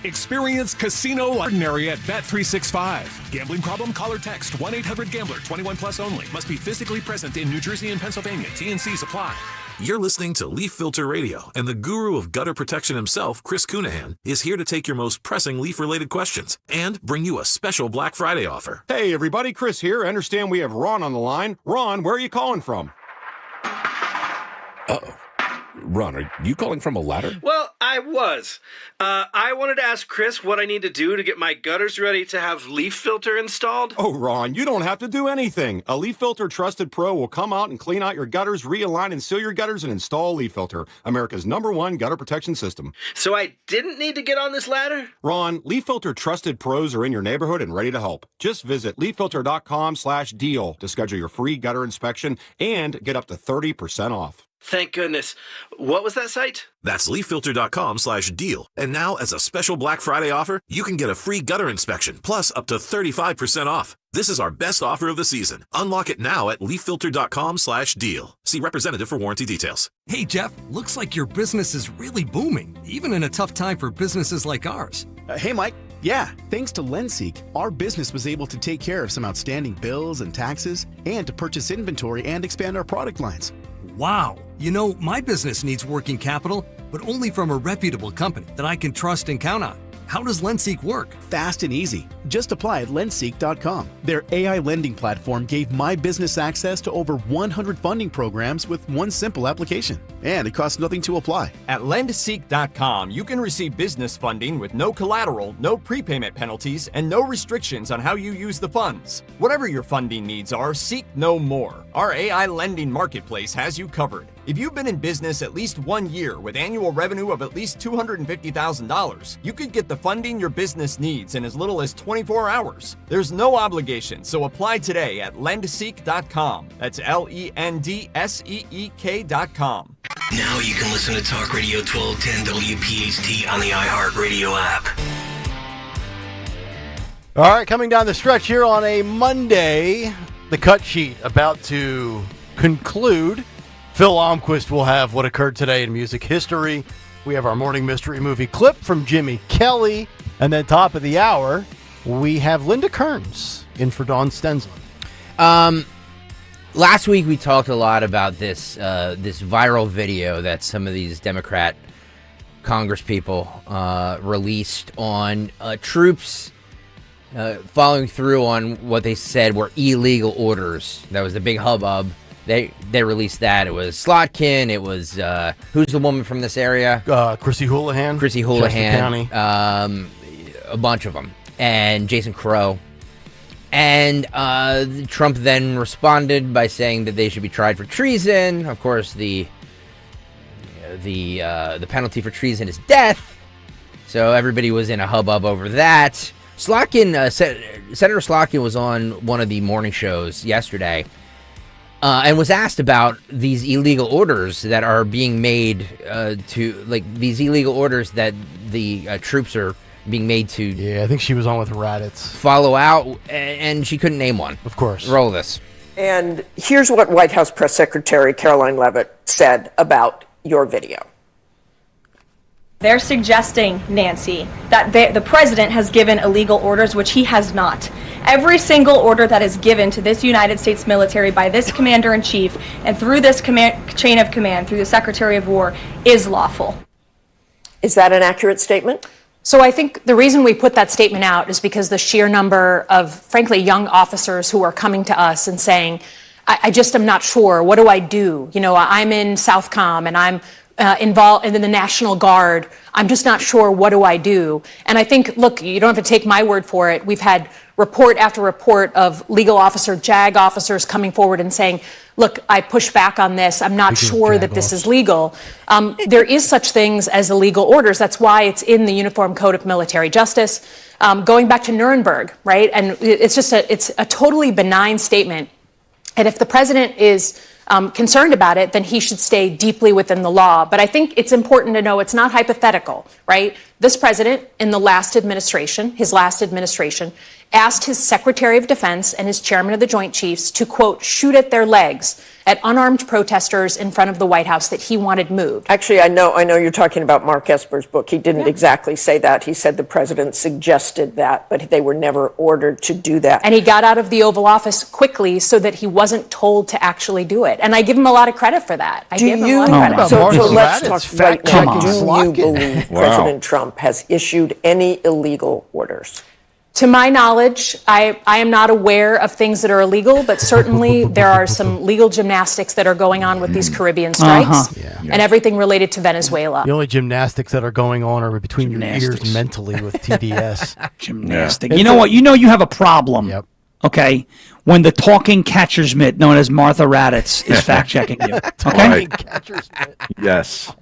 Experience Casino Ordinary at Bet365. Gambling problem? Call or text 1-800-GAMBLER. 21 plus only. Must be physically present in New Jersey and Pennsylvania. T&Cs apply. You're listening to Leaf Filter Radio, and the guru of gutter protection himself, Chris Cunahan, is here to take your most pressing leaf-related questions and bring you a special Black Friday offer. Hey, everybody, Chris here. I understand we have Ron on the line. Ron, where are you calling from? Uh-oh. Ron, are you calling from a ladder? Well, I was. I wanted to ask Chris what I need to do to get my gutters ready to have leaf filter installed. Oh, Ron, you don't have to do anything. A Leaf Filter Trusted Pro will come out and clean out your gutters, realign and seal your gutters, and install Leaf Filter, America's #1 gutter protection system. So I didn't need to get on this ladder? Ron, Leaf Filter Trusted Pros are in your neighborhood and ready to help. Just visit leaffilter.com/deal to schedule your free gutter inspection and get up to 30% off. Thank goodness. What was that site? That's leaffilter.com/deal. And now, as a special Black Friday offer, you can get a free gutter inspection, plus up to 35% off. This is our best offer of the season. Unlock it now at leaffilter.com/deal. See representative for warranty details. Hey, Jeff, looks like your business is really booming, even in a tough time for businesses like ours. Hey, Mike. Yeah, thanks to LendSeek, our business was able to take care of some outstanding bills and taxes and to purchase inventory and expand our product lines. Wow. You know, my business needs working capital, but only from a reputable company that I can trust and count on. How does LendSeek work? Fast and easy. Just apply at lendseek.com. Their AI lending platform gave my business access to over 100 funding programs with one simple application. And it costs nothing to apply. At lendseek.com, you can receive business funding with no collateral, no prepayment penalties, and no restrictions on how you use the funds. Whatever your funding needs are, seek no more. Our AI lending marketplace has you covered. If you've been in business at least 1 year with annual revenue of at least $250,000, you could get the funding your business needs in as little as 20 24 hours. There's no obligation, so apply today at lendseek.com. That's LENDSEEK.com. Now you can listen to Talk Radio 1210 WPHT on the iHeartRadio app. All right, coming down the stretch here on a Monday, the cut sheet about to conclude. Phil Almquist will have what occurred today in music history. We have our morning mystery movie clip from Jimmy Kelly. And then top of the hour, we have Linda Kearns in for Dawn Stensland. Last week we talked a lot about this viral video that some of these Democrat congresspeople released on troops following through on what they said were illegal orders. That was the big hubbub. They released that. It was Slotkin. It was who's the woman from this area? Chrissy Houlihan. Chrissy Houlihan. County. A bunch of them, and Jason Crow. And Trump then responded by saying that they should be tried for treason. Of course, the penalty for treason is death. So everybody was in a hubbub over that. Slotkin, Senator Slotkin was on one of the morning shows yesterday and was asked about these illegal orders that are being made these illegal orders that the troops are being made to. Yeah, I think she was on with Raditz. Follow out, and she couldn't name one. Of course. Roll this. And here's what White House Press Secretary Caroline Leavitt said about your video. They're suggesting, Nancy, that the president has given illegal orders, which he has not. Every single order that is given to this United States military by this commander-in-chief and through this chain of command, through the Secretary of War, is lawful. Is that an accurate statement? So I think the reason we put that statement out is because the sheer number of, frankly, young officers who are coming to us and saying, I just am not sure. What do I do? You know, I'm in Southcom and I'm involved in the National Guard. I'm just not sure. What do I do? And I think, look, you don't have to take my word for it. We've had report after report of legal officer, JAG officers coming forward and saying, look, I push back on this. I'm not sure that this is legal. There is such things as illegal orders. That's why it's in the Uniform Code of Military Justice. Going back to Nuremberg, right? And it's a totally benign statement. And if the president is concerned about it, then he should stay deeply within the law. But I think it's important to know it's not hypothetical, right? This president in the last administration, his last administration, asked his Secretary of Defense and his chairman of the Joint Chiefs to, quote, shoot at their legs at unarmed protesters in front of the White House that he wanted moved. Actually, I know you're talking about Mark Esper's book. He didn't exactly say that. He said the president suggested that, but they were never ordered to do that. And he got out of the Oval Office quickly so that he wasn't told to actually do it. And I give him a lot of credit for that. So let's talk right now. Do you believe President Trump has issued any illegal orders? To my knowledge, I am not aware of things that are illegal, but certainly there are some legal gymnastics that are going on with these Caribbean strikes and everything related to Venezuela. The only gymnastics that are going on are between your ears mentally with TDS. Gymnastic. You know what? You know you have a problem. Yep. Okay? When the talking catcher's mitt, known as Martha Raditz, is fact-checking you. Okay? Talking catcher's mitt. Yes.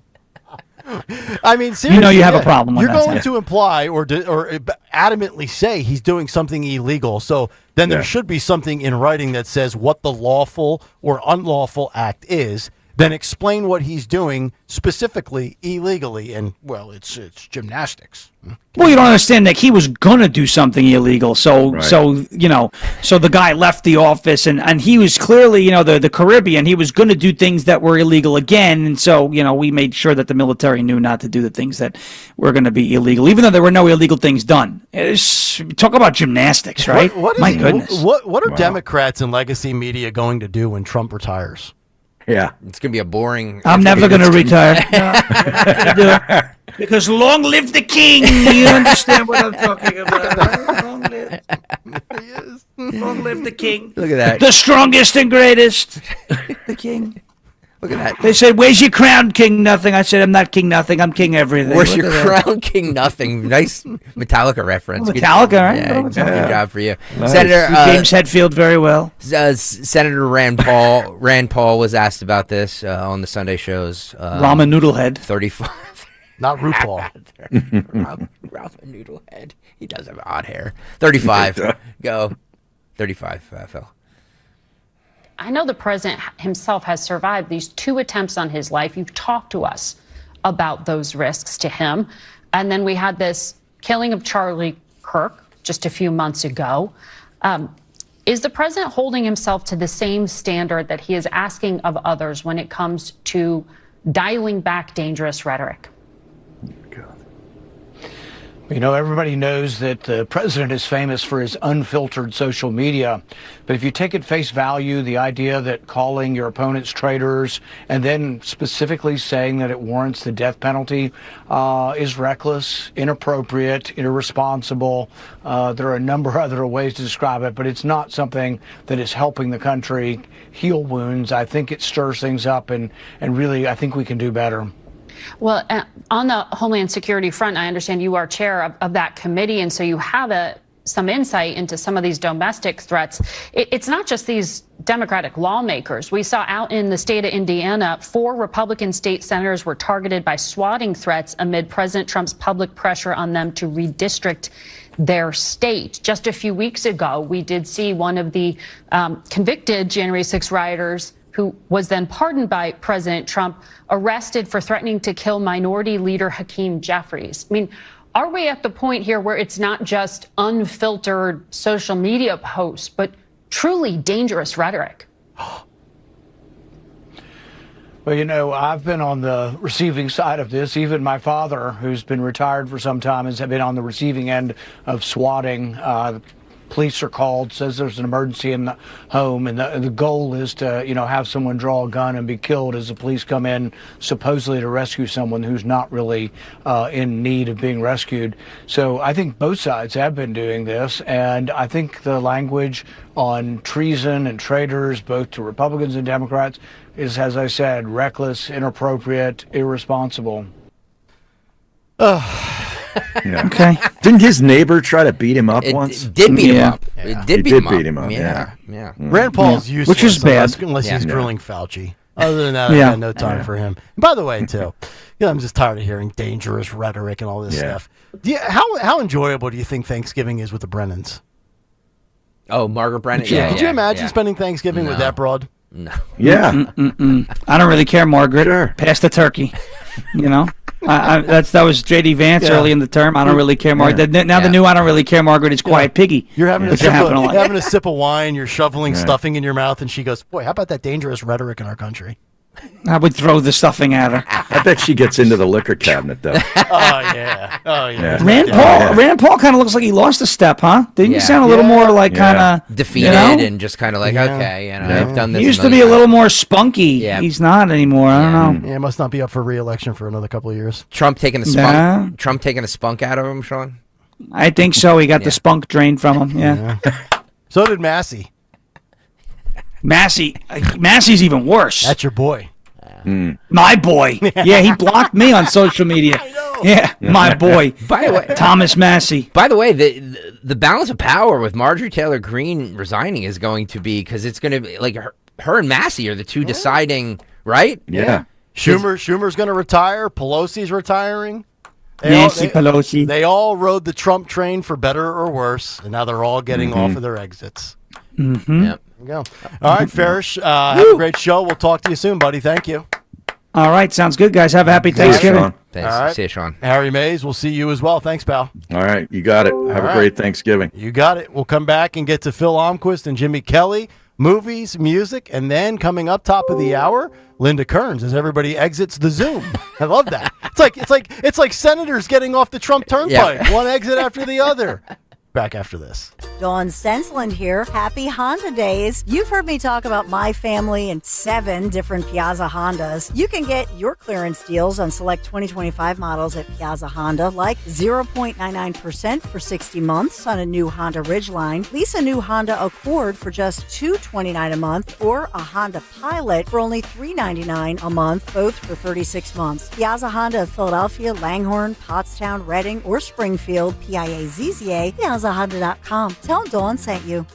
I mean, seriously, you know you have a problem with you're that. going to imply or adamantly say he's doing something illegal. So then there should be something in writing that says what the lawful or unlawful act is. Then explain what he's doing specifically illegally. And, well, it's gymnastics. Well, you don't understand that he was going to do something illegal. So the guy left the office and he was clearly, the Caribbean, he was going to do things that were illegal again. And so, we made sure that the military knew not to do the things that were going to be illegal, even though there were no illegal things done. Talk about gymnastics, right? My goodness. What are Democrats and legacy media going to do when Trump retires? Yeah. It's going to be a boring... I'm never going to retire. Because long live the king. You understand what I'm talking about, right? Long live the king. Look at that. The strongest and greatest. The king. Look at that. They said, where's your crown, King Nothing? I said, I'm not King Nothing. I'm King Everything. Where's your crown, King Nothing? Nice Metallica reference. Metallica, right? Yeah, good job for you. Nice. Senator James Hetfield very well. Senator Rand Paul was asked about this on the Sunday shows. Ramen Noodlehead. 35. Not RuPaul. Ralph Noodlehead. He does have odd hair. 35. Go. 35, Phil. I know the president himself has survived these 2 attempts on his life. You've talked to us about those risks to him. And then we had this killing of Charlie Kirk just a few months ago. Is the president holding himself to the same standard that he is asking of others when it comes to dialing back dangerous rhetoric? You know, everybody knows that the president is famous for his unfiltered social media. But if you take at face value the idea that calling your opponents traitors and then specifically saying that it warrants the death penalty is reckless, inappropriate, irresponsible. There are a number of other ways to describe it, but it's not something that is helping the country heal wounds. I think it stirs things up, and really, I think we can do better. Well, on the Homeland Security front, I understand you are chair of that committee, and so you have some insight into some of these domestic threats. It's not just these Democratic lawmakers. We saw out in the state of Indiana, 4 Republican state senators were targeted by swatting threats amid President Trump's public pressure on them to redistrict their state. Just a few weeks ago, we did see one of the convicted January 6 rioters, who was then pardoned by President Trump, arrested for threatening to kill minority leader Hakeem Jeffries. I mean, are we at the point here where it's not just unfiltered social media posts, but truly dangerous rhetoric? Well, you know, I've been on the receiving side of this. Even my father, who's been retired for some time, has been on the receiving end of swatting. Police are called, says there's an emergency in the home, and the goal is to, have someone draw a gun and be killed as the police come in, supposedly to rescue someone who's not really in need of being rescued. So I think both sides have been doing this, and I think the language on treason and traitors, both to Republicans and Democrats, is, as I said, reckless, inappropriate, irresponsible. Yeah. Okay. Didn't his neighbor try to beat him up once? It did beat him up. It did beat him up. Yeah. Rand Paul's useless. Which is bad. Unless he's grilling Fauci. Other than that, I got no time for him. And by the way, too, I'm just tired of hearing dangerous rhetoric and all this stuff. How enjoyable do you think Thanksgiving is with the Brennans? Oh, Margaret Brennan. Could you imagine spending Thanksgiving with that broad? No. Yeah. I don't really care, Margaret. Sure. Pass the turkey. That was J.D. Vance early in the term. I don't really care, Margaret. Now the new I don't really care, Margaret is Quiet Piggy. You're having a sip of wine. You're shoveling stuffing in your mouth, and she goes, "Boy, how about that dangerous rhetoric in our country?" I would throw the stuffing at her. I bet she gets into the liquor cabinet, though. Oh, yeah. Rand Paul kind of looks like he lost a step, huh? Didn't you sound a little more like kind of defeated and just kind of like, okay, I've done this. He used to be a little more spunky. Yeah. He's not anymore. I don't know. Yeah, must not be up for re-election for another couple of years. Trump taking the spunk. Trump taking the spunk out of him, Sean. I think so. He got the spunk drained from him. Yeah. So did Massey. Massey's even worse. That's your boy. My boy. Yeah, he blocked me on social media. Yeah, my boy. By the way, Thomas Massey. By the way, the balance of power with Marjorie Taylor Greene resigning is going to be, because it's going to be like her and Massey are the two deciding, right? Yeah. Schumer's going to retire. Pelosi's retiring. Pelosi. They all rode the Trump train for better or worse, and now they're all getting off of their exits. Mm-hmm. Yep. There we go. All right, Farish, have a great show. We'll talk to you soon, buddy. Thank you. All right, sounds good, guys. Have a happy Thanksgiving. Thanks. All right. See you, Sean. Harry Mays, we'll see you as well. Thanks, pal. All right, you got it. Have a great Thanksgiving. You got it. We'll come back and get to Phil Almquist and Jimmy Kelly, movies, music, and then coming up top of the hour, Linda Kearns as everybody exits the Zoom. I love that. It's like senators getting off the Trump turnpike, one exit after the other. Back after this. Dawn Stensland here. Happy Honda Days. You've heard me talk about my family and 7 different Piazza Hondas. You can get your clearance deals on select 2025 models at Piazza Honda, like 0.99% for 60 months on a new Honda Ridgeline. Lease a new Honda Accord for just $229 a month, or a Honda Pilot for only $399 a month, both for 36 months. Piazza Honda of Philadelphia, Langhorne, Pottstown, Reading, or Springfield, PIAZZA, PiazzaHonda.com. Tell Dawn sent you.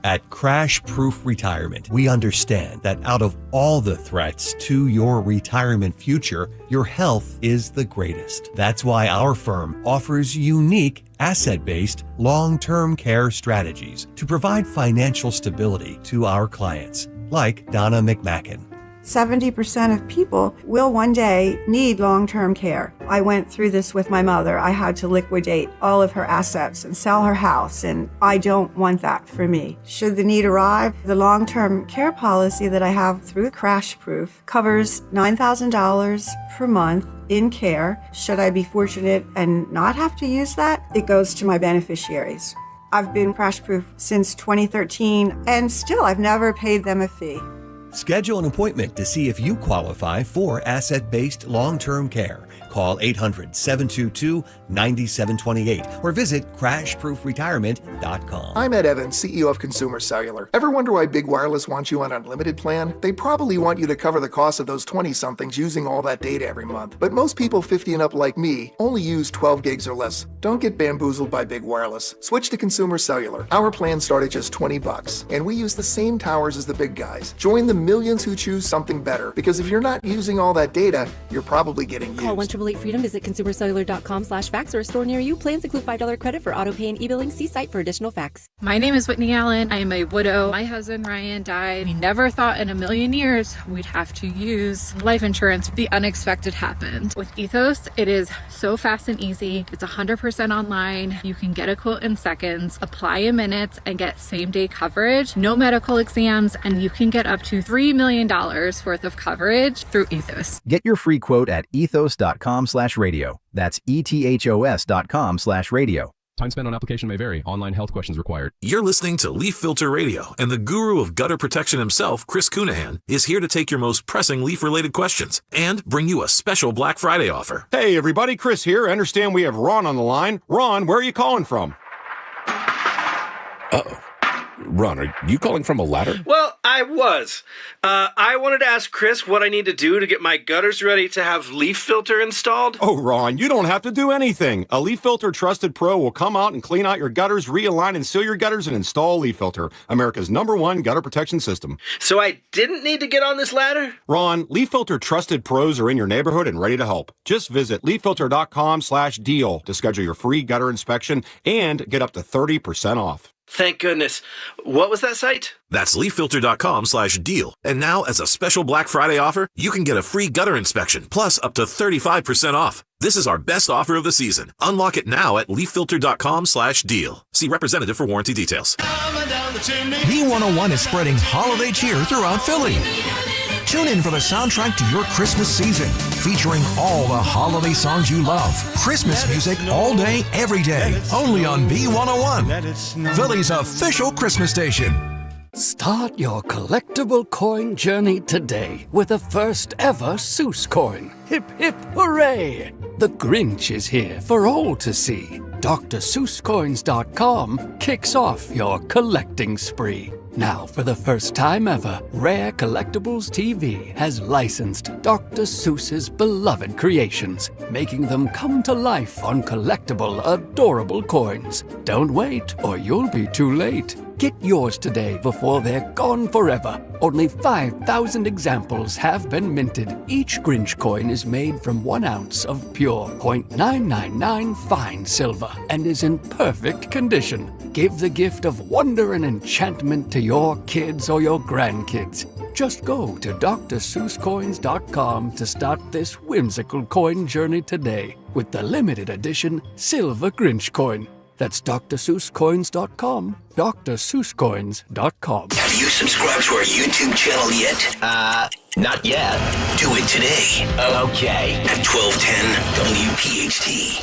At Crash Proof Retirement, we understand that out of all the threats to your retirement future, your health is the greatest. That's why our firm offers unique asset-based long-term care strategies to provide financial stability to our clients, like Donna McMacken. 70% of people will one day need long-term care. I went through this with my mother. I had to liquidate all of her assets and sell her house, and I don't want that for me. Should the need arrive, the long-term care policy that I have through Crash Proof covers $9,000 per month in care. Should I be fortunate and not have to use that, it goes to my beneficiaries. I've been Crash Proof since 2013, and still I've never paid them a fee. Schedule an appointment to see if you qualify for asset-based long-term care. Call 800-722-9728 or visit crashproofretirement.com. I'm Ed Evans, CEO of Consumer Cellular. Ever wonder why Big Wireless wants you on unlimited plan? They probably want you to cover the cost of those 20-somethings using all that data every month. But most people 50 and up like me only use 12 gigs or less. Don't get bamboozled by Big Wireless. Switch to Consumer Cellular. Our plans start at just $20, and we use the same towers as the big guys. Join the millions who choose something better, because if you're not using all that data, you're probably getting used. Call 1-888-FREEDOM, visit consumercellular.com/fax or store near you. Plans include $5 credit for auto pay and e-billing. See site for additional facts. My name is Whitney Allen. I am a widow. My husband Ryan died. We never thought in a million years we'd have to use life insurance. The unexpected happened. With Ethos, it is so fast and easy. It's 100% online. You can get a quote in seconds, apply in minutes, and get same-day coverage. No medical exams, and you can get up to $3 million worth of coverage through Ethos. Get your free quote at ethos.com/radio. That's ethos.com/radio. Time spent on application may vary. Online health questions required. You're listening to Leaf Filter Radio, and the guru of gutter protection himself, Chris Cunahan, is here to take your most pressing leaf-related questions and bring you a special Black Friday offer. Hey, everybody, Chris here. I understand we have Ron on the line. Ron, where are you calling from? Uh-oh. Ron, are you calling from a ladder? Well, I was. I wanted to ask Chris what I need to do to get my gutters ready to have leaf filter installed. Oh, Ron, you don't have to do anything. A Leaf Filter Trusted Pro will come out and clean out your gutters, realign and seal your gutters, and install Leaf Filter, America's #1 gutter protection system. So I didn't need to get on this ladder? Ron, Leaf Filter Trusted Pros are in your neighborhood and ready to help. Just visit leaffilter.com/deal to schedule your free gutter inspection and get up to 30% off. Thank goodness. What was that site? That's leaffilter.com/deal. And now, as a special Black Friday offer, you can get a free gutter inspection, plus up to 35% off. This is our best offer of the season. Unlock it now at leaffilter.com/deal. See representative for warranty details. B101 is spreading holiday cheer throughout Philly. Tune in for the soundtrack to your Christmas season, featuring all the holiday songs you love. Christmas music all day, every day, only on B101, Philly's official Christmas station. Start your collectible coin journey today with the first ever Seuss coin. Hip, hip, hooray! The Grinch is here for all to see. DrSeussCoins.com kicks off your collecting spree. Now, for the first time ever, Rare Collectibles TV has licensed Dr. Seuss's beloved creations, making them come to life on collectible, adorable coins. Don't wait, or you'll be too late. Get yours today before they're gone forever. Only 5,000 examples have been minted. Each Grinch coin is made from 1 ounce of pure .999 fine silver and is in perfect condition. Give the gift of wonder and enchantment to your kids or your grandkids. Just go to DrSeussCoins.com to start this whimsical coin journey today with the limited edition Silver Grinch coin. That's DrSeussCoins.com, DrSeussCoins.com. Have you subscribed to our YouTube channel yet? Not yet. Do it today. Okay. At 1210 WPHT.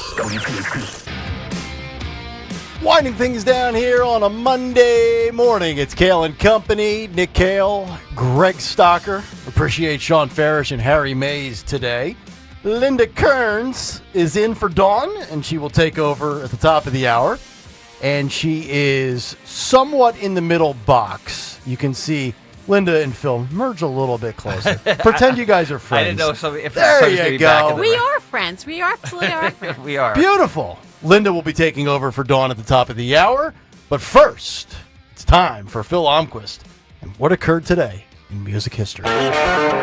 Winding things down here on a Monday morning. It's Kayal and Company. Nick Kayal, Greg Stocker. Appreciate Sean Farish and Harry Mays today. Linda Kearns is in for Dawn, and she will take over at the top of the hour. And she is somewhat in the middle box. You can see Linda and Phil merge a little bit closer. Pretend you guys are friends. I didn't know if there you go. We are friends. We absolutely are friends. We are. Beautiful. Linda will be taking over for Dawn at the top of the hour. But first, It's time for Phil Almquist and what occurred today in music history. What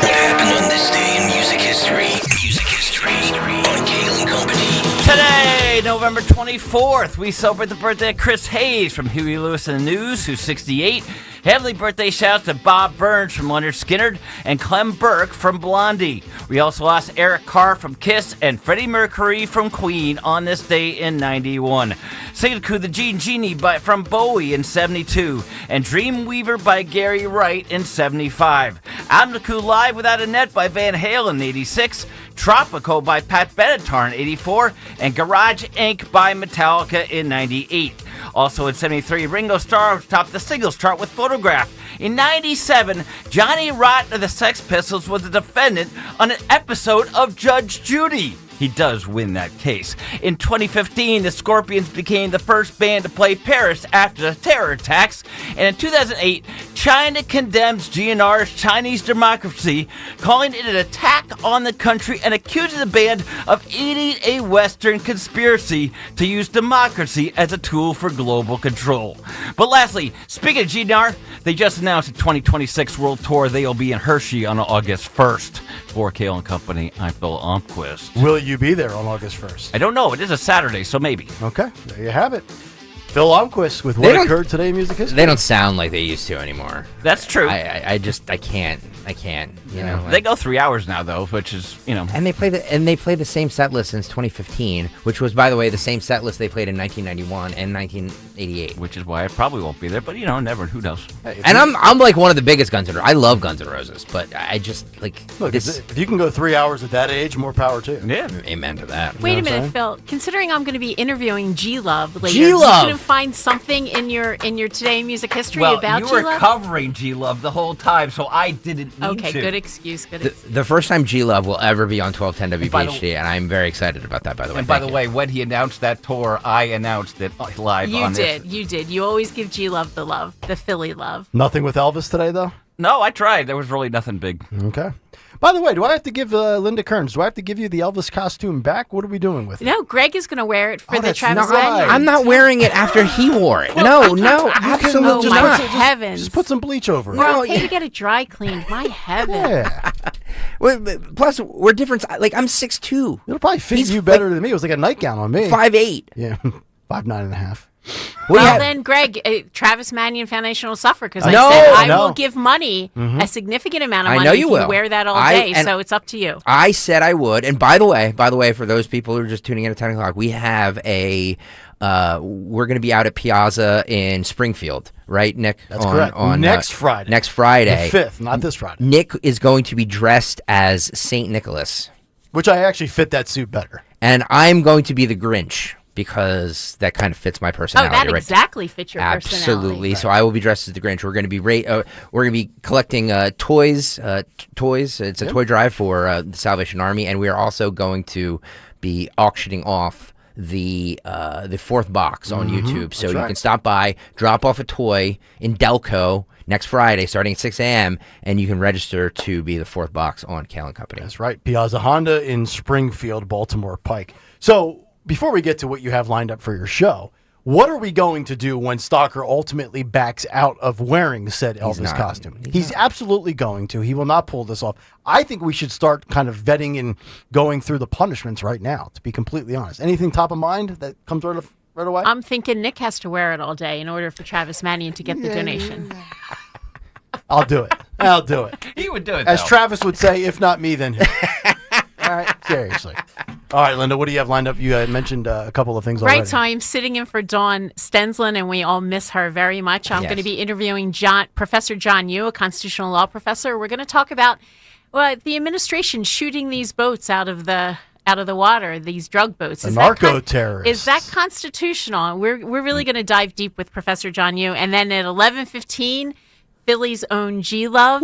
happened on this day in music history? Music history on Kayal and Company. Today, November 24th, we celebrate the birthday of Chris Hayes from Huey Lewis and the News, who's 68. Heavenly birthday shouts to Bob Burns from Leonard Skinner and Clem Burke from Blondie. We also lost Eric Carr from Kiss and Freddie Mercury from Queen on this day in 91. Sing to the Genie from Bowie in 72 and Dreamweaver by Gary Wright in 75. Amnaku Live Without a Net by Van Halen in 86. Tropico by Pat Benatar in 84 and Garage Inc. by Metallica in 98. Also in 73, Ringo Starr topped the singles chart with Photograph. In 97, Johnny Rotten of the Sex Pistols was a defendant on an episode of Judge Judy. He does win that case. In 2015, the Scorpions became the first band to play Paris after the terror attacks. And in 2008, China condemns GNR's Chinese democracy, calling it an attack on the country and accusing the band of aiding a Western conspiracy to use democracy as a tool for global control. But lastly, speaking of GNR, they just announced a 2026 world tour. They will be in Hershey on August 1st. For Kayal and Company, I'm Phil Almquist. Will you be there on August 1st? I don't know. It is a Saturday, so maybe. Okay, there you have it. Phil Almquist with what occurred today in music history. They don't sound like they used to anymore. That's true. I can't. You know, they go 3 hours now, though, which is, you know. And they play the same set list since 2015, which was, by the way, the same set list they played in 1991 and 1988. Which is why I probably won't be there, but never. Who knows? Hey, and I'm like one of the biggest Guns N' Roses. I love Guns N' Roses, but I just like look. If you can go 3 hours at that age, more power to you. Yeah, amen to that. Wait a minute, Phil. Considering I'm going to be interviewing G-Love later, G-Love! you couldn't find something in your Today Music History about G-Love? You were covering G-Love the whole time, so I didn't need Okay, to. good excuse. The first time G-Love will ever be on 1210 WPHT, and I'm very excited about that, by the way. And by the way, when he announced that tour, I announced it live on this. You did. You always give G-Love the love, the Philly love. Nothing with Elvis today, though? No, I tried. There was really nothing big. Okay. By the way, do I have to give Linda Kearns, do I have to give you the Elvis costume back? What are we doing with it? No, Greg is going to wear it for the that's Travis not right. Venue. I'm not wearing it after he wore it. No, absolutely Oh, my not. heavens. Just put some bleach over it. We're okay to get it dry cleaned. My heavens. Yeah. Plus, we're different. Like, I'm 6'2". It'll probably fit you better than me. It was like a nightgown on me. 5'8". Yeah, 5'9.5". Well, then, Greg, Travis Manion Foundation will suffer because I No, said I no. will give money, a significant amount of I money know if you you will. wear that all I- day, and- so it's up to you. I said I would. And by the way, for those people who are just tuning in at 10 o'clock, we have we're going to be out at Piazza in Springfield, right, Nick? That's correct. Next Friday. Next Friday. The 5th, not this Friday. Nick is going to be dressed as St. Nicholas. Which I actually fit that suit better. And I'm going to be the Grinch because that kind of fits my personality. that right? exactly fits your Absolutely. personality. So I will be dressed as the Grinch. We're going to be we're going to be collecting toys. It's a toy drive for the Salvation Army, and we are also going to be auctioning off the fourth box on YouTube. So That's you right. can stop by, drop off a toy in Delco next Friday, starting at 6 a.m., and you can register to be the fourth box on Kayal and Company. That's right. Piazza Honda in Springfield, Baltimore Pike. So before we get to what you have lined up for your show, what are we going to do when Stalker ultimately backs out of wearing said Elvis costume? He's absolutely going to. He will not pull this off. I think we should start kind of vetting and going through the punishments right now, to be completely honest. Anything top of mind that comes right away? I'm thinking Nick has to wear it all day in order for Travis Manion to get the donation. I'll do it. I'll do it. He would do it, As though. Travis would say, if not me, then him. All right, seriously. All right, Linda, what do you have lined up? You mentioned a couple of things already. Right, so I'm sitting in for Dawn Stensland, and we all miss her very much. I'm Yes. going to be interviewing Professor John Yu, a constitutional law professor. We're going to talk about the administration shooting these boats out of the water, these drug boats. The narco-terrorists. Is that constitutional? We're really going to dive deep with Professor John Yu. And then at 11:15, Philly's own G-Love.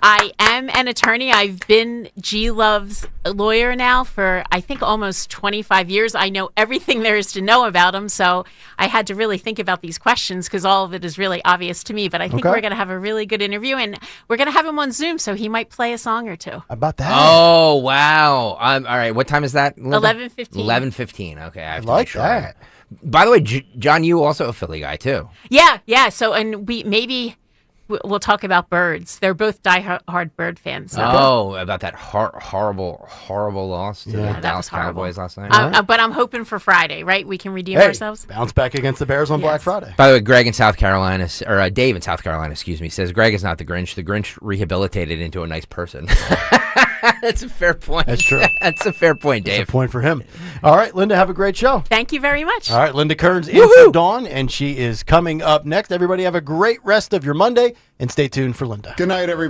I am an attorney. I've been G Love's lawyer now for, I think, almost 25 years. I know everything there is to know about him, so I had to really think about these questions because all of it is really obvious to me. But I think we're going to have a really good interview, and we're going to have him on Zoom, so he might play a song or two. How about that? Oh, wow. All right. What time is that, Linda? 11:15. 11:15. Okay. I have to like make sure. that. By the way, John, you also a Philly guy, too. Yeah. So, and we'll talk about birds. They're both diehard bird fans. So. Oh, about that horrible loss to the that Dallas was horrible. Cowboys last night. But I'm hoping for Friday, right? We can redeem ourselves. Bounce back against the Bears on Black Friday. By the way, Greg in South Carolina, or Dave in South Carolina, excuse me, says Greg is not the Grinch. The Grinch rehabilitated into a nice person. That's a fair point. That's true. That's a fair point, Dave. That's a point for him. All right, Linda, have a great show. Thank you very much. All right, Linda Kearns in for Dawn, and she is coming up next. Everybody have a great rest of your Monday, and stay tuned for Linda. Good night, everybody.